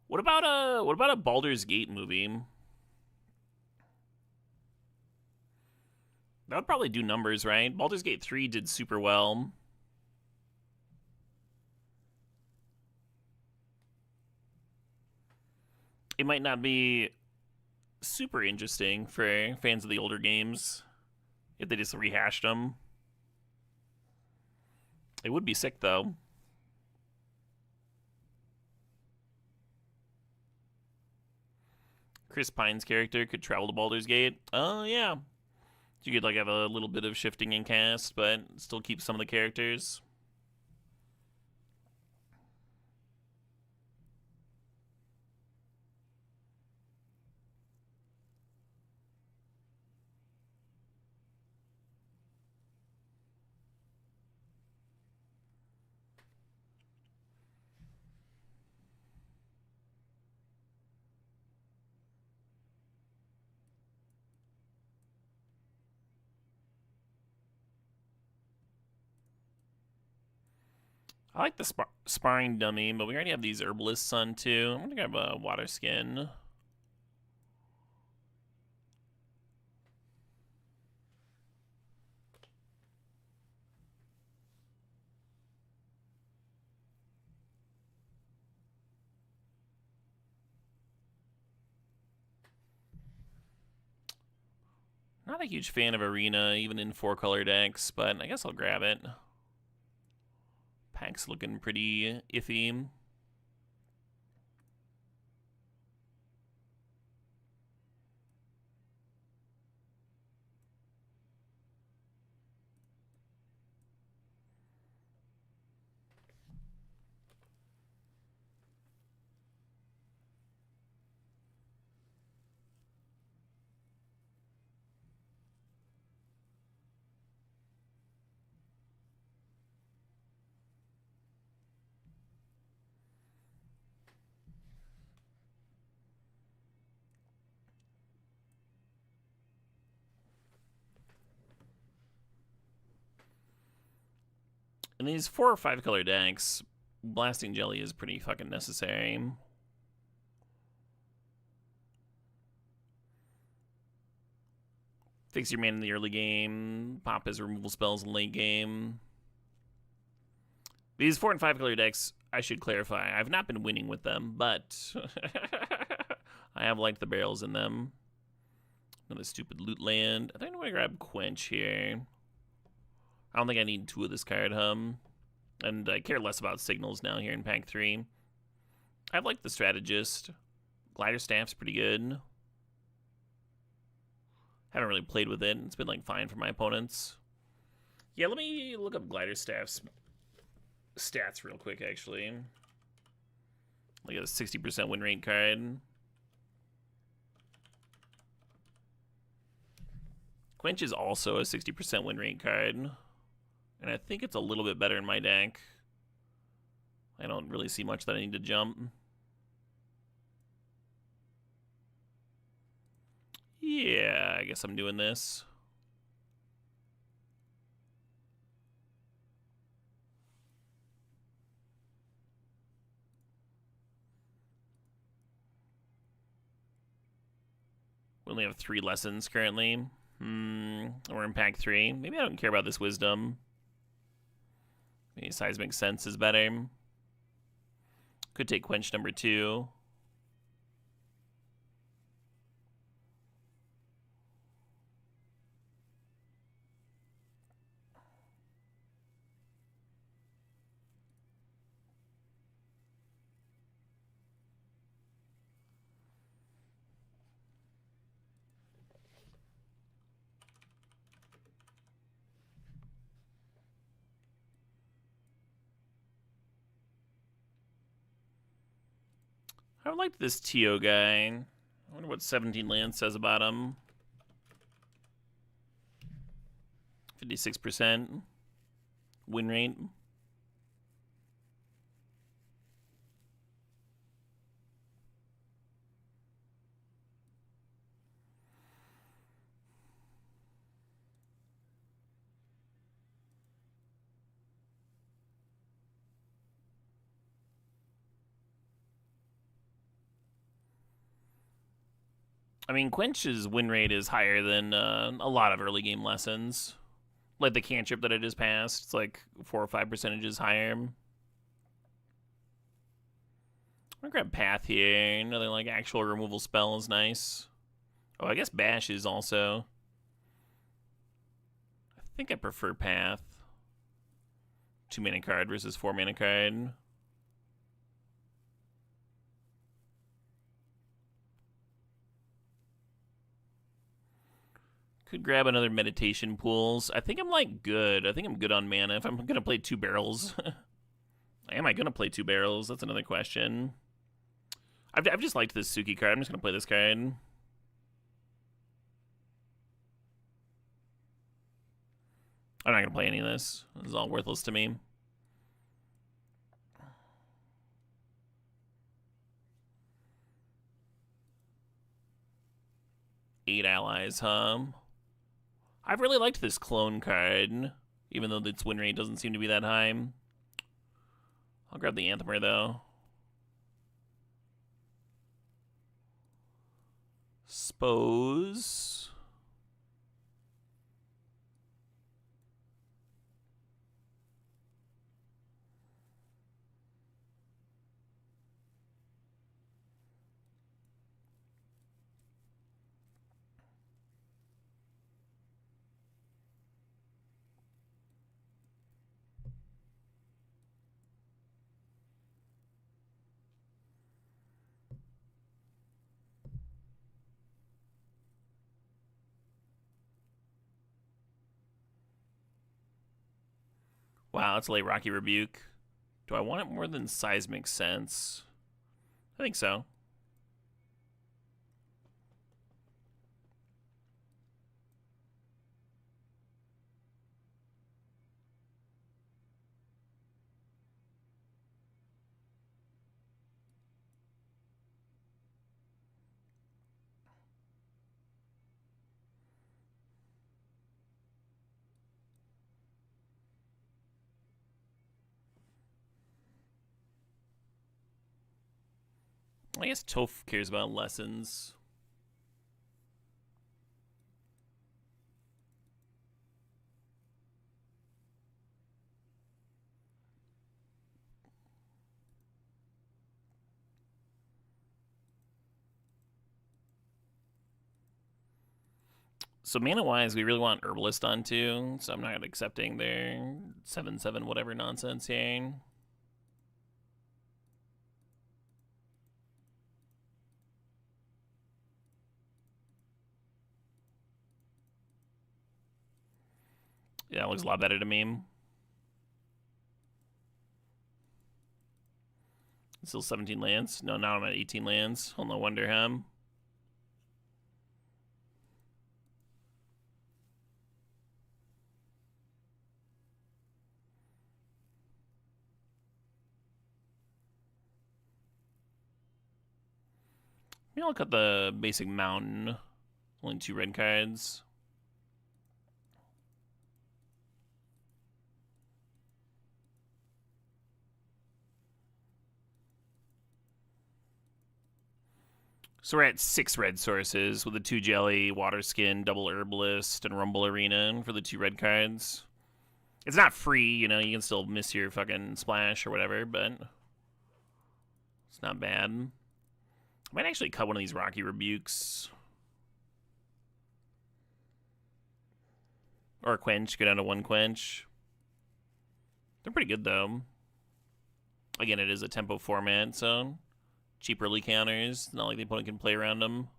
What about a Baldur's Gate movie? That would probably do numbers, right? Baldur's Gate 3 did super well. It might not be super interesting for fans of the older games if they just rehashed them. It would be sick, though. Chris Pine's character could travel to Baldur's Gate. Oh, yeah. You could like have a little bit of shifting in cast, but still keep some of the characters. I like the sparring dummy, but we already have these herbalists on too. I'm gonna grab a water skin. Not a huge fan of Arena, even in 4-color decks, but I guess I'll grab it. Pack's looking pretty iffy. In these 4 or 5 color decks, Blasting Jelly is pretty fucking necessary. Fix your man in the early game. Pop his removal spells in late game. These 4 and 5 color decks, I should clarify, I've not been winning with them, but I have liked the barrels in them. Another stupid loot land. I think I'm going to grab Quench here. I don't think I need 2 of this card, and I care less about signals now here in pack 3. I've liked the Strategist. Glider Staff's pretty good. Haven't really played with it. It's been like fine for my opponents. Yeah, let me look up Glider Staff's stats real quick, actually. Like a 60% win rate card. Quench is also a 60% win rate card. And I think it's a little bit better in my deck. I don't really see much that I need to jump. Yeah, I guess I'm doing this. We only have 3 lessons currently. We're in pack 3. Maybe I don't care about this wisdom. Maybe Seismic Sense is better. Could take Quench number 2. I like this Tio guy. I wonder what 17 land says about him. 56% win rate. I mean, Quench's win rate is higher than a lot of early game lessons. Like the cantrip that I just passed, it's like 4 or 5 percentages higher. I'm gonna grab Path here. Another like actual removal spell is nice. Oh, I guess Bash is also. I think I prefer Path. 2 mana card versus 4 mana card. Could grab another Meditation Pools. I think I'm like good. I think I'm good on mana. If I'm gonna play 2 barrels. Am I gonna play 2 barrels? That's another question. I've just liked this Suki card. I'm just gonna play this card. I'm not gonna play any of this. This is all worthless to me. Eight allies, huh? I've really liked this clone card, even though its win rate doesn't seem to be that high. I'll grab the Anthemer, though. Suppose. Wow, it's a late Rocky Rebuke. Do I want it more than Seismic Sense? I think so. I guess Toph cares about lessons. So mana-wise, we really want Herbalist on too, so I'm not accepting their 7/7 whatever nonsense here. Yeah, it looks a lot better to me. Still 17 lands? No, now I'm at 18 lands. Oh, no wonder, him. Maybe I'll cut the basic mountain. Only 2 red cards. So we're at 6 red sources with the 2 jelly, water skin, double herbalist, and rumble arena for the 2 red cards. It's not free, you know, you can still miss your fucking splash or whatever, but it's not bad. I might actually cut one of these Rocky Rebukes. Or a Quench, go down to 1 Quench. They're pretty good, though. Again, it is a tempo format, so cheap early counters. Not like the opponent can play around them.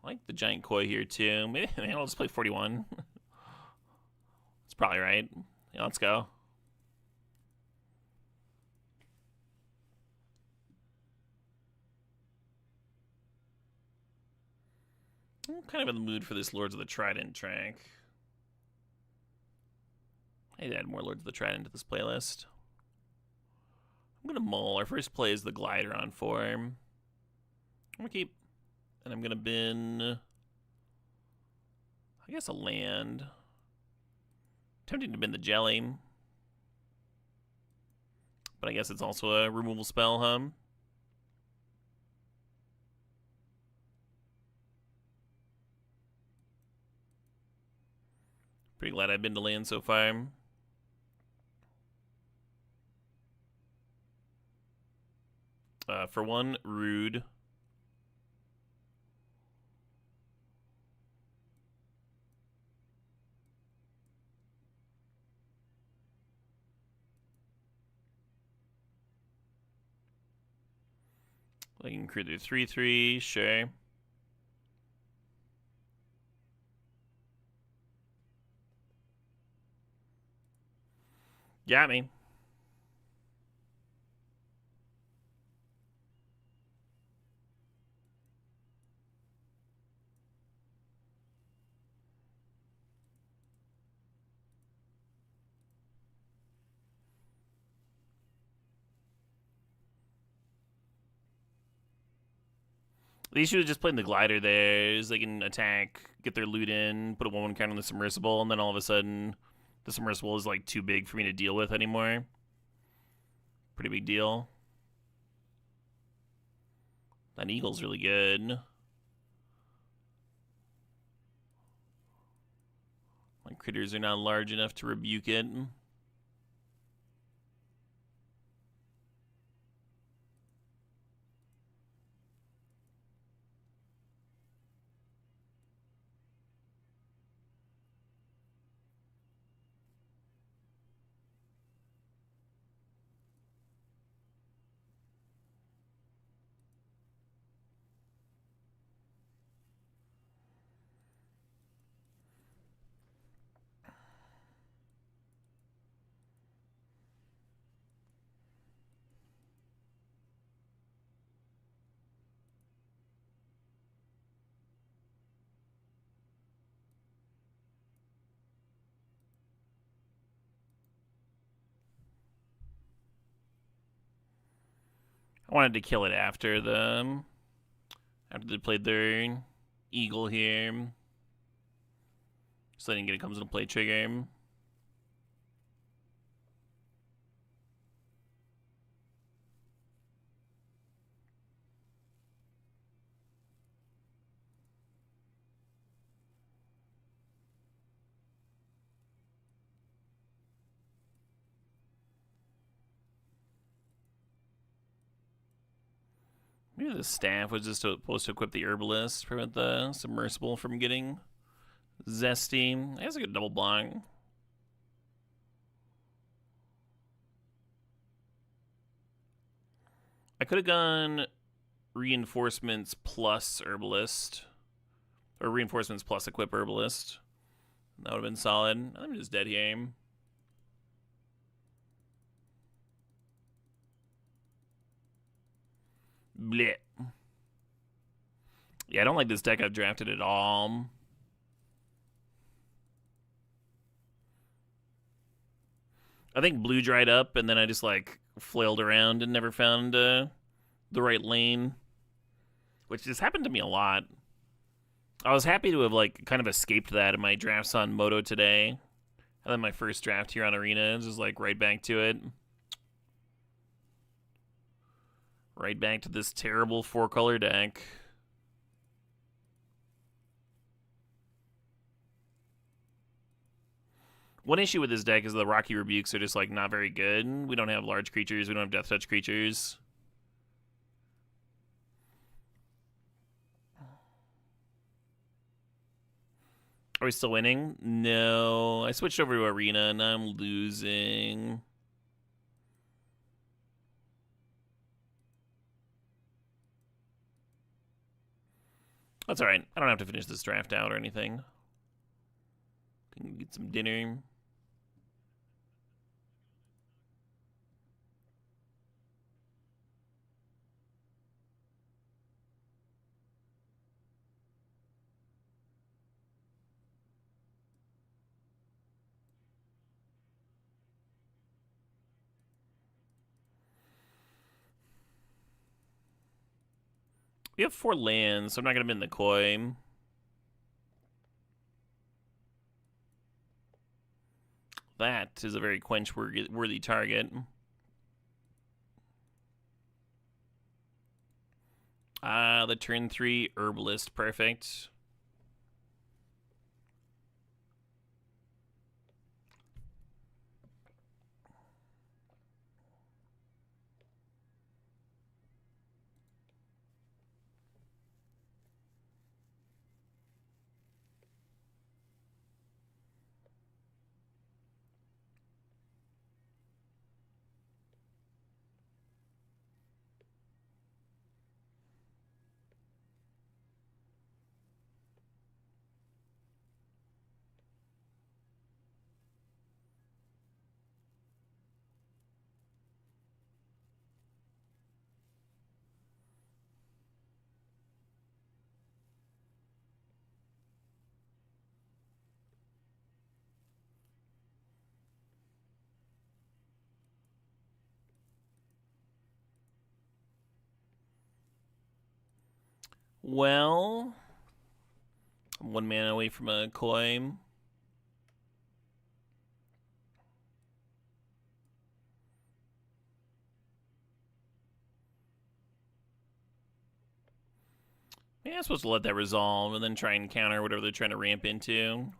I like the Giant Koi here, too. Maybe I'll just play 41. That's probably right. Yeah, let's go. I'm kind of in the mood for this Lords of the Trident track. I'd add more Lords of the Trident to this playlist. I'm going to mull. Our first play is the Glider on 4. I'm going to keep. And I'm going to bin, I guess, a land. Tempting to bin the Jelly. But I guess it's also a removal spell, huh? Pretty glad I've been to land so far. For 1, Rude. I can create the 3/3, sure. Got me. The issue is just playing the Glider there is they can attack, get their loot in, put a 1/1 counter on the Submersible, and then all of a sudden the Submersible is like too big for me to deal with anymore. Pretty big deal. That Eagle's really good. My critters are not large enough to rebuke it. I wanted to kill it after they played their Eagle here. So I didn't get it comes into play trigger. Maybe the staff was just supposed to equip the herbalist, prevent the submersible from getting zesty. That's a good double block. I could have gone reinforcements plus herbalist, or reinforcements plus equip herbalist. That would have been solid. I'm just dead here. Blech. Yeah, I don't like this deck I've drafted at all. I think blue dried up, and then I just like flailed around and never found the right lane, which just happened to me a lot. I was happy to have like kind of escaped that in my drafts on Moto today, and then my first draft here on Arena is just like right back to it. Right back to this terrible 4-color deck. One issue with this deck is the Rocky Rebukes are just like not very good. We don't have large creatures. We don't have Death Touch creatures. Are we still winning? No. I switched over to Arena and I'm losing. That's alright. I don't have to finish this draft out or anything. Can get some dinner. We have 4 lands, so I'm not going to bin the Koi. That is a very quench-worthy target. The turn 3 Herbalist, perfect. Well, I'm 1 mana away from a Koi. Yeah, I'm supposed to let that resolve and then try and counter whatever they're trying to ramp into.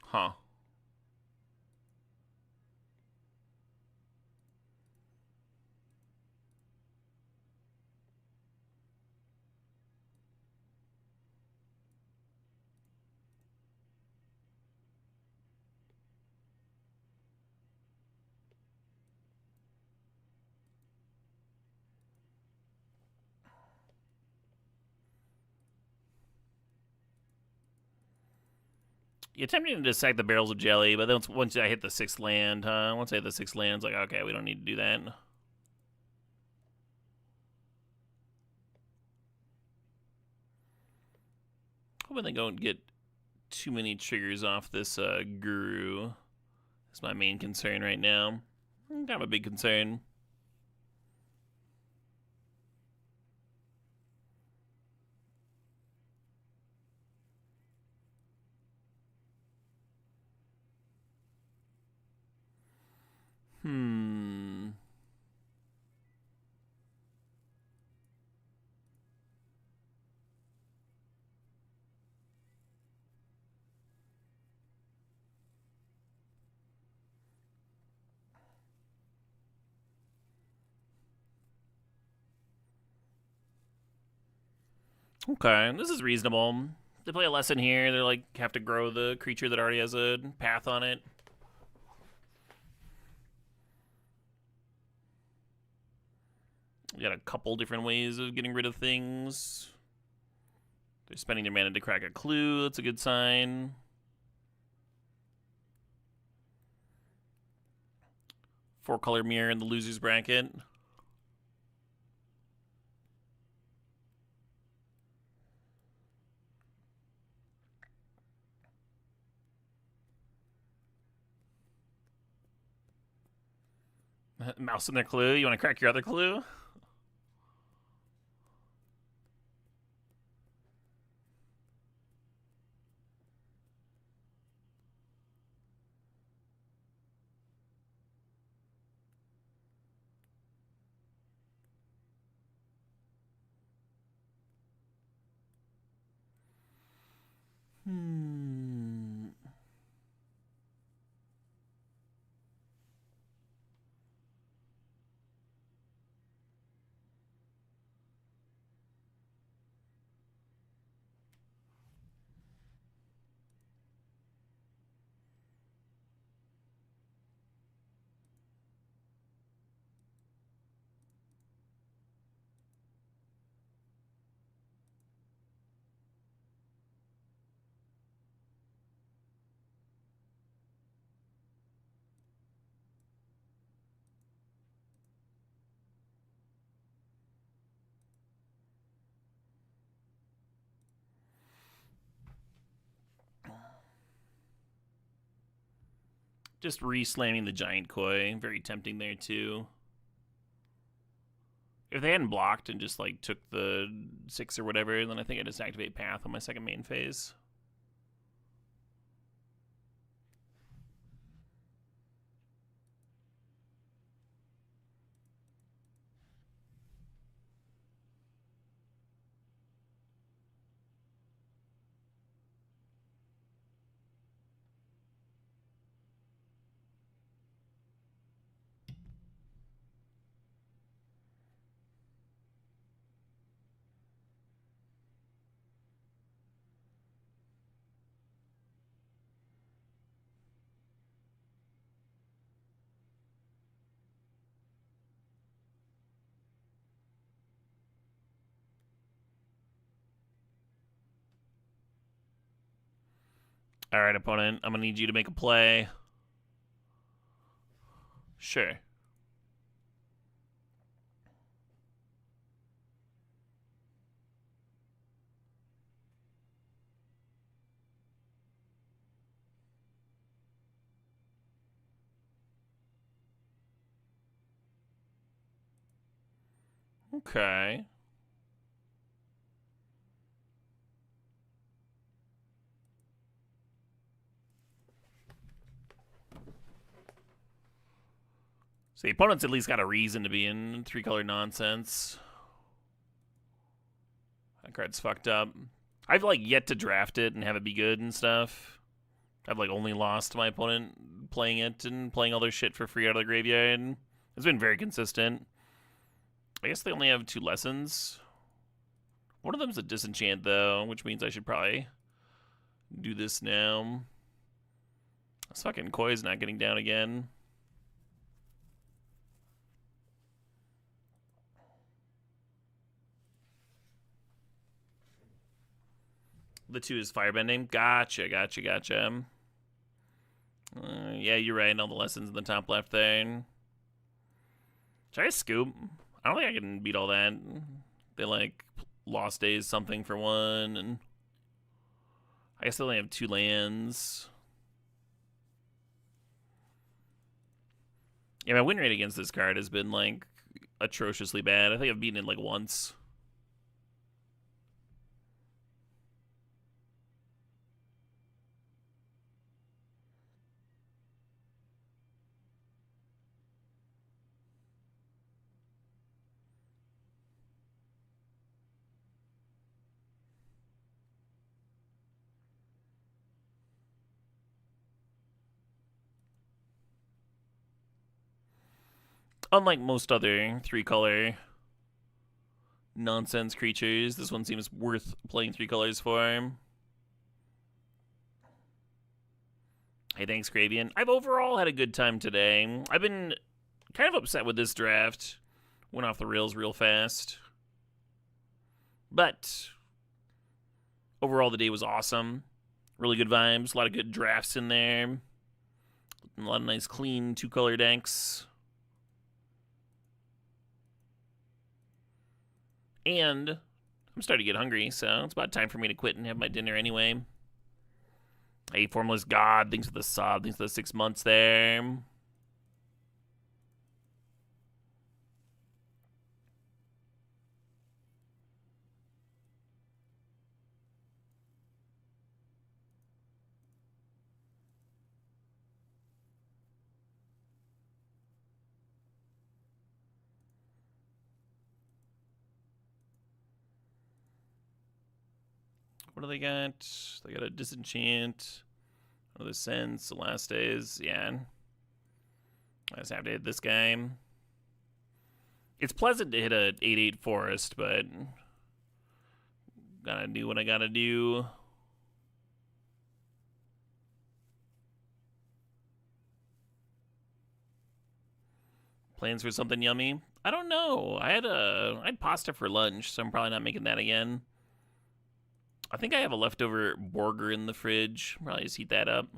Huh. You're tempting to sack the Barrels of Jelly, but then once I hit the 6th land, huh? Once I hit the 6th land, it's like, okay, we don't need to do that. Hoping they don't get too many triggers off this Guru. That's my main concern right now. Kind of a big concern. Hmm. Okay, this is reasonable. They play a lesson here. They're like have to grow the creature that already has a path on it. We got a couple different ways of getting rid of things. They're spending their mana to crack a clue. That's a good sign. Four-color mirror in the loser's bracket. Mouse in their clue. You want to crack your other clue? Hmm. Just re-slamming the giant koi. Very tempting there, too. If they hadn't blocked and just, like, took the 6 or whatever, then I think I'd just activate Path on my second main phase. All right, opponent. I'm going to need you to make a play. Sure. Okay. So the opponent's at least got a reason to be in 3-color nonsense. That card's fucked up. I've, like, yet to draft it and have it be good and stuff. I've, like, only lost to my opponent playing it and playing all their shit for free out of the graveyard. It's been very consistent. I guess they only have 2 lessons. One of them's a disenchant, though, which means I should probably do this now. This fucking koi's not getting down again. The 2 is firebending. Gotcha. Yeah, you're right. All the lessons in the top left there. Should I scoop? I don't think I can beat all that. They, like, lost days something for 1, and I guess they only have 2 lands. Yeah, my win rate against this card has been, like, atrociously bad. I think I've beaten it, like, once. Unlike most other 3-color nonsense creatures, this one seems worth playing 3 colors for. Hey, thanks, Gravian. I've overall had a good time today. I've been kind of upset with this draft. Went off the rails real fast. But overall, the day was awesome. Really good vibes. A lot of good drafts in there. A lot of nice, clean 2-color decks. And I'm starting to get hungry, so it's about time for me to quit and have my dinner anyway. Hey, Formless God, thanks for the sub, thanks for the 6 months there. What do they got? They got a Disenchant, another Sense, the last days, yeah. I just have to hit this game. It's pleasant to hit a 8/8 forest, but gotta do what I gotta do. Plans for something yummy? I don't know. I had pasta for lunch, so I'm probably not making that again. I think I have a leftover burger in the fridge. Probably just heat that up.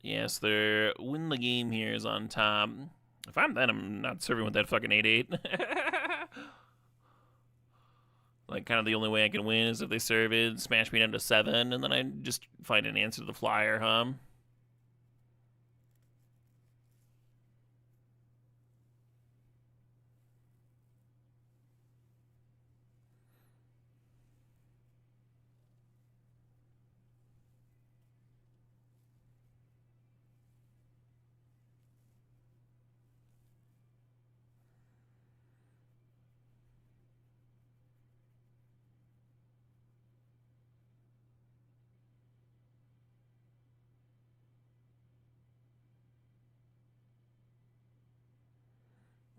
Yes, their win the game here is on top. If I'm that, I'm not serving with that fucking 8/8. Like, kind of the only way I can win is if they serve it, smash me down to 7, and then I just find an answer to the flyer, huh?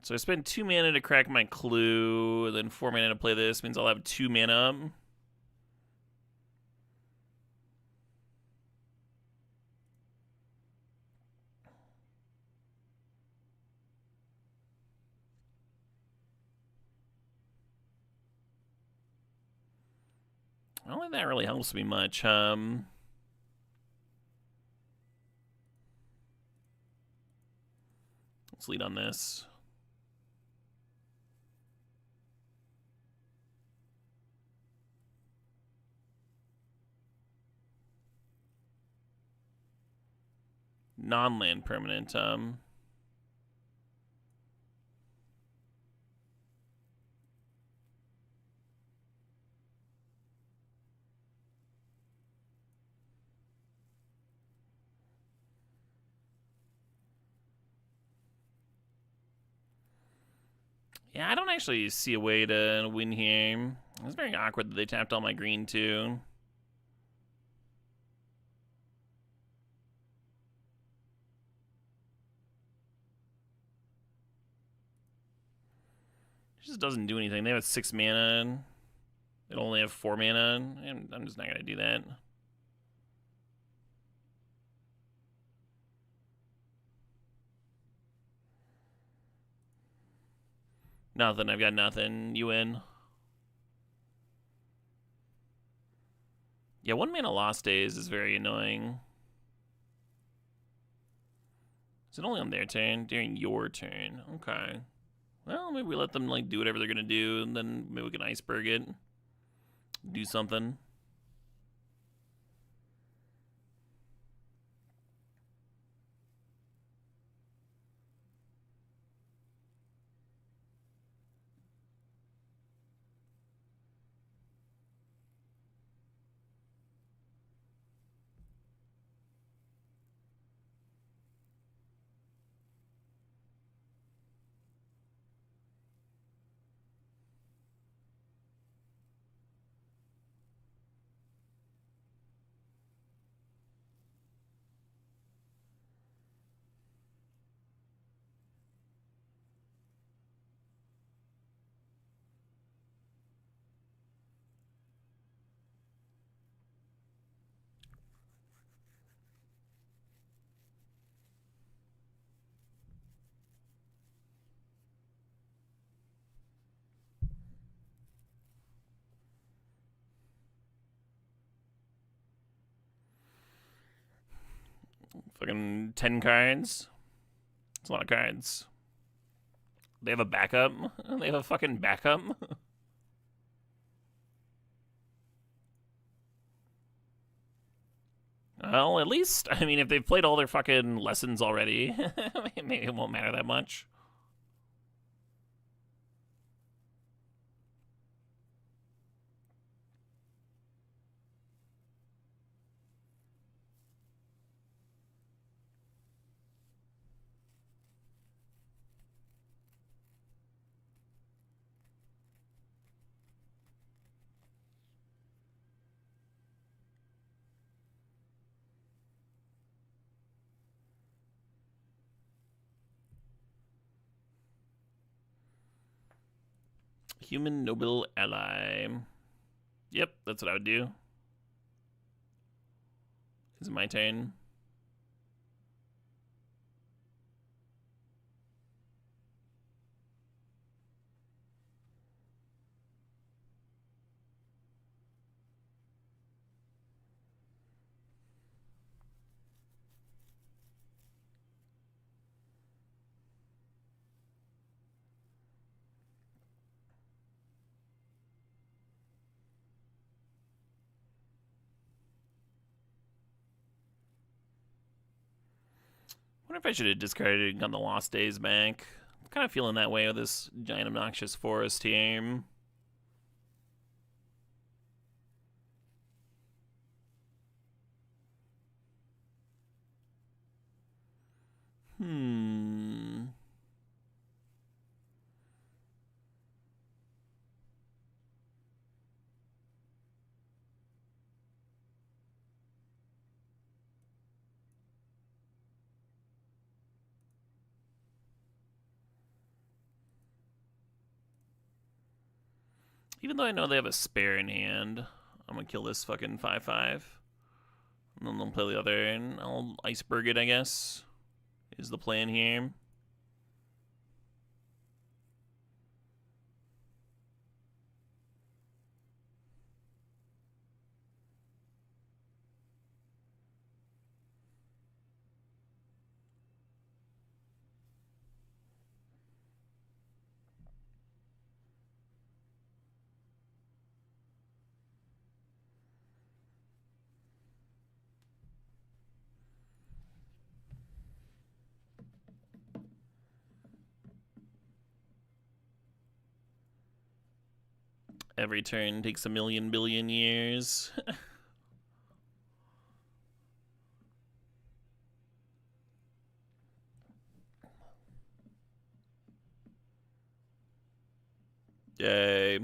So I spend 2 mana to crack my clue, then 4 mana to play this. Means I'll have 2 mana. I don't think that really helps me much. Let's lead on this. Non-land permanent. Yeah, I don't actually see a way to win here. It's very awkward that they tapped all my green, too. It just doesn't do anything. They have 6 mana. They only have 4 mana. And I'm just not going to do that. Nothing. I've got nothing. You win. Yeah, 1 mana lost days is very annoying. Is it only on their turn? During your turn. Okay. Well, maybe we let them like do whatever they're gonna do, and then maybe we can iceberg it. Do something. Fucking 10 cards. It's a lot of cards. They have a backup? They have a fucking backup? Well, at least, I mean, if they've played all their fucking lessons already, maybe it won't matter that much. Human noble ally. Yep, that's what I would do. Is it my turn? I wonder if I should have discarded on the Lost Days back. I'm kind of feeling that way with this giant obnoxious forest here. Even though I know they have a spare in hand, I'm gonna kill this fucking 5/5. And then they'll play the other, and I'll iceberg it, I guess, is the plan here. Every turn takes a million billion years. Yay.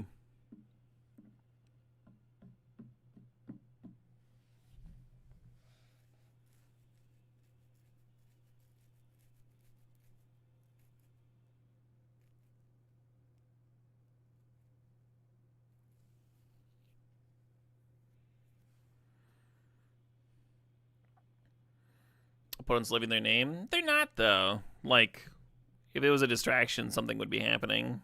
Opponents living their name? They're not, though. Like, if it was a distraction, something would be happening.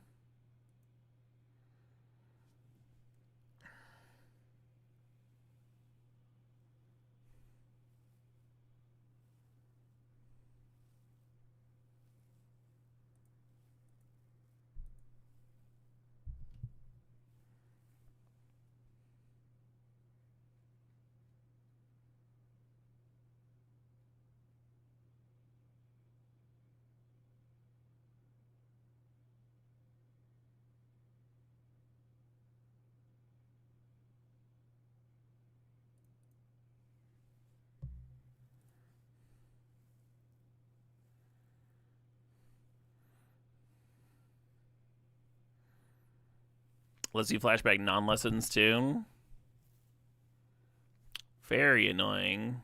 Let's see flashback non-lessons, too. Very annoying.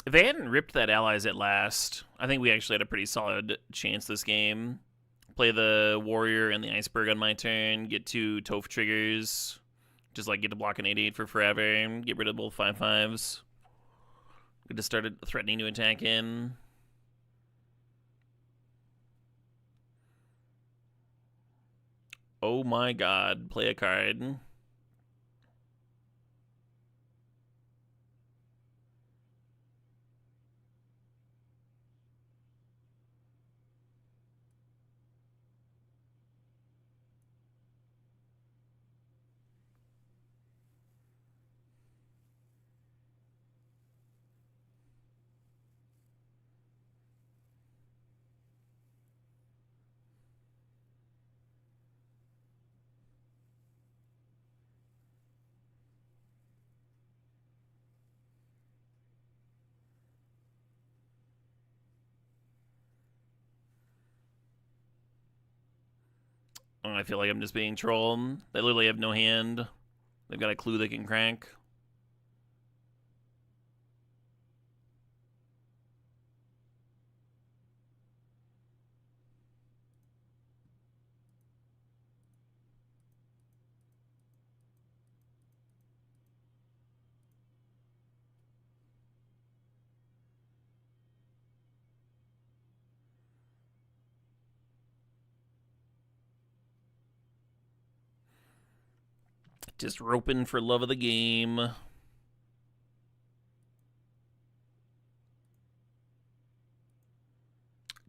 If they hadn't ripped that allies at last, I think we actually had a pretty solid chance this game. Play the warrior and the iceberg on my turn, get 2 Toph triggers, just like get to block an 8/8 for forever, and get rid of both 5/5s. We just started threatening to attack in. Oh my god. Play a card. Oh, I feel like I'm just being trolled. They literally have no hand. They've got a clue they can crank. Just roping for love of the game.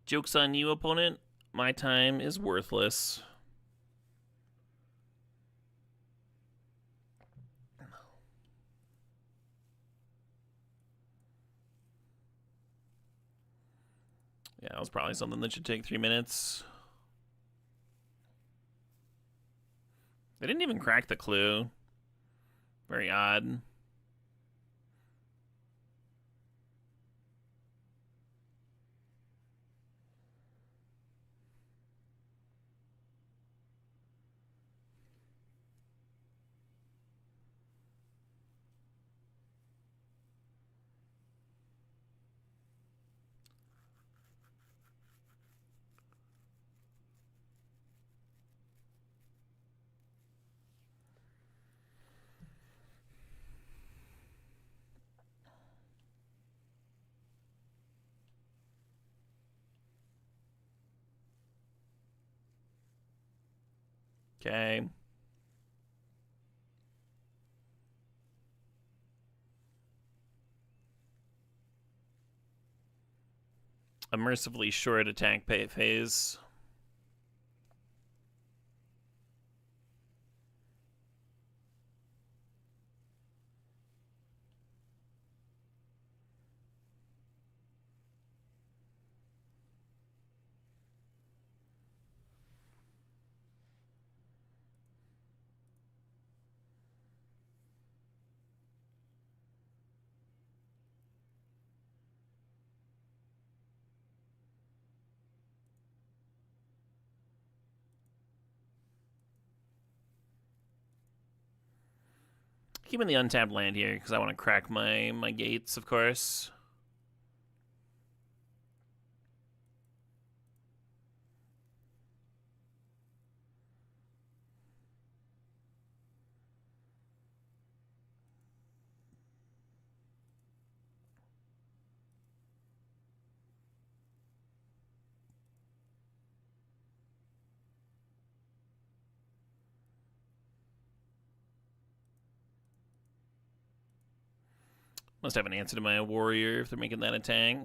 Joke's on you, opponent. My time is worthless. Yeah, that was probably something that should take 3 minutes. They didn't even crack the clue. Very odd. Okay. A mercifully short attack phase. Keeping the untapped land here because I want to crack my gates, of course. Must have an answer to my warrior if they're making that attack.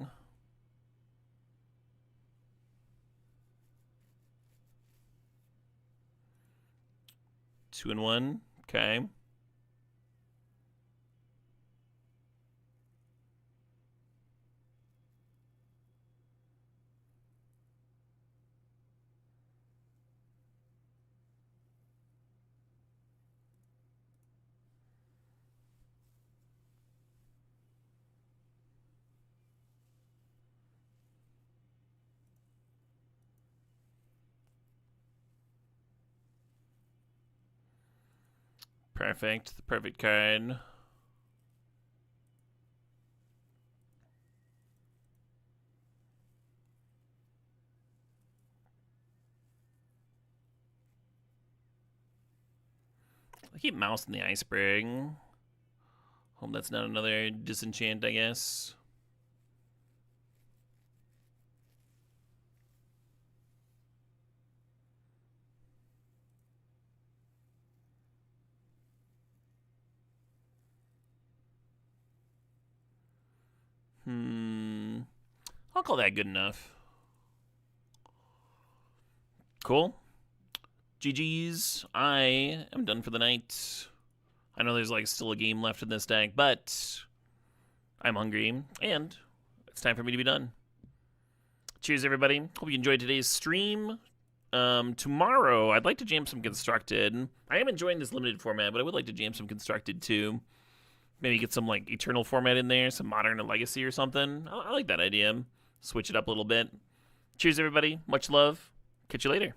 Two and one. Okay. Perfect. The perfect card. I keep mousing the iceberg. Hope that's not another disenchant, I guess. I'll call that good enough. Cool. GG's. I am done for the night. I know there's like still a game left in this deck, but I'm hungry and it's time for me to be done. Cheers, everybody. Hope you enjoyed today's stream. Tomorrow, I'd like to jam some Constructed. I am enjoying this limited format, but I would like to jam some Constructed too. Maybe get some like Eternal format in there, some Modern and Legacy or something. I like that idea. Switch it up a little bit. Cheers, everybody. Much love. Catch you later.